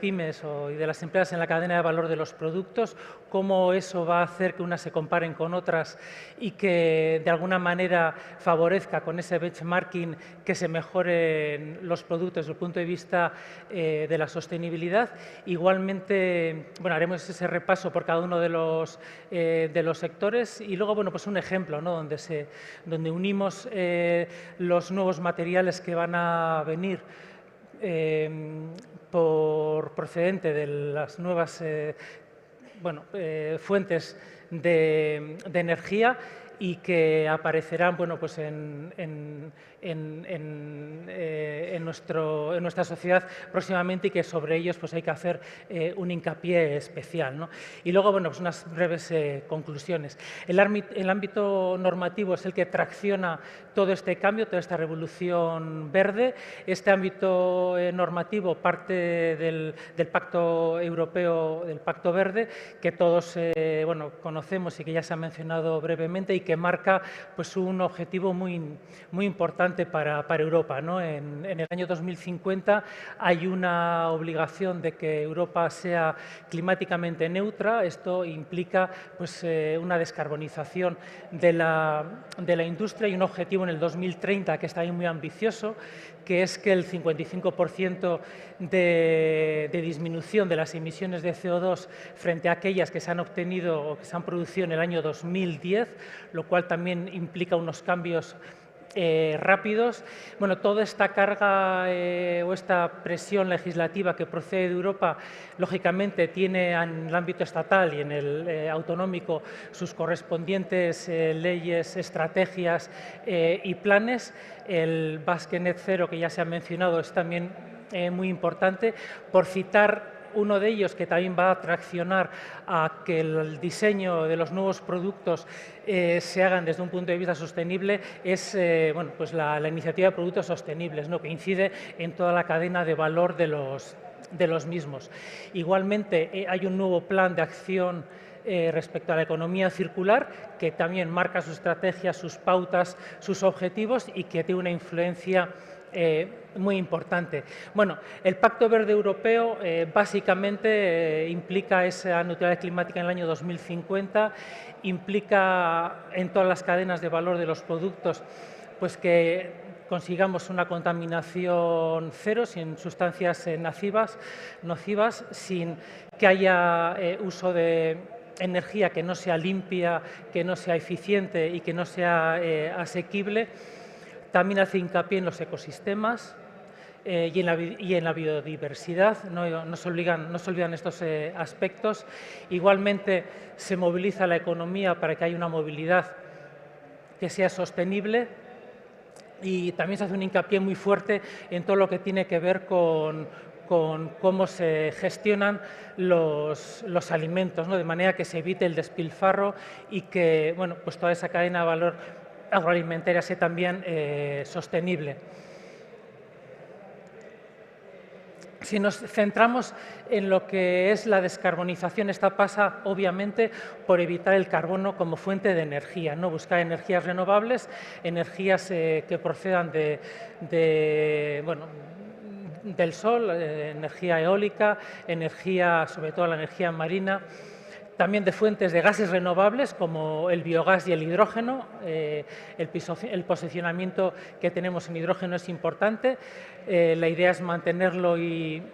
pymes y de las empresas en la cadena de valor de los productos, cómo eso va a hacer que unas se comparen con otras y que de alguna manera favorezca con ese benchmarking que se mejoren los productos desde el punto de vista de la sostenibilidad. Igualmente, bueno, haremos ese repaso por cada uno de los sectores y luego, bueno, pues un ejemplo, ¿no? donde unimos los nuevos materiales que van a venir procedente de las nuevas fuentes de energía y que aparecerán pues en nuestra sociedad próximamente y que sobre ellos pues hay que hacer un hincapié especial, ¿no? Y luego, bueno, pues unas breves conclusiones. El ámbito normativo es el que tracciona todo este cambio, toda esta revolución verde. Este ámbito normativo parte del Pacto Europeo, del Pacto Verde, que todos conocemos y que ya se ha mencionado brevemente y que marca pues un objetivo muy importante para Europa, ¿no? En el año 2050 hay una obligación de que Europa sea climáticamente neutra. Esto implica pues, una descarbonización de la industria y un objetivo en el 2030 que está ahí muy ambicioso, que es que el 55% de disminución de las emisiones de CO2 frente a aquellas que se han obtenido o que se han producido en el año 2010, lo cual también implica unos cambios rápidos. Bueno, toda esta carga o esta presión legislativa que procede de Europa, lógicamente tiene en el ámbito estatal y en el autonómico sus correspondientes leyes, estrategias y planes. El Basque Net Zero, que ya se ha mencionado, es también muy importante. Por citar uno de ellos que también va a traccionar a que el diseño de los nuevos productos se hagan desde un punto de vista sostenible, es pues la iniciativa de productos sostenibles, ¿no? Que incide en toda la cadena de valor de los mismos. Igualmente, hay un nuevo plan de acción respecto a la economía circular, que también marca su estrategia, sus pautas, sus objetivos y que tiene una influencia muy importante. Bueno, el Pacto Verde Europeo básicamente implica esa neutralidad climática en el año 2050, implica en todas las cadenas de valor de los productos pues que consigamos una contaminación cero, sin sustancias nocivas, sin que haya uso de energía que no sea limpia, que no sea eficiente y que no sea asequible. También hace hincapié en los ecosistemas y en la biodiversidad. No se olvidan estos aspectos. Igualmente se moviliza la economía para que haya una movilidad que sea sostenible y también se hace un hincapié muy fuerte en todo lo que tiene que ver con cómo se gestionan los alimentos, ¿no? De manera que se evite el despilfarro y que pues toda esa cadena de valor agroalimentaria sea también sostenible. Si nos centramos en lo que es la descarbonización, esta pasa obviamente por evitar el carbono como fuente de energía, ¿no? Buscar energías renovables, energías que procedan del sol, energía eólica, energía, sobre todo la energía marina, también de fuentes de gases renovables como el biogás y el hidrógeno. El posicionamiento que tenemos en hidrógeno es importante. La idea es mantenerlo y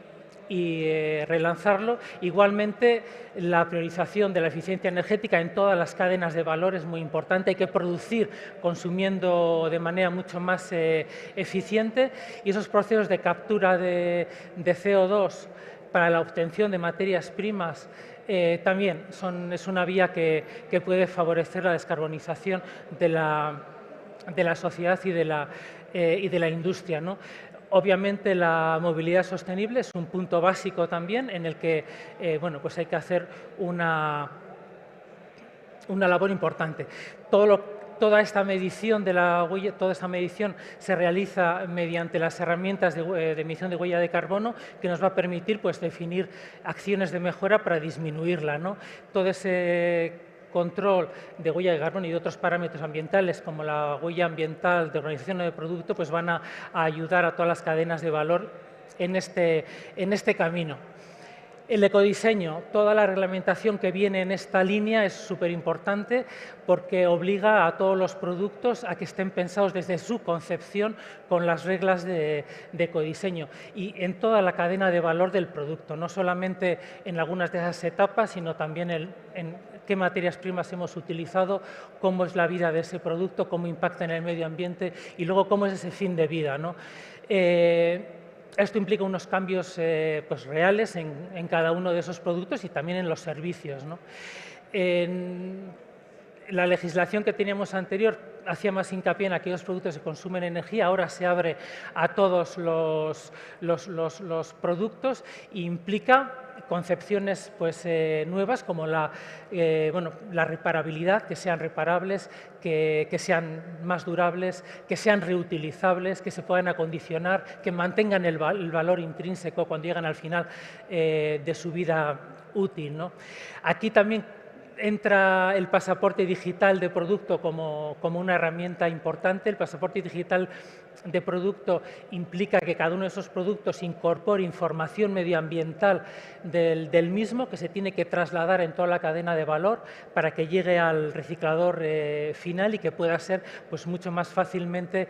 relanzarlo. Igualmente, la priorización de la eficiencia energética en todas las cadenas de valor es muy importante. Hay que producir consumiendo de manera mucho más eficiente y esos procesos de captura de CO2 para la obtención de materias primas también es una vía que puede favorecer la descarbonización de la sociedad y de la industria, ¿no? Obviamente la movilidad sostenible es un punto básico también en el que pues hay que hacer una labor importante. Todo toda esta medición de la huella, toda esta medición se realiza mediante las herramientas de medición de huella de carbono, que nos va a permitir pues, definir acciones de mejora para disminuirla, ¿no? Todo ese control de huella de carbono y de otros parámetros ambientales, como la huella ambiental de organización de producto, pues van a ayudar a todas las cadenas de valor en este camino. El ecodiseño, toda la reglamentación que viene en esta línea es súper importante porque obliga a todos los productos a que estén pensados desde su concepción con las reglas de ecodiseño y en toda la cadena de valor del producto, no solamente en algunas de esas etapas, sino también en qué materias primas hemos utilizado, cómo es la vida de ese producto, cómo impacta en el medio ambiente y luego cómo es ese fin de vida, ¿no? Esto implica unos cambios pues reales en cada uno de esos productos y también en los servicios, ¿no? En la legislación que teníamos anterior hacía más hincapié en aquellos productos que consumen energía, ahora se abre a todos los productos e implica concepciones pues, nuevas como la reparabilidad, que sean reparables, que sean más durables, que sean reutilizables, que se puedan acondicionar, que mantengan el valor intrínseco cuando llegan al final de su vida útil, ¿no? Aquí también entra el pasaporte digital de producto como una herramienta importante. El pasaporte digital de producto implica que cada uno de esos productos incorpore información medioambiental del mismo que se tiene que trasladar en toda la cadena de valor para que llegue al reciclador final y que pueda ser pues, mucho más fácilmente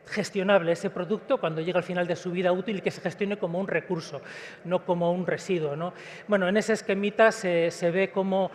gestionable ese producto cuando llega al final de su vida útil y que se gestione como un recurso, no como un residuo, ¿no? Bueno, en ese esquemita se ve cómo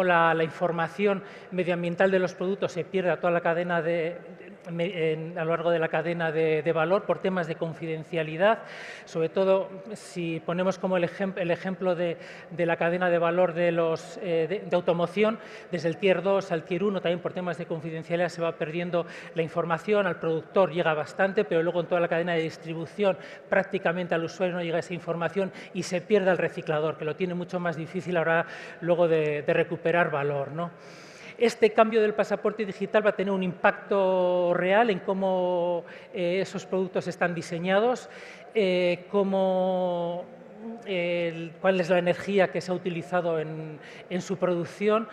la información medioambiental de los productos se pierde a toda la cadena a lo largo de la cadena de valor por temas de confidencialidad, sobre todo si ponemos como el ejemplo de la cadena de valor de automoción, desde el Tier 2 al Tier 1, también por temas de confidencialidad se va perdiendo la información, al productor llega bastante, pero luego en toda la cadena de distribución prácticamente al usuario no llega esa información y se pierde al reciclador, que lo tiene mucho más difícil ahora luego de recuperar valor, ¿no? Este cambio del pasaporte digital va a tener un impacto real en cómo esos productos están diseñados, cuál es la energía que se ha utilizado en su producción.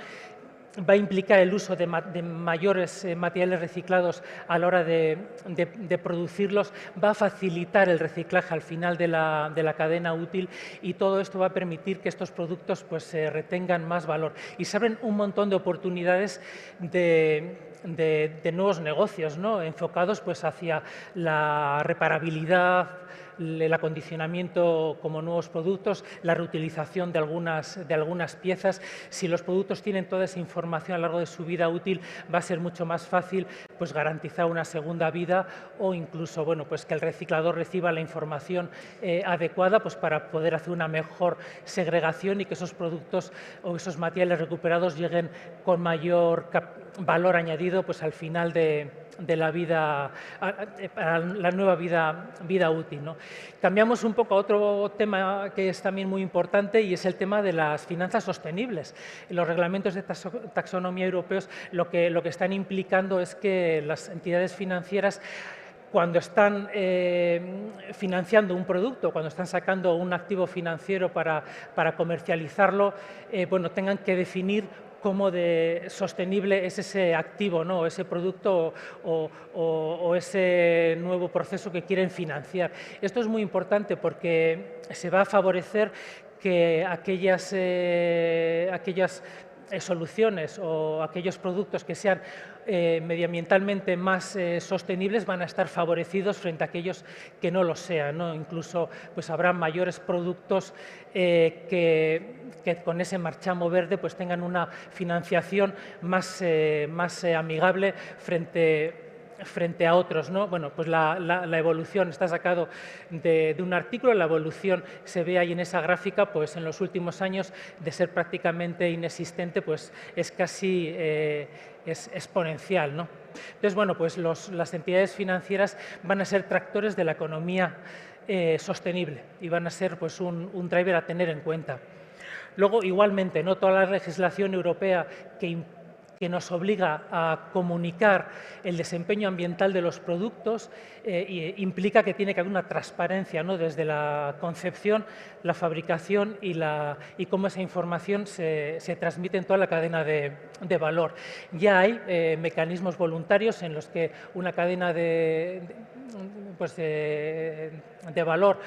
Va a implicar el uso de mayores materiales reciclados a la hora de producirlos, va a facilitar el reciclaje al final de la cadena útil y todo esto va a permitir que estos productos pues, retengan más valor. Y se abren un montón de oportunidades de nuevos negocios, ¿no? Enfocados pues, hacia la reparabilidad, el acondicionamiento como nuevos productos, la reutilización de algunas piezas. Si los productos tienen toda esa información a lo largo de su vida útil, va a ser mucho más fácil pues, garantizar una segunda vida o incluso bueno, pues, que el reciclador reciba la información adecuada pues, para poder hacer una mejor segregación y que esos productos o esos materiales recuperados lleguen con mayor valor añadido pues, al final de la vida, para la nueva vida útil, ¿no? Cambiamos un poco a otro tema que es también muy importante y es el tema de las finanzas sostenibles. Los reglamentos de taxonomía europeos lo que están implicando es que las entidades financieras cuando están financiando un producto, cuando están sacando un activo financiero para comercializarlo, bueno, tengan que definir cómo de sostenible es ese activo, ¿no? Ese producto o ese nuevo proceso que quieren financiar. Esto es muy importante porque se va a favorecer que aquellas soluciones o aquellos productos que sean medioambientalmente más sostenibles van a estar favorecidos frente a aquellos que no lo sean, ¿no? Incluso pues, habrá mayores productos que con ese marchamo verde pues, tengan una financiación más amigable frente a otros, ¿no? Bueno, pues la evolución está sacado de un artículo, la evolución se ve ahí en esa gráfica, pues en los últimos años de ser prácticamente inexistente, pues es casi es exponencial, ¿no? Entonces, bueno, pues las entidades financieras van a ser tractores de la economía sostenible y van a ser pues un driver a tener en cuenta. Luego, igualmente, no toda la legislación europea que que nos obliga a comunicar el desempeño ambiental de los productos, implica que tiene que haber una transparencia, ¿no?, desde la concepción, la fabricación y cómo esa información se transmite en toda la cadena de valor. Ya hay mecanismos voluntarios en los que una cadena de valor,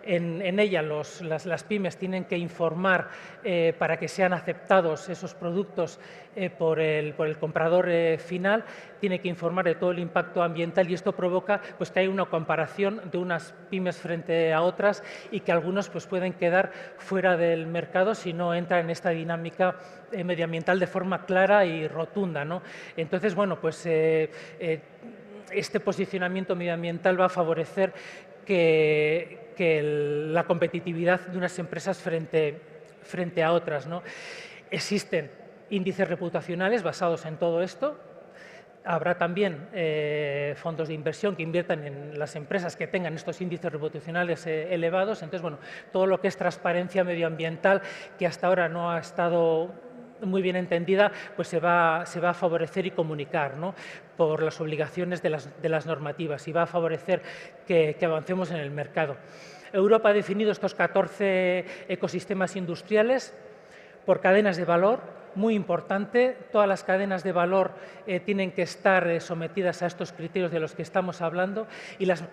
en ella las pymes tienen que informar para que sean aceptados esos productos por el comprador final, tiene que informar de todo el impacto ambiental y esto provoca pues, que hay una comparación de unas pymes frente a otras y que algunos pues, pueden quedar fuera del mercado si no entran en esta dinámica medioambiental de forma clara y rotunda, ¿no? Entonces, bueno, pues este posicionamiento medioambiental va a favorecer que la competitividad de unas empresas frente a otras, ¿no? Existen índices reputacionales basados en todo esto. Habrá también fondos de inversión que inviertan en las empresas que tengan estos índices reputacionales elevados. Entonces, bueno, todo lo que es transparencia medioambiental, que hasta ahora no ha estado muy bien entendida, pues se va a favorecer y comunicar, ¿no?, por las obligaciones de las normativas y va a favorecer que avancemos en el mercado. Europa ha definido estos 14 ecosistemas industriales por cadenas de valor. Muy importante, todas las cadenas de valor tienen que estar sometidas a estos criterios de los que estamos hablando y las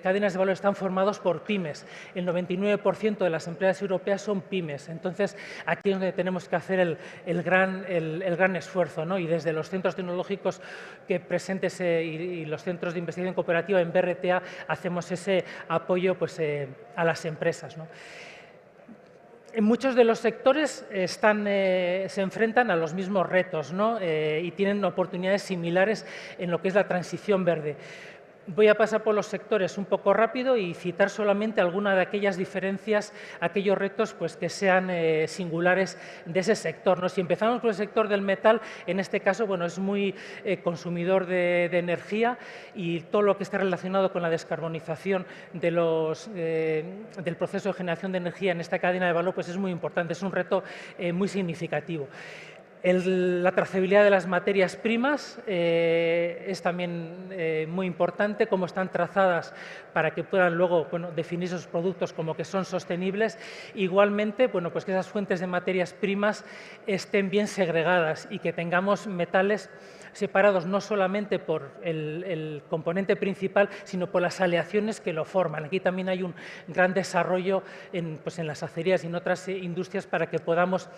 cadenas de valor están formadas por pymes. El 99% de las empresas europeas son pymes, entonces aquí es donde tenemos que hacer el gran esfuerzo, ¿no? Y desde los centros tecnológicos que presentes y los centros de investigación cooperativa en BRTA hacemos ese apoyo pues, a las empresas, ¿no? En muchos de los sectores se enfrentan a los mismos retos, ¿no? Y tienen oportunidades similares en lo que es la transición verde. Voy a pasar por los sectores un poco rápido y citar solamente alguna de aquellas diferencias, aquellos retos pues, que sean singulares de ese sector, ¿no? Si empezamos por el sector del metal, en este caso bueno, es muy consumidor de energía y todo lo que está relacionado con la descarbonización del proceso de generación de energía en esta cadena de valor pues, es muy importante, es un reto muy significativo. La trazabilidad de las materias primas es también muy importante, cómo están trazadas para que puedan luego definir esos productos como que son sostenibles. Igualmente, bueno, pues que esas fuentes de materias primas estén bien segregadas y que tengamos metales separados no solamente por el componente principal, sino por las aleaciones que lo forman. Aquí también hay un gran desarrollo en las acerías y en otras industrias para que podamos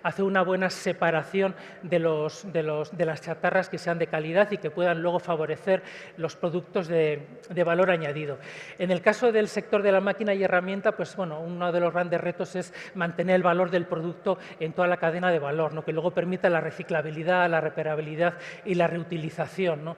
hacer una buena separación de las chatarras que sean de calidad y que puedan luego favorecer los productos de valor añadido. En el caso del sector de la máquina y herramienta, pues bueno, uno de los grandes retos es mantener el valor del producto en toda la cadena de valor, ¿no?, que luego permita la reciclabilidad, la reparabilidad y la reutilización, ¿no?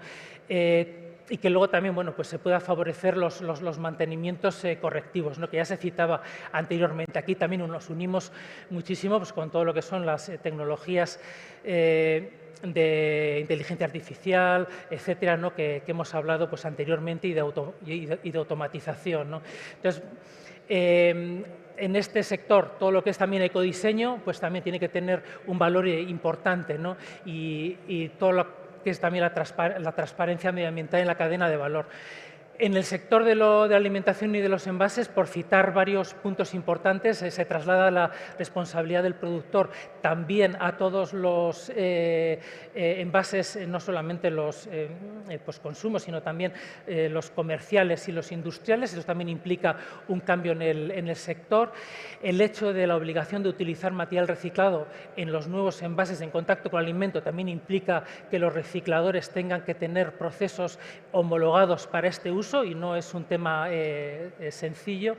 Y que luego también bueno, pues se pueda favorecer los mantenimientos correctivos, ¿no?, que ya se citaba anteriormente. Aquí también nos unimos muchísimo pues, con todo lo que son las tecnologías de inteligencia artificial, etcétera, ¿no?, que hemos hablado pues, anteriormente y de automatización, ¿no? Entonces, en este sector, todo lo que es también ecodiseño, pues también tiene que tener un valor importante, ¿no?, y todo lo que es también la transparencia medioambiental en la cadena de valor. En el sector de la alimentación y de los envases, por citar varios puntos importantes, se traslada la responsabilidad del productor también a todos los envases, no solamente los consumos, sino también los comerciales y los industriales. Eso también implica un cambio en el sector. El hecho de la obligación de utilizar material reciclado en los nuevos envases en contacto con el alimento también implica que los recicladores tengan que tener procesos homologados para este uso y no es un tema sencillo.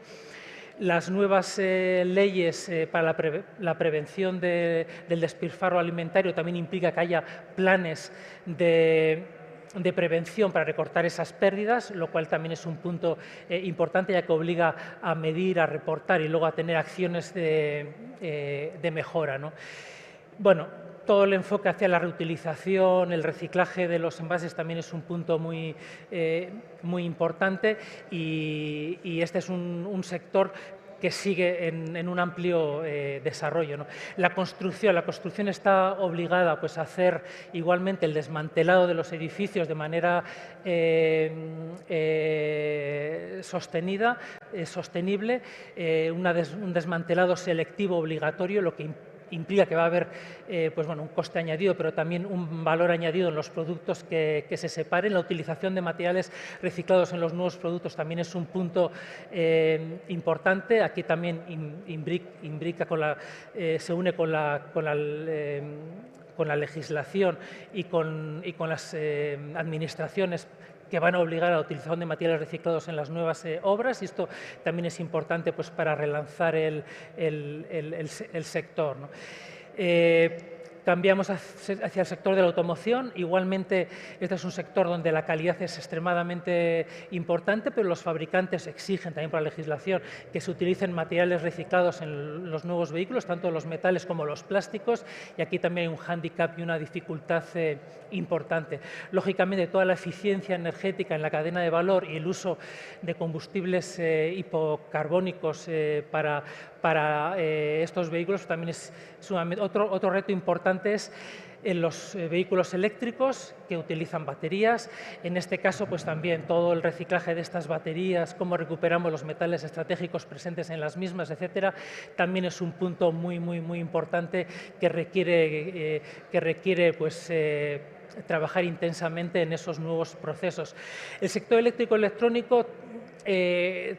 Las nuevas leyes para la prevención del despilfarro alimentario también implica que haya planes de prevención para recortar esas pérdidas, lo cual también es un punto importante ya que obliga a medir, a reportar y luego a tener acciones de mejora, ¿no? Bueno, todo el enfoque hacia la reutilización, el reciclaje de los envases también es un punto muy importante y este es un sector que sigue en un amplio desarrollo, ¿no? La construcción está obligada pues, a hacer igualmente el desmantelado de los edificios de manera sostenible, un desmantelado selectivo obligatorio, lo que implica que va a haber pues bueno, un coste añadido, pero también un valor añadido en los productos que se separen. La utilización de materiales reciclados en los nuevos productos también es un punto importante. Aquí también imbrica se une con la legislación y con las administraciones que van a obligar a la utilización de materiales reciclados en las nuevas obras, y esto también es importante pues, para relanzar el sector, ¿no? Cambiamos hacia el sector de la automoción. Igualmente, este es un sector donde la calidad es extremadamente importante, pero los fabricantes exigen también por la legislación que se utilicen materiales reciclados en los nuevos vehículos, tanto los metales como los plásticos, y aquí también hay un hándicap y una dificultad importante. Lógicamente, toda la eficiencia energética en la cadena de valor y el uso de combustibles hipocarbónicos para estos vehículos también es sumamente. Otro reto importante es en los vehículos eléctricos que utilizan baterías. En este caso, pues también todo el reciclaje de estas baterías, cómo recuperamos los metales estratégicos presentes en las mismas, etcétera, también es un punto muy importante que requiere pues, trabajar intensamente en esos nuevos procesos. El sector eléctrico-electrónico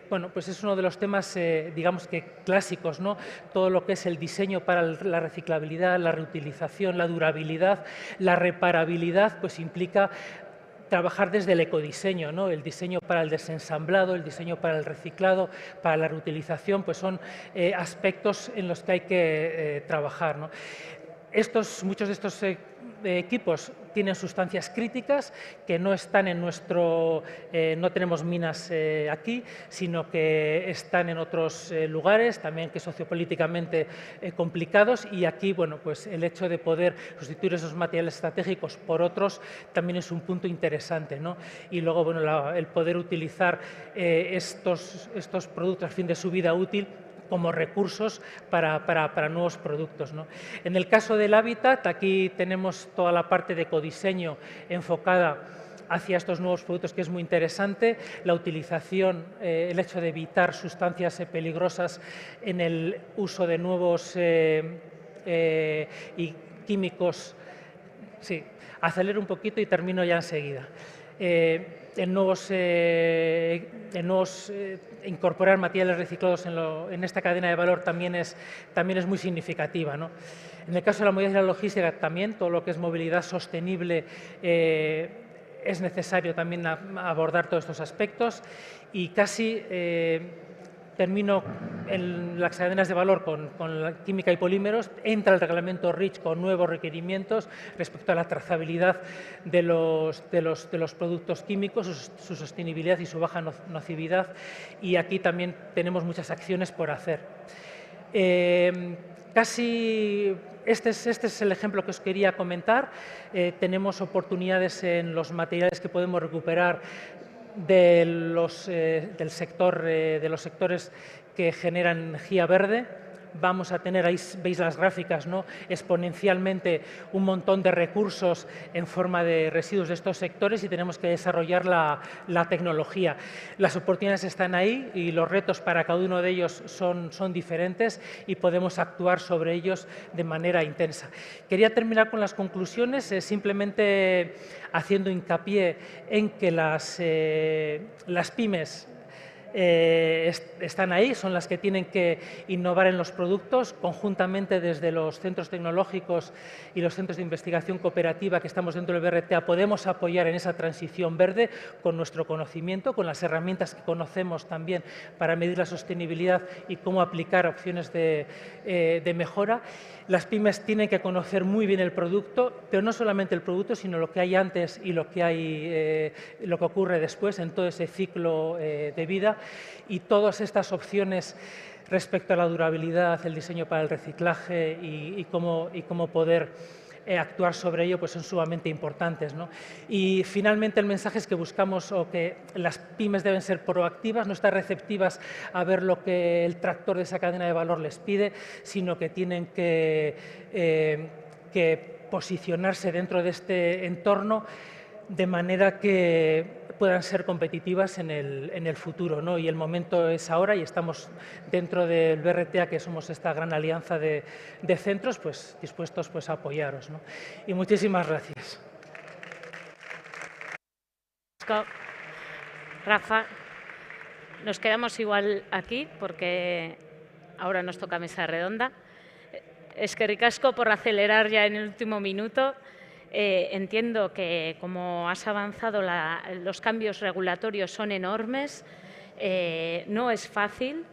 bueno, pues es uno de los temas, digamos que clásicos, ¿no? Todo lo que es el diseño para la reciclabilidad, la reutilización, la durabilidad, la reparabilidad, pues implica trabajar desde el ecodiseño, ¿no? El diseño para el desensamblado, el diseño para el reciclado, para la reutilización, pues son aspectos en los que hay que trabajar, ¿no? Muchos de estos equipos tienen sustancias críticas que no están en nuestro, no tenemos minas aquí, sino que están en otros lugares, también que sociopolíticamente complicados, y aquí, bueno, pues el hecho de poder sustituir esos materiales estratégicos por otros también es un punto interesante, ¿no? Y luego, bueno, el poder utilizar estos productos a fin de su vida útil como recursos para nuevos productos, ¿no? En el caso del hábitat, aquí tenemos toda la parte de ecodiseño enfocada hacia estos nuevos productos, que es muy interesante. La utilización, el hecho de evitar sustancias peligrosas en el uso de nuevos y químicos. Sí, acelero un poquito y termino ya enseguida. Incorporar materiales reciclados en esta cadena de valor también es muy significativa, ¿no? En el caso de la movilidad y la logística también, todo lo que es movilidad sostenible, es necesario también abordar todos estos aspectos, y casi termino en las cadenas de valor con la química y polímeros. Entra el reglamento REACH con nuevos requerimientos respecto a la trazabilidad de los productos químicos, su sostenibilidad y su baja nocividad, y aquí también tenemos muchas acciones por hacer. Este es el ejemplo que os quería comentar. Tenemos oportunidades en los materiales que podemos recuperar del sector, de los sectores que generan energía verde. Vamos a tener, ahí veis las gráficas, ¿no?, exponencialmente un montón de recursos en forma de residuos de estos sectores, y tenemos que desarrollar la tecnología. Las oportunidades están ahí y los retos para cada uno de ellos son diferentes, y podemos actuar sobre ellos de manera intensa. Quería terminar con las conclusiones, simplemente haciendo hincapié en que las pymes están ahí, son las que tienen que innovar en los productos. Conjuntamente, desde los centros tecnológicos y los centros de investigación cooperativa que estamos dentro del BRTA, podemos apoyar en esa transición verde con nuestro conocimiento, con las herramientas que conocemos también para medir la sostenibilidad y cómo aplicar opciones de mejora. Las pymes tienen que conocer muy bien el producto, pero no solamente el producto, sino lo que hay antes y lo que ocurre después en todo ese ciclo de vida, y todas estas opciones respecto a la durabilidad, el diseño para el reciclaje y cómo poder actuar sobre ello pues son sumamente importantes, ¿no? Y finalmente el mensaje es que buscamos o que las pymes deben ser proactivas, no estar receptivas a ver lo que el tractor de esa cadena de valor les pide, sino que tienen que posicionarse dentro de este entorno de manera que puedan ser competitivas en el futuro, ¿no? Y el momento es ahora y estamos dentro del BRTA, que somos esta gran alianza de centros, pues dispuestos pues, a apoyaros, ¿no? Y muchísimas gracias. Rafa, nos quedamos igual aquí porque ahora nos toca mesa redonda. Eskerrik asko por acelerar ya en el último minuto. Entiendo que, como has avanzado, los cambios regulatorios son enormes. No es fácil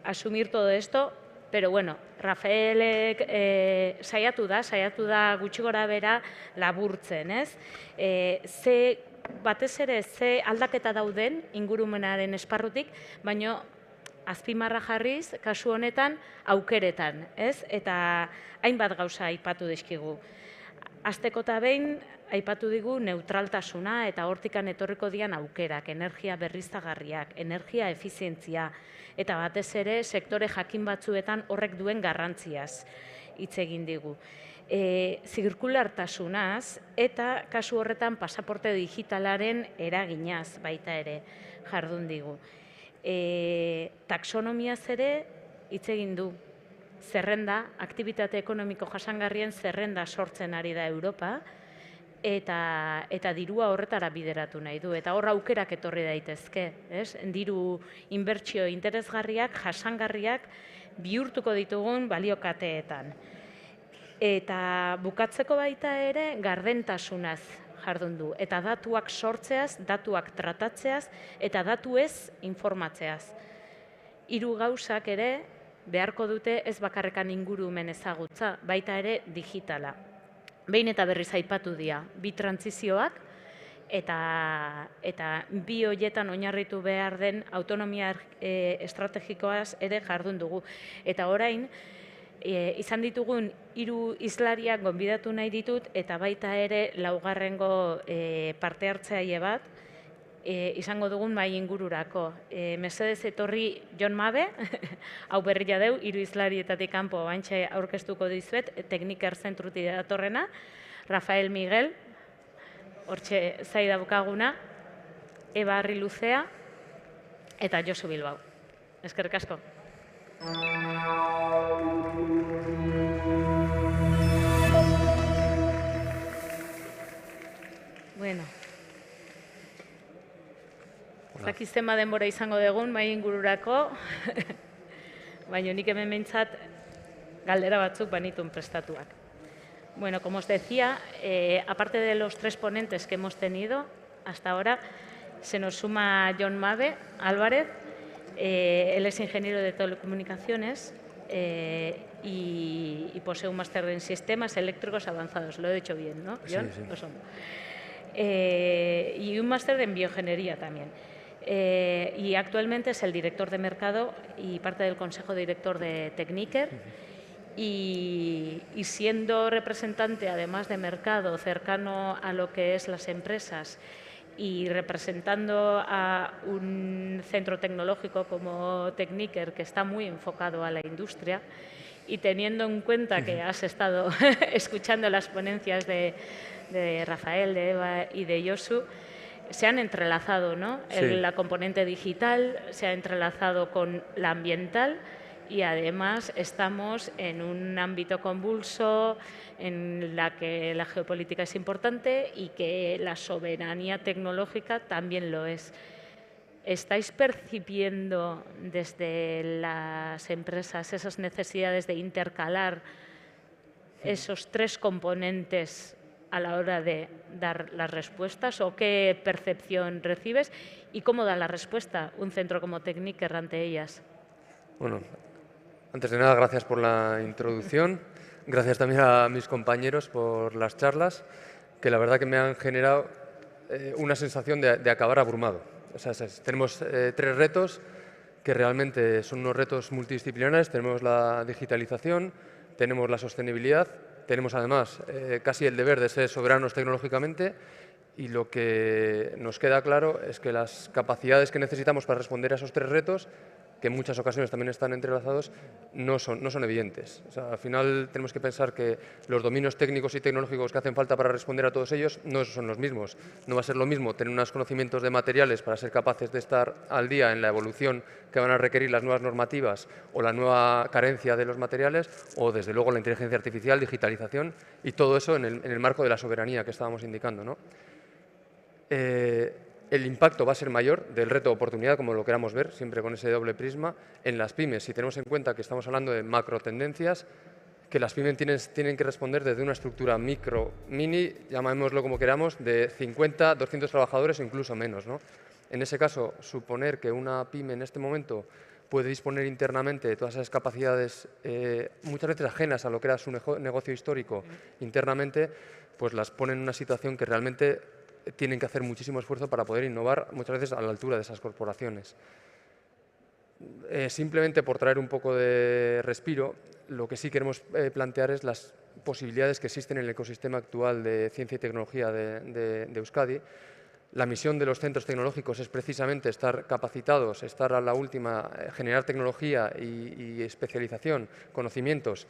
asumir todo esto, pero bueno, Rafael saiatu da gutxi gorabehera laburtzen, ez? Batez ere, ze aldaketa dauden ingurumenaren esparrutik, baina azpimarra jarriz, kasu honetan, aukeretan, ez? Eta hainbat gauza aipatu dizkigu. Hasteko eta behin, aipatu digu neutraltasuna eta hortikan etorriko dian aukerak, energia berriztagarriak, energia efizientzia, eta batez ere, sektore jakin batzuetan horrek duen garrantziaz hitz egin digu. Zirkulartasunaz eta kasu horretan pasaporte digitalaren eraginaz baita ere jardun digu. Taxonomiaz ere hitz egin du. Zerrenda, aktibitate ekonomiko jasangarrien zerrenda sortzen ari da Europa eta dirua horretara bideratu nahi du. Eta hor aukerak etorri daitezke, ez? Diru inbertsio interesgarriak, jasangarriak bihurtuko ditugun baliokateetan. Eta bukatzeko baita ere gardentasunaz jardun du. Eta datuak sortzeaz, datuak tratatzeaz eta datuez informatzeaz. Hiru gauzak ere beharko dute ez bakarrekan ingurumen ezagutza, baita ere digitala. Behin eta berriz aipatu dira, bi trantzizioak eta bi horietan oinarritu behar den autonomia estrategikoaz ere jardun dugu. Eta orain, izan ditugun 3 hizlariak gonbidatu nahi ditut eta baita ere laugarrengo parte hartzaile bat izango dugun mahai ingururako. Mesedez etorri Jon Mabe, hau berria deu, 3 hizlarietatik kanpo bantxe aurkeztuko dizuet, tekniker zentrutik datorrena, Rafael Miguel, hortxe zaida bukaguna, Eba Arri Luzea eta Josu Bilbao. Eskerrik asko. Bueno. Zakiztema denbora izango dugun, mahai ingururako, baina nik hemen behintzat galdera batzuk banitun prestatuak. Bueno, como os decía, aparte de los 3 ponentes que hemos tenido hasta ahora, se nos suma Jon Mabe Álvarez. Él es ingeniero de telecomunicaciones y posee un máster en sistemas eléctricos avanzados. Lo he dicho bien, ¿no, Jon? Sí, sí. Lo son. Y un máster en bioingeniería también. Y actualmente es el director de mercado y parte del consejo director de Techniker. Y siendo representante, además de mercado, cercano a lo que es las empresas y representando a un centro tecnológico como Techniker, que está muy enfocado a la industria, y teniendo en cuenta que has estado escuchando las ponencias de Rafael, de Eva y de Josu, se han entrelazado, ¿no? Sí. La componente digital se ha entrelazado con la ambiental y además estamos en un ámbito convulso en la que la geopolítica es importante y que la soberanía tecnológica también lo es. ¿Estáis percibiendo desde las empresas esas necesidades de intercalar esos 3 componentes a la hora de dar las respuestas, o qué percepción recibes y cómo da la respuesta un centro como Techniker ante ellas? Bueno, antes de nada, gracias por la introducción. Gracias también a mis compañeros por las charlas, que la verdad que me han generado una sensación de acabar abrumado. O sea, tenemos 3 retos que realmente son unos retos multidisciplinares. Tenemos la digitalización, tenemos la sostenibilidad, tenemos además casi el deber de ser soberanos tecnológicamente, y lo que nos queda claro es que las capacidades que necesitamos para responder a esos tres retos, que en muchas ocasiones también están entrelazados, no son evidentes. O sea, al final tenemos que pensar que los dominios técnicos y tecnológicos que hacen falta para responder a todos ellos no son los mismos. No va a ser lo mismo tener unos conocimientos de materiales para ser capaces de estar al día en la evolución que van a requerir las nuevas normativas o la nueva carencia de los materiales, o desde luego la inteligencia artificial, digitalización y todo eso en el marco de la soberanía que estábamos indicando, ¿no? El impacto va a ser mayor del reto de oportunidad, como lo queramos ver, siempre con ese doble prisma, en las pymes. Si tenemos en cuenta que estamos hablando de macro tendencias, que las pymes tienen que responder desde una estructura micro, mini, llamémoslo como queramos, de 50, 200 trabajadores o incluso menos, ¿no? En ese caso, suponer que una pyme en este momento puede disponer internamente de todas esas capacidades, muchas veces ajenas a lo que era su negocio histórico internamente, pues las pone en una situación que realmente tienen que hacer muchísimo esfuerzo para poder innovar, muchas veces a la altura de esas corporaciones. Simplemente por traer un poco de respiro, lo que sí queremos plantear es las posibilidades que existen en el ecosistema actual de ciencia y tecnología de Euskadi. La misión de los centros tecnológicos es precisamente estar capacitados, estar a la última, generar tecnología y especialización, conocimientos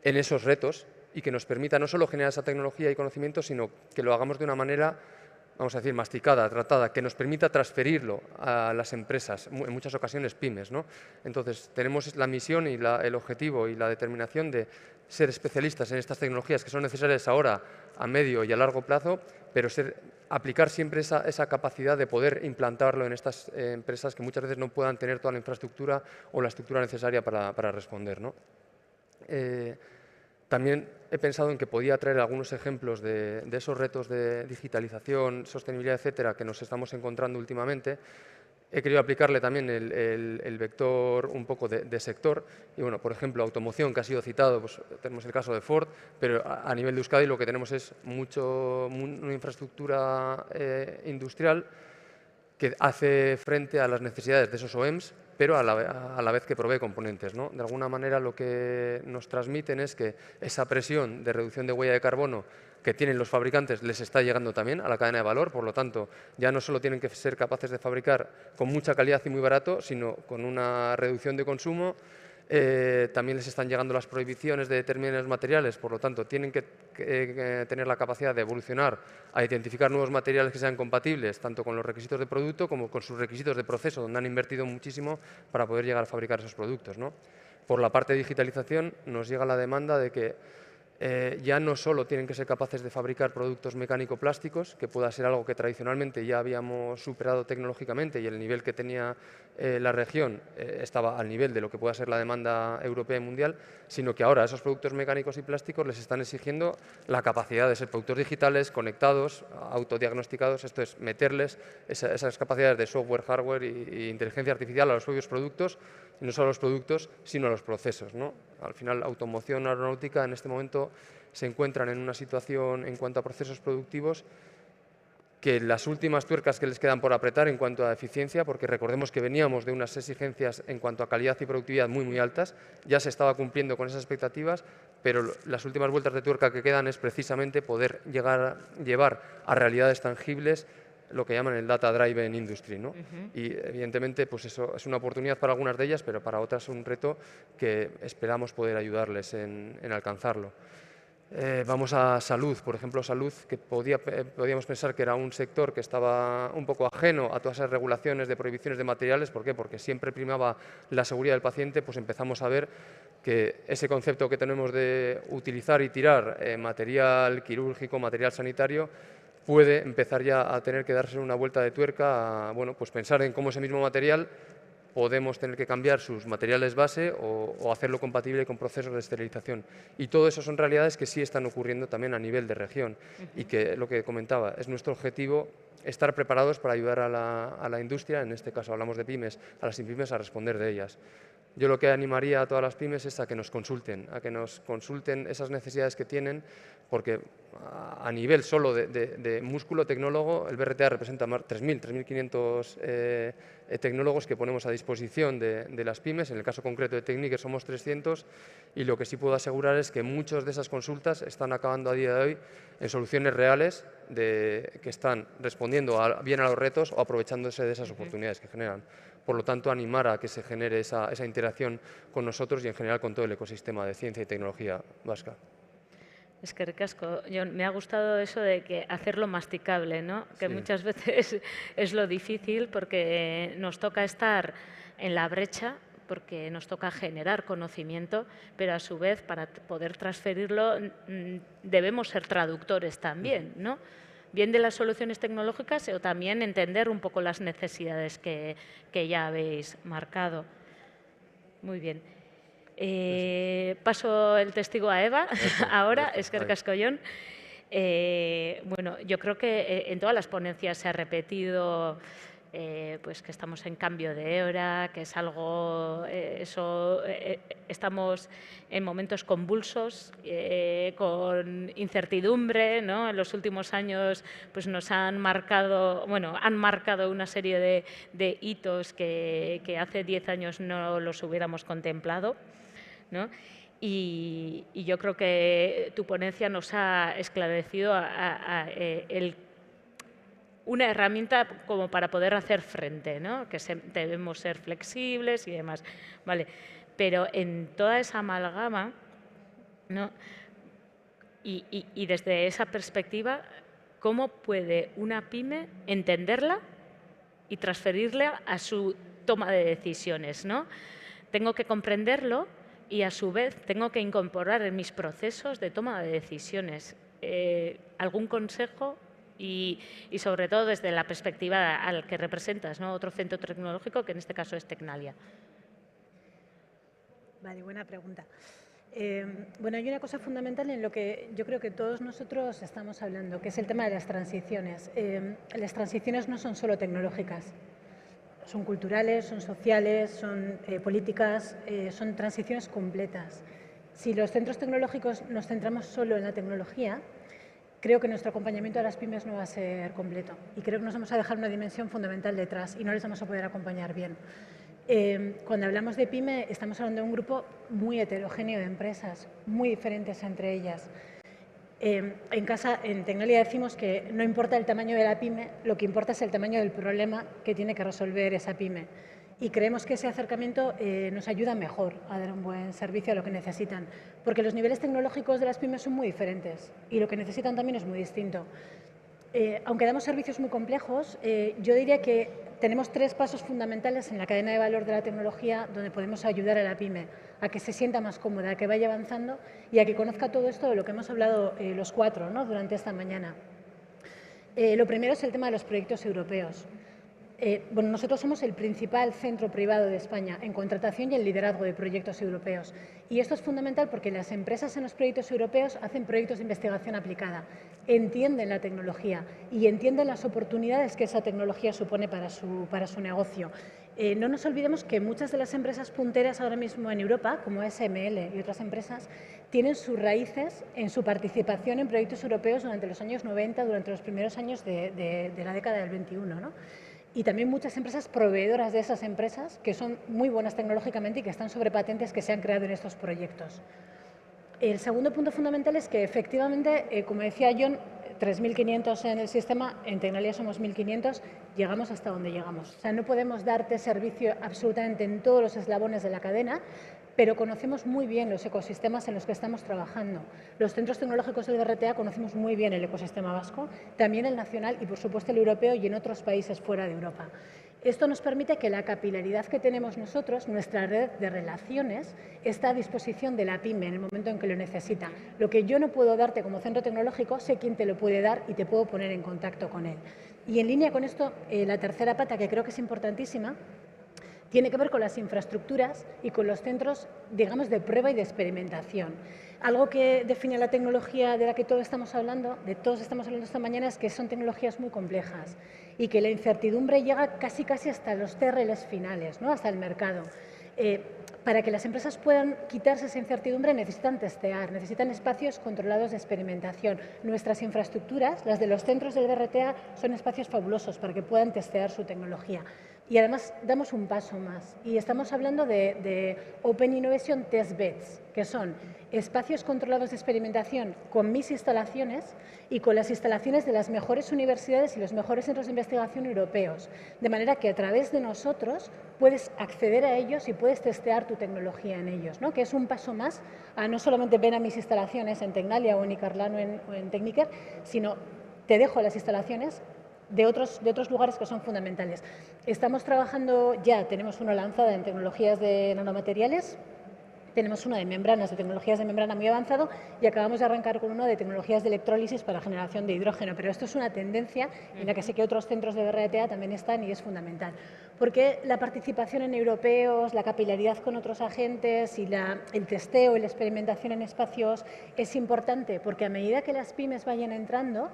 en esos retos, y que nos permita no solo generar esa tecnología y conocimientos, sino que lo hagamos de una manera, vamos a decir, masticada, tratada, que nos permita transferirlo a las empresas, en muchas ocasiones pymes, ¿no? Entonces, tenemos la misión y el objetivo y la determinación de ser especialistas en estas tecnologías que son necesarias ahora, a medio y a largo plazo, pero aplicar siempre esa capacidad de poder implantarlo en estas empresas que muchas veces no puedan tener toda la infraestructura o la estructura necesaria para responder, ¿no? También he pensado en que podía traer algunos ejemplos de esos retos de digitalización, sostenibilidad, etcétera, que nos estamos encontrando últimamente. He querido aplicarle también el vector un poco de sector. Y bueno, por ejemplo, automoción, que ha sido citado, pues tenemos el caso de Ford, pero a nivel de Euskadi lo que tenemos es una infraestructura industrial que hace frente a las necesidades de esos OEMs, pero a la vez que provee componentes, ¿no? De alguna manera lo que nos transmiten es que esa presión de reducción de huella de carbono que tienen los fabricantes les está llegando también a la cadena de valor, por lo tanto, ya no solo tienen que ser capaces de fabricar con mucha calidad y muy barato, sino con una reducción de consumo. También les están llegando las prohibiciones de determinados materiales, por lo tanto, tienen que tener la capacidad de evolucionar a identificar nuevos materiales que sean compatibles, tanto con los requisitos de producto como con sus requisitos de proceso, donde han invertido muchísimo para poder llegar a fabricar esos productos, ¿no? Por la parte de digitalización, nos llega la demanda de que ya no solo tienen que ser capaces de fabricar productos mecánico-plásticos, que pueda ser algo que tradicionalmente ya habíamos superado tecnológicamente y el nivel que tenía la región estaba al nivel de lo que pueda ser la demanda europea y mundial, sino que ahora esos productos mecánicos y plásticos les están exigiendo la capacidad de ser productos digitales, conectados, autodiagnosticados, esto es meterles esas capacidades de software, hardware e inteligencia artificial a los propios productos, y no solo a los productos, sino a los procesos, ¿no? Al final, automoción, aeronáutica, en este momento se encuentran en una situación en cuanto a procesos productivos que las últimas tuercas que les quedan por apretar en cuanto a eficiencia, porque recordemos que veníamos de unas exigencias en cuanto a calidad y productividad muy altas, ya se estaba cumpliendo con esas expectativas, pero las últimas vueltas de tuerca que quedan es precisamente poder llevar a realidades tangibles lo que llaman el Data Driven Industry, ¿no? Y evidentemente pues eso es una oportunidad para algunas de ellas, pero para otras es un reto que esperamos poder ayudarles en alcanzarlo. Vamos a salud, por ejemplo, salud, que podíamos pensar que era un sector que estaba un poco ajeno a todas esas regulaciones de prohibiciones de materiales. ¿Por qué? Porque siempre primaba la seguridad del paciente, pues empezamos a ver que ese concepto que tenemos de utilizar y tirar material quirúrgico, material sanitario, puede empezar ya a tener que darse una vuelta de tuerca a, bueno, pues pensar en cómo ese mismo material podemos tener que cambiar sus materiales base o hacerlo compatible con procesos de esterilización. Y todo eso son realidades que sí están ocurriendo también a nivel de región y que, lo que comentaba, es nuestro objetivo estar preparados para ayudar a la industria, en este caso hablamos de pymes, a las pymes a responder de ellas. Yo lo que animaría a todas las pymes es a que nos consulten esas necesidades que tienen, porque a nivel solo de músculo tecnólogo, el BRTA representa 3.500 tecnólogos que ponemos a disposición de las pymes. En el caso concreto de Techniker somos 300 y lo que sí puedo asegurar es que muchas de esas consultas están acabando a día de hoy en soluciones reales que están respondiendo bien a los retos o aprovechándose de esas oportunidades que generan. Por lo tanto, animar a que se genere esa interacción con nosotros y en general con todo el ecosistema de ciencia y tecnología vasca. Es que ricasco. Me ha gustado eso de que hacerlo masticable, ¿no? Que Sí. muchas veces es lo difícil porque nos toca estar en la brecha, porque nos toca generar conocimiento, pero a su vez para poder transferirlo debemos ser traductores también, ¿no? Bien de las soluciones tecnológicas o también entender un poco las necesidades que ya habéis marcado. Muy bien. Paso el testigo a Eva ahora, Eskerrik asko Jon. Bueno, yo creo que en todas las ponencias se ha repetido pues que estamos en cambio de hora, que es algo, estamos en momentos convulsos, con incertidumbre, ¿no? En los últimos años pues nos han marcado, han marcado una serie de hitos que hace 10 años no los hubiéramos contemplado, ¿no? Y yo creo que tu ponencia nos ha esclarecido una herramienta como para poder hacer frente, ¿no? Que debemos ser flexibles y demás. Vale. Pero en toda esa amalgama, ¿no? Y desde esa perspectiva, ¿cómo puede una pyme entenderla y transferirla a su toma de decisiones, ¿no? Tengo que comprenderlo y a su vez tengo que incorporar en mis procesos de toma de decisiones. ¿Algún consejo? Y sobre todo desde la perspectiva al que representas, ¿no? Otro centro tecnológico que en este caso es Tecnalia. Vale, buena pregunta. Bueno, hay una cosa fundamental en lo que yo creo que todos nosotros estamos hablando, que es el tema de las transiciones. Las transiciones no son solo tecnológicas, son culturales, son sociales, son políticas, son transiciones completas. Si los centros tecnológicos nos centramos solo en la tecnología, creo que nuestro acompañamiento a las pymes no va a ser completo y creo que nos vamos a dejar una dimensión fundamental detrás y no les vamos a poder acompañar bien. Cuando hablamos de pyme, estamos hablando de un grupo muy heterogéneo de empresas, muy diferentes entre ellas. En Tecnalia decimos que no importa el tamaño de la pyme, lo que importa es el tamaño del problema que tiene que resolver esa pyme. Y creemos que ese acercamiento nos ayuda mejor a dar un buen servicio a lo que necesitan, porque los niveles tecnológicos de las pymes son muy diferentes y lo que necesitan también es muy distinto. Aunque damos servicios muy complejos, yo diría que tenemos 3 pasos fundamentales en la cadena de valor de la tecnología donde podemos ayudar a la pyme a que se sienta más cómoda, a que vaya avanzando y a que conozca todo esto de lo que hemos hablado los 4, ¿no? Durante esta mañana. Lo primero es el tema de los proyectos europeos. Bueno, nosotros somos el principal centro privado de España en contratación y en liderazgo de proyectos europeos. Y esto es fundamental porque las empresas en los proyectos europeos hacen proyectos de investigación aplicada, entienden la tecnología y entienden las oportunidades que esa tecnología supone para su negocio. No nos olvidemos que muchas de las empresas punteras ahora mismo en Europa, como SML y otras empresas, tienen sus raíces en su participación en proyectos europeos durante los años 90, durante los primeros años de la década del 21, ¿no? Y también muchas empresas proveedoras de esas empresas que son muy buenas tecnológicamente y que están sobre patentes que se han creado en estos proyectos. El segundo punto fundamental es que efectivamente, como decía Jon, 3.500 en el sistema, en Tecnalia somos 1.500, llegamos hasta donde llegamos. O sea, no podemos darte servicio absolutamente en todos los eslabones de la cadena, pero conocemos muy bien los ecosistemas en los que estamos trabajando. Los centros tecnológicos del BRTA conocemos muy bien el ecosistema vasco, también el nacional y, por supuesto, el europeo y en otros países fuera de Europa. Esto nos permite que la capilaridad que tenemos nosotros, nuestra red de relaciones, está a disposición de la pyme en el momento en que lo necesita. Lo que yo no puedo darte como centro tecnológico, sé quién te lo puede dar y te puedo poner en contacto con él. Y en línea con esto, la tercera pata, que creo que es importantísima, tiene que ver con las infraestructuras y con los centros, digamos, de prueba y de experimentación. Algo que define la tecnología de la que todos estamos hablando esta mañana, es que son tecnologías muy complejas y que la incertidumbre llega casi hasta los TRLs finales, ¿no? Hasta el mercado. Para que las empresas puedan quitarse esa incertidumbre necesitan testear, necesitan espacios controlados de experimentación. Nuestras infraestructuras, las de los centros del BRTA, son espacios fabulosos para que puedan testear su tecnología. Y además damos un paso más y estamos hablando de Open Innovation Test Beds, que son espacios controlados de experimentación con mis instalaciones y con las instalaciones de las mejores universidades y los mejores centros de investigación europeos. De manera que a través de nosotros puedes acceder a ellos y puedes testear tu tecnología en ellos, ¿no? Que es un paso más a no solamente ven a mis instalaciones en Tecnalia o en Icarlan o en Techniker, sino te dejo las instalaciones de otros lugares que son fundamentales. Estamos trabajando ya, tenemos una lanzada en tecnologías de nanomateriales, tenemos una de membranas, de tecnologías de membrana muy avanzado y acabamos de arrancar con uno de tecnologías de electrólisis para generación de hidrógeno. Pero esto es una tendencia en la que sé que otros centros de BRTA también están y es fundamental. Porque la participación en europeos, la capilaridad con otros agentes y el testeo y la experimentación en espacios es importante porque a medida que las pymes vayan entrando,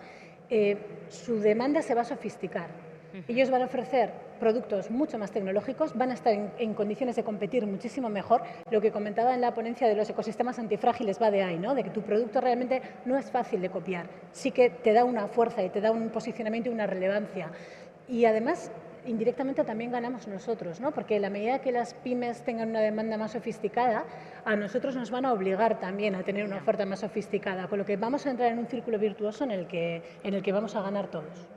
su demanda se va a sofisticar. Ellos van a ofrecer productos mucho más tecnológicos, van a estar en condiciones de competir muchísimo mejor. Lo que comentaba en la ponencia de los ecosistemas antifrágiles va de ahí, ¿no? De que tu producto realmente no es fácil de copiar. Sí que te da una fuerza y te da un posicionamiento y una relevancia. Y además, indirectamente también ganamos nosotros, ¿no? Porque a la medida que las pymes tengan una demanda más sofisticada, a nosotros nos van a obligar también a tener una oferta más sofisticada, con lo que vamos a entrar en un círculo virtuoso en el que vamos a ganar todos.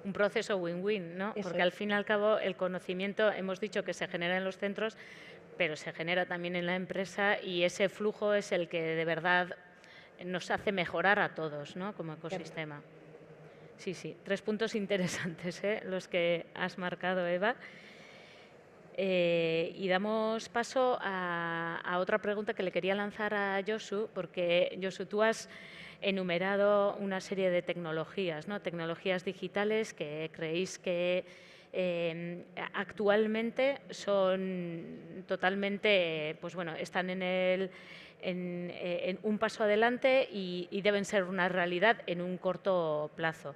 Un proceso win-win, ¿no? Porque al fin y al cabo el conocimiento, hemos dicho que se genera en los centros, pero se genera también en la empresa y ese flujo es el que de verdad nos hace mejorar a todos, ¿no? Como ecosistema. Sí, sí, 3 puntos interesantes, los que has marcado, Eva. Y damos paso a otra pregunta que le quería lanzar a Josu, porque Josu, tú has enumerado una serie de tecnologías, ¿no? Tecnologías digitales que creéis que actualmente son totalmente, pues bueno, están en un paso adelante y deben ser una realidad en un corto plazo.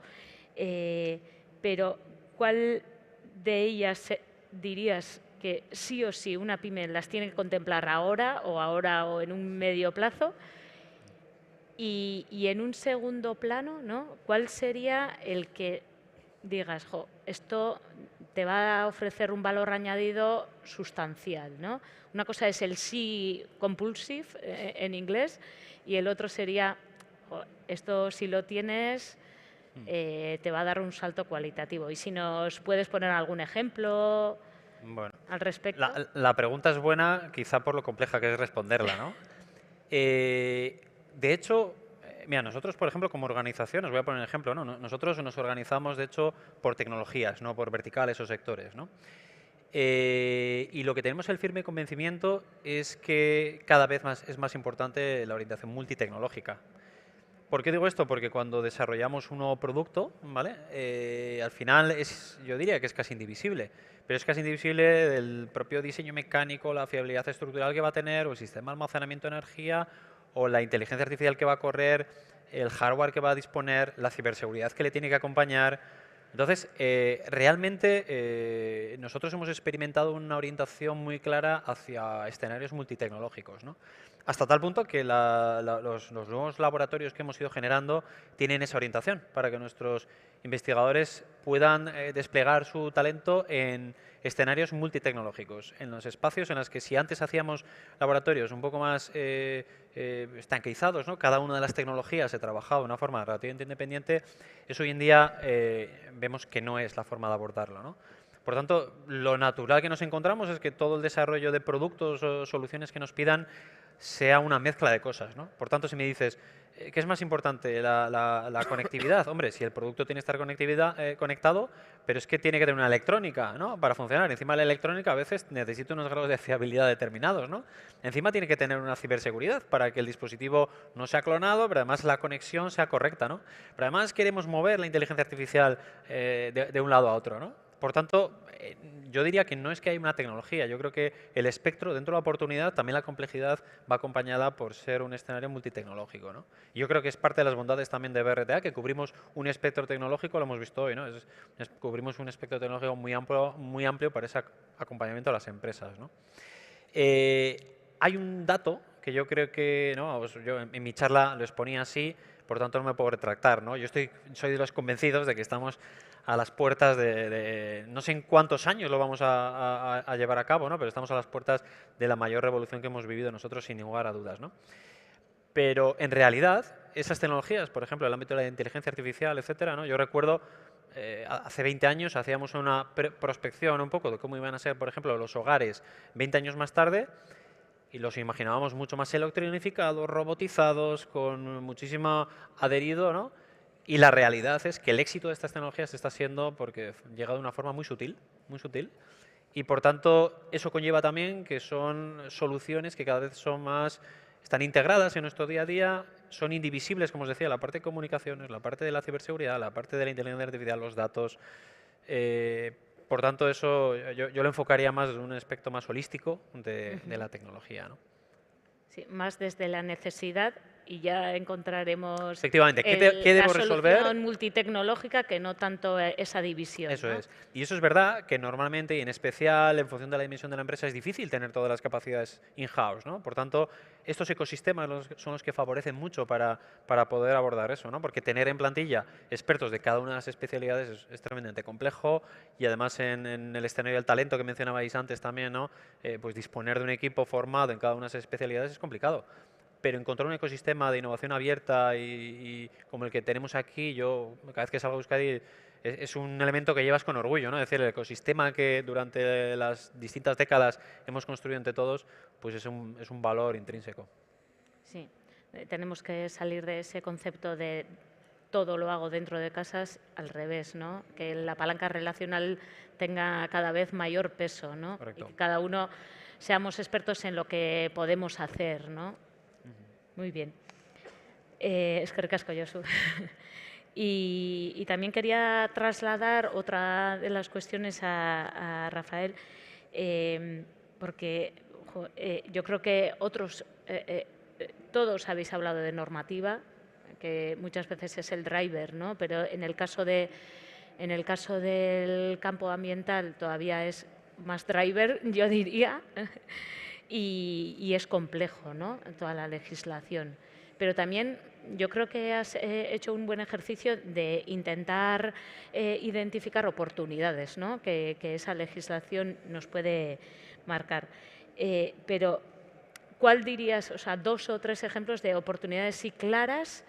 Pero, ¿cuál de ellas dirías que sí o sí una pyme las tiene que contemplar ahora o en un medio plazo? Y en un segundo plano, ¿no? ¿Cuál sería el que digas, jo, esto te va a ofrecer un valor añadido sustancial, ¿no? Una cosa es el sí compulsive en inglés y el otro sería, jo, esto si lo tienes te va a dar un salto cualitativo. Y si nos puedes poner algún ejemplo al respecto. La pregunta es buena, quizá por lo compleja que es responderla, ¿no? De hecho, mira, nosotros, por ejemplo, como organización, os voy a poner un ejemplo, ¿no? Nosotros nos organizamos, de hecho, por tecnologías, no por verticales o sectores, ¿no? Y lo que tenemos el firme convencimiento es que cada vez es más importante la orientación multitecnológica. ¿Por qué digo esto? Porque cuando desarrollamos un nuevo producto, ¿vale? Al final yo diría que es casi indivisible, pero es casi indivisible del propio diseño mecánico, la fiabilidad estructural que va a tener, o el sistema de almacenamiento de energía, o la inteligencia artificial que va a correr, el hardware que va a disponer, la ciberseguridad que le tiene que acompañar. Entonces, realmente nosotros hemos experimentado una orientación muy clara hacia escenarios multitecnológicos, ¿no? Hasta tal punto que los nuevos laboratorios que hemos ido generando tienen esa orientación para que nuestros investigadores puedan desplegar su talento en escenarios multitecnológicos, en los espacios en los que si antes hacíamos laboratorios un poco más estanqueizados, ¿no? Cada una de las tecnologías se trabajaba de una forma relativamente independiente, eso hoy en día vemos que no es la forma de abordarlo, ¿no? Por tanto, lo natural que nos encontramos es que todo el desarrollo de productos o soluciones que nos pidan sea una mezcla de cosas, ¿no? Por tanto, si me dices, ¿qué es más importante? La conectividad. Hombre, si el producto tiene que estar conectado, pero es que tiene que tener una electrónica, ¿no? Para funcionar. Encima la electrónica a veces necesita unos grados de fiabilidad determinados, ¿no? Encima tiene que tener una ciberseguridad para que el dispositivo no sea clonado, pero además la conexión sea correcta, ¿no? Pero además queremos mover la inteligencia artificial de un lado a otro, ¿no? Por tanto, yo diría que no es que hay una tecnología, yo creo que el espectro, dentro de la oportunidad, también la complejidad va acompañada por ser un escenario multitecnológico, ¿no? Y yo creo que es parte de las bondades también de BRTA, que cubrimos un espectro tecnológico, lo hemos visto hoy, ¿no? Cubrimos un espectro tecnológico muy amplio para ese acompañamiento a las empresas, ¿no? Hay un dato que yo creo que, ¿no? Yo en mi charla lo exponía así, por tanto no me puedo retractar, ¿no? Yo soy de los convencidos de que estamos a las puertas de no sé en cuántos años lo vamos a llevar a cabo, ¿no? Pero estamos a las puertas de la mayor revolución que hemos vivido nosotros sin lugar a dudas, ¿no? Pero en realidad esas tecnologías, por ejemplo, el ámbito de la inteligencia artificial, etcétera, ¿no? Yo recuerdo hace 20 años hacíamos una prospección un poco de cómo iban a ser, por ejemplo, los hogares 20 años más tarde y los imaginábamos mucho más electronificados, robotizados, con muchísimo adherido, ¿no? Y la realidad es que el éxito de estas tecnologías está siendo porque llega de una forma muy sutil, y por tanto eso conlleva también que son soluciones que cada vez son más, están integradas en nuestro día a día, son indivisibles, como os decía, la parte de comunicaciones, la parte de la ciberseguridad, la parte de la inteligencia artificial, los datos. Por tanto, eso yo lo enfocaría más desde un aspecto más holístico de la tecnología, ¿no? Sí, más desde la necesidad y ya encontraremos efectivamente, ¿qué debo resolver? Solución multitecnológica que no tanto esa división. Eso ¿no? es. Y eso es verdad que normalmente y en especial en función de la dimensión de la empresa es difícil tener todas las capacidades in-house, ¿no? Por tanto, estos ecosistemas son los que favorecen mucho para poder abordar eso, ¿no? Porque tener en plantilla expertos de cada una de las especialidades es tremendamente complejo y además en el escenario del talento que mencionabais antes también, ¿no? Pues disponer de un equipo formado en cada una de esas especialidades es complicado. Pero encontrar un ecosistema de innovación abierta y como el que tenemos aquí, yo cada vez que salgo a Euskadi es un elemento que llevas con orgullo, ¿no? Es decir, el ecosistema que durante las distintas décadas hemos construido entre todos, pues es un valor intrínseco. Sí, tenemos que salir de ese concepto de todo lo hago dentro de casas, al revés, ¿no? Que la palanca relacional tenga cada vez mayor peso, ¿no? Correcto. Y que cada uno seamos expertos en lo que podemos hacer, ¿no? Muy bien. Eskerrik asko, Josu. Y también quería trasladar otra de las cuestiones a Rafael, porque yo creo que todos habéis hablado de normativa, que muchas veces es el driver, ¿no? Pero en el caso del campo ambiental todavía es más driver, yo diría. Y es complejo, ¿no? Toda la legislación. Pero también yo creo que has hecho un buen ejercicio de intentar identificar oportunidades, ¿no? que esa legislación nos puede marcar. Pero, ¿cuál dirías, o sea, 2 o 3 ejemplos de oportunidades sí claras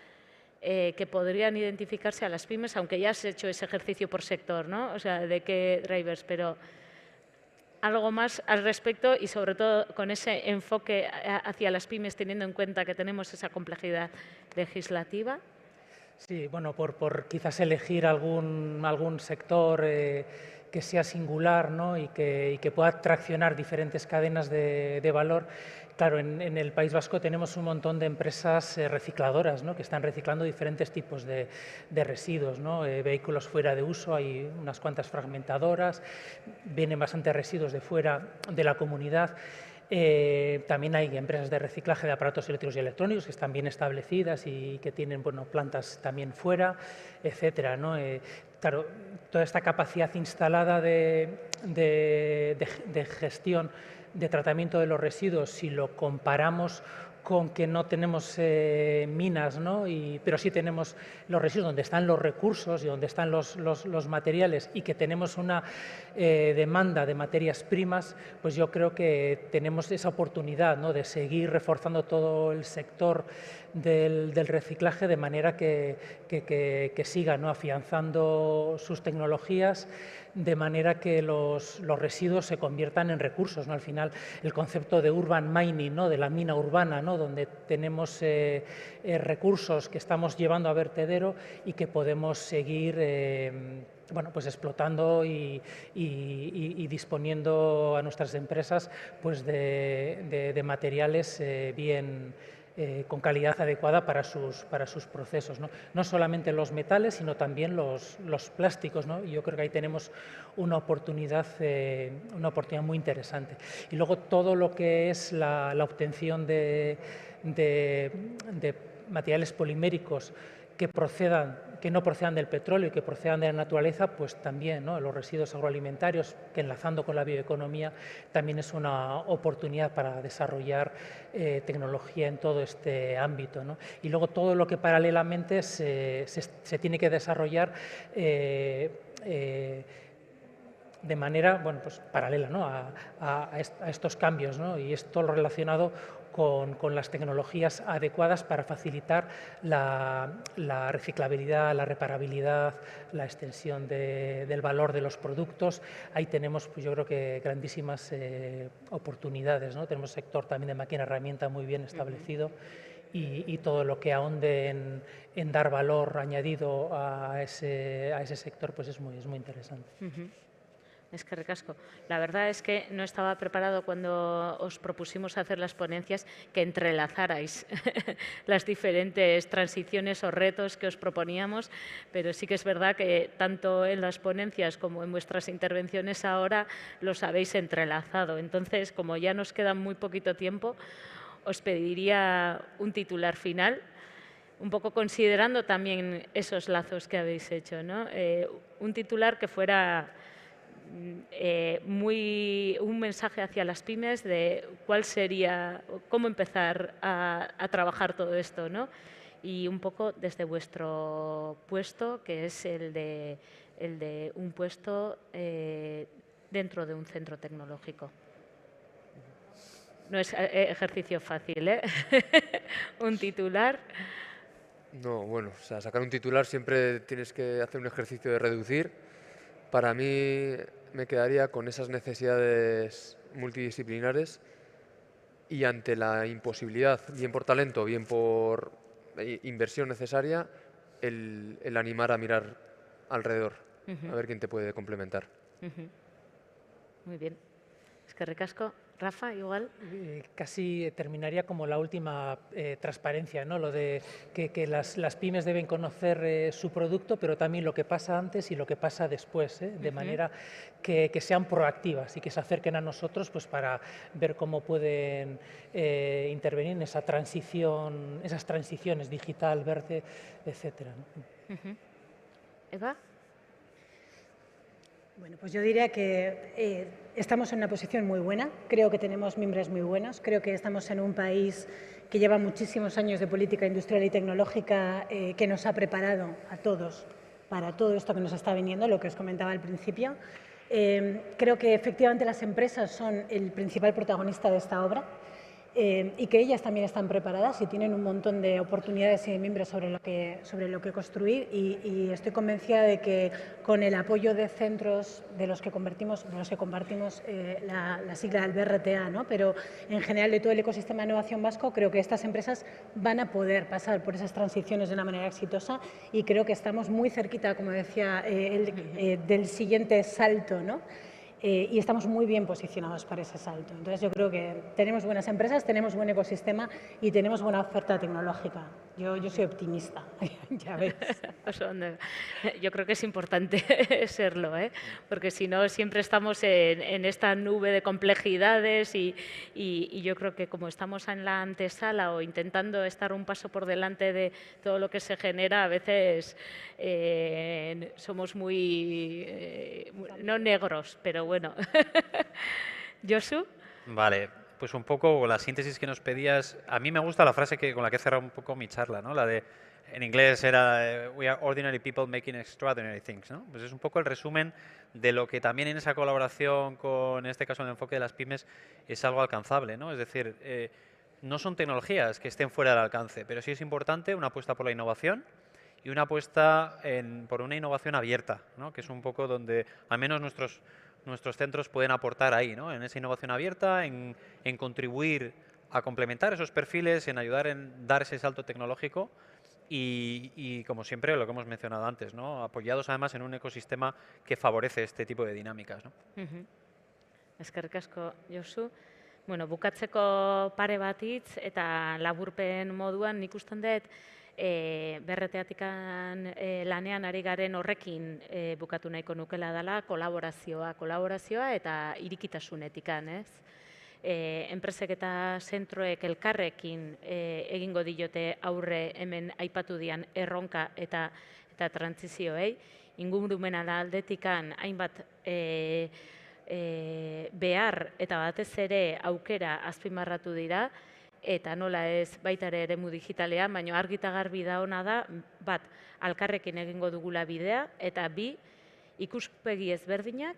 que podrían identificarse a las pymes, aunque ya has hecho ese ejercicio por sector, ¿no? O sea, de qué drivers, pero algo más al respecto y sobre todo con ese enfoque hacia las pymes teniendo en cuenta que tenemos esa complejidad legislativa. Sí, bueno, por quizás elegir algún sector que sea singular, ¿no? y que pueda traccionar diferentes cadenas de valor. Claro, en el País Vasco tenemos un montón de empresas recicladoras, ¿no? que están reciclando diferentes tipos de residuos, ¿no? Vehículos fuera de uso, hay unas cuantas fragmentadoras, vienen bastantes residuos de fuera de la comunidad. También hay empresas de reciclaje de aparatos eléctricos y electrónicos que están bien establecidas y que tienen plantas también fuera, etcétera, ¿no? Claro, toda esta capacidad instalada de gestión, de tratamiento de los residuos, si lo comparamos con que no tenemos minas, ¿no? Pero sí tenemos los residuos donde están los recursos y donde están los materiales y que tenemos una demanda de materias primas, pues yo creo que tenemos esa oportunidad, ¿no? de seguir reforzando todo el sector del reciclaje de manera que siga, ¿no? afianzando sus tecnologías, de manera que los residuos se conviertan en recursos, ¿no? Al final, el concepto de urban mining, ¿no? de la mina urbana, ¿no? donde tenemos recursos que estamos llevando a vertedero y que podemos seguir pues explotando y disponiendo a nuestras empresas pues de materiales con calidad adecuada para sus procesos, ¿no? No solamente los metales, sino también los plásticos, ¿no? Y yo creo que ahí tenemos una oportunidad muy interesante. Y luego todo lo que es la obtención de materiales poliméricos que que no procedan del petróleo y que procedan de la naturaleza, pues también, ¿no? Los residuos agroalimentarios, que enlazando con la bioeconomía, también es una oportunidad para desarrollar tecnología en todo este ámbito, ¿no? Y luego todo lo que paralelamente se tiene que desarrollar de manera, bueno, pues paralela, ¿no? a estos cambios, ¿no? Y es todo lo relacionado con las tecnologías adecuadas para facilitar la reciclabilidad, la reparabilidad, la extensión del valor de los productos. Ahí tenemos, pues yo creo que grandísimas oportunidades, ¿no? Tenemos sector también de máquina herramienta muy bien establecido. Y todo lo que ahonde en dar valor añadido a ese sector, pues es muy interesante. Es que ricasco. La verdad es que no estaba preparado cuando os propusimos hacer las ponencias que entrelazarais las diferentes transiciones o retos que os proponíamos, pero sí que es verdad que tanto en las ponencias como en vuestras intervenciones ahora los habéis entrelazado. Entonces, como ya nos queda muy poquito tiempo, os pediría un titular final, un poco considerando también esos lazos que habéis hecho, ¿no? Un titular que fuera un mensaje hacia las pymes de cuál sería, cómo empezar a trabajar todo esto, ¿no? Y un poco desde vuestro puesto, que es el de un puesto dentro de un centro tecnológico. No es ejercicio fácil, ¿eh? Un titular. No, bueno, o sea, sacar un titular siempre tienes que hacer un ejercicio de reducir. Para mí me quedaría con esas necesidades multidisciplinares y ante la imposibilidad, bien por talento, bien por inversión necesaria, el animar a mirar alrededor, a ver quién te puede complementar. Muy bien. Es que ricasco. Rafa, igual. Casi terminaría como la última transparencia, ¿no? Lo de que las pymes deben conocer su producto, pero también lo que pasa antes y lo que pasa después, de manera que sean proactivas y que se acerquen a nosotros, pues, para ver cómo pueden intervenir en esa transición, esas transiciones digital, verde, etcétera, ¿no? Eva. Bueno, pues yo diría que estamos en una posición muy buena, creo que tenemos mimbres muy buenos, creo que estamos en un país que lleva muchísimos años de política industrial y tecnológica que nos ha preparado a todos para todo esto que nos está viniendo, lo que os comentaba al principio. Creo que efectivamente las empresas son el principal protagonista de esta obra y que ellas también están preparadas y tienen un montón de oportunidades y mimbres sobre lo que construir y estoy convencida de que con el apoyo de centros de los que compartimos la sigla del BRTA, ¿no? Pero en general de todo el ecosistema de innovación vasco, creo que estas empresas van a poder pasar por esas transiciones de una manera exitosa y creo que estamos muy cerquita, como decía, del siguiente salto, ¿no? Y estamos muy bien posicionados para ese salto. Entonces yo creo que tenemos buenas empresas, tenemos buen ecosistema y tenemos buena oferta tecnológica. Yo soy optimista, ya ves. Yo creo que es importante serlo, ¿eh? Porque si no siempre estamos en esta nube de complejidades y yo creo que como estamos en la antesala o intentando estar un paso por delante de todo lo que se genera, a veces somos muy, no negros, pero bueno. ¿Josu? Vale, pues un poco la síntesis que nos pedías. A mí me gusta la frase con la que he cerrado un poco mi charla, ¿no? La de, en inglés era "We are ordinary people making extraordinary things", ¿no? Pues es un poco el resumen de lo que también en esa colaboración con, en este caso, el enfoque de las pymes, es algo alcanzable, ¿no? Es decir, no son tecnologías que estén fuera del alcance, pero sí es importante una apuesta por la innovación y una apuesta por una innovación abierta, ¿no? Que es un poco donde al menos nuestros centros pueden aportar ahí, ¿no? En esa innovación abierta, en contribuir a complementar esos perfiles, en ayudar en dar ese salto tecnológico y como siempre, lo que hemos mencionado antes, ¿no? Apoyados además en un ecosistema que favorece este tipo de dinámicas, ¿no? Eskerrik asko, Josu. Bueno, bukatzeko pare bat hitz eta laburpen moduan nik usten dut berreteatikan lanean ari garen horrekin bukatu nahiko nukela dela kolaborazioa eta irikitasунetikan, ez? Enpresek eta zentroek elkarrekin egingo diote aurre hemen aipatu dian erronka eta eta trantzizioei, ingurumenaren aldetikan hainbat behar eta batez ere aukera azpimarratu dira, eta nola ez baita ere eremu digitalean, baina argi eta garbi da ona da, bat, alkarrekin egingo dugula bidea, eta bi, ikuspegi ezberdinak,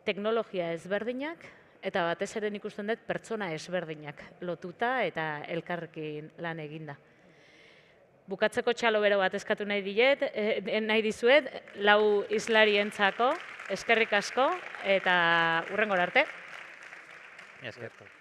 teknologia ezberdinak, eta batez ere ikusten dut pertsona ezberdinak lotuta eta elkarrekin lan eginda. Bukatzeko txalo bero bat eskatu nahi dizuet, 4 hizlarientzako, eskerrik asko, eta hurrengora arte. Eskerrik.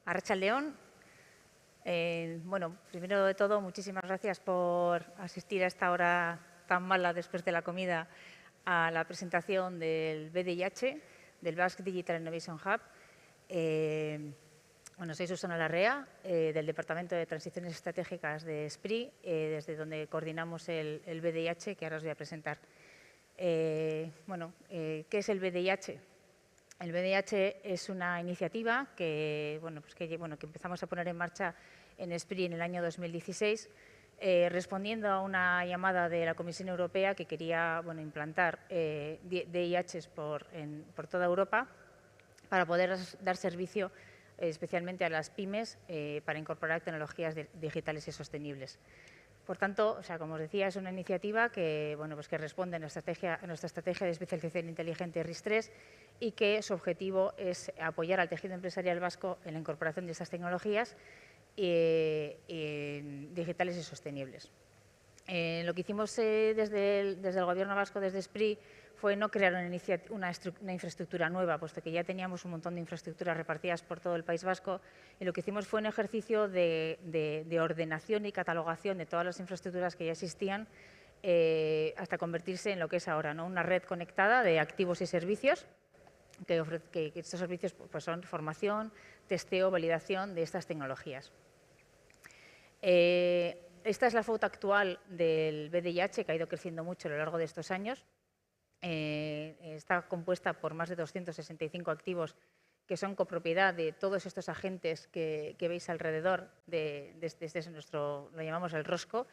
Arratsaldeon. Bueno, primero de todo, muchísimas gracias por asistir a esta hora tan mala después de la comida a la presentación del BDIH, del Basque Digital Innovation Hub. Bueno, soy Susana Larrea, del Departamento de Transiciones Estratégicas de SPRI, desde donde coordinamos el BDIH, que ahora os voy a presentar. Bueno, ¿qué es el BDIH? El BDIH es una iniciativa que empezamos a poner en marcha en SPRI en el año 2016, respondiendo a una llamada de la Comisión Europea que quería implantar DIHs por toda Europa para poder dar servicio especialmente a las pymes para incorporar tecnologías digitales y sostenibles. Por tanto, como os decía, es una iniciativa que, que responde a nuestra estrategia de especialización inteligente RIS3 y que su objetivo es apoyar al tejido empresarial vasco en la incorporación de estas tecnologías digitales y sostenibles. Lo que hicimos desde el Gobierno vasco, desde SPRI, fue no crear una infraestructura nueva, puesto que ya teníamos un montón de infraestructuras repartidas por todo el País Vasco, y lo que hicimos fue un ejercicio de ordenación y catalogación de todas las infraestructuras que ya existían hasta convertirse en lo que es ahora, ¿no? Una red conectada de activos y servicios, que estos servicios son formación, testeo, validación de estas tecnologías. Esta es la foto actual del BDIH, que ha ido creciendo mucho a lo largo de estos años. Está compuesta por más de 265 activos que son copropiedad de todos estos agentes que veis alrededor de nuestro, lo llamamos el rosco,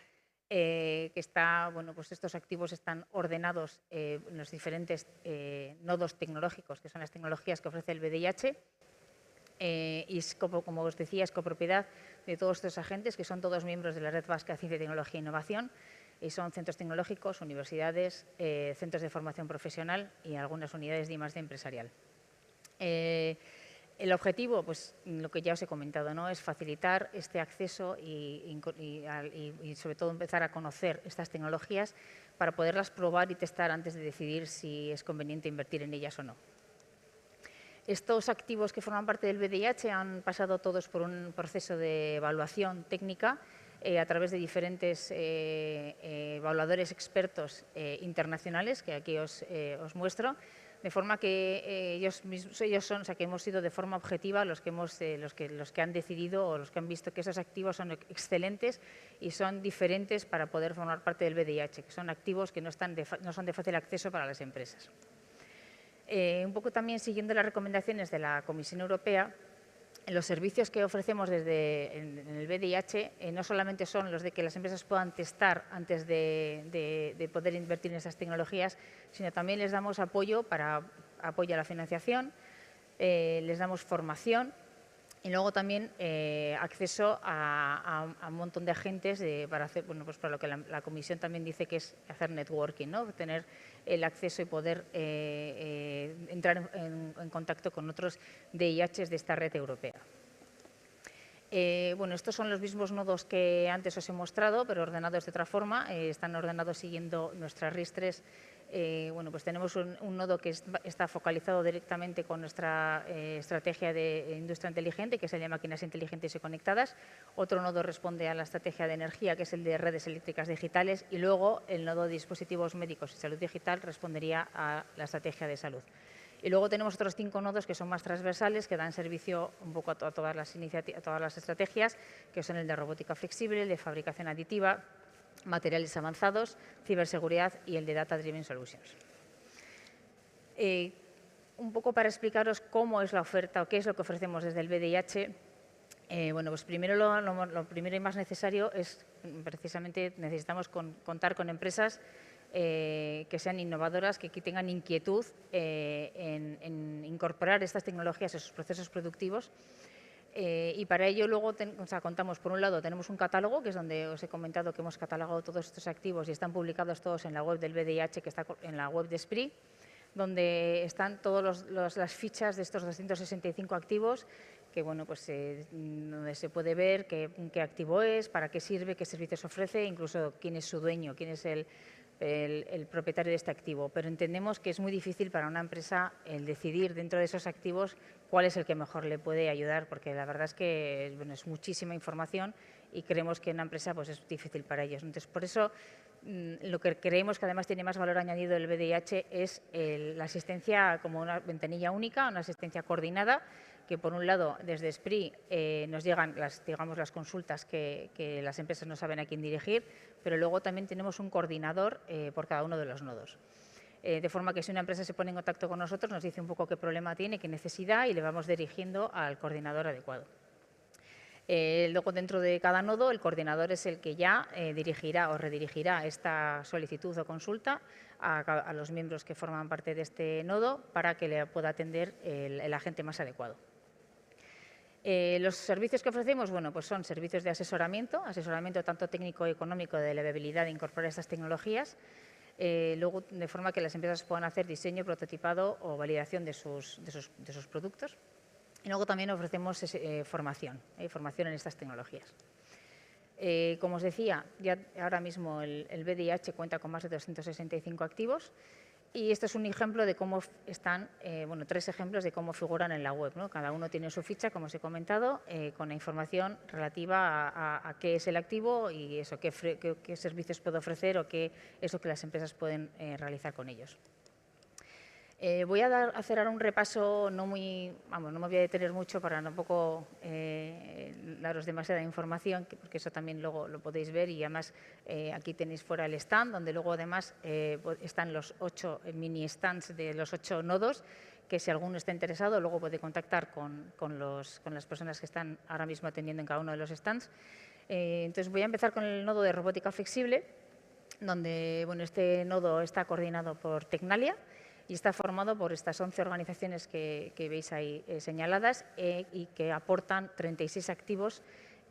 que está, estos activos están ordenados en los diferentes nodos tecnológicos, que son las tecnologías que ofrece el BDIH, y como os decía, es copropiedad de todos estos agentes, que son todos miembros de la Red Vasca de Ciencia, Tecnología e Innovación, y son centros tecnológicos, universidades, centros de formación profesional y algunas unidades de I+D empresarial. El objetivo, lo que ya os he comentado, ¿no? Es facilitar este acceso y sobre todo empezar a conocer estas tecnologías para poderlas probar y testar antes de decidir si es conveniente invertir en ellas o no. Estos activos que forman parte del BDIH han pasado todos por un proceso de evaluación técnica a través de diferentes evaluadores expertos internacionales, que aquí os muestro, de forma que ellos son, que hemos sido de forma objetiva los que han decidido o los que han visto que esos activos son excelentes y son diferentes para poder formar parte del BDIH, que son activos que no son de fácil acceso para las empresas. Un poco también siguiendo las recomendaciones de la Comisión Europea, los servicios que ofrecemos en el BDIH no solamente son los de que las empresas puedan testar antes de poder invertir en esas tecnologías, sino también les damos apoyo a la financiación, les damos formación y luego también acceso a un montón de agentes para hacer, para lo que la Comisión también dice que es hacer networking, ¿no? Tener el acceso y poder entrar en contacto con otros DIHs de esta red europea. Estos son los mismos nodos que antes os he mostrado, pero ordenados de otra forma. Están ordenados siguiendo nuestra RIS3. Tenemos un nodo que está focalizado directamente con nuestra estrategia de industria inteligente, que es el de máquinas inteligentes y conectadas. Otro nodo responde a la estrategia de energía, que es el de redes eléctricas digitales. Y luego el nodo de dispositivos médicos y salud digital respondería a la estrategia de salud. Y luego tenemos otros 5 nodos que son más transversales, que dan servicio un poco a todas las estrategias, que son el de robótica flexible, el de fabricación aditiva, materiales avanzados, ciberseguridad y el de Data Driven Solutions. Un poco para explicaros cómo es la oferta o qué es lo que ofrecemos desde el BDIH. Primero lo primero y más necesario es, precisamente, necesitamos contar con empresas que sean innovadoras, que tengan inquietud en incorporar estas tecnologías a sus procesos productivos. Y para ello luego contamos, por un lado, tenemos un catálogo, que es donde os he comentado que hemos catalogado todos estos activos y están publicados todos en la web del BDIH, que está en la web de SPRI, donde están todas las fichas de estos 265 activos, que bueno, pues donde se puede ver qué activo es, para qué sirve, qué servicios ofrece, incluso quién es su dueño, quién es el propietario de este activo. Pero entendemos que es muy difícil para una empresa el decidir dentro de esos activos cuál es el que mejor le puede ayudar, porque la verdad es que bueno, es muchísima información y creemos que una empresa pues, es difícil para ellos. Entonces, por eso, lo que creemos que además tiene más valor añadido del BDIH es la asistencia como una ventanilla única, una asistencia coordinada, que por un lado desde SPRI nos llegan las consultas que las empresas no saben a quién dirigir, pero luego también tenemos un coordinador por cada uno de los nodos. De forma que si una empresa se pone en contacto con nosotros, nos dice un poco qué problema tiene, qué necesidad y le vamos dirigiendo al coordinador adecuado. Luego, dentro de cada nodo, el coordinador es el que ya dirigirá o redirigirá esta solicitud o consulta a los miembros que forman parte de este nodo para que le pueda atender el agente más adecuado. Los servicios que ofrecemos, bueno, pues son servicios de asesoramiento tanto técnico y económico de la viabilidad de incorporar estas tecnologías, luego de forma que las empresas puedan hacer diseño, prototipado o validación de sus productos. Y luego también ofrecemos formación en estas tecnologías. Como os decía, ya ahora mismo el BDIH cuenta con más de 265 activos y esto es un ejemplo de cómo están, bueno, 3 ejemplos de cómo figuran en la web, ¿no? Cada uno tiene su ficha, como os he comentado, con la información relativa a qué es el activo y eso, qué servicios puede ofrecer o qué es lo que las empresas pueden realizar con ellos. Voy a hacer ahora un repaso, no me voy a detener mucho para tampoco daros demasiada información, porque eso también luego lo podéis ver y además aquí tenéis fuera el stand, donde luego además están los 8 mini stands de los 8 nodos, que si alguno está interesado luego puede contactar con las personas que están ahora mismo atendiendo en cada uno de los stands. Entonces voy a empezar con el nodo de robótica flexible, donde bueno, este nodo está coordinado por Tecnalia, y está formado por estas 11 organizaciones que veis ahí señaladas y que aportan 36 activos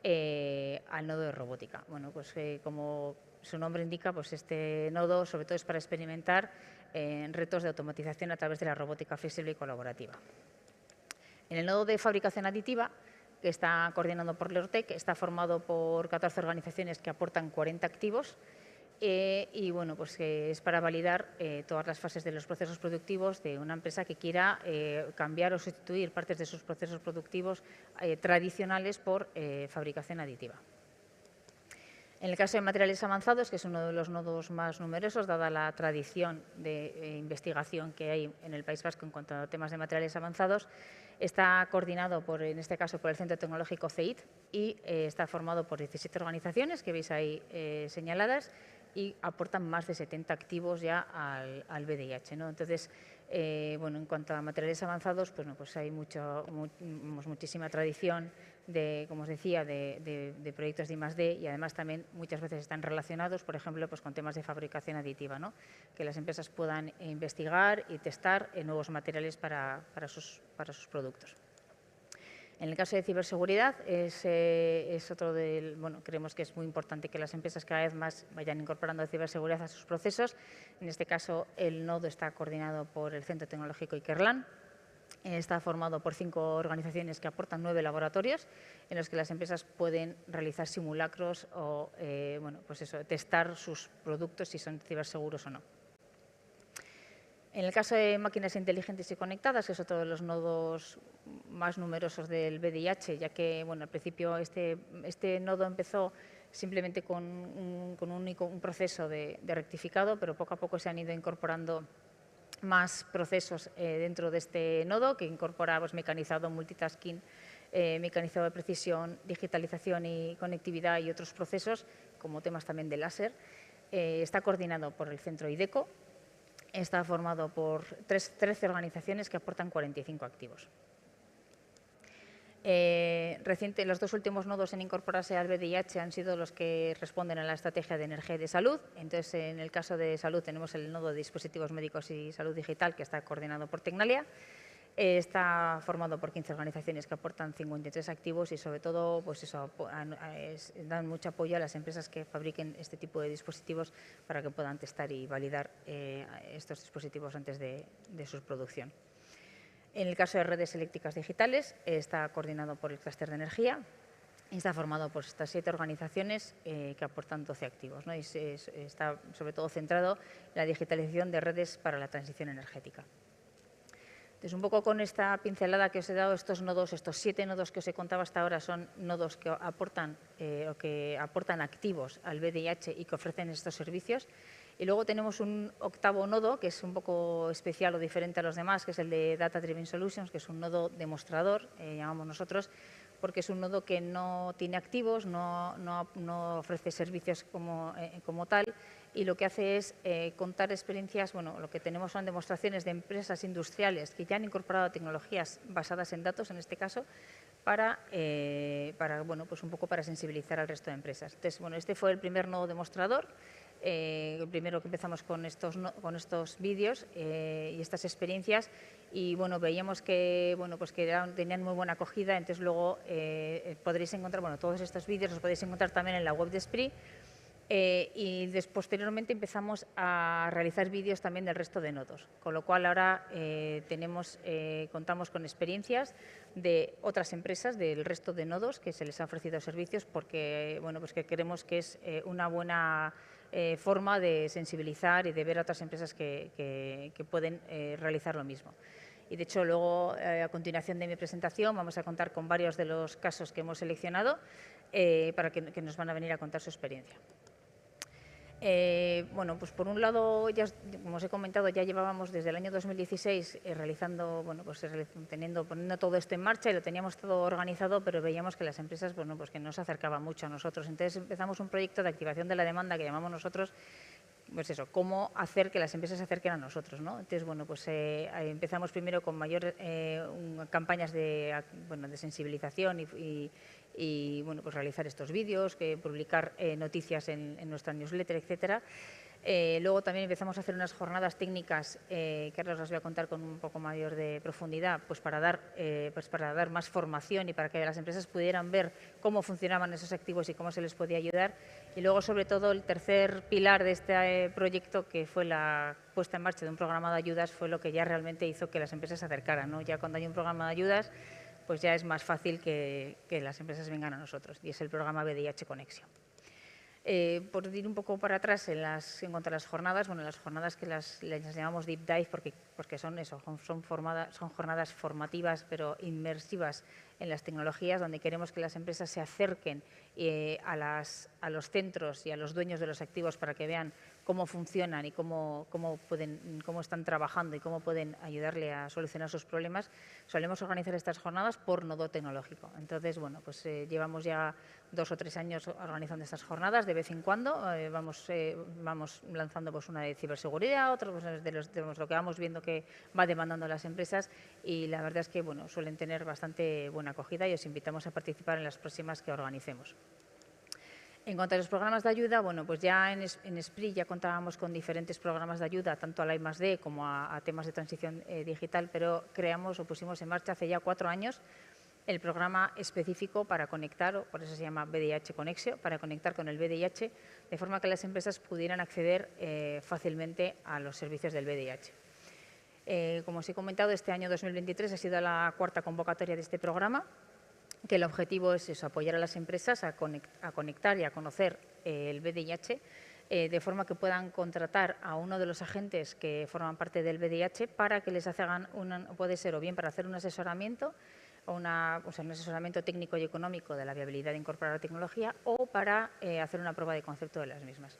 al nodo de robótica. Bueno, pues como su nombre indica, pues este nodo sobre todo es para experimentar retos de automatización a través de la robótica flexible y colaborativa. En el nodo de fabricación aditiva, que está coordinado por Leortec, está formado por 14 organizaciones que aportan 40 activos. Y bueno, pues es para validar todas las fases de los procesos productivos de una empresa que quiera cambiar o sustituir partes de sus procesos productivos tradicionales por fabricación aditiva. En el caso de materiales avanzados, que es uno de los nodos más numerosos, dada la tradición de investigación que hay en el País Vasco en cuanto a temas de materiales avanzados, está coordinado, en este caso, por el Centro Tecnológico CEIT y está formado por 17 organizaciones que veis ahí señaladas y aportan más de 70 activos ya al BDIH, ¿no? Entonces, bueno, en cuanto a materiales avanzados, pues, no, pues hay muchísima tradición de, como os decía, de proyectos de I+D y además también muchas veces están relacionados, por ejemplo, pues con temas de fabricación aditiva, ¿no? Que las empresas puedan investigar y testar nuevos materiales para sus productos. En el caso de ciberseguridad, es otro del, bueno, creemos que es muy importante que las empresas cada vez más vayan incorporando ciberseguridad a sus procesos. En este caso, el nodo está coordinado por el Centro Tecnológico Ikerlan. Está formado por 5 organizaciones que aportan 9 laboratorios en los que las empresas pueden realizar simulacros o bueno, pues eso, testar sus productos si son ciberseguros o no. En el caso de máquinas inteligentes y conectadas, que es otro de los nodos más numerosos del BDIH, ya que bueno, al principio este nodo empezó simplemente con un proceso de rectificado, pero poco a poco se han ido incorporando más procesos dentro de este nodo, que incorpora pues, mecanizado, multitasking, mecanizado de precisión, digitalización y conectividad y otros procesos, como temas también de láser. Está coordinado por el centro IDECO. Está formado por 13 organizaciones que aportan 45 activos. Los 2 últimos nodos en incorporarse al BDIH han sido los que responden a la estrategia de energía y de salud. Entonces, en el caso de salud tenemos el nodo de dispositivos médicos y salud digital, que está coordinado por Tecnalia. Está formado por 15 organizaciones que aportan 53 activos y sobre todo pues eso, dan mucho apoyo a las empresas que fabriquen este tipo de dispositivos para que puedan testar y validar estos dispositivos antes de su producción. En el caso de redes eléctricas digitales, está coordinado por el clúster de energía y está formado por estas 7 organizaciones que aportan 12 activos, ¿no? Y está sobre todo centrado en la digitalización de redes para la transición energética. Entonces, un poco con esta pincelada que os he dado, estos 7 nodos que os he contado hasta ahora son nodos que aportan activos al VDIH y que ofrecen estos servicios. Y luego tenemos un octavo nodo que es un poco especial o diferente a los demás, que es el de Data Driven Solutions, que es un nodo demostrador, llamamos nosotros, porque es un nodo que no tiene activos, no ofrece servicios como tal, y lo que hace es contar experiencias, bueno, lo que tenemos son demostraciones de empresas industriales que ya han incorporado tecnologías basadas en datos, en este caso, para bueno, pues un poco para sensibilizar al resto de empresas. Entonces, bueno, este fue el primer nodo demostrador. El primero que empezamos con estos vídeos y estas experiencias, y bueno, veíamos que, bueno, pues que tenían muy buena acogida. Entonces luego podréis encontrar, bueno, todos estos vídeos los podéis encontrar también en la web de Esprit, y posteriormente empezamos a realizar vídeos también del resto de nodos, con lo cual ahora contamos con experiencias de otras empresas del resto de nodos que se les ha ofrecido servicios, porque bueno, pues que creemos que es una buena forma de sensibilizar y de ver a otras empresas que pueden realizar lo mismo. Y de hecho, luego, a continuación de mi presentación, vamos a contar con varios de los casos que hemos seleccionado para que nos van a venir a contar su experiencia. Bueno, pues por un lado, ya, como os he comentado, ya llevábamos desde el año 2016 realizando, bueno, pues poniendo todo esto en marcha, y lo teníamos todo organizado, pero veíamos que las empresas, bueno, pues que no se acercaban mucho a nosotros. Entonces empezamos un proyecto de activación de la demanda que llamamos nosotros, pues eso, cómo hacer que las empresas se acerquen a nosotros, ¿no? Entonces, bueno, pues empezamos primero con mayor campañas de sensibilización y bueno, pues realizar estos vídeos, publicar noticias en nuestra newsletter, etcétera. Luego también empezamos a hacer unas jornadas técnicas que ahora os las voy a contar con un poco mayor de profundidad, pues para dar más formación y para que las empresas pudieran ver cómo funcionaban esos activos y cómo se les podía ayudar. Y luego, sobre todo, el tercer pilar de este proyecto, que fue la puesta en marcha de un programa de ayudas, fue lo que ya realmente hizo que las empresas se acercaran, ¿no? Ya cuando hay un programa de ayudas, pues ya es más fácil que las empresas vengan a nosotros, y es el programa VDIH Conexión. Por ir un poco para atrás en cuanto a las jornadas, bueno, las jornadas que las llamamos Deep Dive porque son eso, son jornadas formativas pero inmersivas en las tecnologías, donde queremos que las empresas se acerquen a los centros y a los dueños de los activos para que vean cómo funcionan y cómo están trabajando y cómo pueden ayudarle a solucionar sus problemas. Solemos organizar estas jornadas por nodo tecnológico. Entonces, bueno, pues llevamos ya 2 o 3 años organizando estas jornadas. De vez en cuando vamos lanzando pues una de ciberseguridad, otra pues, de lo que vamos viendo que va demandando las empresas, y la verdad es que bueno, suelen tener bastante buena acogida y os invitamos a participar en las próximas que organicemos. En cuanto a los programas de ayuda, bueno, pues ya en Esprit ya contábamos con diferentes programas de ayuda, tanto a la I+D como a temas de transición digital, pero pusimos en marcha hace ya 4 años el programa específico para conectar, por eso se llama VDIH Conexión, para conectar con el VDIH, de forma que las empresas pudieran acceder fácilmente a los servicios del VDIH. Como os he comentado, este año 2023 ha sido la 4ª convocatoria de este programa, que el objetivo es eso, apoyar a las empresas a conectar y a conocer el VDIH, de forma que puedan contratar a uno de los agentes que forman parte del VDIH para que les hagan, puede ser o bien para hacer un asesoramiento, un asesoramiento técnico y económico de la viabilidad de incorporar la tecnología, o para hacer una prueba de concepto de las mismas.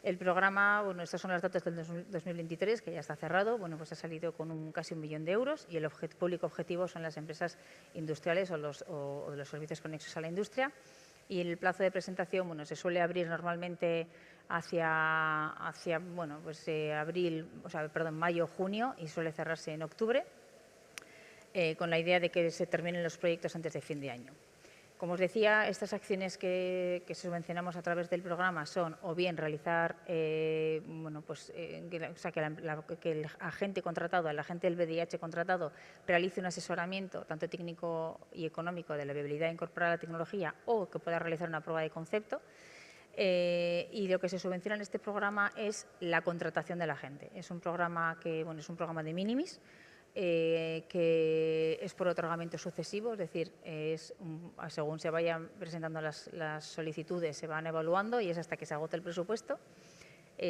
El programa, bueno, estos son los datos del 2023, que ya está cerrado, bueno, pues ha salido con casi 1 millón de euros, y el público objetivo son las empresas industriales o los servicios conexos a la industria. Y el plazo de presentación, bueno, se suele abrir normalmente hacia bueno, pues mayo, junio, y suele cerrarse en octubre, con la idea de que se terminen los proyectos antes de fin de año. Como os decía, estas acciones que subvencionamos a través del programa son o bien realizar, que el agente contratado, el agente del VDIH contratado, realice un asesoramiento tanto técnico y económico de la viabilidad incorporada a la tecnología o que pueda realizar una prueba de concepto. Y lo que se subvenciona en este programa es la contratación del agente. Es un programa es un programa de minimis, que es por otorgamiento sucesivo, es decir, según se vayan presentando las solicitudes se van evaluando y es hasta que se agote el presupuesto.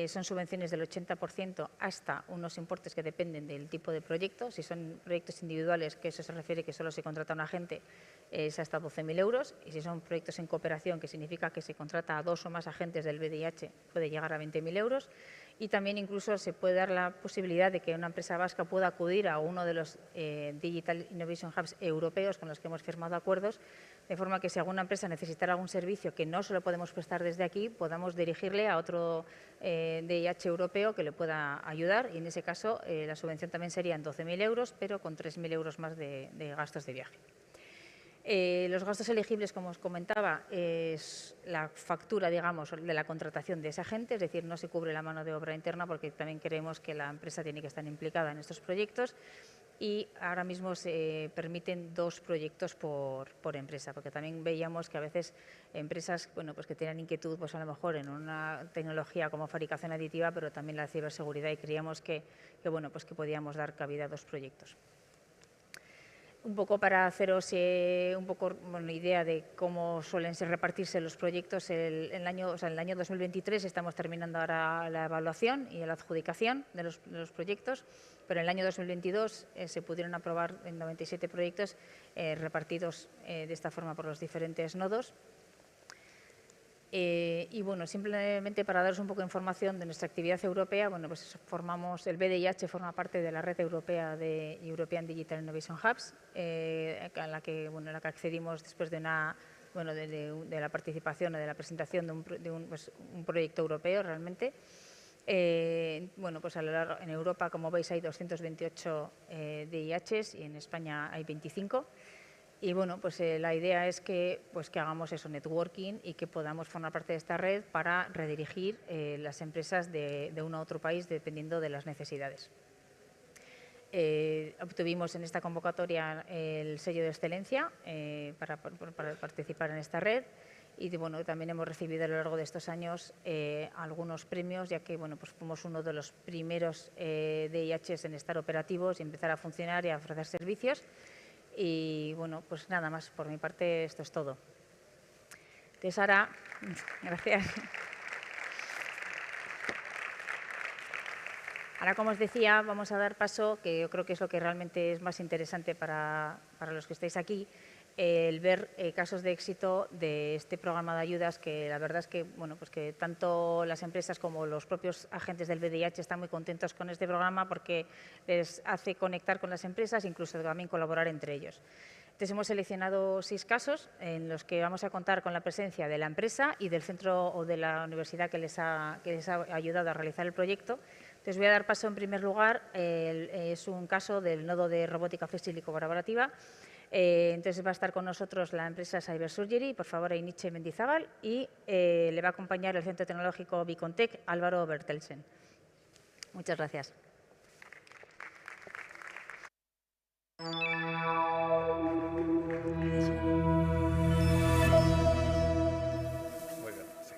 Son subvenciones del 80% hasta unos importes que dependen del tipo de proyecto. Si son proyectos individuales, que eso se refiere que solo se contrata a un agente, es hasta 12.000 euros. Y si son proyectos en cooperación, que significa que se contrata a 2 o más agentes del VDIH, puede llegar a 20.000 euros. Y también incluso se puede dar la posibilidad de que una empresa vasca pueda acudir a uno de los Digital Innovation Hubs europeos con los que hemos firmado acuerdos, de forma que si alguna empresa necesitara algún servicio que no se lo podemos prestar desde aquí, podamos dirigirle a otro DIH europeo que le pueda ayudar y en ese caso la subvención también sería en 12.000 euros, pero con 3.000 euros más de gastos de viaje. Los gastos elegibles, como os comentaba, es la factura, digamos, de la contratación de ese agente, es decir, no se cubre la mano de obra interna porque también creemos que la empresa tiene que estar implicada en estos proyectos y ahora mismo se permiten 2 proyectos por empresa, porque también veíamos que a veces empresas que tienen inquietud a lo mejor en una tecnología como fabricación aditiva, pero también la ciberseguridad y creíamos que podíamos dar cabida a 2 proyectos. Un poco para haceros una idea de cómo suelen repartirse los proyectos, en el año 2023 estamos terminando ahora la evaluación y la adjudicación de los proyectos, pero en el año 2022 se pudieron aprobar en 97 proyectos repartidos de esta forma por los diferentes nodos. Y simplemente para daros un poco de información de nuestra actividad europea, el VDIH forma parte de la red europea de European Digital Innovation Hubs, a la que accedimos después de la participación o de la presentación de un proyecto europeo realmente. En Europa, como veis, hay 228 DIHs y en España hay 25. Y la idea es que hagamos eso, networking, y que podamos formar parte de esta red para redirigir las empresas de uno a otro país dependiendo de las necesidades. Obtuvimos en esta convocatoria el sello de excelencia para participar en esta red y también hemos recibido a lo largo de estos años algunos premios, ya que fuimos uno de los primeros DIHs en estar operativos y empezar a funcionar y a ofrecer servicios. Y nada más, por mi parte esto es todo. Entonces ahora, gracias. Ahora, como os decía, vamos a dar paso, que yo creo que es lo que realmente es más interesante para los que estáis aquí, el ver casos de éxito de este programa de ayudas, que la verdad es que, que tanto las empresas como los propios agentes del VDIH están muy contentos con este programa porque les hace conectar con las empresas e incluso también colaborar entre ellos. Entonces, hemos seleccionado 6 casos en los que vamos a contar con la presencia de la empresa y del centro o de la universidad que les ha ayudado a realizar el proyecto. Entonces, voy a dar paso en primer lugar, es un caso del nodo de robótica flexible y colaborativa. Entonces va a estar con nosotros la empresa Cybersurgery, por favor, Einiche Mendizábal, y le va a acompañar el Centro Tecnológico Bicontec, Álvaro Bertelsen. Muchas gracias. Muy bien, sí.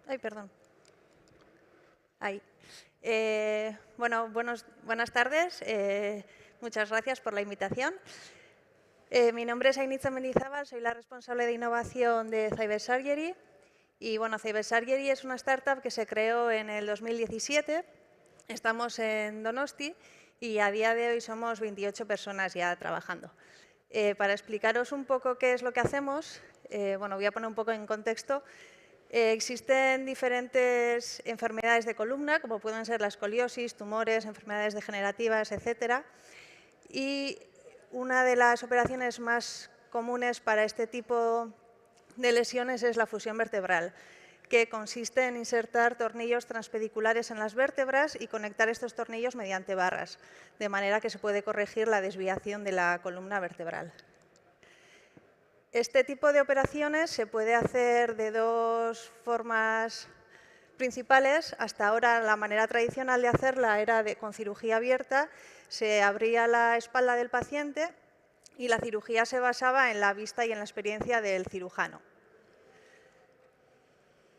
Ay, perdón. Ahí. Buenas tardes. Muchas gracias por la invitación. Mi nombre es Einiche Mendizábal, soy la responsable de innovación de Cybersurgery. Y Cybersurgery es una startup que se creó en el 2017. Estamos en Donosti y a día de hoy somos 28 personas ya trabajando. Para explicaros un poco qué es lo que hacemos, voy a poner un poco en contexto. Existen diferentes enfermedades de columna, como pueden ser la escoliosis, tumores, enfermedades degenerativas, etc. Y una de las operaciones más comunes para este tipo de lesiones es la fusión vertebral. que consiste en insertar tornillos transpediculares en las vértebras y conectar estos tornillos mediante barras, de manera que se puede corregir la desviación de la columna vertebral. Este tipo de operaciones se puede hacer de dos formas principales. Hasta ahora la manera tradicional de hacerla era con cirugía abierta, se abría la espalda del paciente y la cirugía se basaba en la vista y en la experiencia del cirujano.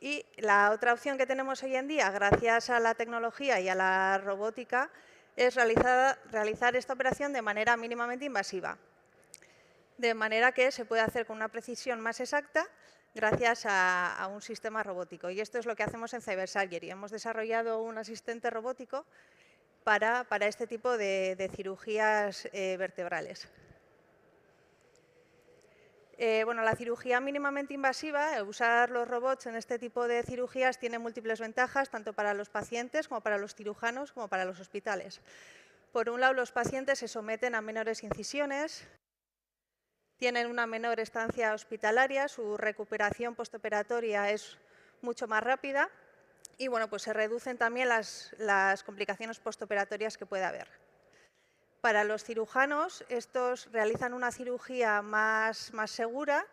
Y la otra opción que tenemos hoy en día, gracias a la tecnología y a la robótica, es realizar esta operación de manera mínimamente invasiva, de manera que se puede hacer con una precisión más exacta gracias a un sistema robótico. Y esto es lo que hacemos en Cybersurgery. Hemos desarrollado un asistente robótico para este tipo de cirugías vertebrales. Bueno, la cirugía mínimamente invasiva, usar los robots en este tipo de cirugías tiene múltiples ventajas, tanto para los pacientes como para los cirujanos, como para los hospitales. Por un lado, los pacientes se someten a menores incisiones, tienen una menor estancia hospitalaria, su recuperación postoperatoria es mucho más rápida y bueno, pues se reducen también las complicaciones postoperatorias que pueda haber. Para los cirujanos, estos realizan una cirugía más segura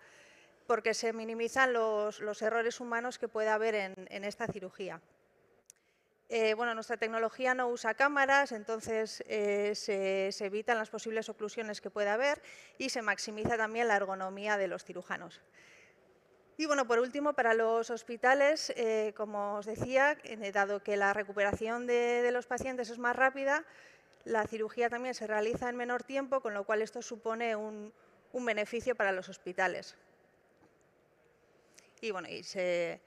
porque se minimizan los errores humanos que pueda haber en esta cirugía. Bueno, nuestra tecnología no usa cámaras, entonces se evitan las posibles oclusiones que pueda haber y se maximiza también la ergonomía de los cirujanos. Y bueno, por último, para los hospitales, como os decía, dado que la recuperación de los pacientes es más rápida, la cirugía también se realiza en menor tiempo, con lo cual esto supone un beneficio para los hospitales. Y bueno, se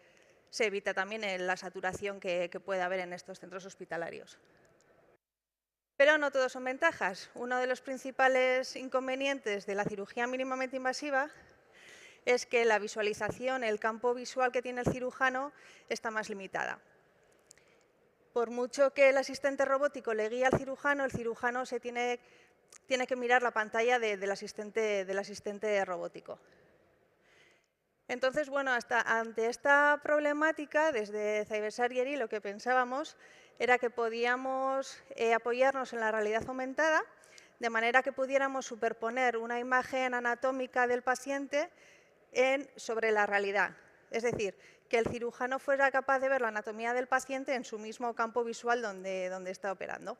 evita también la saturación que puede haber en estos centros hospitalarios. Pero no todo son ventajas. Uno de los principales inconvenientes de la cirugía mínimamente invasiva es que la visualización, el campo visual que tiene el cirujano, está más limitada. Por mucho que el asistente robótico le guíe al cirujano, el cirujano tiene que mirar la pantalla del asistente robótico. Entonces, bueno, ante esta problemática, desde Cybersurgery lo que pensábamos era que podíamos apoyarnos en la realidad aumentada, de manera que pudiéramos superponer una imagen anatómica del paciente sobre la realidad. Es decir, que el cirujano fuera capaz de ver la anatomía del paciente en su mismo campo visual donde está operando.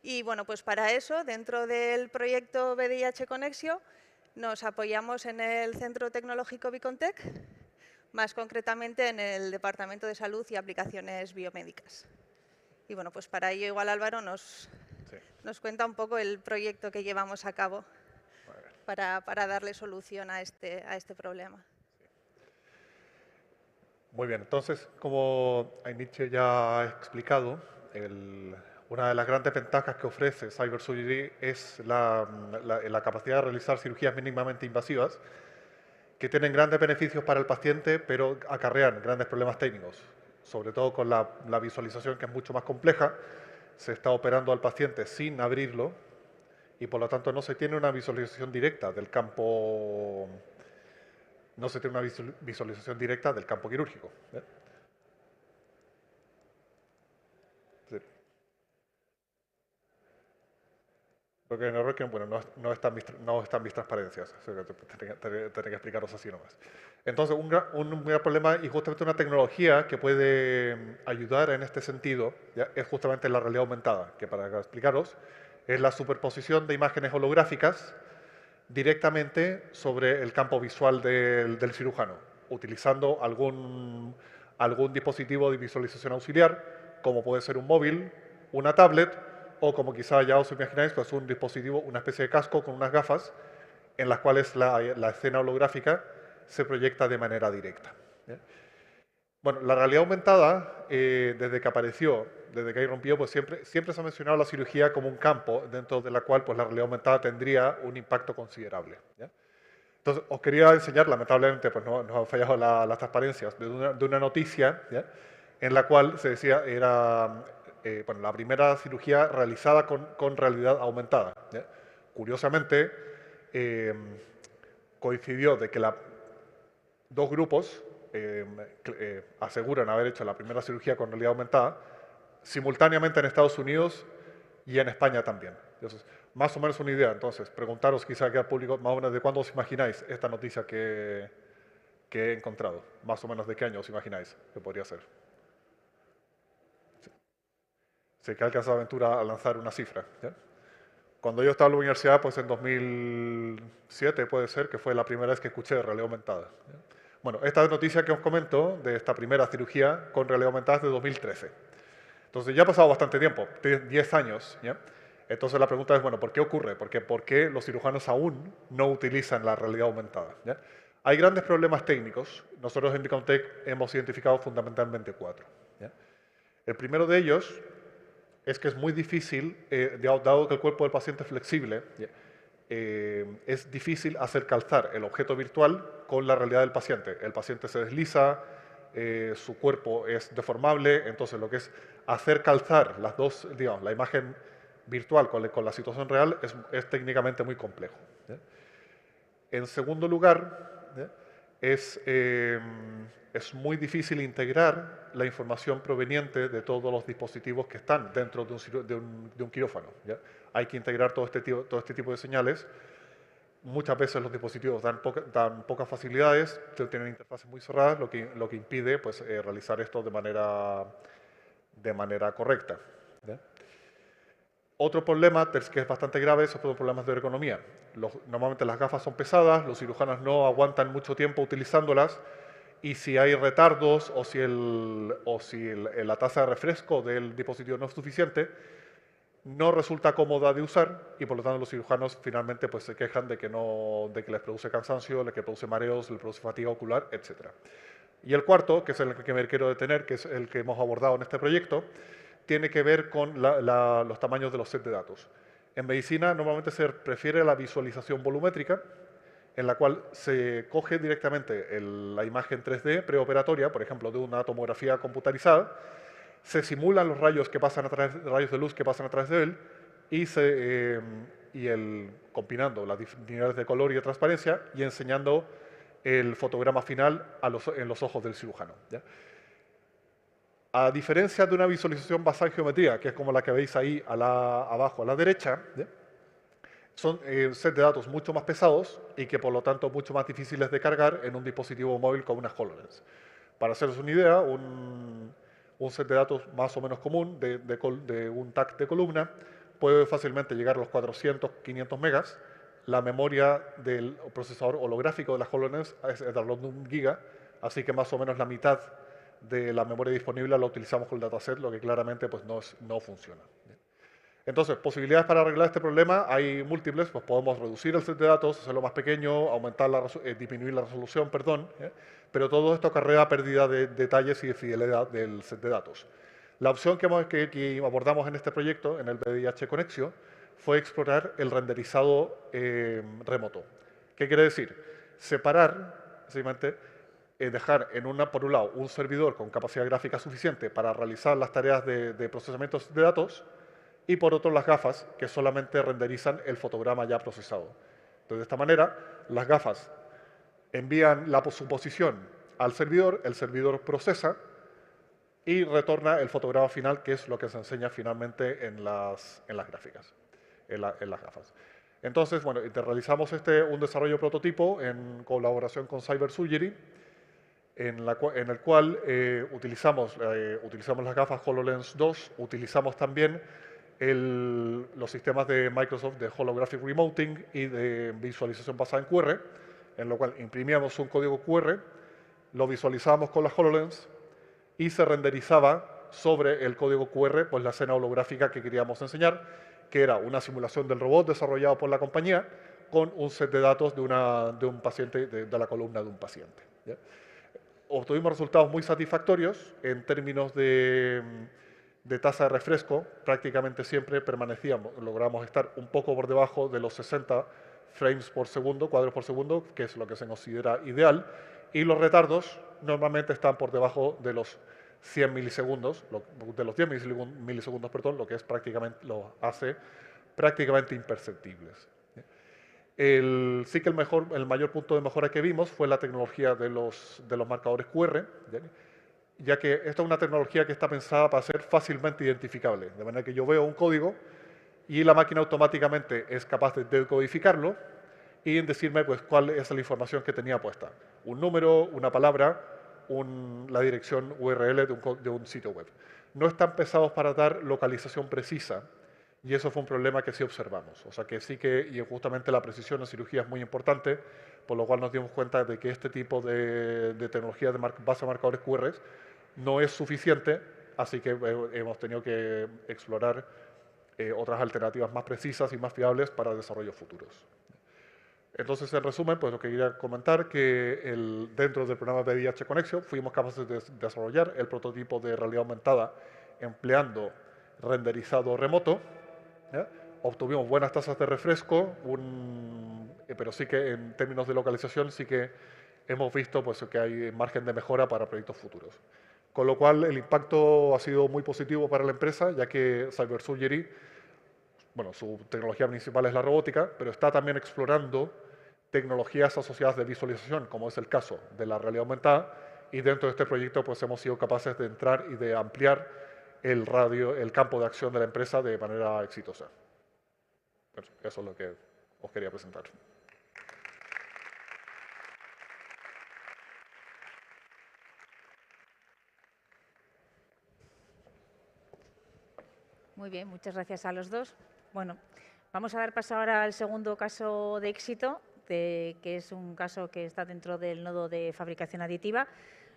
Y bueno, pues para eso, dentro del proyecto VDIH Conexio, nos apoyamos en el Centro Tecnológico Bicontec, más concretamente en el Departamento de Salud y Aplicaciones Biomédicas. Y bueno, pues para ello igual Álvaro nos cuenta un poco el proyecto que llevamos a cabo para darle solución a este problema. Muy bien, entonces, como Ainiche ya ha explicado, una de las grandes ventajas que ofrece Cybersurgery es la capacidad de realizar cirugías mínimamente invasivas que tienen grandes beneficios para el paciente, pero acarrean grandes problemas técnicos, sobre todo con la visualización, que es mucho más compleja. Se está operando al paciente sin abrirlo y, por lo tanto, no se tiene una visualización directa del campo. No se tiene una visualización directa del campo quirúrgico. Sí. Porque en error que bueno, no están mis transparencias. Tendré que explicaros así nomás. Entonces, un gran problema y justamente una tecnología que puede ayudar en este sentido es justamente la realidad aumentada, que para explicaros es la superposición de imágenes holográficas directamente sobre el campo visual del cirujano, utilizando algún dispositivo de visualización auxiliar, como puede ser un móvil, una tablet, o como quizá ya os imagináis, pues un dispositivo, una especie de casco con unas gafas, en las cuales la escena holográfica se proyecta de manera directa. Bueno, la realidad aumentada, desde que apareció, desde que ahí rompió, pues siempre se ha mencionado la cirugía como un campo dentro de la cual pues, la realidad aumentada tendría un impacto considerable. Entonces, os quería enseñar, lamentablemente, pues nos han fallado las transparencias, de una noticia en la cual se decía era bueno, la primera cirugía realizada con realidad aumentada. Curiosamente, coincidió de que dos grupos aseguran haber hecho la primera cirugía con realidad aumentada, simultáneamente en Estados Unidos y en España también. Entonces, más o menos una idea. Entonces, preguntaros quizá aquí al público, más o menos de cuándo os imagináis esta noticia que he encontrado. Más o menos de qué año os imagináis que podría ser. Sé que ha alcanzado Aventura a lanzar una cifra. ¿Ya? Cuando yo estaba en la universidad, pues en 2007 puede ser, que fue la primera vez que escuché de realidad aumentada. ¿Ya? Bueno, esta noticia que os comento, de esta primera cirugía con realidad aumentada, es de 2013. Entonces ya ha pasado bastante tiempo, 10 años. ¿Ya? Entonces la pregunta es, bueno, ¿por qué ocurre? ¿Por qué los cirujanos aún no utilizan la realidad aumentada? ¿Ya? Hay grandes problemas técnicos. Nosotros en Bicomtech hemos identificado fundamentalmente 4. ¿Ya? El primero de ellos es que es muy difícil, dado que el cuerpo del paciente es flexible, es difícil hacer calzar el objeto virtual con la realidad del paciente. El paciente se desliza, su cuerpo es deformable, entonces lo que es hacer calzar las dos, digamos, la imagen virtual con la situación real es técnicamente muy complejo. ¿Ya? En segundo lugar, ¿ya? Es muy difícil integrar la información proveniente de todos los dispositivos que están dentro de un quirófano. ¿Ya? Hay que integrar todo este tipo de señales. Muchas veces los dispositivos dan pocas facilidades, tienen interfaces muy cerradas, lo que impide pues, realizar esto de manera correcta. ¿Ya? Otro problema que es bastante grave son los problemas de ergonomía. Normalmente las gafas son pesadas, los cirujanos no aguantan mucho tiempo utilizándolas, y si hay retardos o si la tasa de refresco del dispositivo no es suficiente, no resulta cómoda de usar y por lo tanto los cirujanos finalmente pues, se quejan de que les produce cansancio, de que produce mareos, les produce fatiga ocular, etc. Y el cuarto, que es el que me quiero detener, que es el que hemos abordado en este proyecto, tiene que ver con los tamaños de los sets de datos. En medicina normalmente se prefiere la visualización volumétrica, en la cual se coge directamente la imagen 3D preoperatoria, por ejemplo, de una tomografía computarizada, se simulan los rayos de luz que pasan a través de él y combinando las unidades de color y de transparencia y enseñando el fotograma final en los ojos del cirujano. ¿Ya? A diferencia de una visualización basada en geometría, que es como la que veis ahí abajo a la derecha, ¿ya? Son sets de datos mucho más pesados y que por lo tanto mucho más difíciles de cargar en un dispositivo móvil con una HoloLens. Para haceros una idea, un set de datos más o menos común de un TAC de columna puede fácilmente llegar a los 400, 500 megas. La memoria del procesador holográfico de la HoloLens es de alrededor de 1 giga, así que más o menos la mitad de la memoria disponible la utilizamos con el dataset, lo que claramente pues, no funciona. Entonces, posibilidades para arreglar este problema hay múltiples, pues podemos reducir el set de datos, hacerlo más pequeño, disminuir la resolución, pero todo esto acarrea pérdida de detalles y de fidelidad del set de datos. La opción que abordamos en este proyecto, en el BDIH Conexio, fue explorar el renderizado remoto. ¿Qué quiere decir? Separar, simplemente, dejar por un lado, un servidor con capacidad gráfica suficiente para realizar las tareas de procesamiento de datos, y por otro las gafas que solamente renderizan el fotograma ya procesado. Entonces, de esta manera, las gafas envían su posición al servidor, el servidor procesa y retorna el fotograma final, que es lo que se enseña finalmente en las gráficas, en las gafas. Entonces, bueno, realizamos un desarrollo prototipo en colaboración con Cybersurgery, en el cual utilizamos las gafas HoloLens 2, utilizamos también los sistemas de Microsoft de Holographic Remoting y de visualización basada en QR, en lo cual imprimíamos un código QR, lo visualizábamos con la HoloLens y se renderizaba sobre el código QR pues, la escena holográfica que queríamos enseñar, que era una simulación del robot desarrollado por la compañía con un set de datos de un paciente, de la columna de un paciente. ¿Ya? Obtuvimos resultados muy satisfactorios en términos de tasa de refresco. Prácticamente siempre logramos estar un poco por debajo de los 60 frames por segundo, cuadros por segundo, que es lo que se considera ideal, y los retardos normalmente están por debajo de los 100 milisegundos, de los 10 milisegundos, perdón, lo que es lo hace prácticamente imperceptibles. Sí que el mayor punto de mejora que vimos fue la tecnología de los marcadores QR, ya que esta es una tecnología que está pensada para ser fácilmente identificable, de manera que yo veo un código y la máquina automáticamente es capaz de decodificarlo y decirme pues, cuál es la información que tenía puesta. Un número, una palabra, la dirección URL de un sitio web. No están pensados para dar localización precisa y eso fue un problema que sí observamos. O sea que sí que, y justamente la precisión en cirugía es muy importante, por lo cual nos dimos cuenta de que este tipo de tecnología de base de marcadores QR no es suficiente, así que hemos tenido que explorar otras alternativas más precisas y más fiables para desarrollos futuros. Entonces, en resumen, pues lo que quería comentar que dentro del programa VIH Connection fuimos capaces de desarrollar el prototipo de realidad aumentada empleando renderizado remoto. Obtuvimos buenas tasas de refresco, pero sí que en términos de localización sí que hemos visto pues, que hay margen de mejora para proyectos futuros. Con lo cual, el impacto ha sido muy positivo para la empresa, ya que Cybersurgery, bueno, su tecnología principal es la robótica, pero está también explorando tecnologías asociadas de visualización, como es el caso de la realidad aumentada, y dentro de este proyecto pues, hemos sido capaces de entrar y de ampliar el campo de acción de la empresa de manera exitosa. Bueno, eso es lo que os quería presentar. Muy bien, muchas gracias a los dos. Bueno, vamos a dar paso ahora al segundo caso de éxito, que es un caso que está dentro del nodo de fabricación aditiva.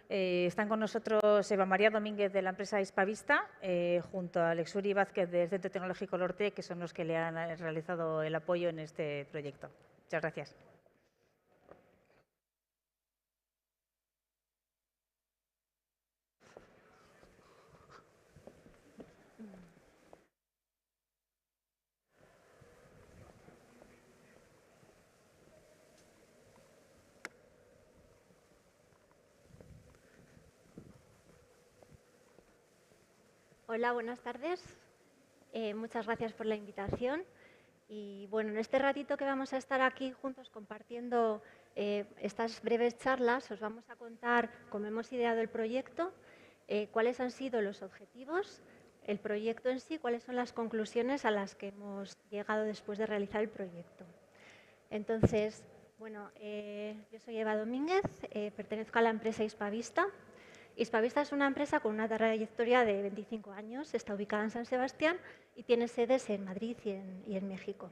Están con nosotros Eva María Domínguez de la empresa Hispavista, junto a Lexuri Vázquez del Centro Tecnológico Lortec, que son los que le han realizado el apoyo en este proyecto. Muchas gracias. Hola, buenas tardes. Muchas gracias por la invitación. Y bueno, en este ratito que vamos a estar aquí juntos compartiendo estas breves charlas, os vamos a contar cómo hemos ideado el proyecto, cuáles han sido los objetivos, el proyecto en sí, cuáles son las conclusiones a las que hemos llegado después de realizar el proyecto. Entonces, bueno, yo soy Eva Domínguez, pertenezco a la empresa Hispavista. Hispavista es una empresa con una trayectoria de 25 años, está ubicada en San Sebastián y tiene sedes en Madrid y en México.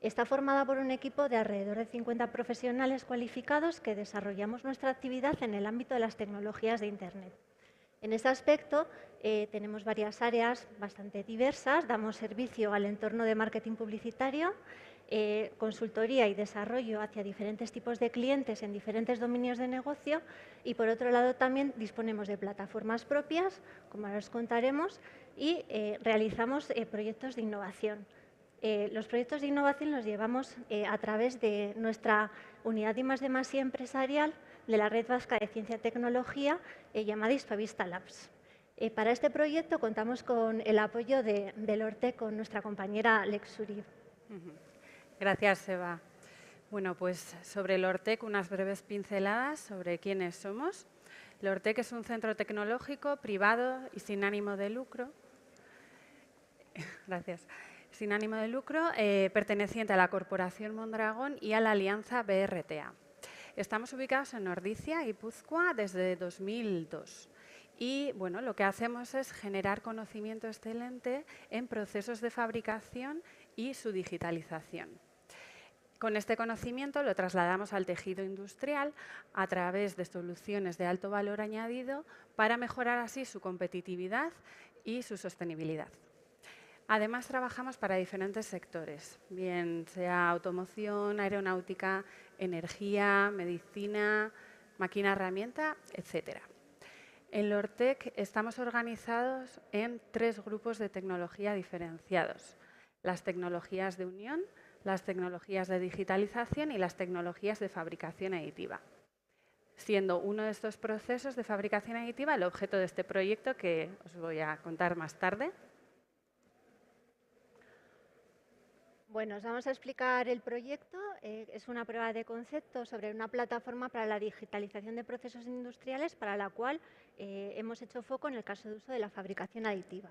Está formada por un equipo de alrededor de 50 profesionales cualificados que desarrollamos nuestra actividad en el ámbito de las tecnologías de Internet. En ese aspecto tenemos varias áreas bastante diversas, damos servicio al entorno de marketing publicitario, consultoría y desarrollo hacia diferentes tipos de clientes en diferentes dominios de negocio y, por otro lado, también disponemos de plataformas propias, como ahora os contaremos, y realizamos proyectos de innovación. Los proyectos de innovación los llevamos a través de nuestra unidad de I+D+I empresarial de la Red Vasca de Ciencia y Tecnología llamada Hispavista Labs. Para este proyecto contamos con el apoyo de Lortec, con nuestra compañera Lexuri. Gracias, Eva. Bueno, pues sobre Lortec unas breves pinceladas sobre quiénes somos. Lortec es un centro tecnológico privado y sin ánimo de lucro. Gracias. Sin ánimo de lucro, perteneciente a la Corporación Mondragón y a la Alianza BRTA. Estamos ubicados en Ordicia, Guipúzcoa, desde 2002. Y bueno, lo que hacemos es generar conocimiento excelente en procesos de fabricación y su digitalización. Con este conocimiento lo trasladamos al tejido industrial a través de soluciones de alto valor añadido para mejorar así su competitividad y su sostenibilidad. Además, trabajamos para diferentes sectores, bien sea automoción, aeronáutica, energía, medicina, máquina herramienta, etc. En Lortec estamos organizados en 3 grupos de tecnología diferenciados: las tecnologías de unión, las tecnologías de digitalización y las tecnologías de fabricación aditiva, siendo uno de estos procesos de fabricación aditiva el objeto de este proyecto que os voy a contar más tarde. Bueno, os vamos a explicar el proyecto. Es una prueba de concepto sobre una plataforma para la digitalización de procesos industriales para la cual hemos hecho foco en el caso de uso de la fabricación aditiva.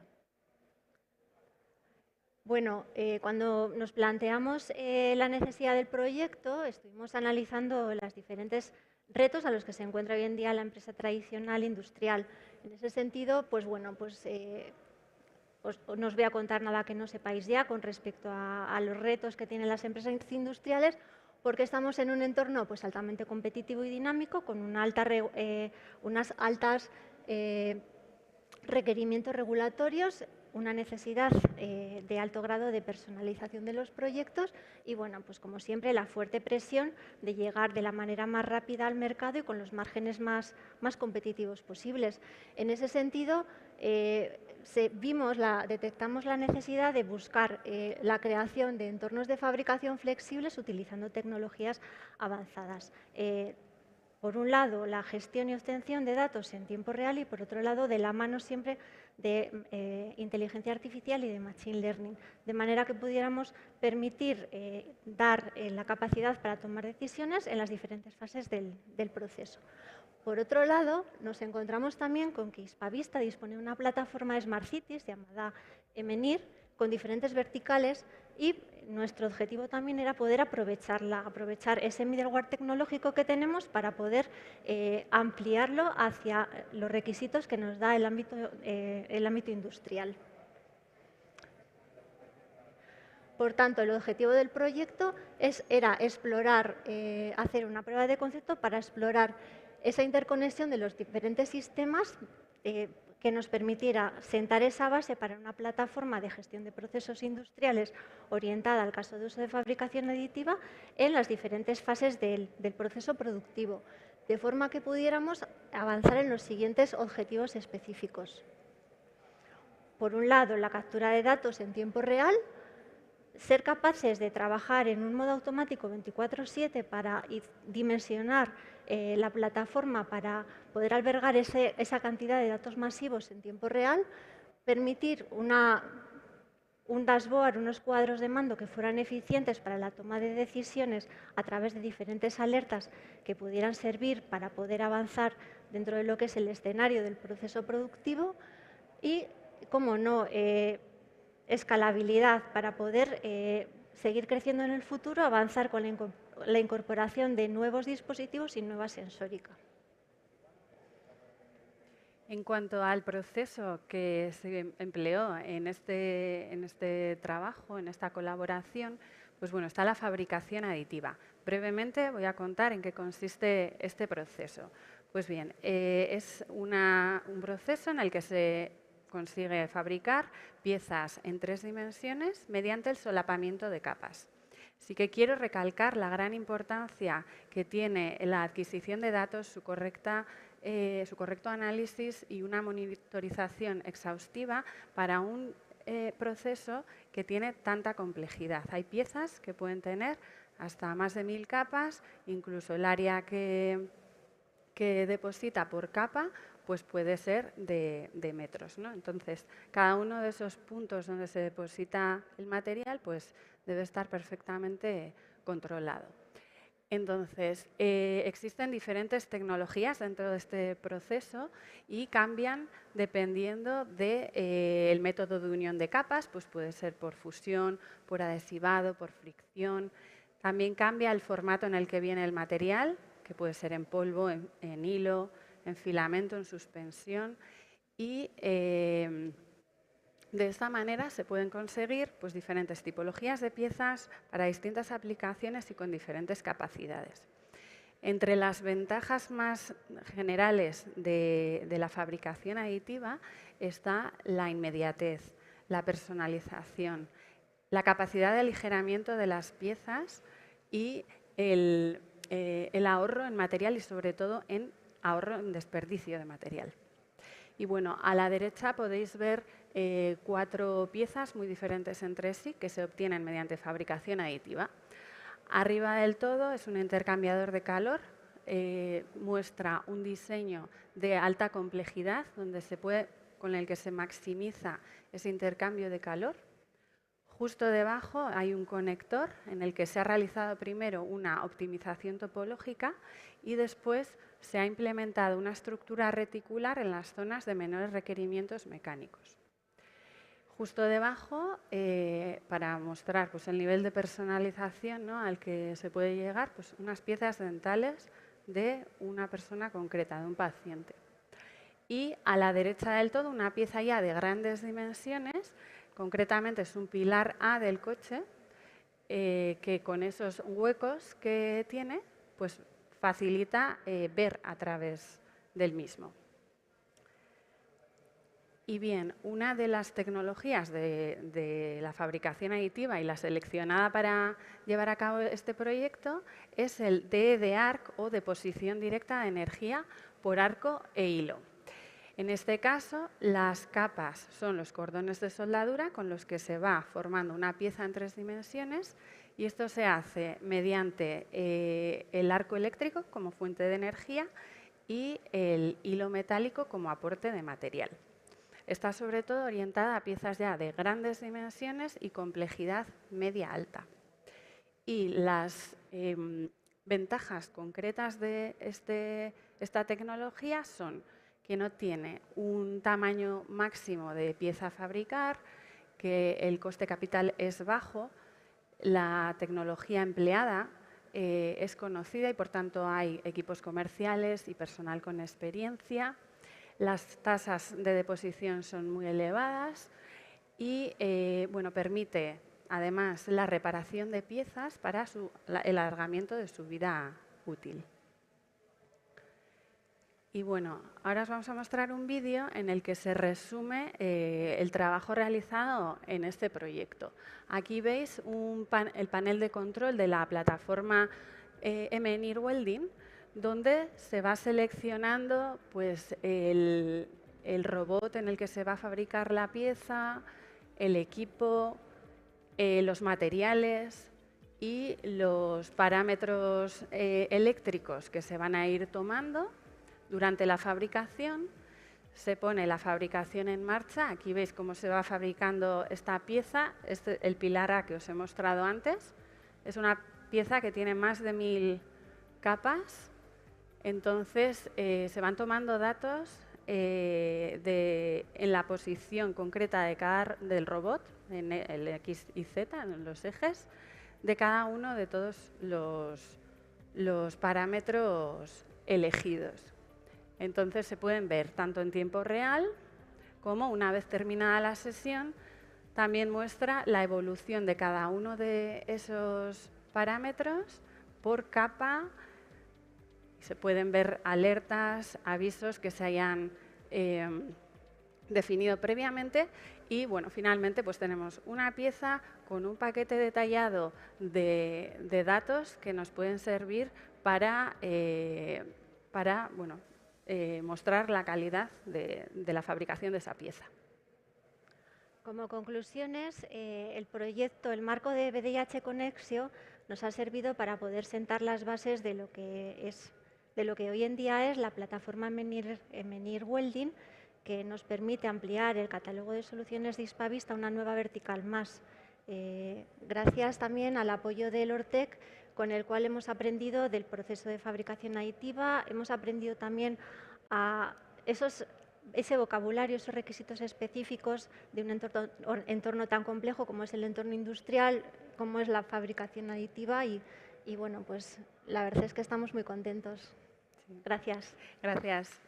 Bueno, cuando nos planteamos la necesidad del proyecto, estuvimos analizando los diferentes retos a los que se encuentra hoy en día la empresa tradicional industrial. En ese sentido, pues bueno, no os voy a contar nada que no sepáis ya con respecto a los retos que tienen las empresas industriales, porque estamos en un entorno pues, altamente competitivo y dinámico, con unas altas requerimientos regulatorios, una necesidad de alto grado de personalización de los proyectos y, bueno, pues como siempre, la fuerte presión de llegar de la manera más rápida al mercado y con los márgenes más competitivos posibles. En ese sentido, detectamos la necesidad de buscar la creación de entornos de fabricación flexibles utilizando tecnologías avanzadas. Por un lado, la gestión y obtención de datos en tiempo real y, por otro lado, de la mano siempre de inteligencia artificial y de machine learning, de manera que pudiéramos permitir dar la capacidad para tomar decisiones en las diferentes fases del proceso. Por otro lado, nos encontramos también con que Hispavista dispone de una plataforma de Smart Cities llamada Emenir, con diferentes verticales, y nuestro objetivo también era poder aprovechar ese middleware tecnológico que tenemos para poder ampliarlo hacia los requisitos que nos da el ámbito industrial. Por tanto, el objetivo del proyecto era explorar, hacer una prueba de concepto para explorar esa interconexión de los diferentes sistemas que nos permitiera sentar esa base para una plataforma de gestión de procesos industriales orientada al caso de uso de fabricación aditiva en las diferentes fases del proceso productivo, de forma que pudiéramos avanzar en los siguientes objetivos específicos. Por un lado, la captura de datos en tiempo real, ser capaces de trabajar en un modo automático 24/7 para dimensionar la plataforma para poder albergar esa cantidad de datos masivos en tiempo real, permitir un dashboard, unos cuadros de mando que fueran eficientes para la toma de decisiones a través de diferentes alertas que pudieran servir para poder avanzar dentro de lo que es el escenario del proceso productivo y, como no, escalabilidad para poder seguir creciendo en el futuro, avanzar con la incorporación de nuevos dispositivos y nueva sensórica. En cuanto al proceso que se empleó en este trabajo, en esta colaboración, pues bueno, está la fabricación aditiva. Brevemente voy a contar en qué consiste este proceso. Pues bien, es un proceso en el que se consigue fabricar piezas en 3 dimensiones mediante el solapamiento de capas. Sí que quiero recalcar la gran importancia que tiene la adquisición de datos, su correcto análisis y una monitorización exhaustiva para un proceso que tiene tanta complejidad. Hay piezas que pueden tener hasta más de 1000 capas, incluso el área que deposita por capa pues puede ser de metros, ¿no? Entonces, cada uno de esos puntos donde se deposita el material pues debe estar perfectamente controlado. Entonces, existen diferentes tecnologías dentro de este proceso y cambian dependiendo del método de unión de capas, pues puede ser por fusión, por adhesivado, por fricción. También cambia el formato en el que viene el material, que puede ser en polvo, en hilo, en filamento, en suspensión, y de esta manera se pueden conseguir pues, diferentes tipologías de piezas para distintas aplicaciones y con diferentes capacidades. Entre las ventajas más generales de la fabricación aditiva está la inmediatez, la personalización, la capacidad de aligeramiento de las piezas y el ahorro en material y sobre todo en ahorro en desperdicio de material. Y bueno, a la derecha podéis ver 4 piezas muy diferentes entre sí que se obtienen mediante fabricación aditiva. Arriba del todo es un intercambiador de calor, muestra un diseño de alta complejidad con el que se maximiza ese intercambio de calor. Justo debajo hay un conector en el que se ha realizado primero una optimización topológica y después se ha implementado una estructura reticular en las zonas de menores requerimientos mecánicos. Justo debajo, para mostrar pues, el nivel de personalización, ¿no?, al que se puede llegar, pues, unas piezas dentales de una persona concreta, de un paciente. Y a la derecha del todo, una pieza ya de grandes dimensiones, concretamente es un pilar A del coche, que con esos huecos que tiene, pues facilita ver a través del mismo. Y bien, una de las tecnologías de la fabricación aditiva y la seleccionada para llevar a cabo este proyecto es el DE-ARC o deposición directa de energía por arco e hilo. En este caso, las capas son los cordones de soldadura con los que se va formando una pieza en 3 dimensiones y esto se hace mediante el arco eléctrico como fuente de energía y el hilo metálico como aporte de material. Está sobre todo orientada a piezas ya de grandes dimensiones y complejidad media-alta. Y las ventajas concretas de esta tecnología son que no tiene un tamaño máximo de pieza a fabricar, que el coste capital es bajo, la tecnología empleada es conocida y por tanto hay equipos comerciales y personal con experiencia. Las tasas de deposición son muy elevadas y bueno, permite además la reparación de piezas para el alargamiento de su vida útil. Y bueno, ahora os vamos a mostrar un vídeo en el que se resume el trabajo realizado en este proyecto. Aquí veis el panel de control de la plataforma MNIR Welding, donde se va seleccionando pues, el robot en el que se va a fabricar la pieza, el equipo, los materiales y los parámetros eléctricos que se van a ir tomando. Durante la fabricación se pone la fabricación en marcha. Aquí veis cómo se va fabricando esta pieza. El pilar A que os he mostrado antes. Es una pieza que tiene más de 1000 capas. Entonces se van tomando datos en la posición concreta del robot, en el X y Z, en los ejes, de cada uno de todos los parámetros elegidos. Entonces se pueden ver tanto en tiempo real como una vez terminada la sesión, también muestra la evolución de cada uno de esos parámetros por capa. Se pueden ver alertas, avisos que se hayan definido previamente y bueno, finalmente pues tenemos una pieza con un paquete detallado de datos que nos pueden servir para bueno, mostrar la calidad de la fabricación de esa pieza. Como conclusiones, el proyecto, el marco de BDIH Conexio nos ha servido para poder sentar las bases de lo que hoy en día es la plataforma MNIR Welding, que nos permite ampliar el catálogo de soluciones de Hispavista a una nueva vertical más. Gracias también al apoyo del Ortec, con el cual hemos aprendido del proceso de fabricación aditiva, hemos aprendido también a ese vocabulario, esos requisitos específicos de un entorno tan complejo como es el entorno industrial, como es la fabricación aditiva y bueno, pues la verdad es que estamos muy contentos. Gracias. Gracias.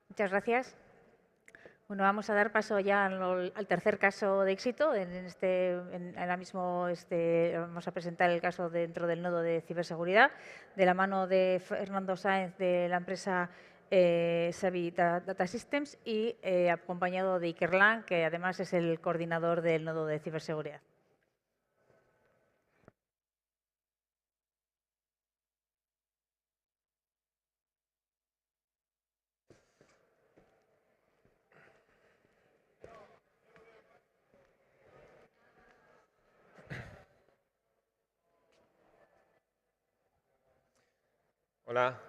Muchas gracias. Bueno, vamos a dar paso ya al tercer caso de éxito. Ahora mismo vamos a presentar el caso dentro del nodo de ciberseguridad, de la mano de Fernando Sáenz de la empresa Savvy Data Systems y acompañado de Iker Lang, que además es el coordinador del nodo de ciberseguridad. Hola,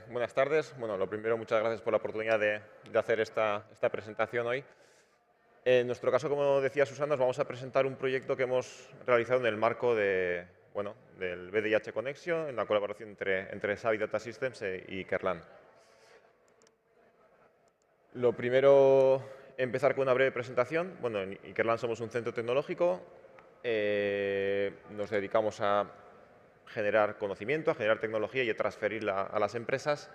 buenas tardes. Bueno, lo primero, muchas gracias por la oportunidad de hacer esta presentación hoy. En nuestro caso, como decía Susana, os vamos a presentar un proyecto que hemos realizado en el marco del VDIH Connection, en la colaboración entre Savi Data Systems y Ikerlan. Lo primero, empezar con una breve presentación. Bueno, en Ikerlan somos un centro tecnológico, nos dedicamos a generar conocimiento, a generar tecnología y a transferirla a las empresas.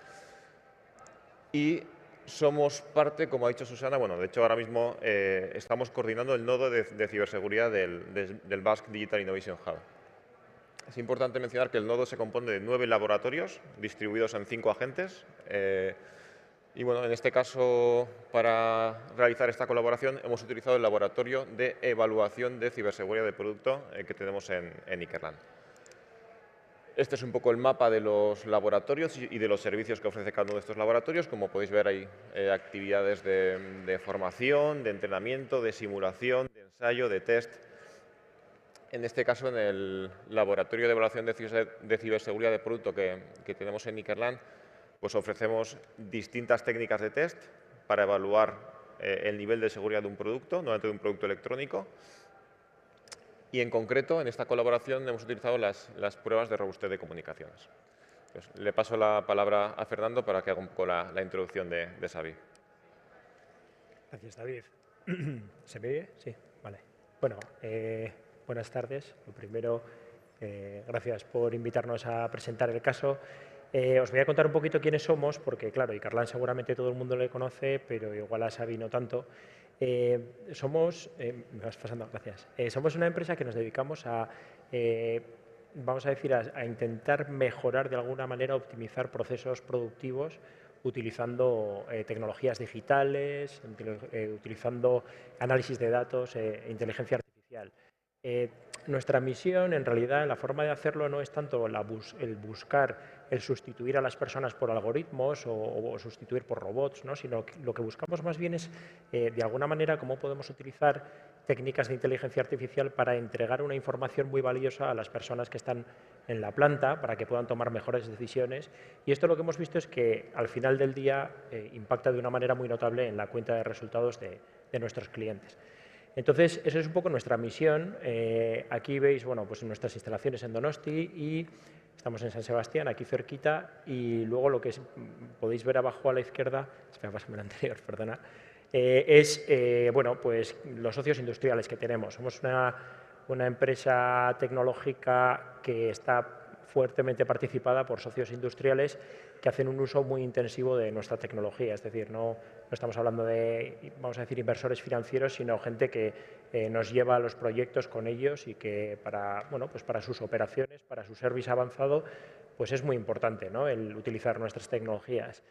Y somos parte, como ha dicho Susana, bueno, de hecho ahora mismo estamos coordinando el nodo de ciberseguridad del Basque Digital Innovation Hub. Es importante mencionar que el nodo se compone de 9 laboratorios distribuidos en 5 agentes. Y bueno, en este caso, para realizar esta colaboración, hemos utilizado el laboratorio de evaluación de ciberseguridad de producto que tenemos en Ikerlan. Este es un poco el mapa de los laboratorios y de los servicios que ofrece cada uno de estos laboratorios. Como podéis ver, hay actividades de formación, de entrenamiento, de simulación, de ensayo, de test. En este caso, en el laboratorio de evaluación de ciberseguridad de producto que tenemos en Ikerlan, pues ofrecemos distintas técnicas de test para evaluar el nivel de seguridad de un producto, normalmente de un producto electrónico. Y en concreto, en esta colaboración hemos utilizado las pruebas de robustez de comunicaciones. Pues, le paso la palabra a Fernando para que haga un poco la introducción de Savi. Gracias, David. ¿Se me oye? Sí, vale. Bueno, buenas tardes. Lo primero, gracias por invitarnos a presentar el caso. Os voy a contar un poquito quiénes somos, porque claro, Ikerlan seguramente todo el mundo le conoce, pero igual a Savi no tanto. Somos una empresa que nos dedicamos a, vamos a decir, a intentar mejorar de alguna manera, optimizar procesos productivos utilizando tecnologías digitales, utilizando análisis de datos, inteligencia artificial. Nuestra misión, en realidad, la forma de hacerlo no es tanto el buscar, el sustituir a las personas por algoritmos o sustituir por robots, ¿no? Sino que lo que buscamos más bien es, de alguna manera, cómo podemos utilizar técnicas de inteligencia artificial para entregar una información muy valiosa a las personas que están en la planta para que puedan tomar mejores decisiones. Y esto lo que hemos visto es que al final del día impacta de una manera muy notable en la cuenta de resultados de nuestros clientes. Entonces, esa es un poco nuestra misión. Aquí veis, bueno, pues nuestras instalaciones en Donosti y estamos en San Sebastián, aquí cerquita, y luego lo que podéis ver abajo a la izquierda, espera, pásame el anterior, perdona, es, bueno, pues los socios industriales que tenemos. Somos una empresa tecnológica que está fuertemente participada por socios industriales que hacen un uso muy intensivo de nuestra tecnología. Es decir, no estamos hablando de, vamos a decir, inversores financieros, sino gente que nos lleva a los proyectos con ellos y que para, bueno, pues para sus operaciones, para su service avanzado, pues es muy importante, ¿no?, el utilizar nuestras tecnologías.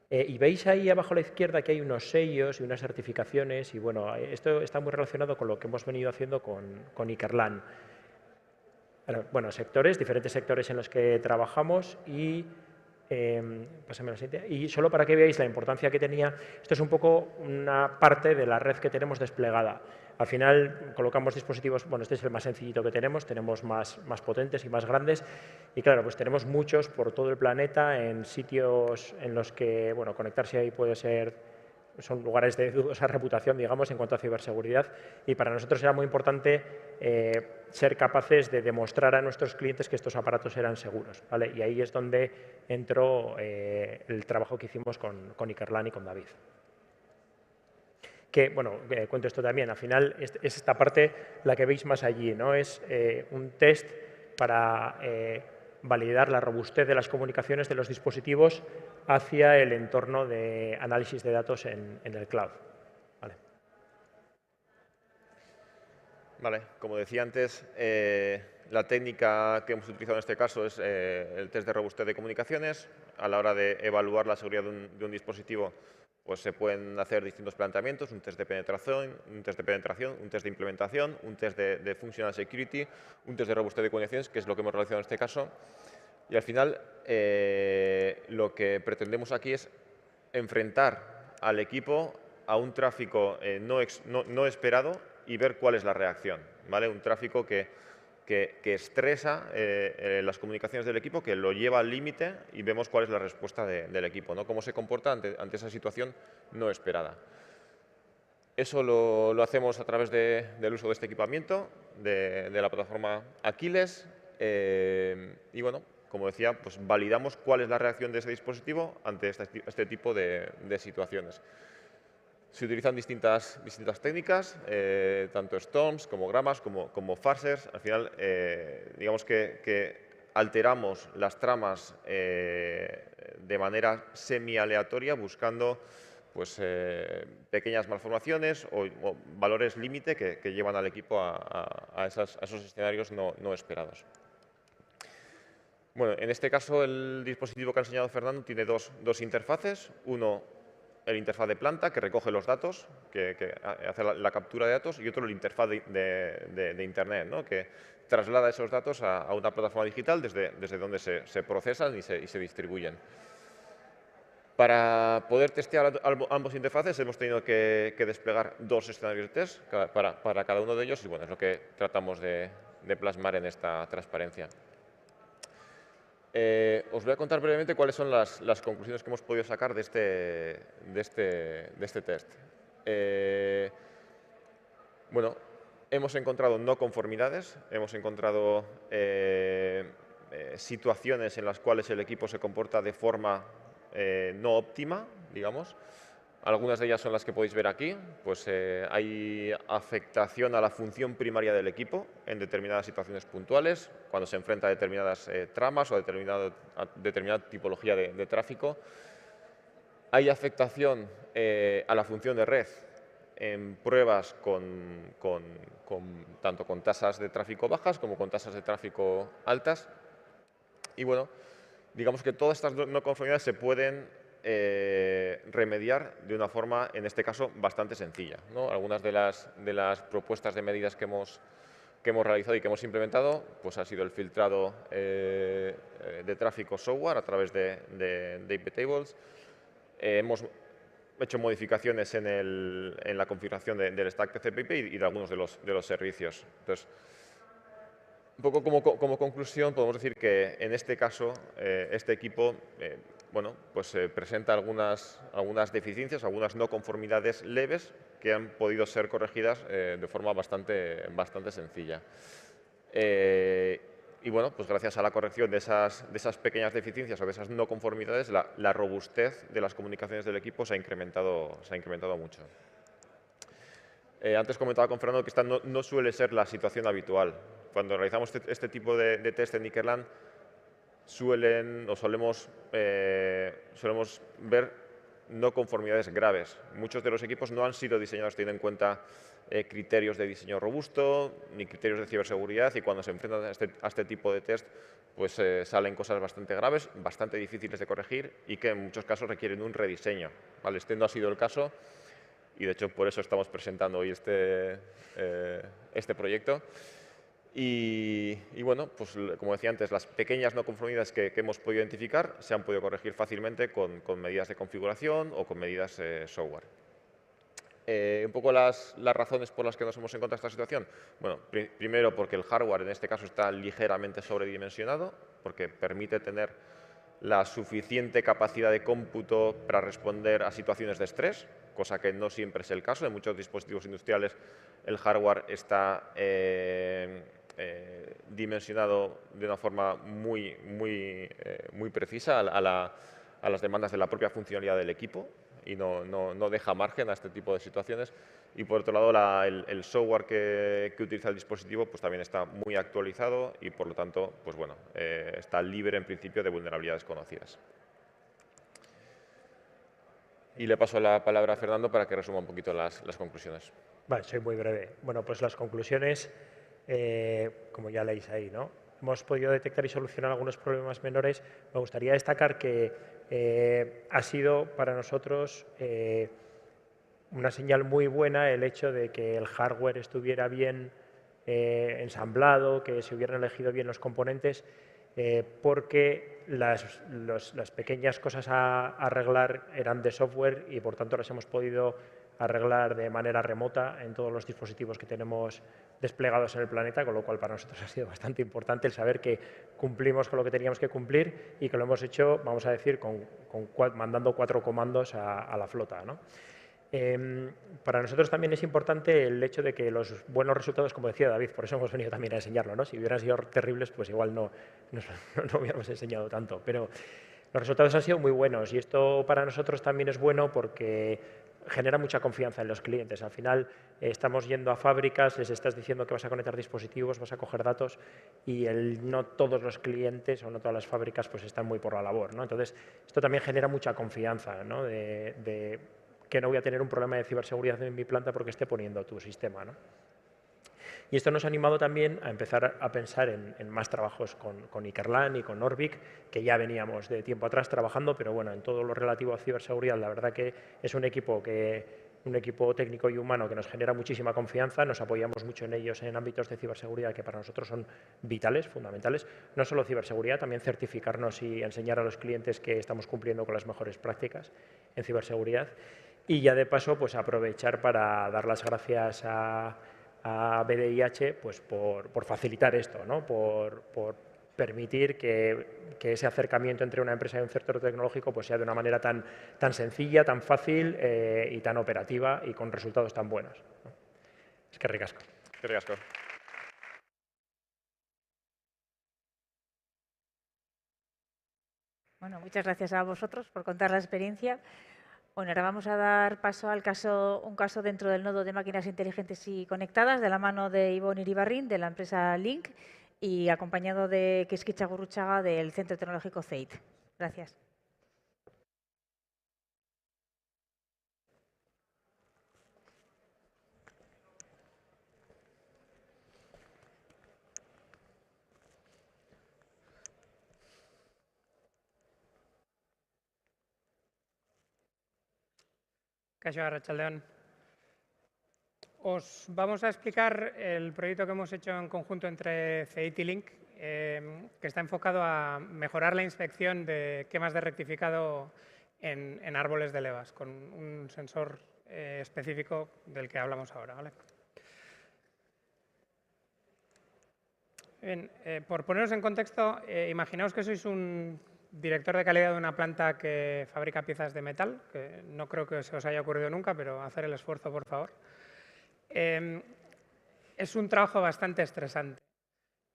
Y veis ahí abajo a la izquierda que hay unos sellos y unas certificaciones y bueno, esto está muy relacionado con lo que hemos venido haciendo con Ikerlan. Bueno, diferentes sectores en los que trabajamos y pásame la siguiente. Y solo para que veáis la importancia que tenía, esto es un poco una parte de la red que tenemos desplegada. Al final colocamos dispositivos, bueno, este es el más sencillito que tenemos más potentes y más grandes y claro, pues tenemos muchos por todo el planeta en sitios en los que, bueno, conectarse ahí puede ser, son lugares de dudosa reputación, digamos, en cuanto a ciberseguridad y para nosotros era muy importante ser capaces de demostrar a nuestros clientes que estos aparatos eran seguros, ¿vale? Y ahí es donde entró el trabajo que hicimos con Ikerlan y con David. Que, bueno, cuento esto también, al final es esta parte la que veis más allí, ¿no? Es un test para validar la robustez de las comunicaciones de los dispositivos hacia el entorno de análisis de datos en el cloud. Vale, como decía antes, la técnica que hemos utilizado en este caso es el test de robustez de comunicaciones. A la hora de evaluar la seguridad de un dispositivo, pues se pueden hacer distintos planteamientos, un test de penetración, un test de implementación, un test de functional security, un test de robustez de comunicaciones, que es lo que hemos realizado en este caso. Y al final, lo que pretendemos aquí es enfrentar al equipo a un tráfico no esperado y ver cuál es la reacción, ¿vale? Un tráfico que que estresa las comunicaciones del equipo, que lo lleva al límite y vemos cuál es la respuesta del equipo, ¿no? Cómo se comporta ante esa situación no esperada. Eso lo hacemos a través del uso de este equipamiento, de la plataforma Aquiles, y bueno, como decía, pues validamos cuál es la reacción de ese dispositivo ante este tipo de situaciones. Se utilizan distintas técnicas, tanto storms como gramas, como farsers. Al final, digamos que alteramos las tramas de manera semi-aleatoria, buscando pues, pequeñas malformaciones o valores límite que llevan al equipo a esos escenarios no esperados. Bueno, en este caso, el dispositivo que ha enseñado Fernando tiene dos interfaces. Uno, el interfaz de planta, que recoge los datos, que hace la captura de datos, y otro, el interfaz de Internet, ¿no? Que traslada esos datos a una plataforma digital desde donde se procesan y se distribuyen. Para poder testear ambos interfaces hemos tenido que desplegar 2 escenarios de test para cada uno de ellos, y bueno, es lo que tratamos de plasmar en esta transparencia. Os voy a contar brevemente cuáles son las conclusiones que hemos podido sacar de este test. Bueno, hemos encontrado no conformidades, hemos encontrado situaciones en las cuales el equipo se comporta de forma no óptima, digamos. Algunas de ellas son las que podéis ver aquí. Pues hay afectación a la función primaria del equipo en determinadas situaciones puntuales, cuando se enfrenta a determinadas tramas o a determinada tipología de tráfico. Hay afectación a la función de red en pruebas tanto con tasas de tráfico bajas como con tasas de tráfico altas. Y bueno, digamos que todas estas no conformidades se pueden remediar de una forma, en este caso, bastante sencilla, ¿no? Algunas de las propuestas de medidas que hemos realizado y que hemos implementado, pues ha sido el filtrado de tráfico software a través de IP tables. Hemos hecho modificaciones en la configuración del stack TCP/IP y de algunos de los servicios. Entonces, un poco como conclusión, podemos decir que en este caso, este equipo bueno, pues, presenta algunas deficiencias, algunas no conformidades leves que han podido ser corregidas de forma bastante sencilla. Y bueno, pues gracias a la corrección de esas pequeñas deficiencias o de esas no conformidades, la robustez de las comunicaciones del equipo se ha incrementado mucho. Antes comentaba con Fernando que esta no suele ser la situación habitual. Cuando realizamos este tipo de test en Nickerland, solemos ver no conformidades graves. Muchos de los equipos no han sido diseñados teniendo en cuenta criterios de diseño robusto ni criterios de ciberseguridad, y cuando se enfrentan a este tipo de test, pues salen cosas bastante graves, bastante difíciles de corregir y que en muchos casos requieren un rediseño, ¿vale? Este no ha sido el caso y de hecho por eso estamos presentando hoy este proyecto. Y bueno, pues como decía antes, las pequeñas no conformidades que hemos podido identificar se han podido corregir fácilmente con medidas de configuración o con medidas software. Un poco las razones por las que nos hemos encontrado esta situación. Bueno, primero porque el hardware en este caso está ligeramente sobredimensionado, porque permite tener la suficiente capacidad de cómputo para responder a situaciones de estrés, cosa que no siempre es el caso. En muchos dispositivos industriales el hardware está dimensionado de una forma muy precisa a las demandas de la propia funcionalidad del equipo y no deja margen a este tipo de situaciones. Y por otro lado, el software que utiliza el dispositivo pues también está muy actualizado y por lo tanto pues bueno, está libre en principio de vulnerabilidades conocidas. Y le paso la palabra a Fernando para que resuma un poquito las conclusiones. Vale, soy muy breve. Bueno, pues las conclusiones, como ya leéis ahí, ¿no? Hemos podido detectar y solucionar algunos problemas menores. Me gustaría destacar que ha sido para nosotros una señal muy buena el hecho de que el hardware estuviera bien ensamblado, que se hubieran elegido bien los componentes, porque las pequeñas cosas a arreglar eran de software y por tanto las hemos podido arreglar de manera remota en todos los dispositivos que tenemos desplegados en el planeta, con lo cual para nosotros ha sido bastante importante el saber que cumplimos con lo que teníamos que cumplir y que lo hemos hecho, vamos a decir, mandando 4 comandos a la flota, ¿no? Para nosotros también es importante el hecho de que los buenos resultados, como decía David, por eso hemos venido también a enseñarlo, ¿no? Si hubieran sido terribles, pues igual no hubiéramos enseñado tanto, pero los resultados han sido muy buenos y esto para nosotros también es bueno porque genera mucha confianza en los clientes. Al final estamos yendo a fábricas, les estás diciendo que vas a conectar dispositivos, vas a coger datos y no todos los clientes o no todas las fábricas pues están muy por la labor, ¿no? Entonces, esto también genera mucha confianza, ¿no? de que no voy a tener un problema de ciberseguridad en mi planta porque esté poniendo tu sistema, ¿no? Y esto nos ha animado también a empezar a pensar en más trabajos con Ikerlan y con Norvik, que ya veníamos de tiempo atrás trabajando, pero bueno, en todo lo relativo a ciberseguridad, la verdad que es un equipo técnico y humano que nos genera muchísima confianza, nos apoyamos mucho en ellos en ámbitos de ciberseguridad que para nosotros son vitales, fundamentales, no solo ciberseguridad, también certificarnos y enseñar a los clientes que estamos cumpliendo con las mejores prácticas en ciberseguridad. Y ya de paso, pues aprovechar para dar las gracias a BDIH pues, por facilitar esto, ¿no? por permitir que ese acercamiento entre una empresa y un sector tecnológico pues, sea de una manera tan sencilla, tan fácil y tan operativa y con resultados tan buenos, ¿no? Es que ricasco. Qué ricasco. Bueno, muchas gracias a vosotros por contar la experiencia. Bueno, ahora vamos a dar paso al un caso dentro del nodo de máquinas inteligentes y conectadas de la mano de Ivonne Iribarrín de la empresa Link y acompañado de Quisquicha Gurruchaga del Centro Tecnológico CEIT. Gracias. Kaixo, Arratsaldeon. Os vamos a explicar el proyecto que hemos hecho en conjunto entre CEIT y Link, que está enfocado a mejorar la inspección de quemas de rectificado en árboles de levas, con un sensor específico del que hablamos ahora, ¿vale? Bien, por poneros en contexto, imaginaos que sois un director de calidad de una planta que fabrica piezas de metal, que no creo que se os haya ocurrido nunca, pero hacer el esfuerzo, por favor. Es un trabajo bastante estresante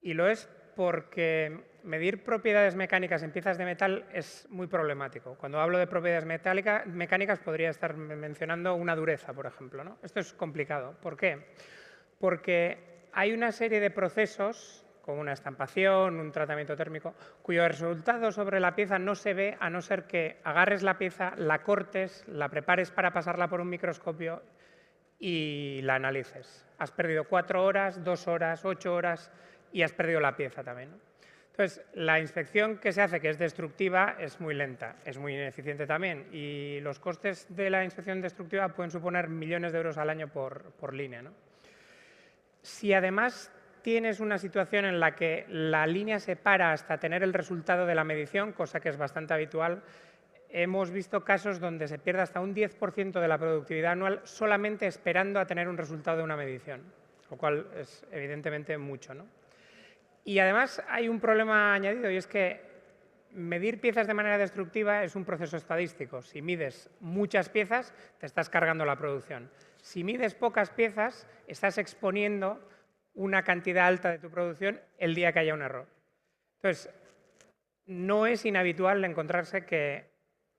y lo es porque medir propiedades mecánicas en piezas de metal es muy problemático. Cuando hablo de propiedades mecánicas podría estar mencionando una dureza, por ejemplo, ¿no? Esto es complicado. ¿Por qué? Porque hay una serie de procesos como una estampación, un tratamiento térmico, cuyo resultado sobre la pieza no se ve a no ser que agarres la pieza, la cortes, la prepares para pasarla por un microscopio y la analices. Has perdido 4 horas, 2 horas, 8 horas y has perdido la pieza también, ¿no? Entonces, la inspección que se hace, que es destructiva, es muy lenta, es muy ineficiente también y los costes de la inspección destructiva pueden suponer millones de euros al año por línea, ¿no? Si además tienes una situación en la que la línea se para hasta tener el resultado de la medición, cosa que es bastante habitual, hemos visto casos donde se pierde hasta un 10% de la productividad anual solamente esperando a tener un resultado de una medición, lo cual es evidentemente mucho, ¿no? Y además hay un problema añadido y es que medir piezas de manera destructiva es un proceso estadístico. Si mides muchas piezas, te estás cargando la producción. Si mides pocas piezas, estás exponiendo una cantidad alta de tu producción el día que haya un error. Entonces, no es inhabitual encontrarse que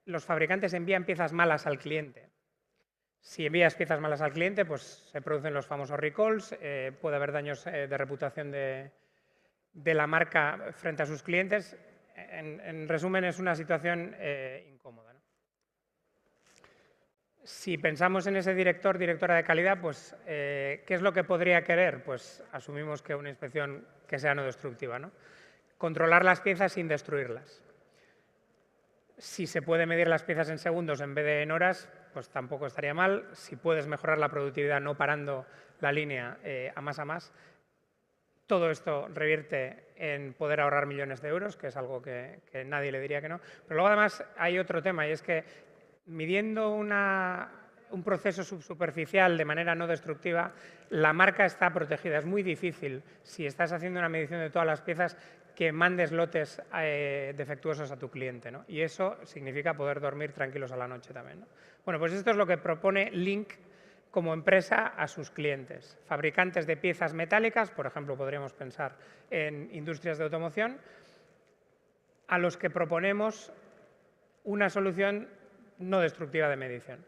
los fabricantes envían piezas malas al cliente. Si envías piezas malas al cliente, pues se producen los famosos recalls, puede haber daños de reputación de la marca frente a sus clientes. En resumen, es una situación incómoda, ¿no? Si pensamos en ese directora de calidad, pues, ¿qué es lo que podría querer? Pues asumimos que una inspección que sea no destructiva, ¿no? Controlar las piezas sin destruirlas. Si se puede medir las piezas en segundos en vez de en horas, pues tampoco estaría mal. Si puedes mejorar la productividad no parando la línea a más, todo esto revierte en poder ahorrar millones de euros, que es algo que nadie le diría que no. Pero luego además hay otro tema y es que midiendo una un proceso subsuperficial de manera no destructiva, la marca está protegida. Es muy difícil, si estás haciendo una medición de todas las piezas, que mandes lotes defectuosos a tu cliente, ¿no? Y eso significa poder dormir tranquilos a la noche también, ¿no? Bueno, pues esto es lo que propone Link como empresa a sus clientes. Fabricantes de piezas metálicas, por ejemplo, podríamos pensar en industrias de automoción, a los que proponemos una solución no destructiva de medición.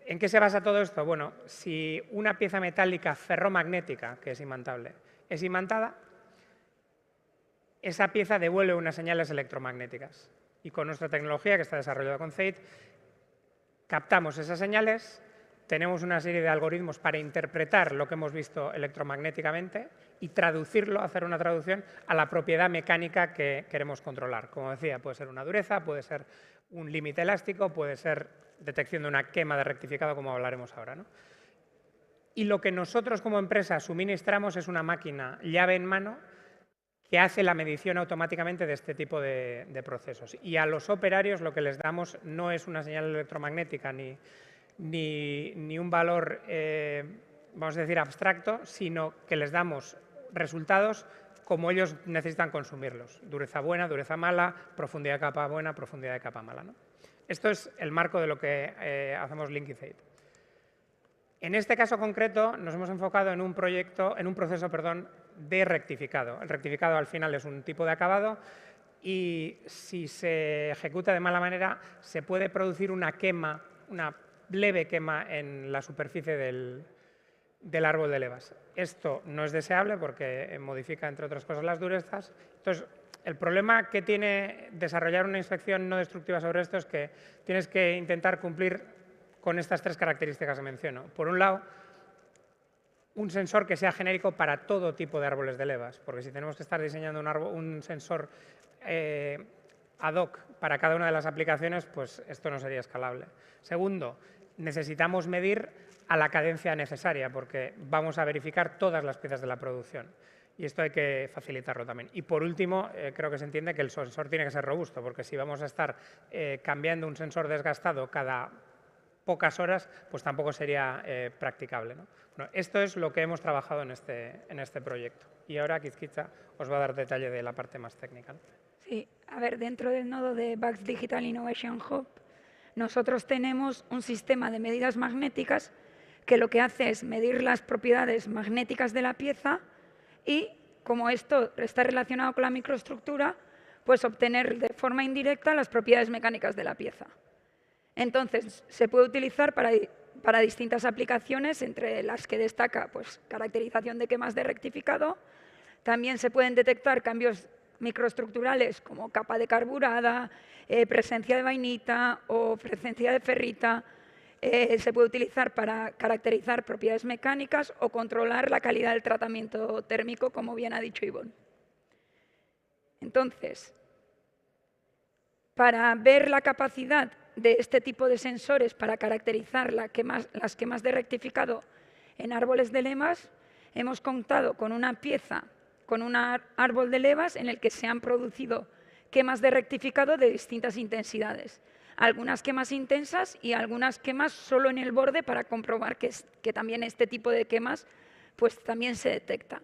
¿En qué se basa todo esto? Bueno, si una pieza metálica ferromagnética, que es imantable, es imantada, esa pieza devuelve unas señales electromagnéticas. Y con nuestra tecnología, que está desarrollada con CEIT, captamos esas señales, tenemos una serie de algoritmos para interpretar lo que hemos visto electromagnéticamente y traducirlo, hacer una traducción a la propiedad mecánica que queremos controlar. Como decía, puede ser una dureza, puede ser un límite elástico, puede ser detección de una quema de rectificado, como hablaremos ahora, ¿no? Y lo que nosotros como empresa suministramos es una máquina llave en mano que hace la medición automáticamente de este tipo de procesos. Y a los operarios lo que les damos no es una señal electromagnética ni un valor, vamos a decir, abstracto, sino que les damos resultados como ellos necesitan consumirlos. Dureza buena, dureza mala, profundidad de capa buena, profundidad de capa mala, ¿no? Esto es el marco de lo que hacemos Link y CEIT. En este caso concreto nos hemos enfocado en un proceso de rectificado. El rectificado al final es un tipo de acabado y si se ejecuta de mala manera se puede producir una quema, una leve quema en la superficie del árbol de levas. Esto no es deseable porque modifica, entre otras cosas, las durezas. Entonces, el problema que tiene desarrollar una inspección no destructiva sobre esto es que tienes que intentar cumplir con estas tres características que menciono. Por un lado, un sensor que sea genérico para todo tipo de árboles de levas, porque si tenemos que estar diseñando un sensor ad hoc para cada una de las aplicaciones, pues esto no sería escalable. Segundo, necesitamos medir a la cadencia necesaria, porque vamos a verificar todas las piezas de la producción. Y esto hay que facilitarlo también. Y por último, creo que se entiende que el sensor tiene que ser robusto, porque si vamos a estar cambiando un sensor desgastado cada pocas horas, pues tampoco sería practicable, ¿no? Bueno, esto es lo que hemos trabajado en este proyecto. Y ahora Kizkitza os va a dar detalle de la parte más técnica, ¿no? Sí, a ver, dentro del nodo de Bugs Digital Innovation Hub, nosotros tenemos un sistema de medidas magnéticas que lo que hace es medir las propiedades magnéticas de la pieza y, como esto está relacionado con la microestructura, pues obtener de forma indirecta las propiedades mecánicas de la pieza. Entonces, se puede utilizar para distintas aplicaciones, entre las que destaca pues, caracterización de quemas de rectificado. También se pueden detectar cambios microestructurales como capa de carburada, presencia de vainita o presencia de ferrita. Se puede utilizar para caracterizar propiedades mecánicas o controlar la calidad del tratamiento térmico, como bien ha dicho Ivonne. Entonces, para ver la capacidad de este tipo de sensores para caracterizar las quemas de rectificado en árboles de levas, hemos contado con una pieza, con un árbol de levas en el que se han producido quemas de rectificado de distintas intensidades. Algunas quemas intensas y algunas quemas solo en el borde para comprobar que también este tipo de quemas pues, también se detecta.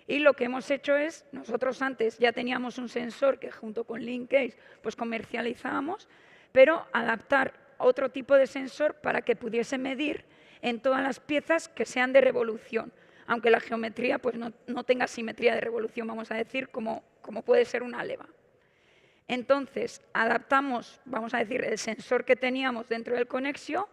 Y lo que hemos hecho es, nosotros antes ya teníamos un sensor que junto con Linkcase pues comercializábamos, pero adaptar otro tipo de sensor para que pudiese medir en todas las piezas que sean de revolución, aunque la geometría pues, no tenga simetría de revolución, vamos a decir, como puede ser una leva. Entonces, adaptamos, vamos a decir, el sensor que teníamos dentro del Conexio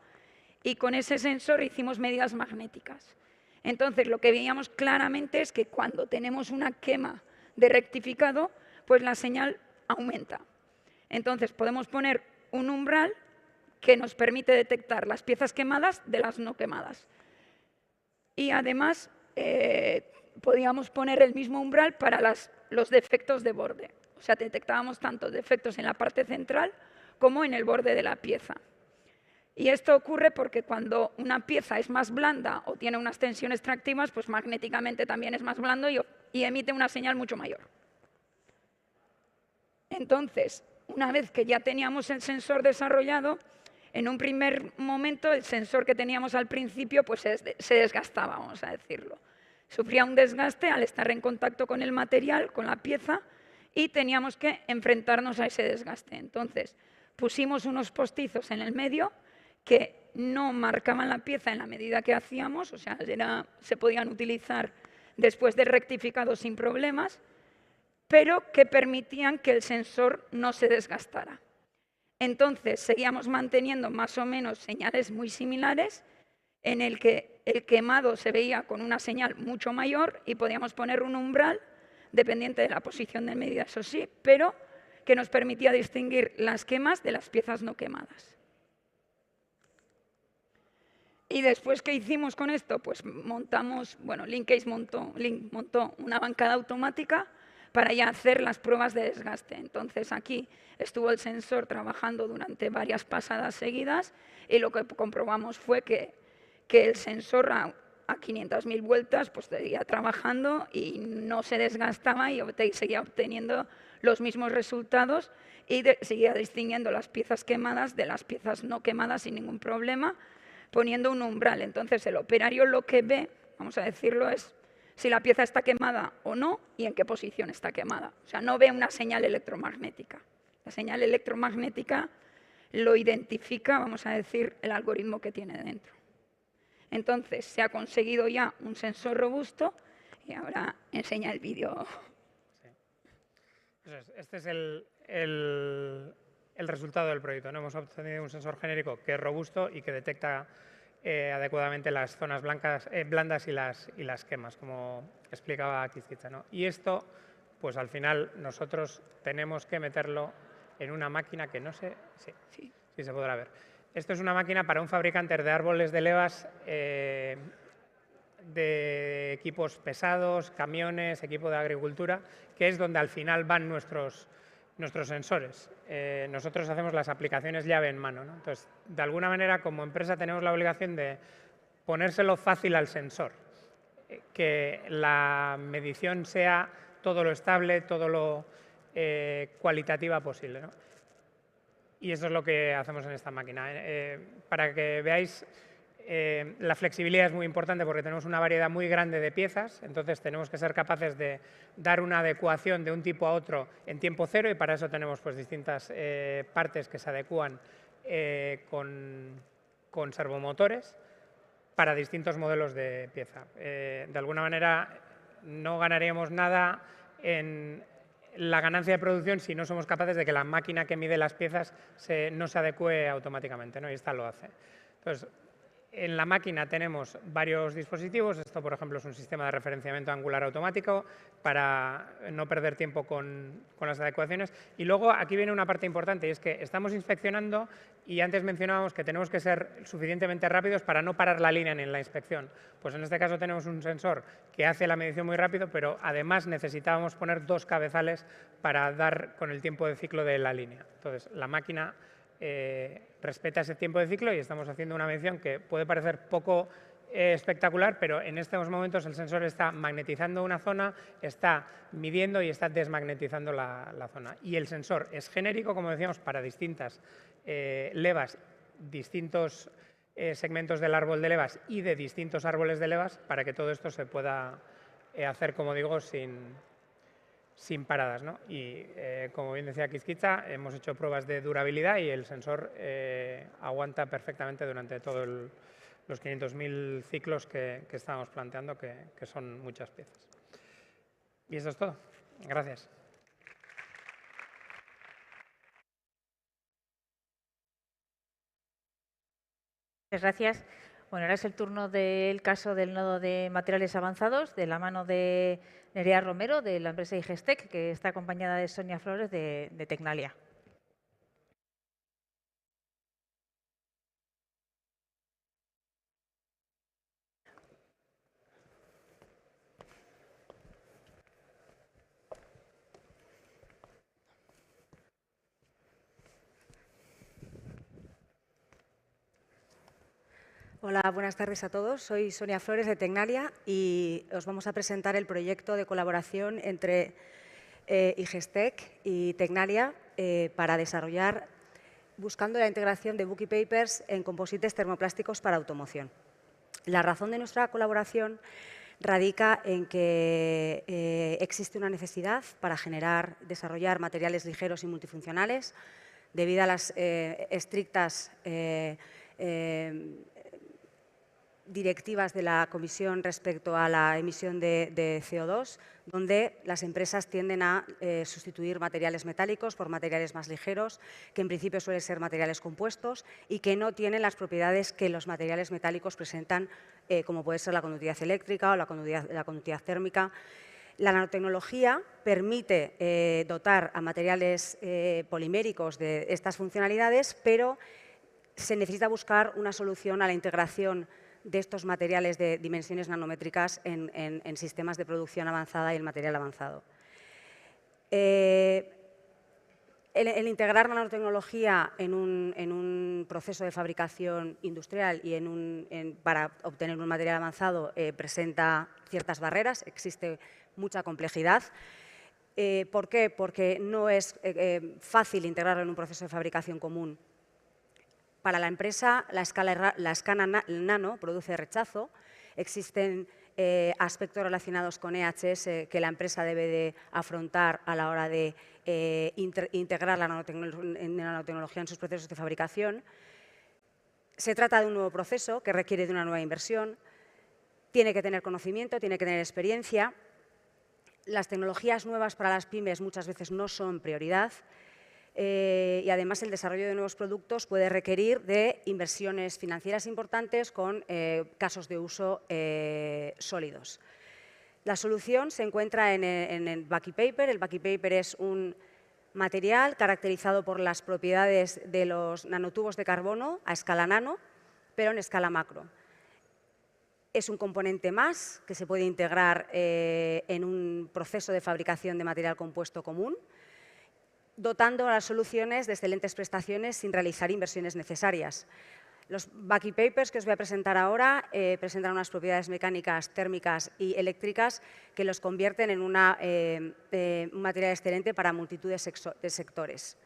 y con ese sensor hicimos medidas magnéticas. Entonces, lo que veíamos claramente es que cuando tenemos una quema de rectificado, pues la señal aumenta. Entonces, podemos poner un umbral que nos permite detectar las piezas quemadas de las no quemadas. Y además, podíamos poner el mismo umbral para los defectos de borde. O sea, detectábamos tanto defectos en la parte central como en el borde de la pieza. Y esto ocurre porque cuando una pieza es más blanda o tiene unas tensiones tractivas, pues magnéticamente también es más blando y emite una señal mucho mayor. Entonces, una vez que ya teníamos el sensor desarrollado, En un primer momento, el sensor que teníamos al principio pues se desgastaba, vamos a decirlo. Sufría un desgaste al estar en contacto con el material, con la pieza, y teníamos que enfrentarnos a ese desgaste. Entonces, pusimos unos postizos en el medio que no marcaban la pieza en la medida que hacíamos, o sea, se podían utilizar después de rectificado sin problemas, pero que permitían que el sensor no se desgastara. Entonces, seguíamos manteniendo más o menos señales muy similares en el que el quemado se veía con una señal mucho mayor y podíamos poner un umbral, dependiente de la posición de medida, eso sí, pero que nos permitía distinguir las quemas de las piezas no quemadas. Y después, ¿qué hicimos con esto? Pues montamos, bueno, Linkcase montó una bancada automática para ya hacer las pruebas de desgaste. Entonces, aquí estuvo el sensor trabajando durante varias pasadas seguidas y lo que comprobamos fue que el sensor a 500.000 vueltas pues seguía trabajando y no se desgastaba y seguía obteniendo los mismos resultados y seguía distinguiendo las piezas quemadas de las piezas no quemadas sin ningún problema, poniendo un umbral. Entonces, el operario lo que ve, vamos a decirlo, es si la pieza está quemada o no y en qué posición está quemada. O sea, no ve una señal electromagnética. La señal electromagnética lo identifica, vamos a decir, el algoritmo que tiene dentro. Entonces, se ha conseguido ya un sensor robusto y ahora enseña el vídeo. Sí. Este es el resultado del proyecto, ¿no? Hemos obtenido un sensor genérico que es robusto y que detecta adecuadamente las zonas blandas y las quemas, como explicaba Kizkitza, ¿no? Y esto, pues al final nosotros tenemos que meterlo en una máquina que no sé si se podrá ver. Esto es una máquina para un fabricante de árboles de levas, de equipos pesados, camiones, equipo de agricultura, que es donde al final van nuestros sensores. Nosotros hacemos las aplicaciones llave en mano, ¿no? Entonces, de alguna manera, como empresa tenemos la obligación de ponérselo fácil al sensor, que la medición sea todo lo estable, todo lo cualitativa posible, ¿no? Y eso es lo que hacemos en esta máquina. Para que veáis, la flexibilidad es muy importante porque tenemos una variedad muy grande de piezas, entonces tenemos que ser capaces de dar una adecuación de un tipo a otro en tiempo cero y para eso tenemos pues, distintas partes que se adecúan con servomotores para distintos modelos de pieza. De alguna manera no ganaríamos nada en la ganancia de producción si no somos capaces de que la máquina que mide las piezas no se adecue automáticamente, ¿no? Y esta lo hace. Entonces, en la máquina tenemos varios dispositivos. Esto, por ejemplo, es un sistema de referenciamiento angular automático para no perder tiempo con las adecuaciones. Y luego aquí viene una parte importante y es que estamos inspeccionando y antes mencionábamos que tenemos que ser suficientemente rápidos para no parar la línea en la inspección. Pues en este caso tenemos un sensor que hace la medición muy rápido, pero además necesitábamos poner 2 cabezales para dar con el tiempo de ciclo de la línea. Entonces, la máquina respeta ese tiempo de ciclo y estamos haciendo una medición que puede parecer poco espectacular, pero en estos momentos el sensor está magnetizando una zona, está midiendo y está desmagnetizando la zona. Y el sensor es genérico, como decíamos, para distintas levas, distintos segmentos del árbol de levas y de distintos árboles de levas para que todo esto se pueda hacer, como digo, sin paradas, ¿no? Y como bien decía Kizkitza, hemos hecho pruebas de durabilidad y el sensor aguanta perfectamente durante todos los 500.000 ciclos que estábamos planteando, que son muchas piezas. Y eso es todo. Gracias. Muchas gracias. Bueno, ahora es el turno del caso del nodo de materiales avanzados, de la mano de Nerea Romero, de la empresa Igestec, que está acompañada de Sonia Flores, de Tecnalia. Hola, buenas tardes a todos. Soy Sonia Flores de Tecnalia y os vamos a presentar el proyecto de colaboración entre Igestec y Tecnalia para desarrollar buscando la integración de Bucky Papers en composites termoplásticos para automoción. La razón de nuestra colaboración radica en que existe una necesidad para desarrollar materiales ligeros y multifuncionales debido a las estrictas directivas de la Comisión respecto a la emisión de CO2, donde las empresas tienden a sustituir materiales metálicos por materiales más ligeros, que en principio suelen ser materiales compuestos y que no tienen las propiedades que los materiales metálicos presentan, como puede ser la conductividad eléctrica o la conductividad térmica. La nanotecnología permite dotar a materiales poliméricos de estas funcionalidades, pero se necesita buscar una solución a la integración de estos materiales de dimensiones nanométricas en sistemas de producción avanzada y el material avanzado. El integrar nanotecnología en un proceso de fabricación industrial y para obtener un material avanzado presenta ciertas barreras, existe mucha complejidad. ¿Por qué? Porque no es fácil integrarlo en un proceso de fabricación común. Para la empresa, la escala nano produce rechazo. Existen aspectos relacionados con EHS que la empresa debe de afrontar a la hora de integrar la nanotecnología en sus procesos de fabricación. Se trata de un nuevo proceso que requiere de una nueva inversión. Tiene que tener conocimiento, tiene que tener experiencia. Las tecnologías nuevas para las pymes muchas veces no son prioridad. Y además el desarrollo de nuevos productos puede requerir de inversiones financieras importantes con casos de uso sólidos. La solución se encuentra en el Bucky Paper. El Bucky Paper es un material caracterizado por las propiedades de los nanotubos de carbono a escala nano, pero en escala macro. Es un componente más que se puede integrar en un proceso de fabricación de material compuesto común, dotando a las soluciones de excelentes prestaciones sin realizar inversiones necesarias. Los Bucky Papers que os voy a presentar ahora presentan unas propiedades mecánicas, térmicas y eléctricas que los convierten en un material excelente para multitud de sectores.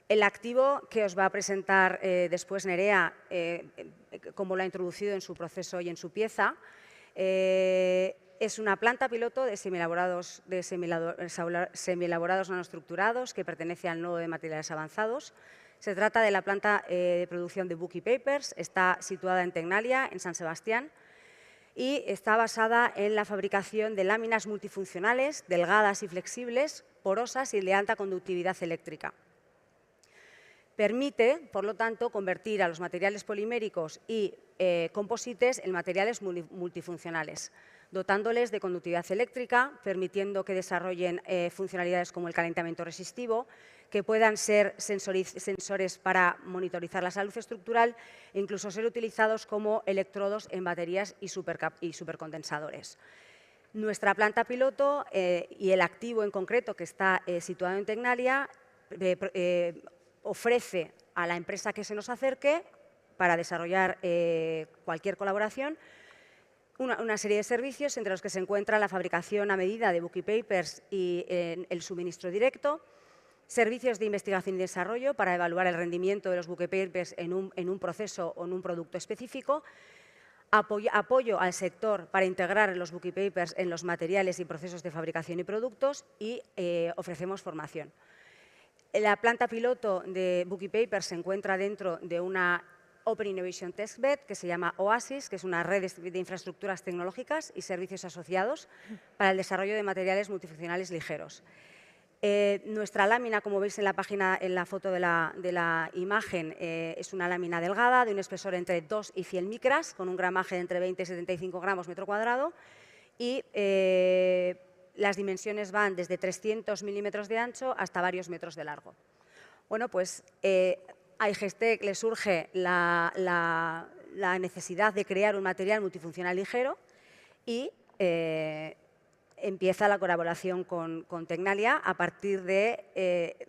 El activo que os va a presentar después Nerea, como lo ha introducido en su proceso y en su pieza, es una planta piloto de semielaborados nanoestructurados que pertenece al nodo de materiales avanzados. Se trata de la planta de producción de Bucky Papers, está situada en Tecnalia, en San Sebastián, y está basada en la fabricación de láminas multifuncionales, delgadas y flexibles, porosas y de alta conductividad eléctrica. Permite, por lo tanto, convertir a los materiales poliméricos y composites en materiales multifuncionales, dotándoles de conductividad eléctrica, permitiendo que desarrollen funcionalidades como el calentamiento resistivo, que puedan ser sensores para monitorizar la salud estructural e incluso ser utilizados como electrodos en baterías y supercondensadores. Nuestra planta piloto y el activo en concreto que está situado en Tecnalia ofrece a la empresa que se nos acerque para desarrollar cualquier colaboración una serie de servicios entre los que se encuentra la fabricación a medida de Bucky Papers y el suministro directo, servicios de investigación y desarrollo para evaluar el rendimiento de los Bucky Papers en un proceso o en un producto específico, apoyo al sector para integrar los Bucky Papers en los materiales y procesos de fabricación y productos y ofrecemos formación. La planta piloto de Bucky Papers se encuentra dentro de una Open Innovation Testbed que se llama OASIS, que es una red de infraestructuras tecnológicas y servicios asociados para el desarrollo de materiales multifuncionales ligeros. Nuestra lámina, como veis en la página, en la foto de la imagen, es una lámina delgada de un espesor entre 2 y 100 micras, con un gramaje de entre 20 y 75 gramos metro cuadrado y las dimensiones van desde 300 milímetros de ancho hasta varios metros de largo. Bueno, pues a IGESTEC le surge la necesidad de crear un material multifuncional ligero y empieza la colaboración con Tecnalia a partir de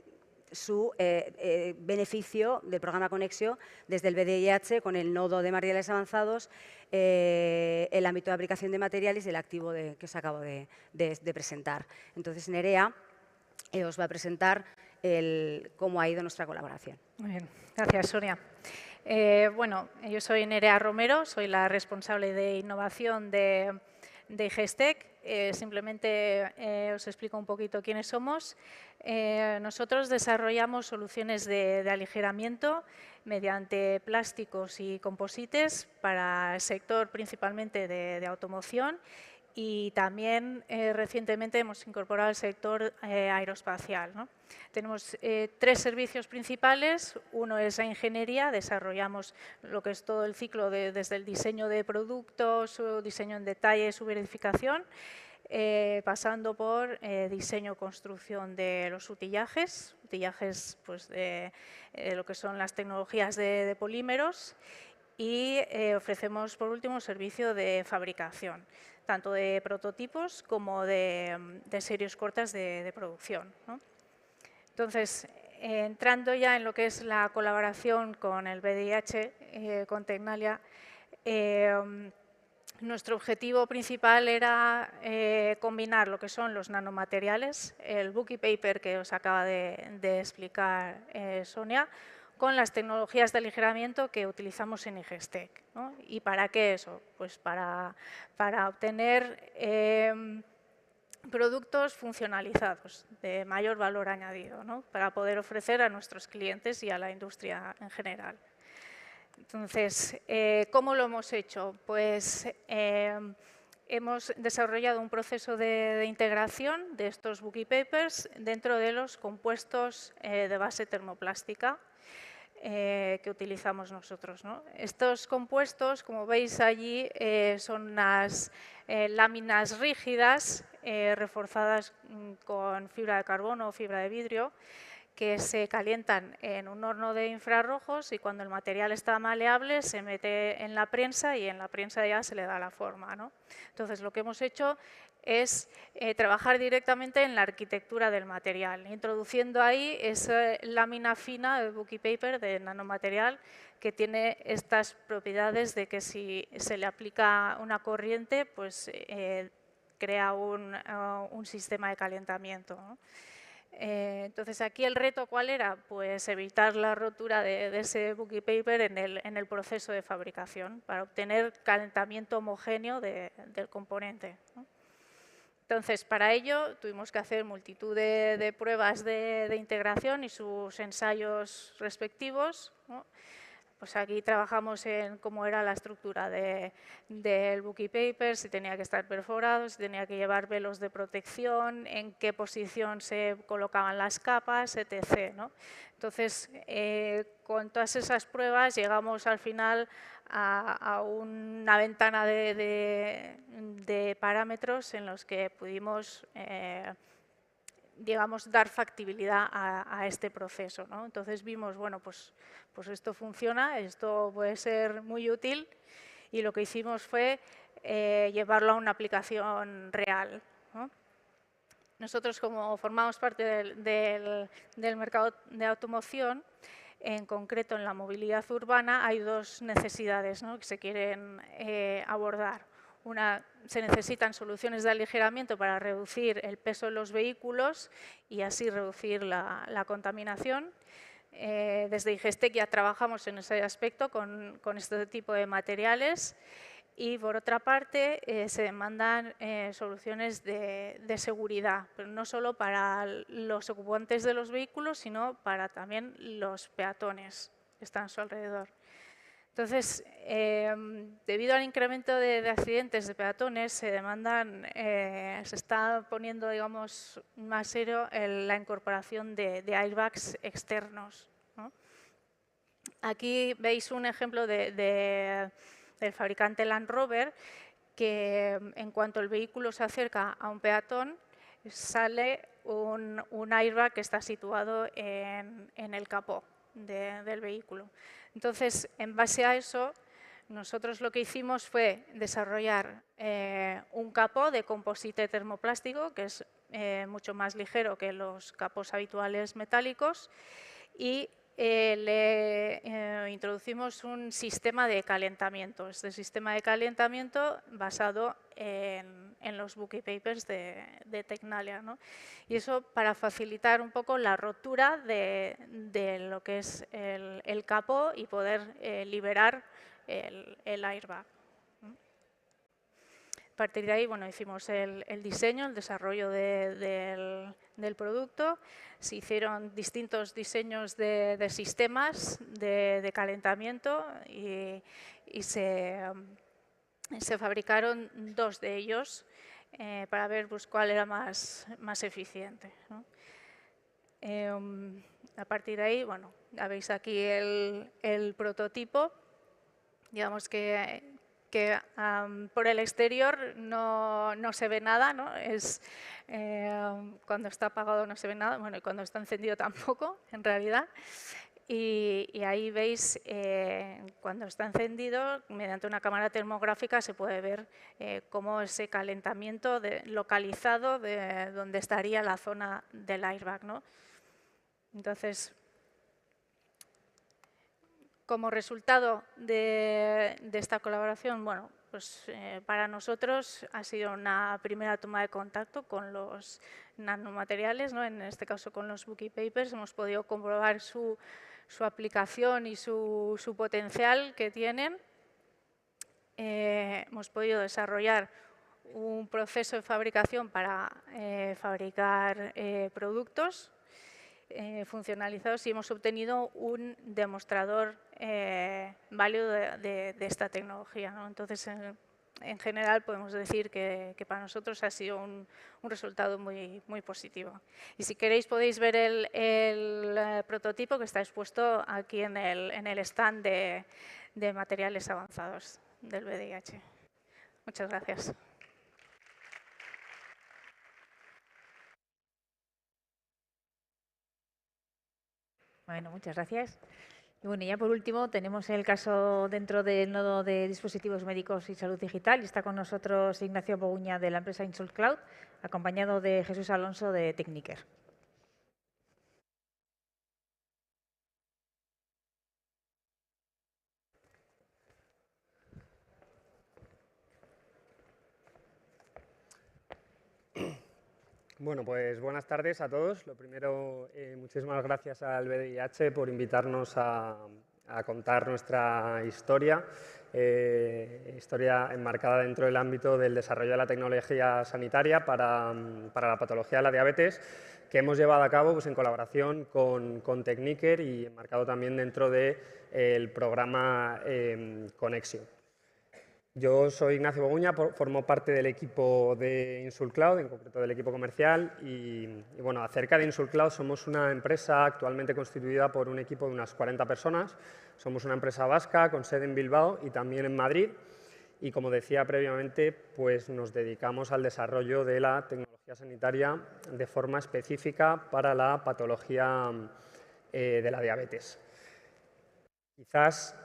su beneficio del programa Conexio desde el BDIH con el nodo de materiales avanzados, el ámbito de aplicación de materiales y el activo que os acabo de presentar. Entonces, Nerea os va a presentar cómo ha ido nuestra colaboración. Muy bien, gracias Sonia. Bueno, yo soy Nerea Romero, soy la responsable de innovación de IGESTEC. Simplemente os explico un poquito quiénes somos. Nosotros desarrollamos soluciones de aligeramiento mediante plásticos y composites para el sector principalmente de automoción, y también recientemente hemos incorporado el sector aeroespacial, ¿no? Tenemos 3 servicios principales. Uno es la ingeniería, desarrollamos lo que es todo el ciclo desde el diseño de productos, su diseño en detalle, su verificación, pasando por diseño, construcción de los utillajes pues, de lo que son las tecnologías de polímeros, y ofrecemos por último servicio de fabricación, tanto de prototipos como de series cortas de producción, ¿no? Entonces, entrando ya en lo que es la colaboración con el BDIH, con Tecnalia, nuestro objetivo principal era combinar lo que son los nanomateriales, el Bucky Paper que os acaba de explicar Sonia, con las tecnologías de aligeramiento que utilizamos en IGESTEC, ¿no? ¿Y para qué eso? Pues para obtener productos funcionalizados de mayor valor añadido, ¿no? Para poder ofrecer a nuestros clientes y a la industria en general. Entonces, ¿cómo lo hemos hecho? Pues hemos desarrollado un proceso de integración de estos Bucky Papers dentro de los compuestos de base termoplástica que utilizamos nosotros, ¿no? Estos compuestos, como veis allí, son unas láminas rígidas reforzadas con fibra de carbono o fibra de vidrio, que se calientan en un horno de infrarrojos, y cuando el material está maleable se mete en la prensa y en la prensa ya se le da la forma, ¿no? Entonces, lo que hemos hecho es trabajar directamente en la arquitectura del material, introduciendo ahí esa lámina fina de Bucky Paper de nanomaterial que tiene estas propiedades de que si se le aplica una corriente, pues crea un sistema de calentamiento, ¿no? Entonces, aquí el reto, ¿cuál era? Pues evitar la rotura de ese Bucky Paper en el proceso de fabricación para obtener calentamiento homogéneo del componente, ¿no? Entonces, para ello tuvimos que hacer multitud de pruebas de integración y sus ensayos respectivos, ¿no? Pues aquí trabajamos en cómo era la estructura del Bucky Paper, si tenía que estar perforado, si tenía que llevar velos de protección, en qué posición se colocaban las capas, etc., ¿no? Entonces, con todas esas pruebas llegamos al final a una ventana de parámetros en los que pudimos digamos, dar factibilidad a este proceso, ¿no? Entonces vimos, bueno, pues esto funciona, esto puede ser muy útil, y lo que hicimos fue llevarlo a una aplicación real, ¿no? Nosotros, como formamos parte del mercado de automoción, en concreto en la movilidad urbana, hay 2 necesidades, ¿no?, que se quieren abordar. Una, se necesitan soluciones de aligeramiento para reducir el peso de los vehículos y así reducir la contaminación. Desde IGESTEC ya trabajamos en ese aspecto con este tipo de materiales, y por otra parte se demandan soluciones de seguridad, pero no solo para los ocupantes de los vehículos, sino para también los peatones que están a su alrededor. Entonces, debido al incremento de accidentes de peatones, se está poniendo, digamos, más serio la incorporación de airbags externos, ¿no? Aquí veis un ejemplo del fabricante Land Rover, que en cuanto el vehículo se acerca a un peatón, sale un airbag que está situado en el capó del vehículo. Entonces, en base a eso, nosotros lo que hicimos fue desarrollar un capó de composite termoplástico, que es mucho más ligero que los capós habituales metálicos, y le introducimos un sistema de calentamiento. Este sistema de calentamiento basado en en los Bookie Papers de Tecnalia, ¿no? Y eso para facilitar un poco la rotura de lo que es el capó y poder liberar el airbag. A partir de ahí, bueno, hicimos el diseño, el desarrollo del producto. Se hicieron distintos diseños de sistemas de calentamiento y se fabricaron 2 de ellos para ver pues, cuál era más eficiente, ¿no? A partir de ahí, bueno, ya veis aquí el prototipo. Digamos que por el exterior no se ve nada, ¿no? Cuando está apagado no se ve nada, bueno, y cuando está encendido tampoco, en realidad. Y ahí veis, cuando está encendido, mediante una cámara termográfica se puede ver cómo ese calentamiento localizado de donde estaría la zona del airbag, ¿no? Entonces, como resultado de esta colaboración, bueno, pues para nosotros ha sido una primera toma de contacto con los nanomateriales, ¿no? En este caso con los Bookie Papers. Hemos podido comprobar su aplicación y su potencial que tienen. Hemos podido desarrollar un proceso de fabricación para fabricar productos funcionalizados y hemos obtenido un demostrador válido de esta tecnología, ¿no? Entonces, en general, podemos decir que para nosotros ha sido un resultado muy positivo. Y si queréis, podéis ver el prototipo que está expuesto aquí en el stand de materiales avanzados del BDIH. Muchas gracias. Bueno, muchas gracias. Y bueno, ya por último tenemos el caso dentro del nodo de dispositivos médicos y salud digital y está con nosotros Ignacio Boguña de la empresa Insult Cloud, acompañado de Jesús Alonso de Techniker. Bueno, pues buenas tardes a todos. Lo primero, muchísimas gracias al BDIH por invitarnos a contar nuestra historia, historia enmarcada dentro del ámbito del desarrollo de la tecnología sanitaria para la patología de la diabetes, que hemos llevado a cabo pues, en colaboración con Techniker y enmarcado también dentro del programa Conexio. Yo soy Ignacio Boguña, formo parte del equipo de Insult Cloud, en concreto del equipo comercial, y bueno, acerca de Insult Cloud, somos una empresa actualmente constituida por un equipo de unas 40 personas. Somos una empresa vasca con sede en Bilbao y también en Madrid, y como decía previamente, pues nos dedicamos al desarrollo de la tecnología sanitaria de forma específica para la patología de la diabetes. Quizás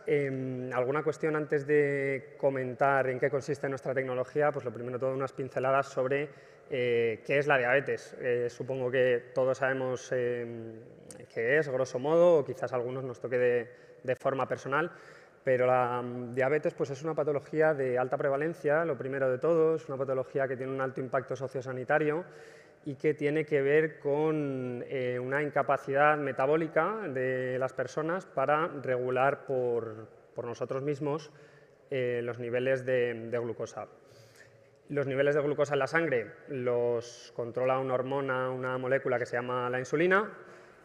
alguna cuestión antes de comentar en qué consiste nuestra tecnología, pues lo primero todo unas pinceladas sobre qué es la diabetes. Supongo que todos sabemos qué es, grosso modo, o quizás a algunos nos toque de forma personal, pero la diabetes pues, es una patología de alta prevalencia, lo primero de todo, es una patología que tiene un alto impacto sociosanitario y que tiene que ver con una incapacidad metabólica de las personas para regular por nosotros mismos los niveles de glucosa. Los niveles de glucosa en la sangre los controla una hormona, una molécula que se llama la insulina,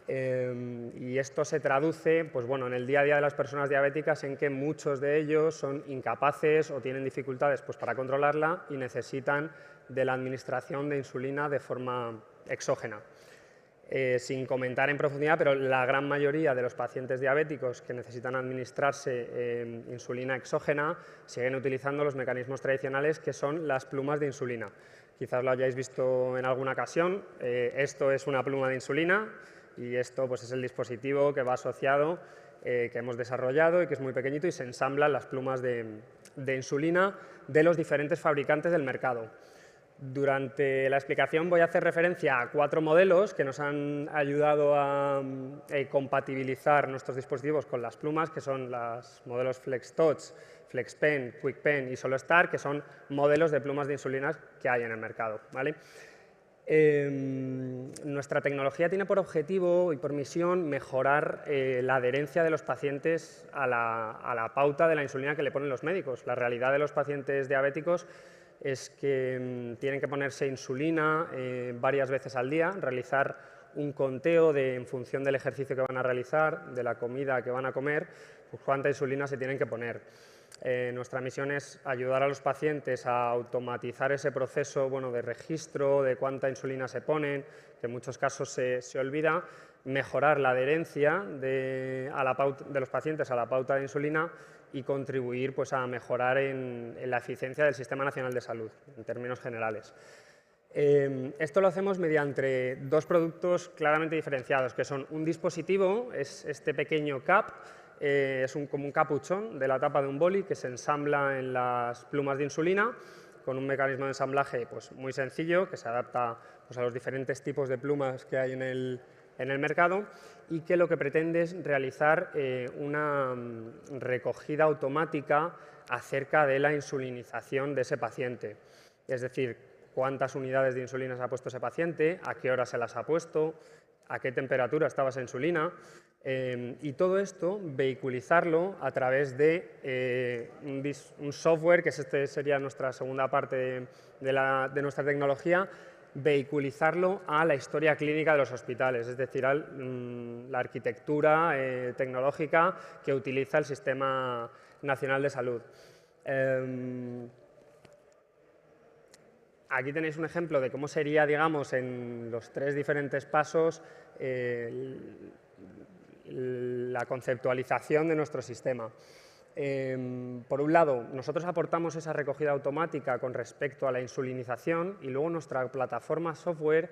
y esto se traduce pues, bueno, en el día a día de las personas diabéticas en que muchos de ellos son incapaces o tienen dificultades pues, para controlarla y necesitan de la administración de insulina de forma exógena. Sin comentar en profundidad, pero la gran mayoría de los pacientes diabéticos que necesitan administrarse insulina exógena siguen utilizando los mecanismos tradicionales que son las plumas de insulina. Quizás lo hayáis visto en alguna ocasión. Esto es una pluma de insulina y esto pues, es el dispositivo que va asociado, que hemos desarrollado y que es muy pequeñito y se ensamblan las plumas de insulina de los diferentes fabricantes del mercado. Durante la explicación voy a hacer referencia a 4 modelos que nos han ayudado a compatibilizar nuestros dispositivos con las plumas, que son los modelos FlexTouch, FlexPen, QuickPen y SoloStar, que son modelos de plumas de insulina que hay en el mercado, ¿vale? Nuestra tecnología tiene por objetivo y por misión mejorar la adherencia de los pacientes a la pauta de la insulina que le ponen los médicos. La realidad de los pacientes diabéticos es que tienen que ponerse insulina varias veces al día, realizar un conteo en función del ejercicio que van a realizar, de la comida que van a comer, pues cuánta insulina se tienen que poner. Nuestra misión es ayudar a los pacientes a automatizar ese proceso de registro de cuánta insulina se ponen, que en muchos casos se olvida, mejorar la adherencia de los pacientes a la pauta de insulina y contribuir pues, a mejorar en la eficiencia del Sistema Nacional de Salud, en términos generales. Esto lo hacemos mediante 2 productos claramente diferenciados, que son un dispositivo, es este pequeño cap, es como un capuchón de la tapa de un boli que se ensambla en las plumas de insulina con un mecanismo de ensamblaje pues, muy sencillo que se adapta pues, a los diferentes tipos de plumas que hay en el mercado y que lo que pretende es realizar una recogida automática acerca de la insulinización de ese paciente. Es decir, cuántas unidades de insulina se ha puesto ese paciente, a qué hora se las ha puesto, a qué temperatura estaba esa insulina. Y todo esto, vehiculizarlo a través de un software, que sería nuestra segunda parte de nuestra tecnología, vehiculizarlo a la historia clínica de los hospitales, es decir, a la arquitectura tecnológica que utiliza el Sistema Nacional de Salud. Aquí tenéis un ejemplo de cómo sería, digamos, en los 3 diferentes pasos la conceptualización de nuestro sistema. Por un lado, nosotros aportamos esa recogida automática con respecto a la insulinización y luego nuestra plataforma software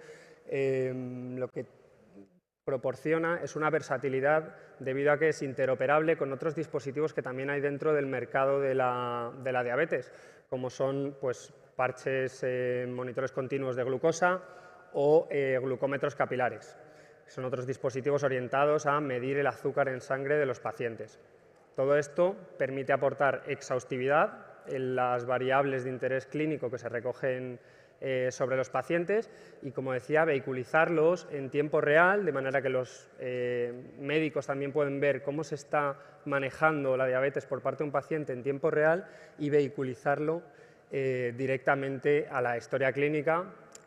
lo que proporciona es una versatilidad debido a que es interoperable con otros dispositivos que también hay dentro del mercado de la diabetes, como son pues, parches, monitores continuos de glucosa o glucómetros capilares. Son otros dispositivos orientados a medir el azúcar en sangre de los pacientes. Todo esto permite aportar exhaustividad en las variables de interés clínico que se recogen sobre los pacientes y, como decía, vehiculizarlos en tiempo real, de manera que los médicos también pueden ver cómo se está manejando la diabetes por parte de un paciente en tiempo real y vehiculizarlo directamente a la historia clínica,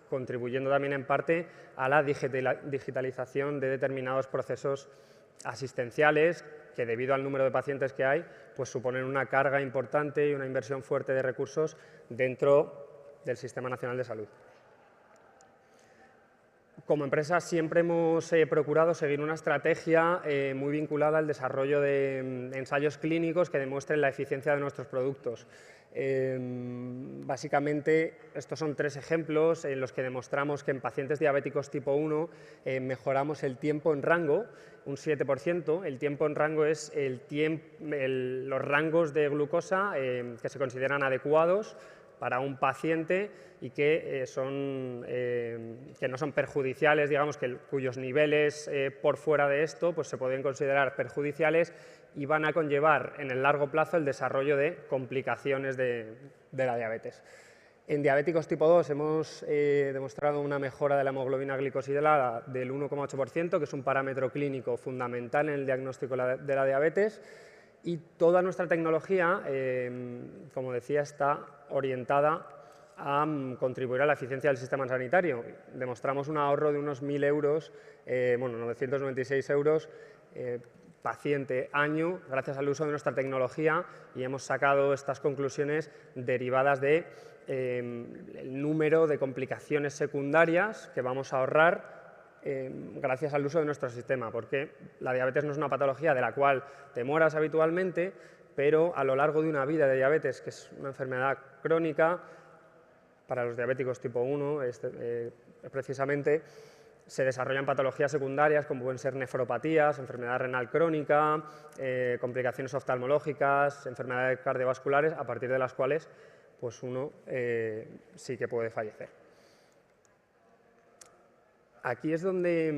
contribuyendo también en parte a la digitalización de determinados procesos asistenciales que, debido al número de pacientes que hay, pues suponen una carga importante y una inversión fuerte de recursos dentro del Sistema Nacional de Salud. Como empresa siempre hemos procurado seguir una estrategia muy vinculada al desarrollo de ensayos clínicos que demuestren la eficiencia de nuestros productos. Básicamente, estos son 3 ejemplos en los que demostramos que en pacientes diabéticos tipo 1 mejoramos el tiempo en rango un 7%. El tiempo en rango es los rangos de glucosa que se consideran adecuados para un paciente y que no son perjudiciales, digamos, cuyos niveles por fuera de esto pues, se pueden considerar perjudiciales y van a conllevar en el largo plazo el desarrollo de complicaciones de la diabetes. En diabéticos tipo 2 hemos demostrado una mejora de la hemoglobina glicosilada del 1,8%, que es un parámetro clínico fundamental en el diagnóstico de la diabetes, y toda nuestra tecnología, como decía, está orientada a contribuir a la eficiencia del sistema sanitario. Demostramos un ahorro de unos 1.000 euros, 996 euros paciente año, gracias al uso de nuestra tecnología, y hemos sacado estas conclusiones derivadas de el número de complicaciones secundarias que vamos a ahorrar gracias al uso de nuestro sistema, porque la diabetes no es una patología de la cual te mueras habitualmente, pero a lo largo de una vida de diabetes, que es una enfermedad crónica, para los diabéticos tipo 1 precisamente, se desarrollan patologías secundarias como pueden ser nefropatías, enfermedad renal crónica, complicaciones oftalmológicas, enfermedades cardiovasculares, a partir de las cuales pues uno sí que puede fallecer. Aquí es donde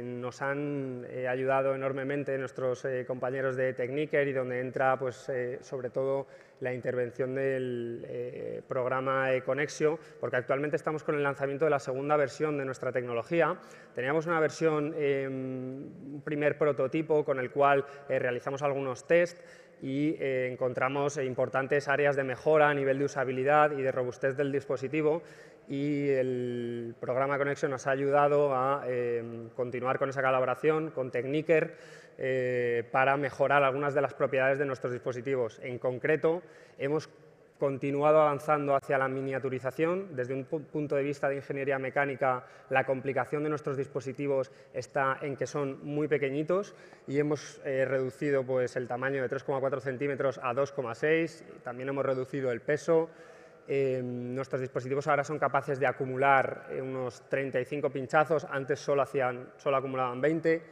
nos han ayudado enormemente nuestros compañeros de Techniker y donde entra pues, sobre todo la intervención del programa eConexio, porque actualmente estamos con el lanzamiento de la segunda versión de nuestra tecnología. Teníamos una versión, un primer prototipo con el cual realizamos algunos test y encontramos importantes áreas de mejora a nivel de usabilidad y de robustez del dispositivo, y el programa Connection nos ha ayudado a continuar con esa colaboración con Techniker para mejorar algunas de las propiedades de nuestros dispositivos. En concreto, hemos continuado avanzando hacia la miniaturización. Desde un punto de vista de ingeniería mecánica, la complicación de nuestros dispositivos está en que son muy pequeñitos y hemos reducido pues, el tamaño de 3,4 centímetros a 2,6, también hemos reducido el peso. Nuestros dispositivos ahora son capaces de acumular unos 35 pinchazos, antes solo acumulaban 20,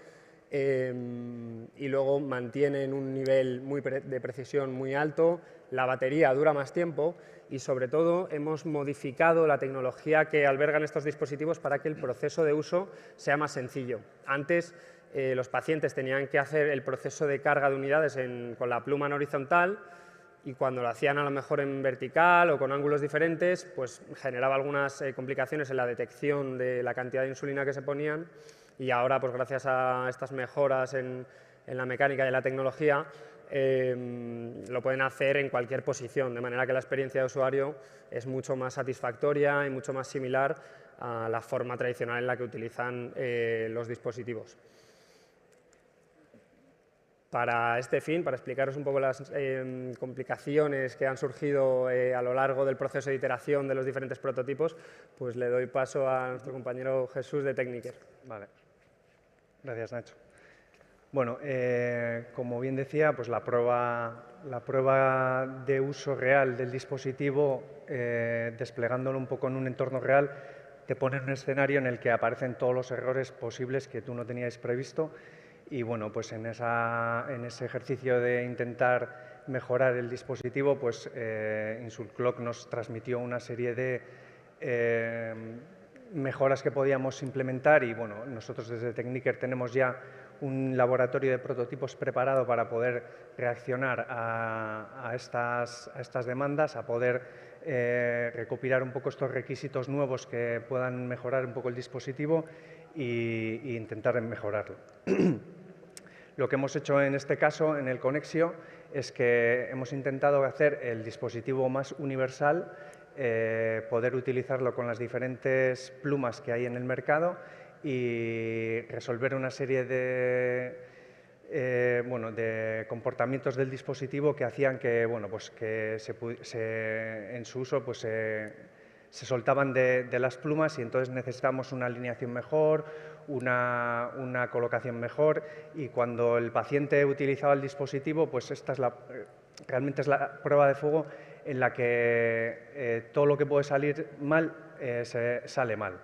y luego mantienen un nivel de precisión muy alto, la batería dura más tiempo y sobre todo hemos modificado la tecnología que albergan estos dispositivos para que el proceso de uso sea más sencillo. Antes los pacientes tenían que hacer el proceso de carga de unidades con la pluma en horizontal, y cuando lo hacían a lo mejor en vertical o con ángulos diferentes, pues generaba algunas complicaciones en la detección de la cantidad de insulina que se ponían, y ahora, pues gracias a estas mejoras en la mecánica y en la tecnología, lo pueden hacer en cualquier posición, de manera que la experiencia de usuario es mucho más satisfactoria y mucho más similar a la forma tradicional en la que utilizan los dispositivos. Para este fin, para explicaros un poco las complicaciones que han surgido a lo largo del proceso de iteración de los diferentes prototipos, pues le doy paso a nuestro compañero Jesús de Techniker. Vale. Gracias, Nacho. Bueno, como bien decía, pues la prueba de uso real del dispositivo, desplegándolo un poco en un entorno real, te pone en un escenario en el que aparecen todos los errores posibles que tú no tenías previsto. Y bueno, pues en ese ejercicio de intentar mejorar el dispositivo, pues Insulclock nos transmitió una serie de mejoras que podíamos implementar, y bueno, nosotros desde Techniker tenemos ya un laboratorio de prototipos preparado para poder reaccionar a estas demandas, a poder recopilar un poco estos requisitos nuevos que puedan mejorar un poco el dispositivo e intentar mejorarlo. Lo que hemos hecho en este caso, en el Conexio, es que hemos intentado hacer el dispositivo más universal, poder utilizarlo con las diferentes plumas que hay en el mercado y resolver una serie de comportamientos del dispositivo que hacían que, bueno, pues que en su uso pues, se soltaban de las plumas, y entonces necesitamos una alineación mejor, una colocación mejor, y cuando el paciente utilizaba el dispositivo, pues esta es realmente es la prueba de fuego en la que todo lo que puede salir mal sale mal.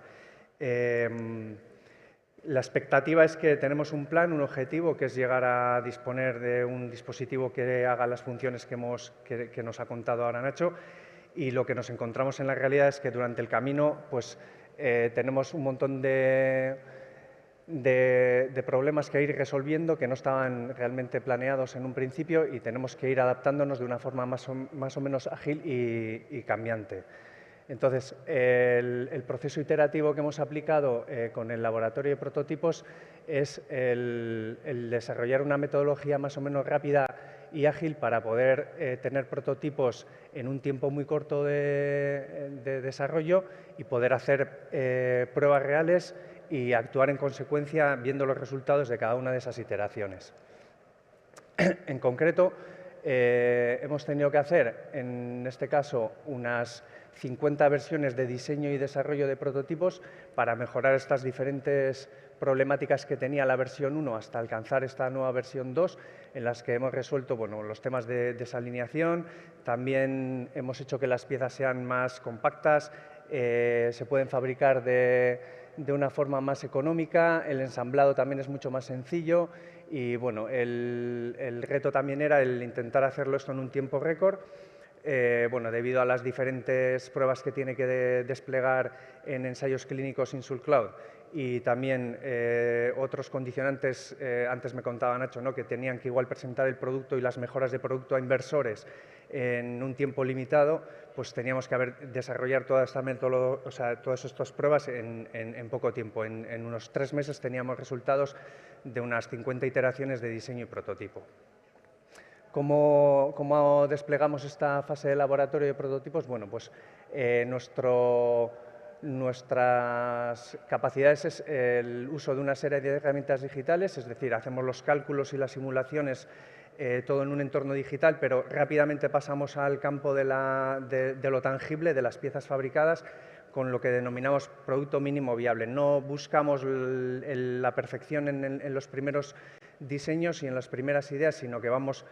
La expectativa es que tenemos un plan, un objetivo, que es llegar a disponer de un dispositivo que haga las funciones que nos ha contado ahora Nacho, y lo que nos encontramos en la realidad es que durante el camino pues, tenemos un montón de problemas que ir resolviendo que no estaban realmente planeados en un principio, y tenemos que ir adaptándonos de una forma más o menos ágil y cambiante. Entonces, el proceso iterativo que hemos aplicado con el laboratorio de prototipos es el desarrollar una metodología más o menos rápida y ágil para poder tener prototipos en un tiempo muy corto de desarrollo y poder hacer pruebas reales y actuar en consecuencia viendo los resultados de cada una de esas iteraciones. En concreto, hemos tenido que hacer, en este caso, unas 50 versiones de diseño y desarrollo de prototipos para mejorar estas diferentes problemáticas que tenía la versión 1 hasta alcanzar esta nueva versión 2, en las que hemos resuelto los temas de desalineación. También hemos hecho que las piezas sean más compactas, se pueden fabricar de una forma más económica, el ensamblado también es mucho más sencillo, y bueno, el reto también era el intentar hacerlo esto en un tiempo récord. bueno, debido a las diferentes pruebas que tiene que desplegar en ensayos clínicos InsulCloud y también otros condicionantes, antes me contaba Nacho, ¿no?, que tenían que igual presentar el producto y las mejoras de producto a inversores en un tiempo limitado, pues teníamos que desarrollar toda esta metodología, o sea, todas estas pruebas en poco tiempo. En unos 3 meses teníamos resultados de unas 50 iteraciones de diseño y prototipo. ¿Cómo desplegamos esta fase de laboratorio de prototipos? Bueno, pues nuestras capacidades es el uso de una serie de herramientas digitales, es decir, hacemos los cálculos y las simulaciones todo en un entorno digital, pero rápidamente pasamos al campo de lo tangible, de las piezas fabricadas, con lo que denominamos producto mínimo viable. No buscamos la perfección en los primeros diseños y en las primeras ideas, sino que vamos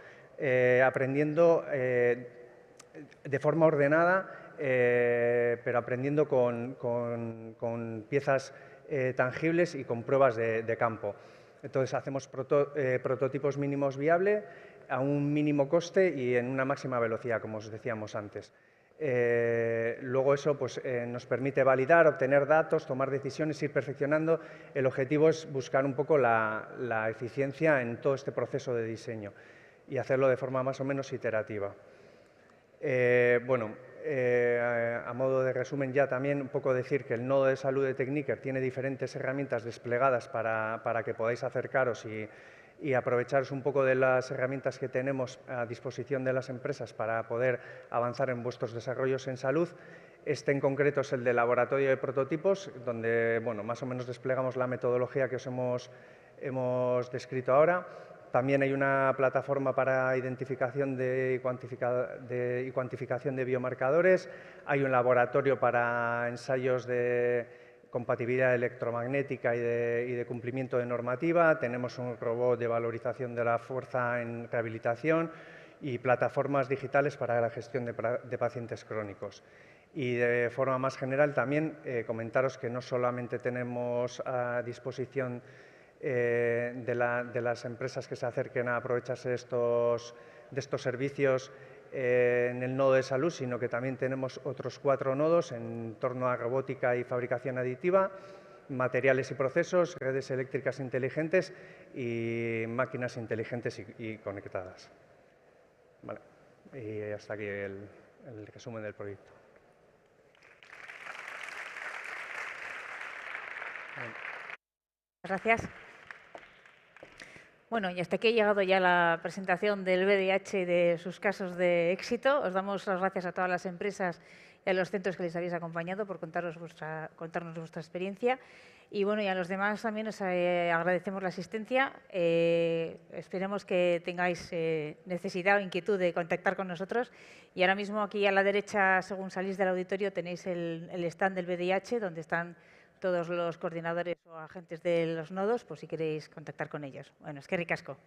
aprendiendo de forma ordenada, pero aprendiendo con piezas tangibles y con pruebas de campo. Entonces, hacemos prototipos mínimos viables a un mínimo coste y en una máxima velocidad, como os decíamos antes. Luego eso pues, nos permite validar, obtener datos, tomar decisiones, ir perfeccionando. El objetivo es buscar un poco la eficiencia en todo este proceso de diseño y hacerlo de forma más o menos iterativa. A modo de resumen ya también un poco decir que el nodo de salud de Tecniker tiene diferentes herramientas desplegadas para que podáis acercaros y aprovecharos un poco de las herramientas que tenemos a disposición de las empresas para poder avanzar en vuestros desarrollos en salud. Este en concreto es el de laboratorio de prototipos, donde bueno, más o menos desplegamos la metodología que os hemos descrito ahora. También hay una plataforma para identificación y cuantificación de biomarcadores. Hay un laboratorio para ensayos de compatibilidad electromagnética y de cumplimiento de normativa. Tenemos un robot de valorización de la fuerza en rehabilitación y plataformas digitales para la gestión de pacientes crónicos. Y de forma más general también comentaros que no solamente tenemos a disposición de las empresas que se acerquen a aprovecharse de estos servicios en el nodo de salud, sino que también tenemos otros 4 nodos en torno a robótica y fabricación aditiva, materiales y procesos, redes eléctricas inteligentes y máquinas inteligentes y conectadas. Vale. Y hasta aquí el resumen del proyecto. Gracias. Bueno, y hasta aquí ha llegado ya la presentación del VDH y de sus casos de éxito. Os damos las gracias a todas las empresas y a los centros que les habéis acompañado por contarnos vuestra experiencia. Y bueno, y a los demás también os agradecemos la asistencia. Esperemos que tengáis necesidad o inquietud de contactar con nosotros. Y ahora mismo aquí a la derecha, según salís del auditorio, tenéis el stand del VDH, donde están todos los coordinadores o agentes de los nodos, por si queréis contactar con ellos. Bueno, es que ricasco.